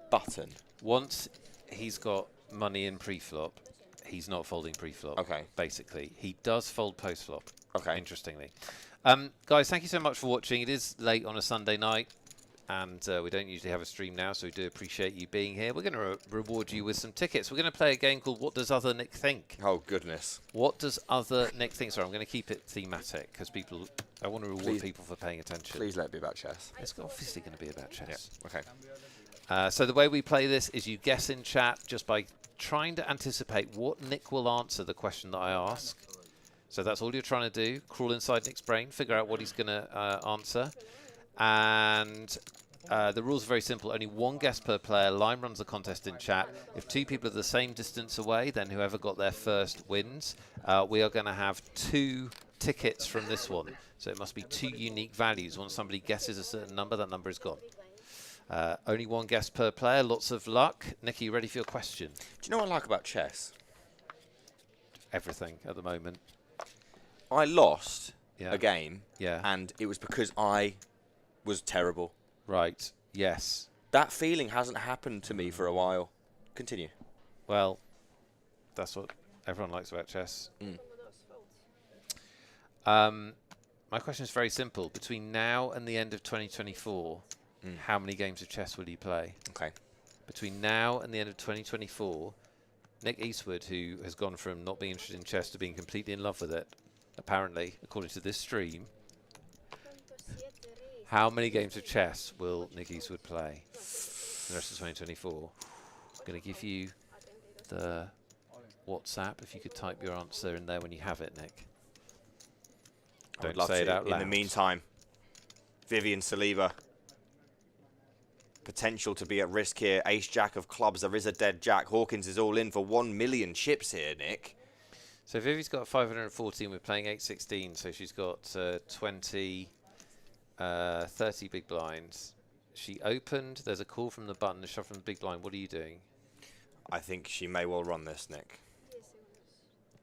button. Once he's got money in pre-flop, he's not folding pre-flop. Okay. Basically, he does fold post-flop. Okay. Interestingly, guys, thank you so much for watching. It is late on a Sunday night, and we don't usually have a stream now, so we do appreciate you being here. We're going to reward you with some tickets. We're going to play a game called What Does Other Nick Think? Oh, goodness. What does other Nick think? Sorry, I'm going to keep it thematic because people. I want to reward people for paying attention. Please let it be about chess. It's obviously going to be about chess. Yeah. Okay. So the way we play this is you guess in chat just by trying to anticipate what Nick will answer the question that I ask. So that's all you're trying to do. Crawl inside Nick's brain, figure out what he's going to answer. And the rules are very simple. Only 1 guess per player. Line runs the contest in chat. If 2 people are the same distance away, then whoever got there first wins. We are going to have 2 tickets from this one. So it must be 2 unique values. Once somebody guesses a certain number, that number is gone. Only 1 guess per player. Lots of luck. Nick, are you ready for your question? Do you know what I like about chess? Everything at the moment. I lost Yeah. a game, Yeah. and it was because I was terrible. Right. Yes. That feeling hasn't happened to me for a while. Continue. Well, that's what everyone likes about chess. My question is very simple. Between now and the end of 2024, how many games of chess will you play? Okay. Between now and the end of 2024, Nick Eastwood, who has gone from not being interested in chess to being completely in love with it, apparently, according to this stream, how many games of chess will Nick Eastwood play the rest of 2024? I'm going to give you the WhatsApp. If you could type your answer in there when you have it, Nick. I would Don't love say it to. out loud. In the meantime, Vivian Saliba. Potential to be at risk here. Ace-Jack of clubs. There is a dead Jack. Hawkins is all in for 1 million chips here, Nick. So Vivi's got 514. We're playing 816, so she's got 20, 30 big blinds. She opened. There's a call from the button, a shot from the big blind. What are you doing? I think she may well run this, Nick.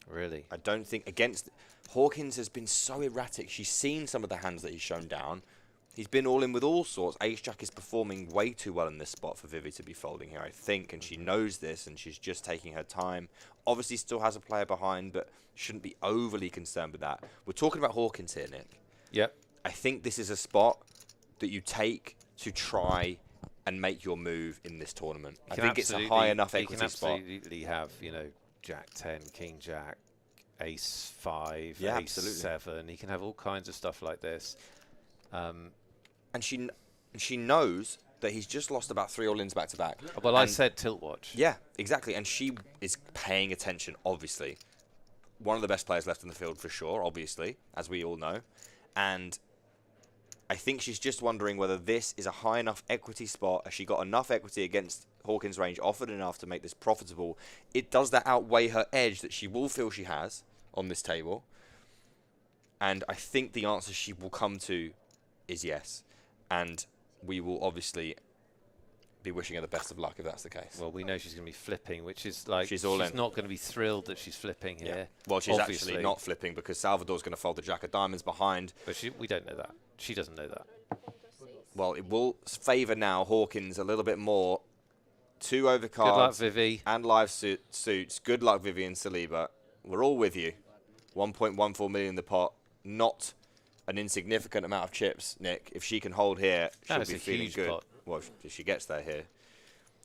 Really? I don't think against... Hawkins has been so erratic. She's seen some of the hands that he's shown down. He's been all in with all sorts. Ace-Jack is performing way too well in this spot for Vivi to be folding here, I think, and she knows this, and she's just taking her time. Obviously still has a player behind, but shouldn't be overly concerned with that. We're talking about Hawkins here, Nick. Yep. I think this is a spot that you take to try and make your move in this tournament. I think it's a high enough equity spot. You can absolutely have, you know, Jack 10, King Jack, Ace 5, Yeah, Ace absolutely. 7. He can have all kinds of stuff like this. And she knows that he's just lost about 3 all-ins back-to-back. Well, I said tilt watch. Yeah, exactly. And she is paying attention, obviously. One of the best players left in the field for sure, obviously, as we all know. And I think she's just wondering whether this is a high enough equity spot. Has she got enough equity against Hawkins' range, offered enough to make this profitable? Does that outweigh her edge that she will feel she has on this table? And I think the answer she will come to is yes. And we will obviously be wishing her the best of luck if that's the case. Well, we know she's going to be flipping, which is like She's all in. not going to be thrilled that she's flipping here. Well, she's obviously. actually not flipping because Salvador's going to fold the Jack of Diamonds behind. But we don't know that. She doesn't know that. Well, it will favour now Hawkins a little bit more. 2 overcards. Good luck, Vivi. And live suits. Good luck, Vivian Saliba. We're all with you. 1.14 million in the pot. Not an insignificant amount of chips, Nick. If she can hold here, she'll That's be a feeling huge good. pot. Well, if she gets there here,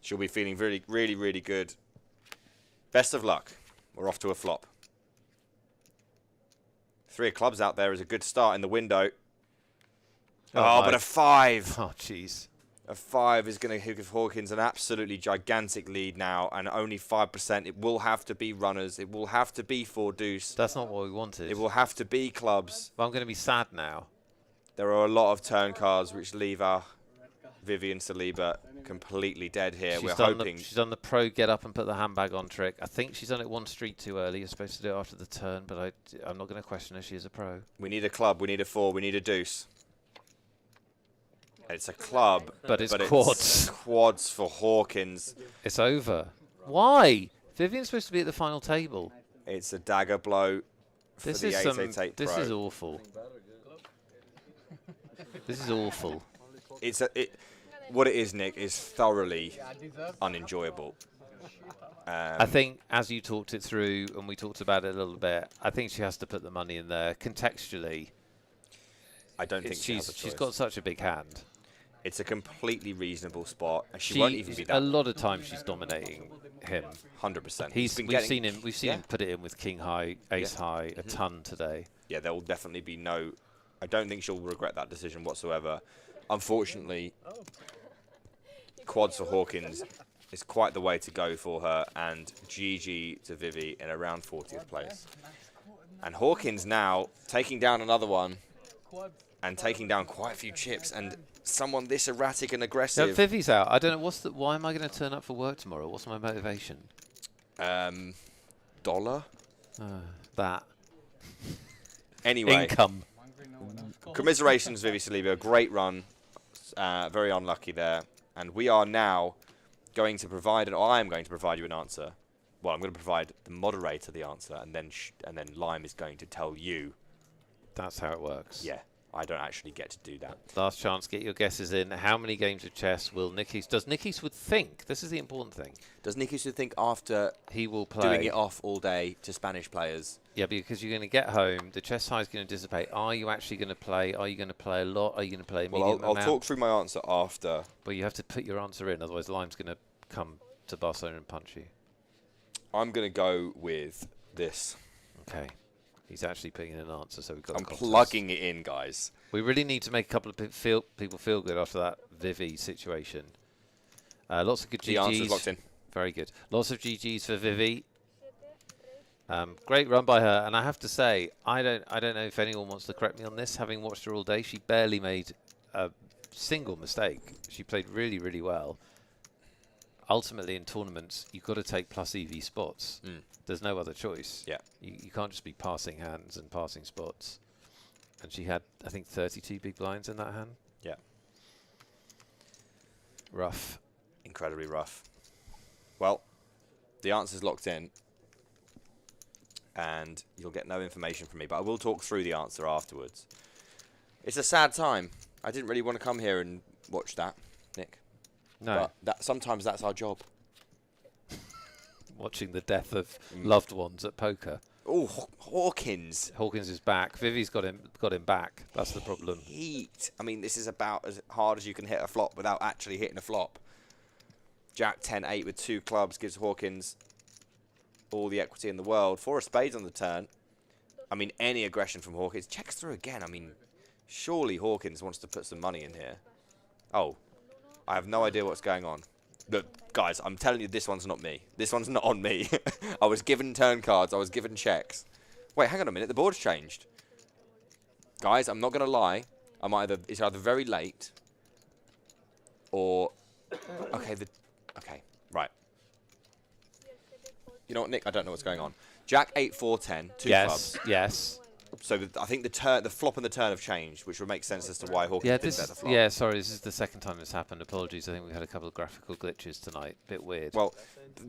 she'll be feeling really, really, really good. Best of luck. We're off to a flop. 3 of clubs out there is a good start in the window. Oh, but a 5. Oh, jeez. A 5 is going to give Hawkins an absolutely gigantic lead now, and only 5%. It will have to be runners. It will have to be 4 deuce. That's not what we wanted. It will have to be clubs. But I'm going to be sad now. There are a lot of turn cards which leave our Vivian Saliba completely dead here. We're hoping. She's done the pro get up and put the handbag on trick. I think she's done it 1 street too early. You're supposed to do it after the turn, but I'm not going to question her. She is a pro. We need a club. We need a 4. We need a deuce. It's a club, but it's quads. It's quads for Hawkins. It's over. Why? Vivian's supposed to be at the final table. It's a dagger blow for This the is 888 Pro. This is awful. This is awful. What it is, Nick, is thoroughly unenjoyable. I think as you talked it through, and we talked about it a little bit, I think she has to put the money in there. Contextually, I don't think she has a choice. She's got such a big hand. It's a completely reasonable spot, and she won't even be that. A lot of times she's dominating him. 100%. We've seen him put it in with king high, ace high, a ton today. Yeah, there will definitely be no. I don't think she'll regret that decision whatsoever. Unfortunately, quads for Hawkins is quite the way to go for her, and GG to Vivi in around 40th place. And Hawkins now taking down another one, and taking down quite a few chips, and someone this erratic and aggressive. No, Vivi's out. I don't know why am I going to turn up for work tomorrow? What's my motivation? Dollar. That. Anyway. Income. Commiserations, Vivi Saliba. Great run. Very unlucky there. And we are now going to provide, or I am going to provide you an answer. Well, I'm going to provide the moderator the answer, and then Lime is going to tell you. That's how it works. Yeah, I don't actually get to do that. Last chance, get your guesses in. How many games of chess will does Nick Eastwood think? This is the important thing. Does Nick Eastwood think after he will play doing it off all day to Spanish players? Yeah, because you're going to get home, the chess high is going to dissipate. Are you actually going to play? Are you going to play a lot? Are you going to play a medium Well, I'll amount? talk through my answer after. But you have to put your answer in, otherwise Lime's going to come to Barcelona and punch you. I'm going to go with this. Okay. He's actually putting in an answer, so we've got. I'm plugging it in, guys. We really need to make a couple of people feel good after that Vivi situation. Lots of good GGs. The answer's locked in. Very good. Lots of GGs for Vivi. Great run by her, and I have to say, I don't know if anyone wants to correct me on this. Having watched her all day, she barely made a single mistake. She played really, really well. Ultimately, in tournaments, you've got to take plus EV spots. There's no other choice. Yeah. You can't just be passing hands and passing spots. And she had, I think, 32 big blinds in that hand. Yeah. Rough. Incredibly rough. Well, the answer's locked in. And you'll get no information from me, but I will talk through the answer afterwards. It's a sad time. I didn't really want to come here and watch that, Nick. No. But sometimes that's our job. Watching the death of loved ones at poker. Oh, Hawkins. Hawkins is back. Vivi's got him back. That's the problem. Heat. I mean, this is about as hard as you can hit a flop without actually hitting a flop. Jack 10-8 with 2 clubs gives Hawkins all the equity in the world. 4 of spades on the turn. I mean, any aggression from Hawkins. Checks through again. I mean, surely Hawkins wants to put some money in here. Oh, I have no idea what's going on. Look, guys, I'm telling you, this one's not me. This one's not on me. I was given turn cards. I was given checks. Wait, hang on a minute. The board's changed. Guys, I'm not going to lie. It's either very late or... Okay, right. You know what, Nick? I don't know what's going on. Jack 8-4-10, 2 clubs. Yes. So I think the flop and the turn have changed, which would make sense as to why Hawkins didn't bet the flop. Yeah, sorry, this is the second time this happened. Apologies, I think we had a couple of graphical glitches tonight. Bit weird. Well,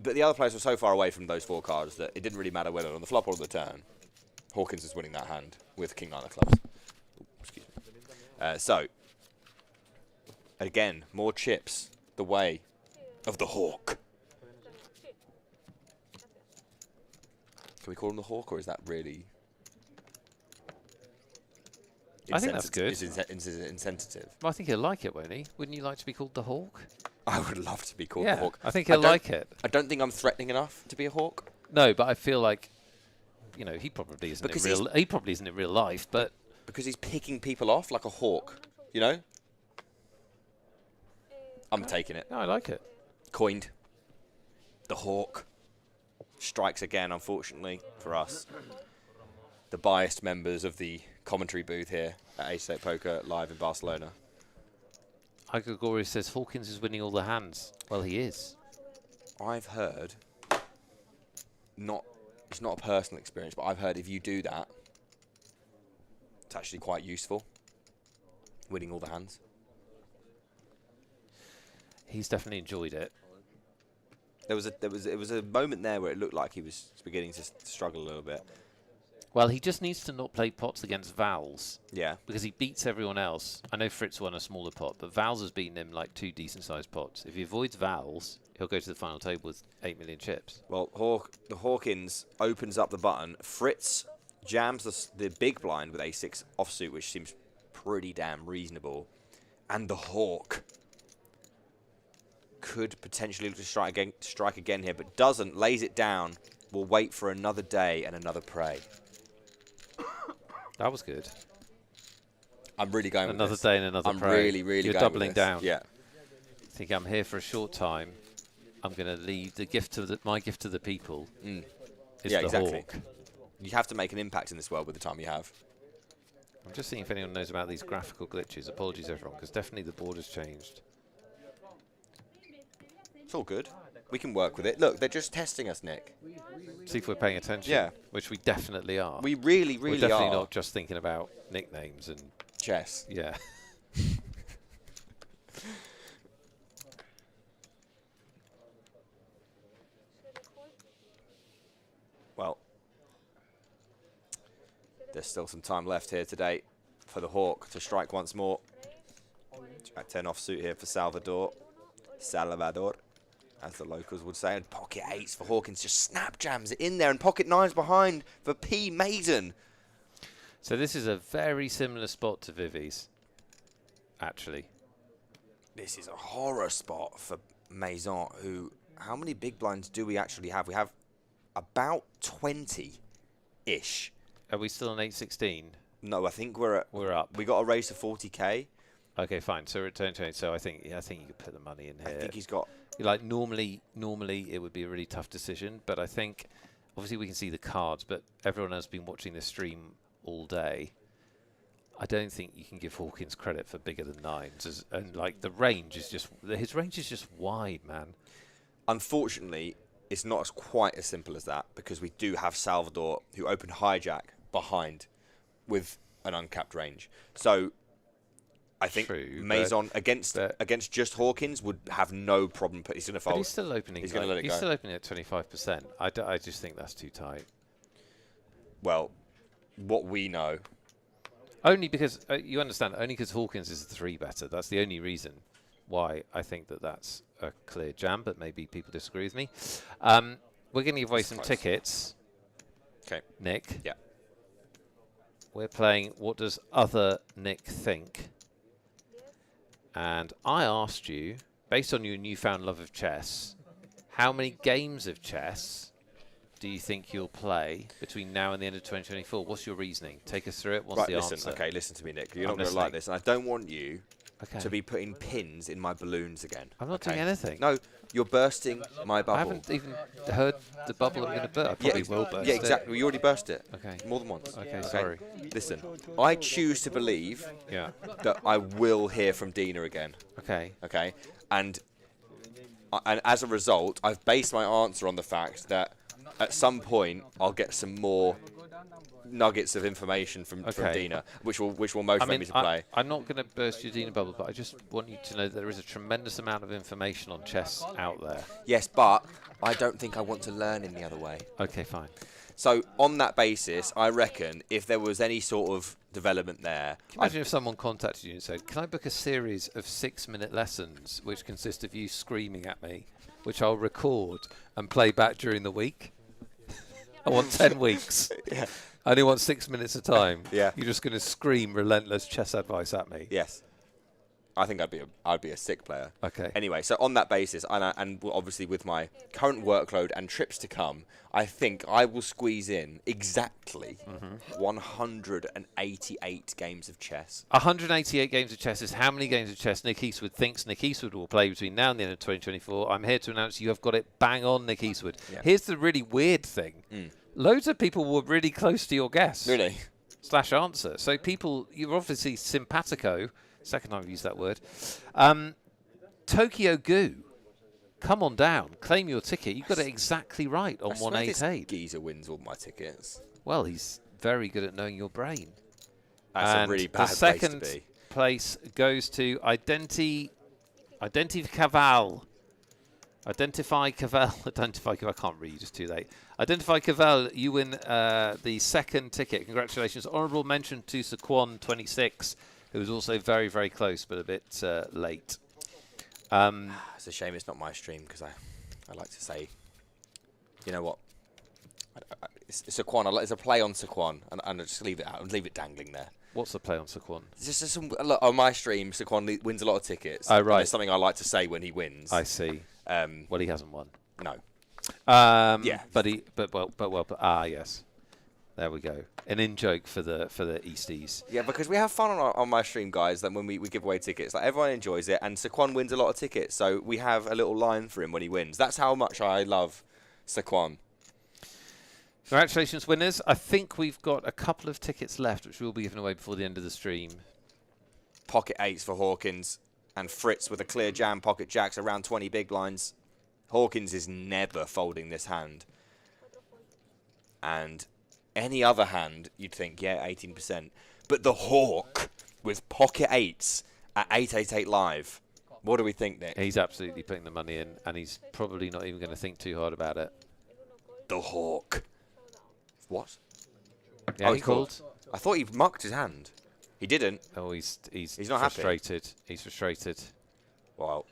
but the other players were so far away from those 4 cards that it didn't really matter whether on the flop or on the turn. Hawkins is winning that hand with King 9 of clubs. Ooh, excuse me. So, again, more chips the way of the Hawk. Can we call him the Hawk, or is that really... I think that's good. Is insensitive? Well, I think he'll like it, won't he? Wouldn't you like to be called the Hawk? I would love to be called the Hawk. I think he'll like it. I don't think I'm threatening enough to be a Hawk. No, but I feel like, you know, he probably isn't in real life, but... Because he's picking people off like a hawk, you know? I'm taking it. No, I like it. Coined. The Hawk. Strikes again, unfortunately, for us. The biased members of the commentary booth here at 888 Poker live in Barcelona. Igor says Hawkins is winning all the hands. Well, he is. I've heard, it's not a personal experience, but I've heard if you do that, it's actually quite useful. Winning all the hands. He's definitely enjoyed it. It was a moment there where it looked like he was beginning to struggle a little bit. Well, he just needs to not play pots against Vals. Yeah. Because he beats everyone else. I know Fritz won a smaller pot, but Vals has beaten him like 2 decent-sized pots. If he avoids Vals, he'll go to the final table with 8 million chips. Well, the Hawkins opens up the button. Fritz jams the big blind with a6 offsuit, which seems pretty damn reasonable. And the Hawk could potentially look to strike again here, but doesn't. Lays it down. Will wait for another day and another prey. That was good. I'm really going with another this. day and another prey. I'm really You're going doubling with this. down. Yeah. I think I'm here for a short time. I'm going to leave the gift to my gift to the people. Is yeah, the exactly. Hawk. You have to make an impact in this world with the time you have. I'm just seeing if anyone knows about these graphical glitches. Apologies, everyone, because definitely the board has changed. It's all good. We can work with it. Look, they're just testing us, Nick. See if we're paying attention. Yeah. Which we definitely are. We really, we're really definitely are. not just thinking about nicknames and chess. Yeah. Well, there's still some time left here today for the Hawk to strike once more. Jack 10 offsuit here for Salvador, as the locals would say. And pocket 8s for Hawkins, just snap jams it in there, and pocket 9s behind for P. Maiden. So this is a very similar spot to Vivi's, actually. This is a horror spot for Maison, who, how many big blinds do we actually have? We have about 20-ish. Are we still on 816? No, I think we're up. We got a raise to 40k. Okay, fine. So return to 8. So I think you could put the money in here. I think he's got. Like normally it would be a really tough decision, but I think obviously we can see the cards, but everyone has been watching this stream all day. I don't think you can give Hawkins credit for bigger than 9s, and like the range is just his range is just wide, man. Unfortunately, it's not quite as simple as that because we do have Salvador who opened hijack behind with an uncapped range. So I think Maison against just Hawkins would have no problem. He's going to fold. But he's still opening. He's going to let it go. He's still opening at 25%. I just think that's too tight. Well, what we know. Only because you understand. Only because Hawkins is a 3-better. That's the only reason why I think that's a clear jam. But maybe people disagree with me. We're going to give away some tickets. Okay, Nick. Yeah. We're playing. What does other Nick think? And I asked you, based on your newfound love of chess, how many games of chess do you think you'll play between now and the end of 2024? What's your reasoning? Take us through it. What's the answer? Okay, listen to me, Nick. You're not going to like this, and I don't want you to be putting pins in my balloons again. I'm not doing anything. No, you're bursting my bubble. I haven't even heard the bubble I'm going to burst. I probably will burst. Yeah, exactly. Well, you already burst it. Okay. More than once. Okay, sorry. Listen, I choose to believe that I will hear from Dina again. Okay. Okay. And as a result, I've based my answer on the fact that at some point I'll get some more nuggets of information from Dina, which will motivate me to play. I'm not going to burst your Dina bubble, but I just want you to know that there is a tremendous amount of information on chess out there. Yes, but I don't think I want to learn in the other way. Okay, fine. So on that basis, I reckon if there was any sort of development there... Imagine if someone contacted you and said, can I book a series of 6-minute lessons which consist of you screaming at me, which I'll record and play back during the week? I want 10 weeks. Yeah. I only want 6 minutes a time. Yeah. You're just going to scream relentless chess advice at me. Yes. I think I'd be a sick player. Okay. Anyway, so on that basis, and obviously with my current workload and trips to come, I think I will squeeze in exactly 188 games of chess. 188 games of chess is how many games of chess Nick Eastwood thinks Nick Eastwood will play between now and the end of 2024. I'm here to announce you have got it bang on, Nick Eastwood. Yeah. Here's the really weird thing. Loads of people were really close to your guess. Really? / answer. So people, you're obviously simpatico. Second time I've used that word. Tokyo Goo, come on down. Claim your ticket. You got it exactly right on 188. Geezer wins all my tickets. Well, he's very good at knowing your brain. That's a really bad place to be. The second place goes to Identify Caval. Identify Caval. I can't read, just too late. Identify Caval, you win the second ticket. Congratulations. Honourable mention to Saquon 26. It was also very, very close, but a bit late. It's a shame it's not my stream because I like to say, you know what? It's Saquon. It's a play on Saquon, and I just leave it out and leave it dangling there. What's the play on Saquon? Just on my stream, Saquon wins a lot of tickets. Oh, right. It's something I like to say when he wins. I see. Well, he hasn't won. No. Yeah. But yes. There we go. An in-joke for the Easties. Yeah, because we have fun on my stream, guys, that when we give away tickets. Like, everyone enjoys it, and Saquon wins a lot of tickets, so we have a little line for him when he wins. That's how much I love Saquon. Congratulations, winners. I think we've got a couple of tickets left, which we'll be giving away before the end of the stream. Pocket 8s for Hawkins, and Fritz with a clear jam, pocket jacks, around 20 big blinds. Hawkins is never folding this hand. And... any other hand, you'd think, yeah, 18%. But the Hawk with pocket 8s at 888 live. What do we think, Nick? He's absolutely putting the money in, and he's probably not even going to think too hard about it. The Hawk. What? Yeah, he called. I thought he mucked his hand. He didn't. Oh, he's not frustrated. Happy. He's frustrated. Well,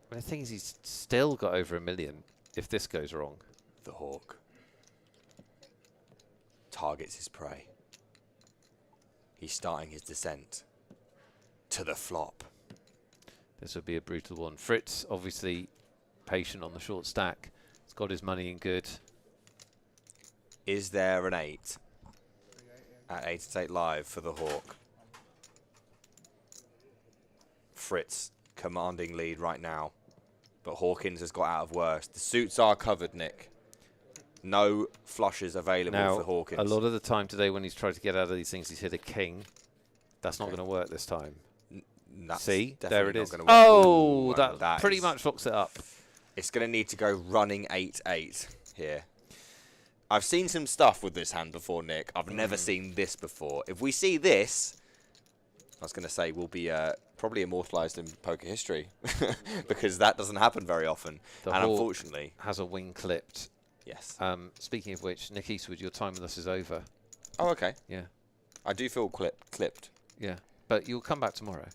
the thing is, he's still got over $1 million if this goes wrong. The Hawk targets his prey. He's starting his descent to the flop. This would be a brutal one. Fritz, obviously patient on the short stack. He's got his money in good. Is there an 8? at 888 Live for the Hawk. Fritz commanding lead right now, but Hawkins has got out of worse. The suits are covered, Nick. No flushes available Now, for Hawkins. a lot of the time today when he's tried to get out of these things, he's hit a king. That's not going to work this time. That's See? definitely There it not is. gonna work. Oh, Ooh, that pretty is- much locks it up. It's going to need to go running 8-8 here. I've seen some stuff with this hand before, Nick. I've never seen this before. If we see this, I was going to say we'll be probably immortalised in poker history because that doesn't happen very often. The and Hawk unfortunately, has a wing clipped. yes. Speaking of which, Nick Eastwood, your time with us is over. Oh, okay. Yeah. I do feel clipped. Yeah. But you'll come back tomorrow.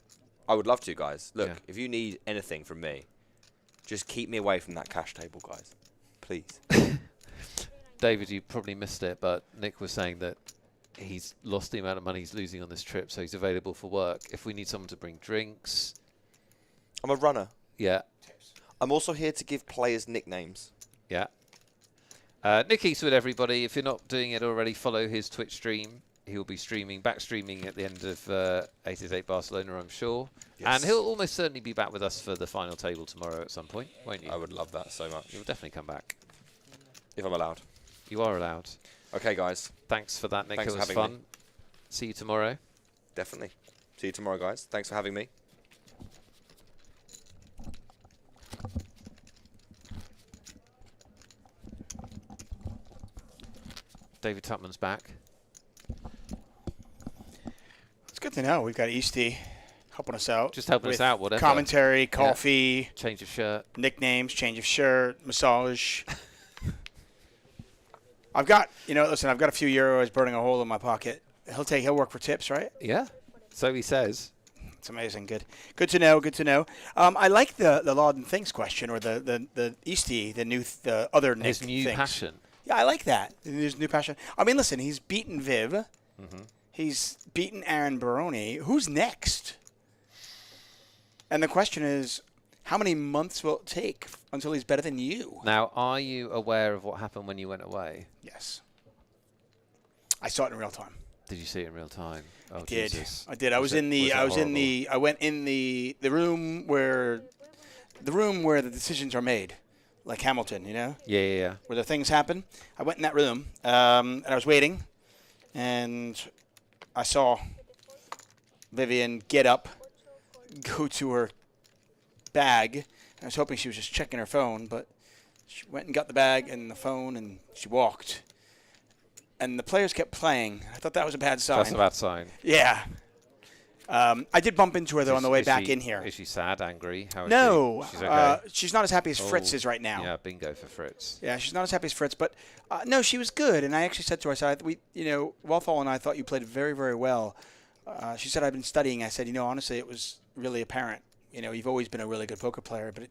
I would love to, guys. Look, Yeah. if you need anything from me, just keep me away from that cash table, guys. Please. David, you probably missed it, but Nick was saying that he's lost the amount of money he's losing on this trip, so he's available for work. If we need someone to bring drinks, I'm a runner. yeah, I'm also here to give players nicknames. yeah. Nick Eastwood, everybody. If you're not doing it already, follow his Twitch stream. He'll be back streaming at the end of 888 Barcelona, I'm sure. Yes. And he'll almost certainly be back with us for the final table tomorrow at some point, won't you? I would love that so much. You'll definitely come back. If I'm allowed. You are allowed. Okay, guys. Thanks for that, Nick. Thanks it for was having fun. me. See you tomorrow. Definitely. See you tomorrow, guys. Thanks for having me. David Tutman's back. It's good to know. We've got Easty helping us out. Just helping us with out, whatever. Commentary, coffee, Change of shirt. nicknames, change of shirt, massage. I've got, listen, I've got a few euros burning a hole in my pocket. He'll work for tips, right? Yeah. So he says. It's amazing. Good to know. Good to know. I like the Laud and Things question, or the Easty, the other Nick His new things. passion. Yeah, I like that. His new passion. I mean, listen, he's beaten Viv. Mm-hmm. He's beaten Aaron Baroni. Who's next? And the question is, how many months will it take until he's better than you? Now, are you aware of what happened when you went away? Yes. I saw it in real time. Did you see it in real time? Oh, I did. Jesus. I did. I went in the room where the decisions are made, like Hamilton, Yeah. where the things happen. I went in that room, and I was waiting, and I saw Vivian get up, go to her bag. I was hoping she was just checking her phone, but she went and got the bag and the phone, and she walked. And the players kept playing. I thought that was a bad sign. That's a bad sign. Yeah. I did bump into her, though, on the way back in here. Is she sad, angry? How is No. she? She's okay? She's not as happy as Fritz is right now. Yeah, bingo for Fritz. Yeah, she's not as happy as Fritz, but no, she was good. And I actually said to her, I said, Walthall and I thought you played very, very well. She said, I've been studying. I said, honestly, it was really apparent. You've always been a really good poker player, but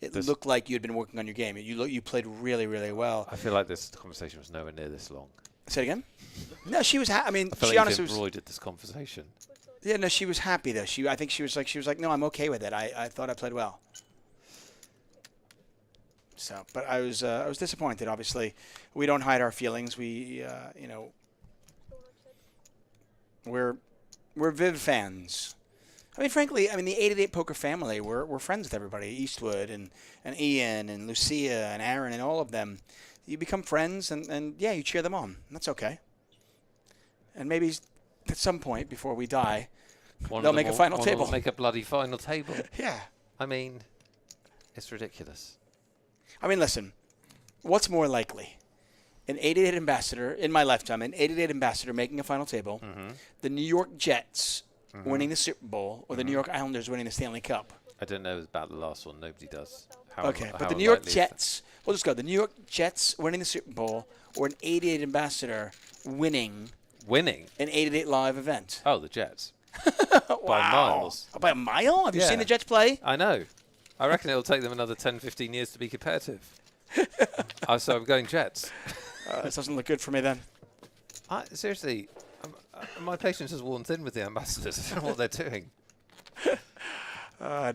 it looked like you had been working on your game. You played really, really well. I feel like this conversation was nowhere near this long. Say it again? No, she was. I feel she like honestly was embroidered this conversation. Yeah, no, she was happy though. I think she was like, no, I'm okay with it. I thought I played well. So, but I was disappointed. Obviously, we don't hide our feelings. We're Viv fans. I mean, frankly, the 888 Poker family, we're friends with everybody. Eastwood and Ian and Lucia and Aaron and all of them. You become friends and yeah, you cheer them on. That's okay. And maybe at some point before we die, they'll make a final table. Make a bloody final table. Yeah. I mean, it's ridiculous. Listen, what's more likely? An 888 ambassador, in my lifetime, an 888 ambassador making a final table, the New York Jets winning the Super Bowl, or the New York Islanders winning the Stanley Cup? I don't know about the last one. Nobody does. But the New York Jets, we'll just go. The New York Jets winning the Super Bowl, or an 88 ambassador winning an 888 live event? Oh, the Jets. Wow. By miles. By a mile? Have you Yeah. seen the Jets play? I know. I reckon it'll take them another 10, 15 years to be competitive. So I'm going Jets. This doesn't look good for me then. Seriously, my patience has worn thin with the ambassadors. I don't know what they're doing.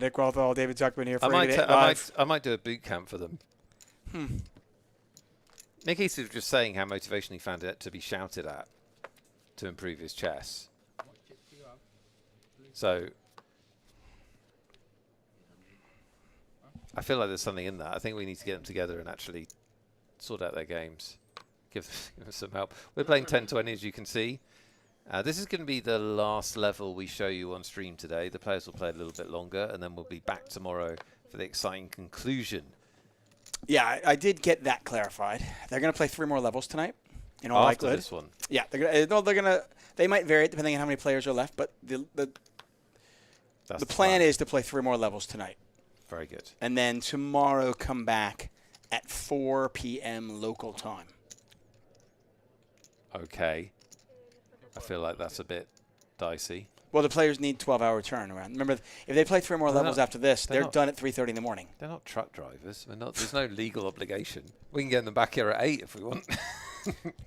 Nick Walthall, David Tuckman here for I might do a boot camp for them. Nick Eastwood was just saying how motivational he found it to be shouted at. to improve his chess. So I feel like there's something in that. I think we need to get them together and actually sort out their games. Give them some help. We're playing 10-20, as you can see. This is going to be the last level we show you on stream today. The players will play a little bit longer, and then we'll be back tomorrow for the exciting conclusion. Yeah, I did get that clarified. They're going to play 3 more levels tonight. In all After likelihood. this one. Yeah, they're gonna. They might vary it depending on how many players are left, but the plan is to play 3 more levels tonight. Very good. And then tomorrow come back at 4 p.m. local time. Okay. I feel like that's a bit dicey. Well, the players need 12-hour turnaround. Remember, if they play 3 more levels after this, they're done at 3:30 in the morning. They're not truck drivers. There's no legal obligation. We can get them back here at 8 if we want.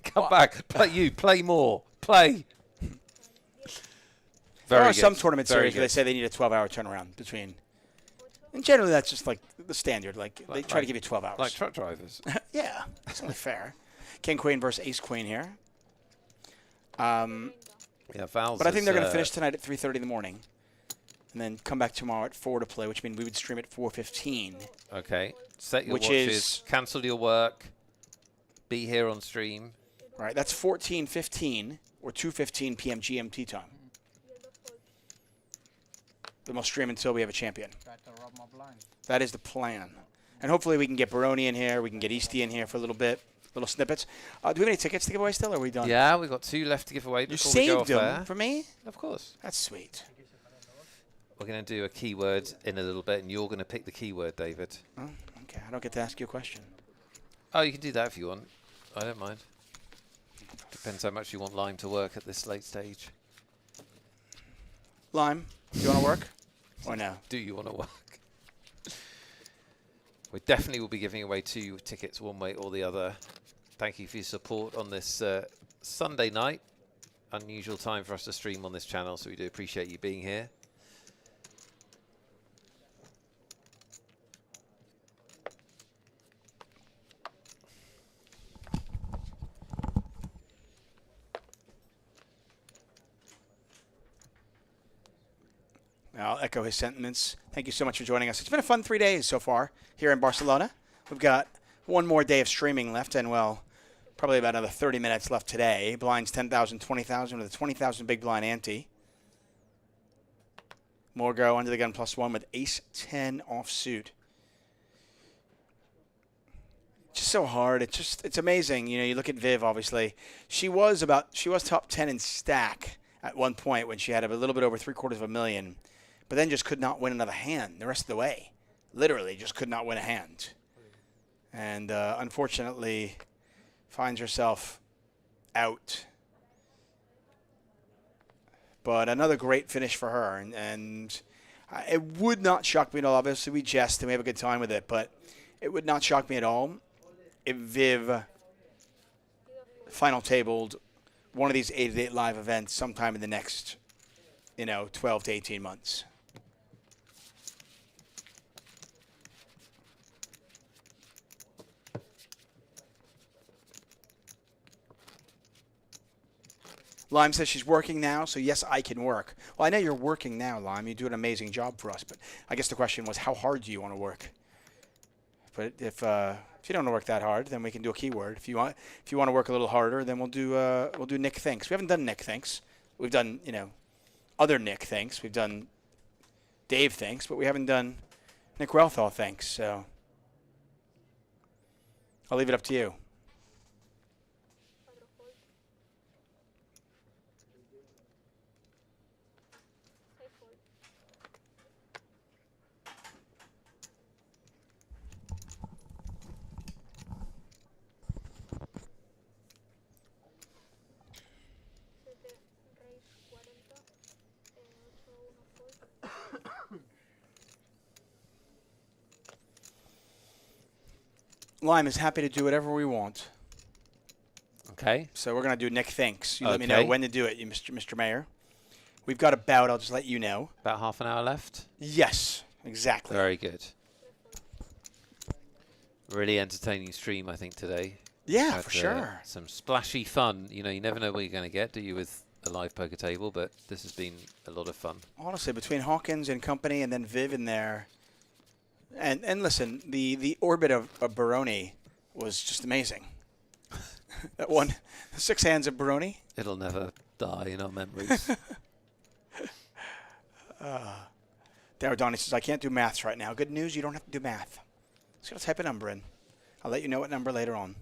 Come back. Play more. Play. There are some tournament series where they say they need a 12-hour turnaround between. And generally, that's just like the standard. Like they try to give you 12 hours. Like truck drivers. Yeah, that's only fair. King Queen versus Ace Queen here. Yeah, Val's but I think they're going to finish tonight at 3:30 in the morning, and then come back tomorrow at 4 to play, which means we would stream at 4:15. Okay. Set your watches. Cancel your work. Be here on stream. All right, that's 14:15 or 2:15 p.m. GMT time. Then we'll stream until we have a champion. That is the plan. And hopefully we can get Baroni in here. We can get Easty in here for a little bit, little snippets. Do we have any tickets to give away still, or are we done? Yeah, we've got 2 left to give away. You before we go off saved them there. for me? Of course. That's sweet. We're going to do a keyword in a little bit, and you're going to pick the keyword, David. Oh, okay. I don't get to ask you a question. Oh, you can do that if you want. I don't mind. Depends how much you want Lime to work at this late stage. Lime, do you want to work? Or no? Do you want to work? We definitely will be giving away 2 tickets one way or the other. Thank you for your support on this Sunday night. Unusual time for us to stream on this channel, so we do appreciate you being here. I'll echo his sentiments. Thank you so much for joining us. It's been a fun 3 days so far here in Barcelona. We've got one more day of streaming left, and, well, probably about another 30 minutes left today. Blinds 10,000, 20,000 with a 20,000 big blind ante. Morgo under the gun +1 with ace-10 offsuit. Just so hard. It's amazing. You know, you look at Viv, obviously. She was top 10 in stack at one point when she had a little bit over $750,000. But then just could not win another hand the rest of the way. Literally just could not win a hand. And unfortunately finds herself out. But another great finish for her. And it would not shock me at all. Obviously, we jest and we have a good time with it. But it would not shock me at all if Viv final tabled one of these 888 live events sometime in the next, 12 to 18 months. Lime says she's working now, so yes, I can work. Well, I know you're working now, Lime. You do an amazing job for us, but I guess the question was, how hard do you want to work? But if you don't want to work that hard, then we can do a keyword. If you want to work a little harder, then we'll do Nick Thinks. We haven't done Nick Thinks. We've done other Nick Thinks. We've done Dave Thinks, but we haven't done Nick Welthall Thinks. So I'll leave it up to you. Lime is happy to do whatever we want. Okay. So we're going to do Nick Thinks. You let me know when to do it, Mr. Mayor. We've got about, I'll just let you know. About half an hour left? Yes, exactly. Very good. Really entertaining stream, I think, today. Yeah, for sure. Some splashy fun. You never know what you're going to get, do you, with a live poker table, but this has been a lot of fun. Honestly, between Hawkins and company and then Viv in there, and listen, the orbit of Baroni was just amazing. That one, 6 hands of Baroni. It'll never die in our memories. There, Donnie says, I can't do maths right now. Good news, you don't have to do math. Just got to type a number in. I'll let you know what number later on.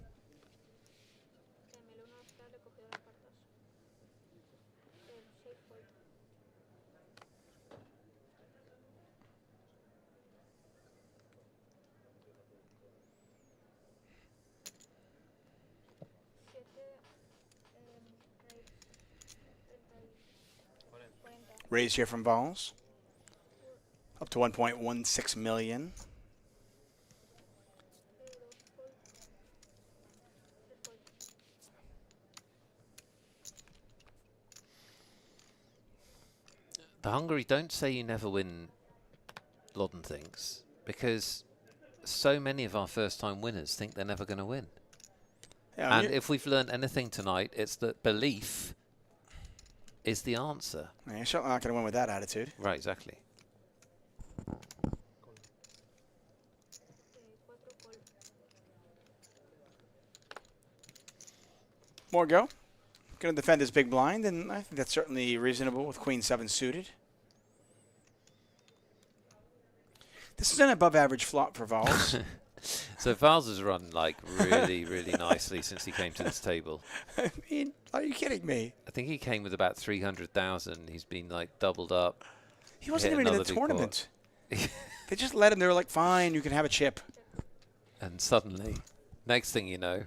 Raise here from Vols. Up to 1.16 million. The Hungary don't say you never win Loddon things, because so many of our first-time winners think they're never going to win. Yeah, and if we've learned anything tonight, it's that belief is the answer. you're certainly not going to win with that attitude. Right, exactly. More go. Going to defend his big blind, and I think that's certainly reasonable with Queen 7 suited. This is an above-average flop for Vols. So Vals has run like really, really nicely since he came to this table. I mean, are you kidding me? I think he came with about 300,000. He's been like doubled up. He wasn't hit even in the another big tournament. pot. They just let him. They were like, fine, you can have a chip. And suddenly, next thing you know,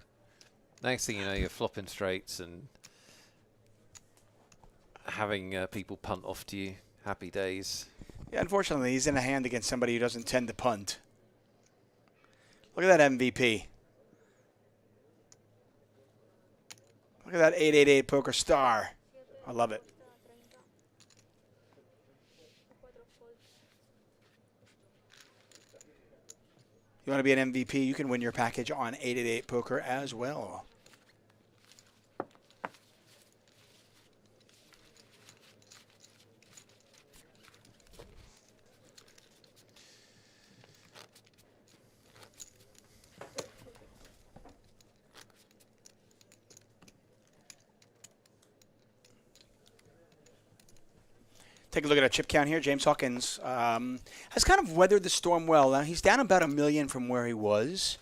you're flopping straights and having people punt off to you. Happy days. Yeah, unfortunately, he's in a hand against somebody who doesn't tend to punt. Look at that MVP. Look at that 888 poker star. I love it. You want to be an MVP, you can win your package on 888 poker as well. Take a look at our chip count here. James Hawkins has kind of weathered the storm well. Now, he's down about 1 million from where he was,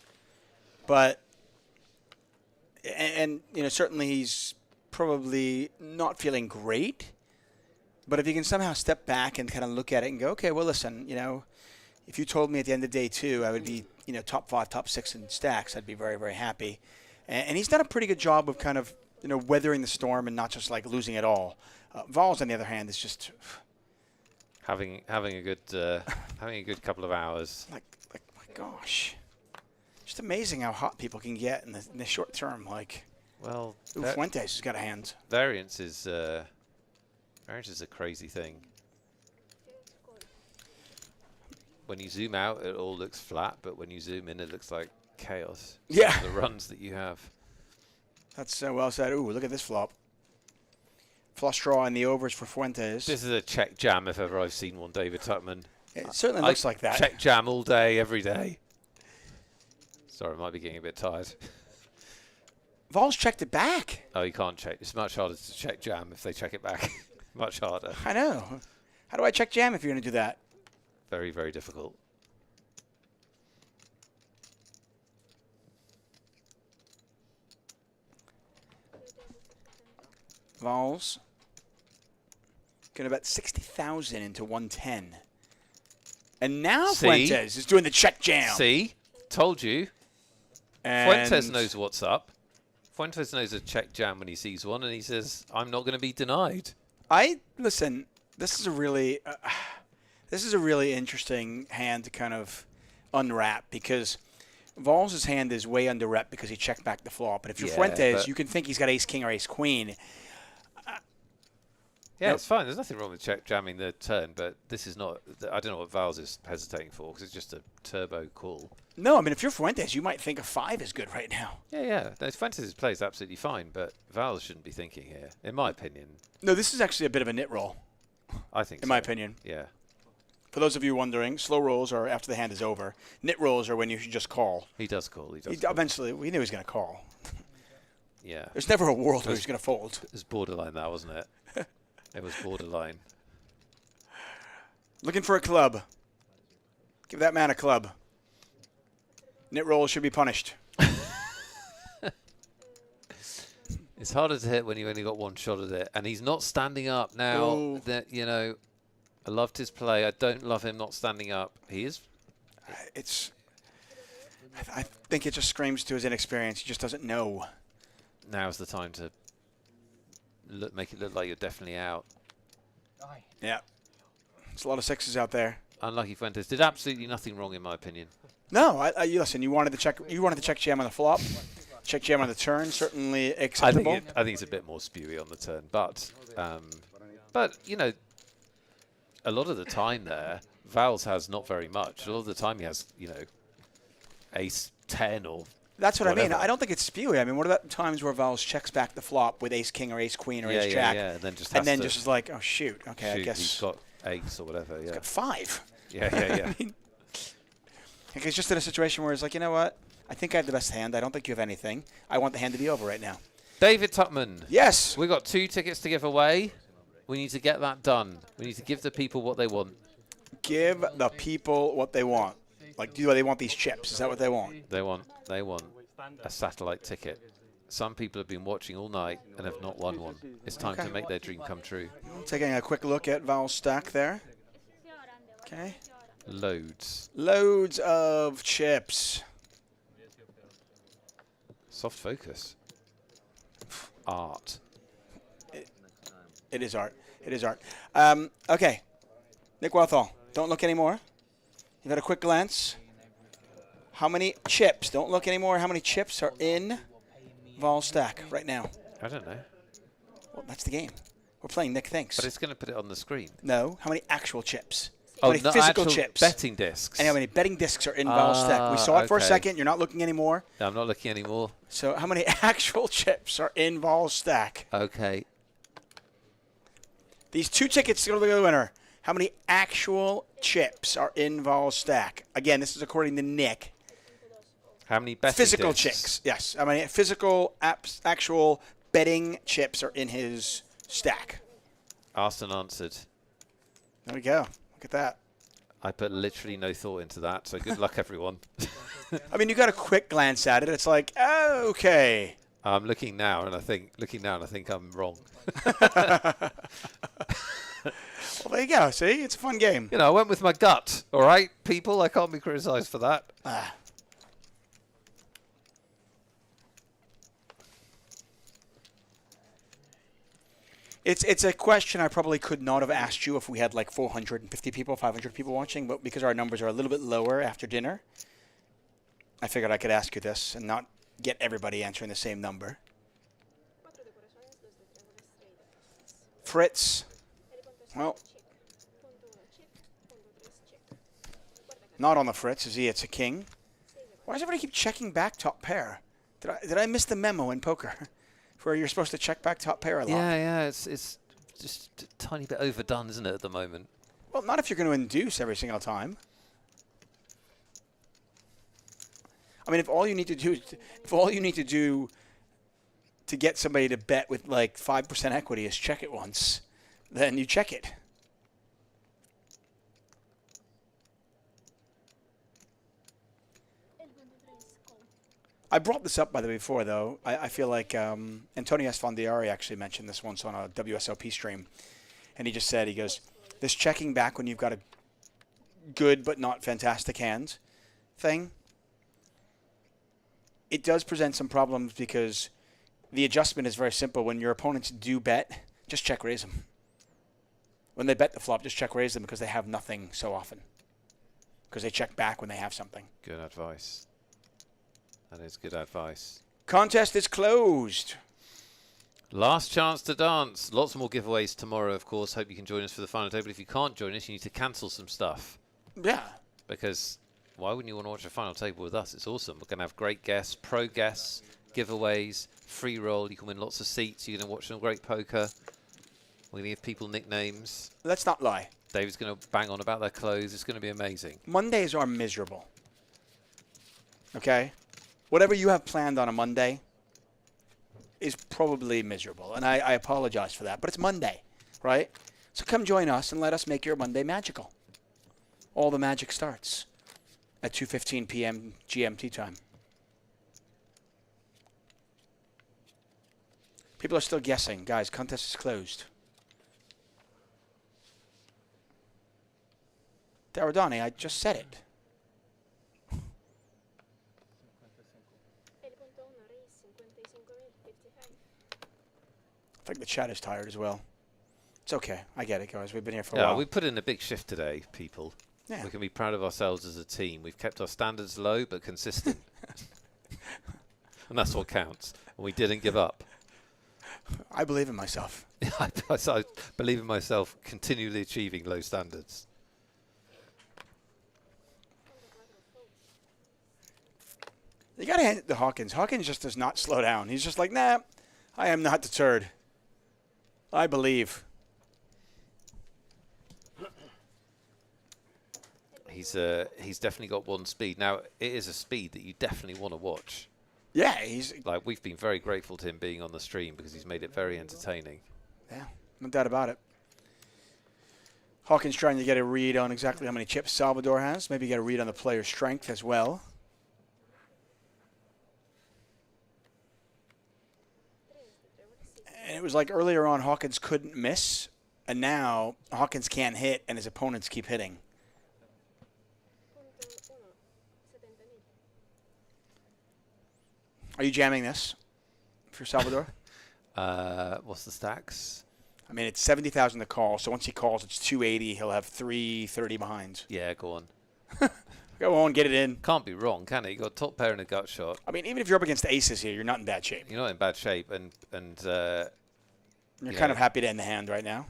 but and you know, certainly he's probably not feeling great. But if you can somehow step back and kind of look at it and go, okay, well, listen, you know, if you told me at the end of day 2 I would be, you know, top 5, top 6 in stacks, I'd be very, very happy. And he's done a pretty good job of kind of, you know, weathering the storm and not just like losing it all. Vols, on the other hand, is just having a good couple of hours. like my gosh, just amazing how hot people can get in the short term. Like, Well, Fuentes has got a hand. Variance is a crazy thing. When you zoom out, it all looks flat, but when you zoom in, it looks like chaos. Yeah, The runs that you have. that's well said. Ooh, look at this flop. Flush draw in the overs for Fuentes. This is a check jam if ever I've seen one, David Tuckman. It certainly looks like that. Check jam all day, every day. Sorry, I might be getting a bit tired. Vols checked it back. Oh, you can't check. It's much harder to check jam if they check it back. Much harder. I know. How do I check jam if you're going to do that? Very, very difficult. Vols going to bet 60,000 into 110. And now See? Fuentes is doing the check jam. See? Told you. And Fuentes knows what's up. Fuentes knows a check jam when he sees one, and he says, I'm not going to be denied. Listen, this is a really interesting hand to kind of unwrap, because Vols' hand is way under rep because he checked back the flop. But if you're Yeah, Fuentes, but you can think he's got ace king or ace queen. Yeah, Nope. it's fine. There's nothing wrong with jamming the turn, but this is not. I don't know what Val's is hesitating for because it's just a turbo call. No, I mean, if you're Fuentes, you might think a 5 is good right now. Yeah. No, Fuentes' play is absolutely fine, but Val shouldn't be thinking here, in my opinion. No, this is actually a bit of a nit roll, I think in so. my opinion. Yeah. For those of you wondering, slow rolls are after the hand is over. Nit rolls are when you should just call. He does call. Eventually, we knew he was going to call. Yeah. There's never a world where he's going to fold. It was borderline, that wasn't it? It was borderline. Looking for a club. Give that man a club. Nit rolls should be punished. It's harder to hit when you only got one shot at it, and he's not standing up now. Ooh. That I loved his play. I don't love him not standing up. He is. I think it just screams to his inexperience. He just doesn't know. Now's the time to make it look like you're definitely out. Yeah. There's a lot of 6s out there. Unlucky Fuentes did absolutely nothing wrong, in my opinion. No, listen. You wanted to check. You wanted to check jam on the flop. Check jam on the turn. Certainly acceptable. I think it's a bit more spewy on the turn, but a lot of the time there, Val's has not very much. A lot of the time he has ace 10 or. That's what whatever. I mean. I don't think it's spewy. I mean, what about times where Val's checks back the flop with ace king or ace queen or ace jack, and then just is like, oh shoot, okay, I guess he's got ace or whatever. Yeah, he's got 5. Yeah. I mean, like he's just in a situation where he's like, you know what? I think I have the best hand. I don't think you have anything. I want the hand to be over right now. David Tutman. Yes. We got 2 tickets to give away. We need to get that done. We need to give the people what they want. Give the people what they want. Like, do they want these chips? Is that what they want? They want a satellite ticket. Some people have been watching all night and have not won one. It's time to make their dream come true. Taking a quick look at Val's stack there. Okay. Loads of chips. Soft focus. Art. It is art. It is art. Okay. Nick Walthall, don't look anymore. You've had a quick glance. How many chips? Don't look anymore. How many chips are in Val's stack right now? I don't know. Well, that's the game. We're playing Nick Thinks. But it's going to put it on the screen. No. How many actual chips? How many physical actual chips? Betting discs. And how many betting discs are in Val's stack? We saw it for a second. You're not looking anymore. No, I'm not looking anymore. So how many actual chips are in Val's stack? Okay. These 2 tickets go to the winner. How many actual chips are in Val's stack? Again, this is according to Nick. How many betting Physical discs? chips, yes. How many physical, actual betting chips are in his stack? Asked and answered. There we go. Look at that. I put literally no thought into that, so good luck, everyone. I mean, you got a quick glance at it. It's like, oh, okay. I'm looking now, and I think I'm wrong. Well, there you go. See, it's a fun game. I went with my gut. All right, people, I can't be criticised for that. It's a question I probably could not have asked you if we had like 450 people, 500 people watching, but because our numbers are a little bit lower after dinner, I figured I could ask you this and not get everybody answering the same number. Fritz, well, not on the Fritz, is he? It's a king. Why does everybody keep checking back top pair? Did I miss the memo in poker? Where you're supposed to check back top pair a lot. Yeah, it's just a tiny bit overdone, isn't it, at the moment? Well, not if you're going to induce every single time. I mean, if all you need to do to get somebody to bet with like 5% equity is check it once, then you check it. I brought this up, by the way, before, though. I feel like Antonio Esfandiari actually mentioned this once on a WSOP stream. And he just said, he goes, this checking back when you've got a good but not fantastic hand thing, it does present some problems because the adjustment is very simple. When your opponents do bet, just check raise them. When they bet the flop, just check raise them because they have nothing so often. Because they check back when they have something. Good advice. That is good advice. Contest is closed. Last chance to dance. Lots more giveaways tomorrow, of course. Hope you can join us for the final table. If you can't join us, you need to cancel some stuff. Yeah. Because why wouldn't you want to watch a final table with us? It's awesome. We're going to have great guests, pro guests, giveaways, free roll. You can win lots of seats. You're going to watch some great poker. We're going to give people nicknames. Let's not lie. David's going to bang on about their clothes. It's going to be amazing. Mondays are miserable. Okay? Whatever you have planned on a Monday is probably miserable. And I apologize for that. But it's Monday, right? So come join us and let us make your Monday magical. All the magic starts at 2:15 p.m. GMT time. People are still guessing. Guys, contest is closed. Daradani, I just said it. I think the chat is tired as well. It's okay. I get it, guys. We've been here for a while. Yeah, we put in a big shift today, people. Yeah. We can be proud of ourselves as a team. We've kept our standards low but consistent. And that's what counts. And we didn't give up. I believe in myself. I believe in myself, continually achieving low standards. You got to hand it to Hawkins. Hawkins just does not slow down. He's just like, nah, I am not deterred. I believe. He's definitely got one speed. Now, it is a speed that you definitely want to watch. Yeah, he's... Like, we've been very grateful to him being on the stream because he's made it very entertaining. Yeah, no doubt about it. Hawkins trying to get a read on exactly how many chips Salvador has. Maybe get a read on the player's strength as well. And it was like earlier on Hawkins couldn't miss, and now Hawkins can't hit, and his opponents keep hitting. Are you jamming this for Salvador? What's the stacks? I mean, it's 70,000 to call, so once he calls, it's 280. He'll have 330 behind. Yeah, go on. Go on, get it in. Can't be wrong, can it? You got a top pair and a gut shot. I mean, even if you're up against aces here, you're not in bad shape. You're not in bad shape, and You're kind of happy to end the hand right now.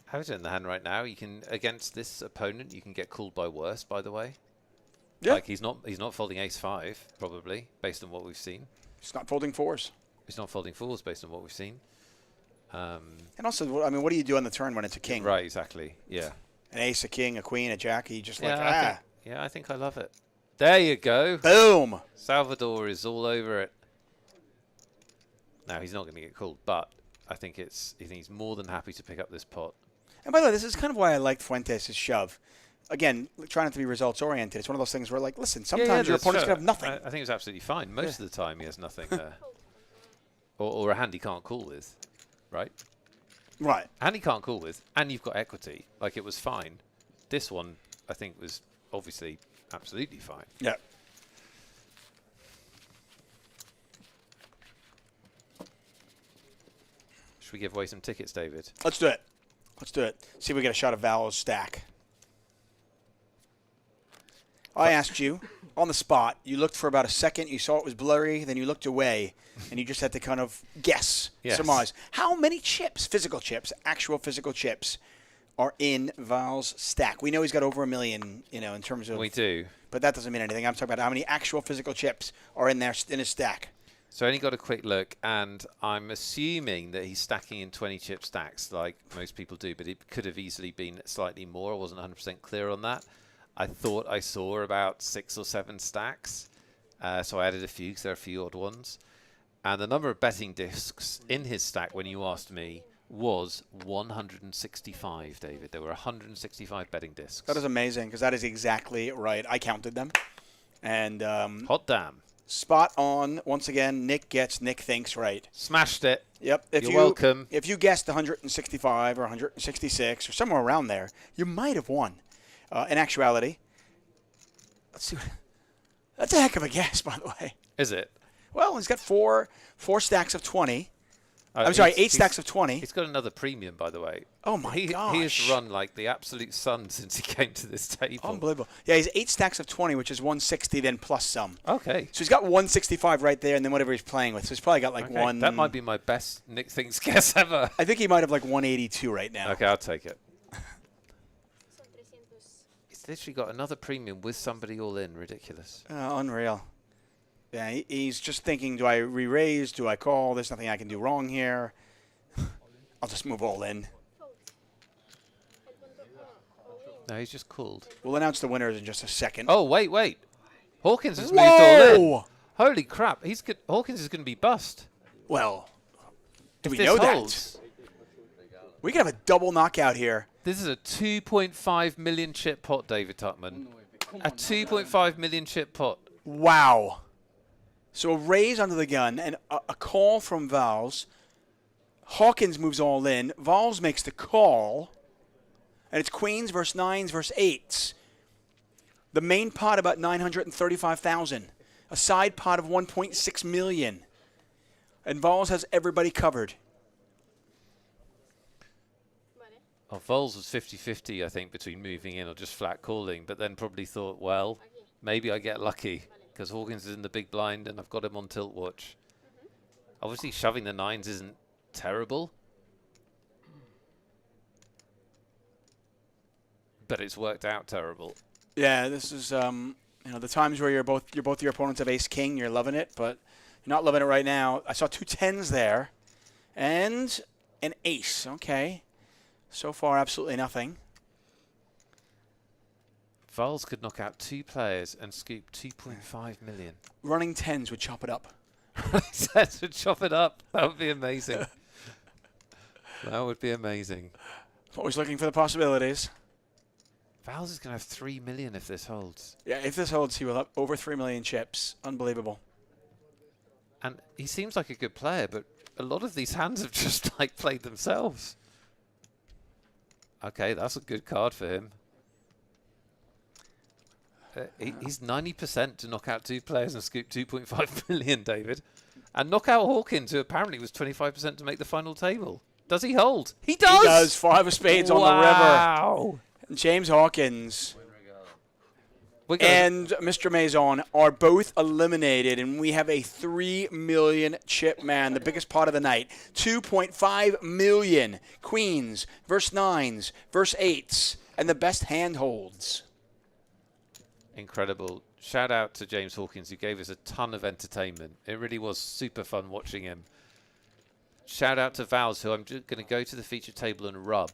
How is it in the hand right now? You can, against this opponent, you can get called by worse, by the way. Yeah. Like he's not folding ace-5, probably, based on what we've seen. He's not folding fours. He's not folding fours, based on what we've seen. And also, I mean, what do you do on the turn when it's a king? Right, exactly. Yeah. An ace, a king, a queen, a jack. You just like, I think I love it. There you go. Boom. Salvador is all over it. Now, he's not going to get called, but I think he's more than happy to pick up this pot. And by the way, this is kind of why I liked Fuentes' shove. Again, trying not to be results-oriented. It's one of those things where, like, listen, sometimes your opponent's going to have nothing. I think it's absolutely fine. Most of the time, he has nothing there. or a hand he can't call with, right? Right. Hand he can't call with, and you've got equity. Like, it was fine. This one, I think, was obviously absolutely fine. Yeah. Should we give away some tickets, David? Let's do it. Let's do it. See if we get a shot of Val's stack. I asked you on the spot. You looked for about a second. You saw it was blurry. Then you looked away, and you just had to kind of guess, surmise. How many chips, physical chips, actual physical chips, are in Val's stack? We know he's got over 1 million, you know, in terms of... We do. But that doesn't mean anything. I'm talking about how many actual physical chips are in there in his stack. So I only got a quick look, and I'm assuming that he's stacking in 20-chip stacks like most people do, but it could have easily been slightly more. I wasn't 100% clear on that. I thought I saw about 6 or 7 stacks, so I added a few because there are a few odd ones. And the number of betting discs in his stack, when you asked me, was 165, David. There were 165 betting discs. That is amazing, because that is exactly right. I counted them. And hot damn. Spot on. Once again, Nick thinks right. Smashed it. Yep. You're welcome. If you guessed 165 or 166 or somewhere around there, you might have won. In actuality, let's see. That's a heck of a guess, by the way. Is it? Well, he's got four stacks of 20. I'm sorry, 8 stacks of 20. He's got another premium, by the way. Oh my gosh. He has run like the absolute sun since he came to this table. Unbelievable. Yeah, he's 8 stacks of 20, which is 160 then plus some. Okay. So he's got 165 right there, and then whatever he's playing with. So he's probably got like one. That might be my best Nick Thinks guess ever. I think he might have like 182 right now. Okay, I'll take it. He's literally got another premium with somebody all in. Ridiculous. Unreal. Yeah, he's just thinking, do I re-raise? Do I call? There's nothing I can do wrong here. I'll just move all in. No, he's just called. We'll announce the winners in just a second. Oh, wait. Hawkins has moved all in. Whoa! Holy crap. Hawkins is going to be bust. Well, do If we this know holds, that? We could have a double knockout here. This is a 2.5 million chip pot, David Tuckman. A 2.5 million chip pot. Wow. So a raise under the gun and a call from Vals. Hawkins moves all in. Vals makes the call. And it's queens versus nines versus eights. The main pot about 935,000. A side pot of 1.6 million. And Vals has everybody covered. Oh, Vols was 50-50, I think, between moving in or just flat calling, but then probably thought, well, maybe I get lucky because Hawkins is in the big blind and I've got him on tilt watch. Obviously, shoving the nines isn't terrible, but it's worked out terrible. Yeah, this is the times where both your opponents have ace king, you're loving it, but you're not loving it right now. I saw 2 10s there, and an ace. Okay, so far absolutely nothing. Vols could knock out 2 players and scoop 2.5 million. Running 10s would chop it up. Sets would chop it up. That would be amazing. That would be amazing. Always looking for the possibilities. Vals is going to have 3 million if this holds. Yeah, if this holds, he will have over 3 million chips. Unbelievable. And he seems like a good player, but a lot of these hands have just like played themselves. Okay, that's a good card for him. He's 90% to knock out 2 players and scoop 2.5 million, David. And knock out Hawkins, who apparently was 25% to make the final table. Does he hold? He does! He does. 5 of spades on the river. Wow! James Hawkins and Mr. Maison are both eliminated, and we have a 3 million chip man, the biggest pot of the night. 2.5 million. Queens versus nines versus eights, and the best hand holds. Incredible. Shout out to James Hawkins, who gave us a ton of entertainment. It really was super fun watching him. Shout out to Vals, who I'm just going to go to the feature table and rub,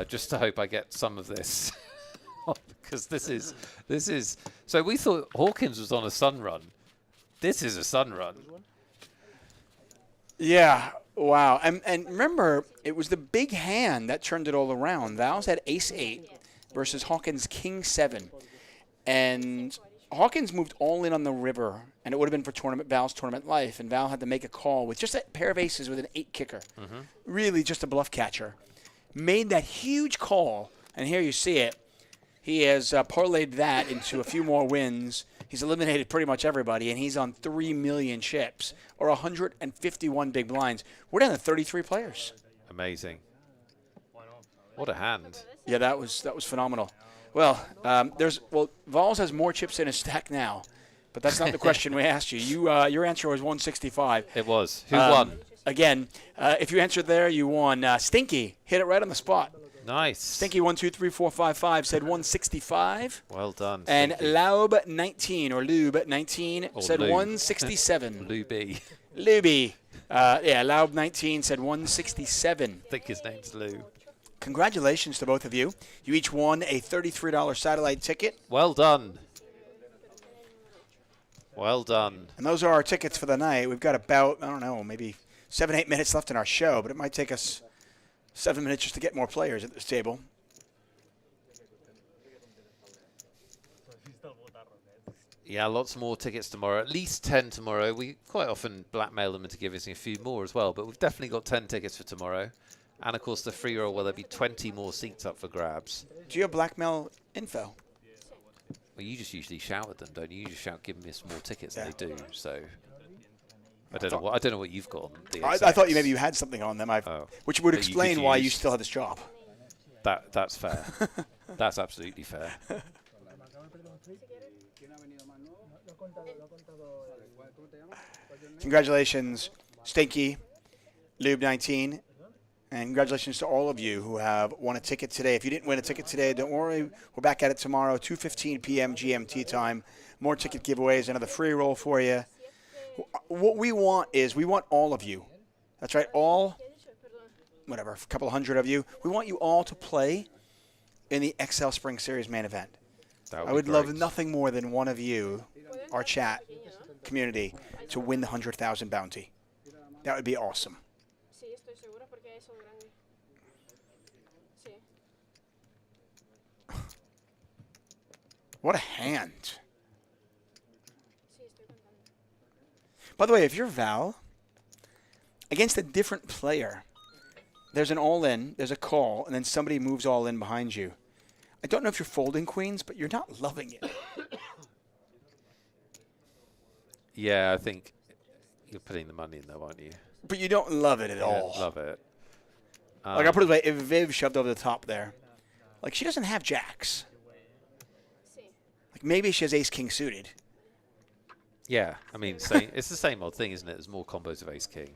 just to hope I get some of this. Because this is. So we thought Hawkins was on a sun run. This is a sun run. Yeah. Wow. And remember, it was the big hand that turned it all around. Vals had ace 8 versus Hawkins king 7. And Hawkins moved all in on the river, and it would have been for Val's tournament life, and Val had to make a call with just a pair of aces with an 8 kicker. Really just a bluff catcher. Made that huge call, and here you see it. He has parlayed that into a few more wins. He's eliminated pretty much everybody, and he's on 3 million chips, or 151 big blinds. We're down to 33 players. Amazing. What a hand. Yeah, that was phenomenal. Well, Vols has more chips in his stack now, but that's not the question we asked you. Your answer was 165. It was. Who won? Again, if you answered there, you won. Stinky hit it right on the spot. Nice. Stinky 1, 2, 3, 4, 5, 5 said 165. Well done. And Stinky. Laub 19 or Lube 19 said Lube. 167. Luby. Luby. Laub 19 said 167. I think his name's Lou. Congratulations to both of you. You each won a $33 satellite ticket. Well done. Well done. And those are our tickets for the night. We've got about, I don't know, maybe 7, 8 minutes left in our show, but it might take us 7 minutes just to get more players at this table. Yeah, lots more tickets tomorrow. At least 10 tomorrow. We quite often blackmail them into giving us a few more as well, but we've definitely got 10 tickets for tomorrow. And, of course, the free roll, well, there'll be 20 more seats up for grabs. Do you have blackmail info? Well, you just usually shout at them, don't you? You just shout, give me some more tickets, and they do. So I don't know what you've got on the I ace thought X. maybe you had something on them. Oh. Which would That you could explain why you use. still have this job. That's fair. That's absolutely fair. Congratulations, Stinky, Lube19, and congratulations to all of you who have won a ticket today. If you didn't win a ticket today, don't worry. We're back at it tomorrow, 2:15 p.m. GMT time. More ticket giveaways, another free roll for you. What we want is we want all of you. That's right, all, whatever, a couple hundred of you. We want you all to play in the XL Spring Series main event. I would love nothing more than one of you, our chat community, to win the 100,000 bounty. That would be awesome. What a hand. By the way, if you're Val, against a different player, there's an all-in, there's a call, and then somebody moves all in behind you. I don't know if you're folding queens, but you're not loving it. Yeah, I think you're putting the money in though, aren't you? But you don't love it at all. Love it. Like, I'll put it this way, if Viv shoved over the top there, like, she doesn't have jacks. Like, maybe she has ace-king suited. Yeah, I mean, it's the same old thing, isn't it? There's more combos of ace-king.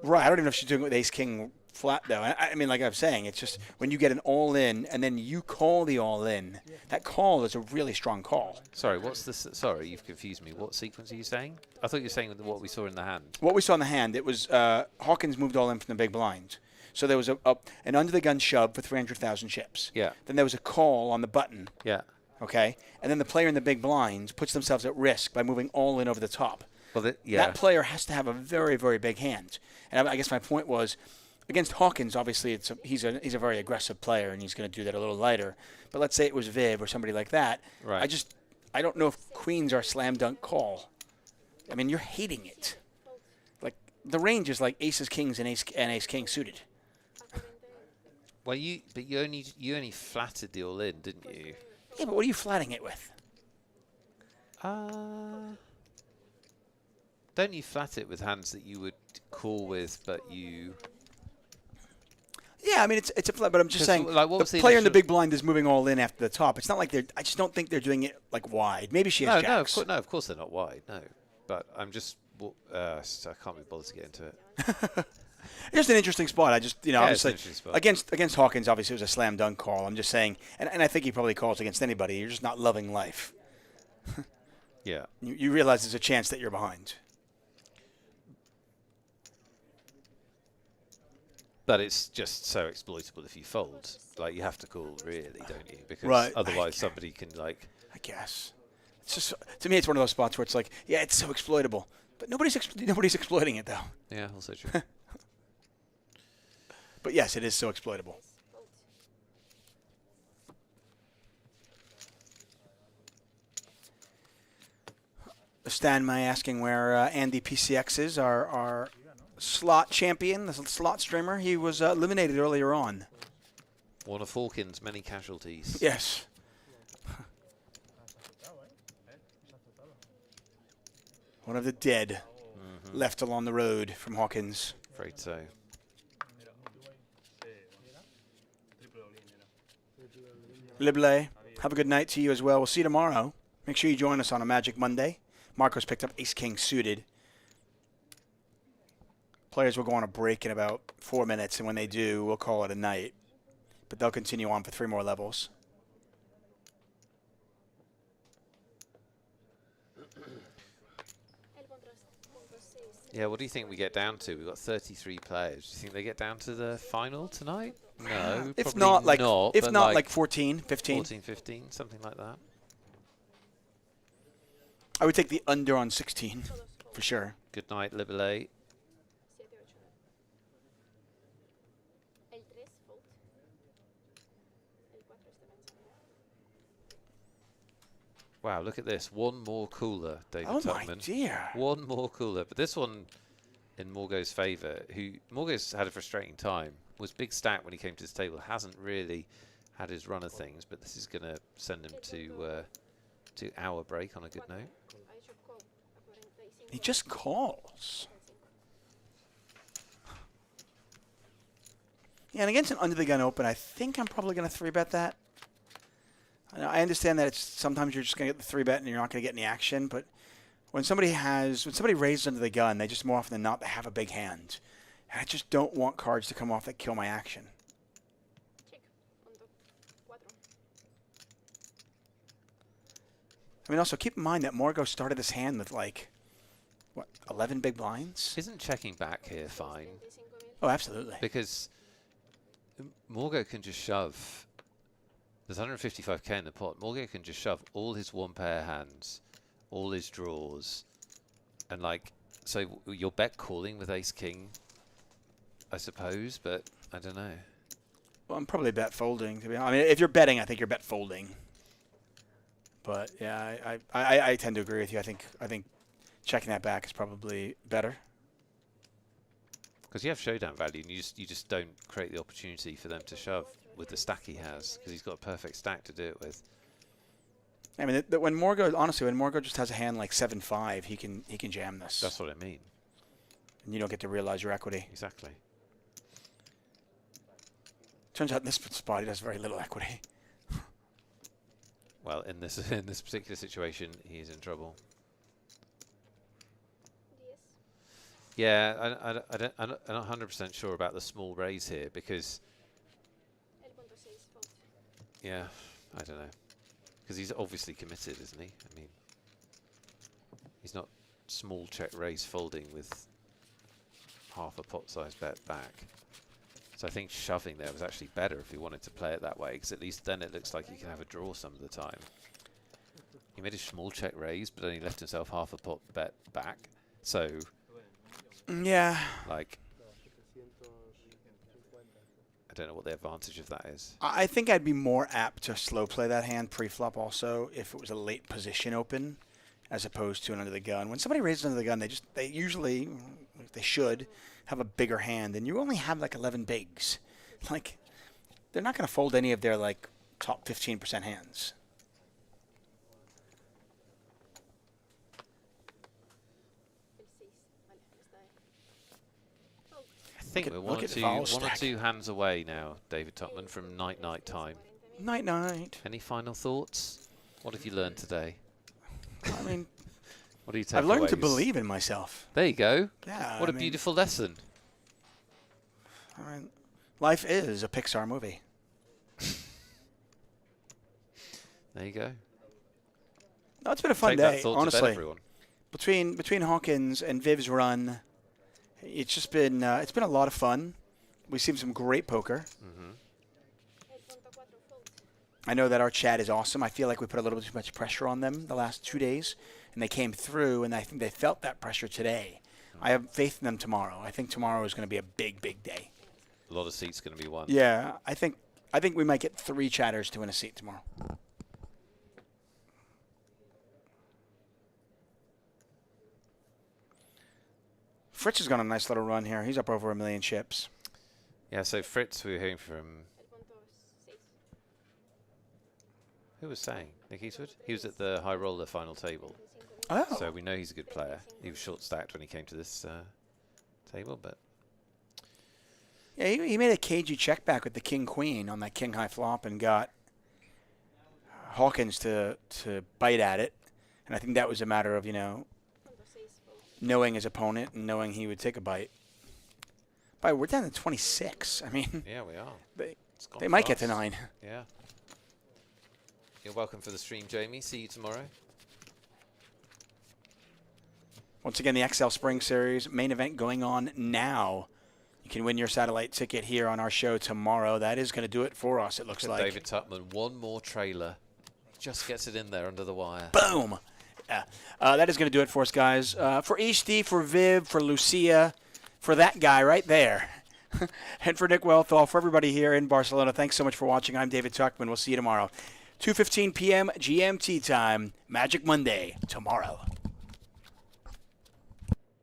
Right, I don't even know if she's doing it with ace-king flat, though. I mean, like I was saying, it's just when you get an all-in and then you call the all-in, that call is a really strong call. Sorry, what's this? Sorry, you've confused me. What sequence are you saying? I thought you were saying what we saw in the hand. What we saw in the hand, it was Hawkins moved all in from the big blind. So there was an under-the-gun shove for 300,000 chips. Yeah. Then there was a call on the button. Yeah. Okay? And then the player in the big blinds puts themselves at risk by moving all in over the top. Well, yeah. That player has to have a very, very big hand. And I guess my point was, against Hawkins, obviously he's a very aggressive player, and he's going to do that a little lighter. But let's say it was Viv or somebody like that. Right. I don't know if queens are a slam dunk call. I mean, you're hating it. Like, the range is like aces, kings, and ace king suited. Well, you only flattered the all in, didn't you? Yeah, but what are you flatting it with? Don't you flat it with hands that you would call with, but you? Yeah, I mean it's a flat, but I'm just saying like, what was the the player in the initial- big blind is moving all in after the top. It's not like I just don't think they're doing it like wide. Maybe she has jacks. No, of course they're not wide. No, but I'm just I can't be bothered to get into it. Just an interesting spot. I just, Yeah, obviously it's an interesting spot. against Hawkins, obviously it was a slam dunk call. I'm just saying, and I think he probably calls against anybody. You're just not loving life. Yeah. You realize there's a chance that you're behind. But it's just so exploitable if you fold. Like, you have to call, really, don't you? Because Right. otherwise somebody can, like... I guess. It's just, to me, it's one of those spots where it's like, yeah, it's so exploitable. But nobody's exploiting it, though. Yeah, also true. But yes, it is so exploitable. Stan May asking where Andy PCX is, our slot champion, the slot streamer. He was eliminated earlier on. One of Hawkins' many casualties. Yes. One of the dead left along the road from Hawkins. Afraid so. Libley, have a good night to you as well. We'll see you tomorrow. Make sure you join us on a Magic Monday. Marcos picked up ace-king suited. Players will go on a break in about 4 minutes, and when they do, we'll call it a night. But they'll continue on for 3 more levels. Yeah, what do you think we get down to? We've got 33 players. Do you think they get down to the final tonight? No, If probably not, like, not, if but not, like 14, 15. 14, 15, something like that. I would take the under on 16, for sure. Good night, Libelay. Wow, look at this. One more cooler, David Oh, Tuckman. my dear. One more cooler. But this one, in Morgo's favour, Morgo's had a frustrating time, was big stack when he came to this table, hasn't really had his run of things, but this is going to send him to our break on a good note. He just calls. Yeah, and against an under-the-gun open, I think I'm probably going to 3-bet that. I understand that it's sometimes you're just going to get the 3-bet and you're not going to get any action, but when somebody raises under the gun, they just more often than not they have a big hand. And I just don't want cards to come off that kill my action. I mean, also keep in mind that Morgo started this hand with like, what, 11 big blinds? Isn't checking back here fine? Oh, absolutely. Because Morgo can just shove. There's 155k in the pot. Morgo can just shove all his one-pair hands, all his draws, and like, so you're bet calling with ace-king, I suppose, but I don't know. Well, I'm probably bet folding, to be honest. I mean, if you're betting, I think you're bet folding. But yeah, I tend to agree with you. I think checking that back is probably better. Because you have showdown value, and you just don't create the opportunity for them to shove with the stack he has, because he's got a perfect stack to do it with. I mean, when Morgo just has a hand like 7-5, he can jam this. That's what I mean. And you don't get to realize your equity. Exactly. Turns out in this spot he has very little equity. Well, in this particular situation, he's in trouble. Yeah, I'm not 100% sure about the small raise here because, yeah, I don't know, because he's obviously committed, isn't he? I mean, he's not small check raise folding with half a pot size bet back. So I think shoving there was actually better if he wanted to play it that way, because at least then it looks like he can have a draw some of the time. He made a small check raise, but only left himself half a pot bet back. So, yeah, like, I don't know what the advantage of that is. I think I'd be more apt to slow play that hand pre-flop also if it was a late position open, as opposed to an under the gun. When somebody raises under the gun, they usually, they should have a bigger hand, and you only have like 11 bigs. Like, they're not going to fold any of their like top 15% hands. I think we're one or two hands away now, David Topman, from night time. Night. Any final thoughts? What have you learned today? I mean, what do you take I've learned to aways? believe in myself. There you go. Yeah. What a beautiful lesson. I mean, life is a Pixar movie. There you go. No, it's been a fun Take day, that thought to honestly. bed, everyone. Between Hawkins and Viv's run, it's just been it's been a lot of fun. We've seen some great poker. Mm-hmm. I know that our chat is awesome. I feel like we put a little bit too much pressure on them the last 2 days, and they came through, and I think they felt that pressure today. I have faith in them tomorrow. I think tomorrow is going to be a big day. A lot of seats going to be won. Yeah, I think we might get 3 chatters to win a seat tomorrow. Fritz has gone on a nice little run here. He's up over 1 million chips. Yeah, so Fritz, we were hearing from... Who was saying? Nick Eastwood? He was at the high roller final table. Oh. So we know he's a good player. He was short stacked when he came to this table, but... Yeah, he made a cagey check back with the king-queen on that king-high flop and got Hawkins to bite at it. And I think that was a matter of, knowing his opponent and knowing he would take a bite. But we're down to 26. I mean... Yeah, we are. They might get to 9. Yeah. You're welcome for the stream, Jamie. See you tomorrow. Once again, the XL Spring Series main event going on now. You can win your satellite ticket here on our show tomorrow. That is going to do it for us, it looks like. David Tupman, one more trailer. Just gets it in there under the wire. Boom! Yeah. That is going to do it for us, guys. For Ishti, for Viv, for Lucia, for that guy right there, and for Nick Wealthall, for everybody here in Barcelona, thanks so much for watching. I'm David Tuckman. We'll see you tomorrow. 2:15 p.m. GMT time. Magic Monday tomorrow.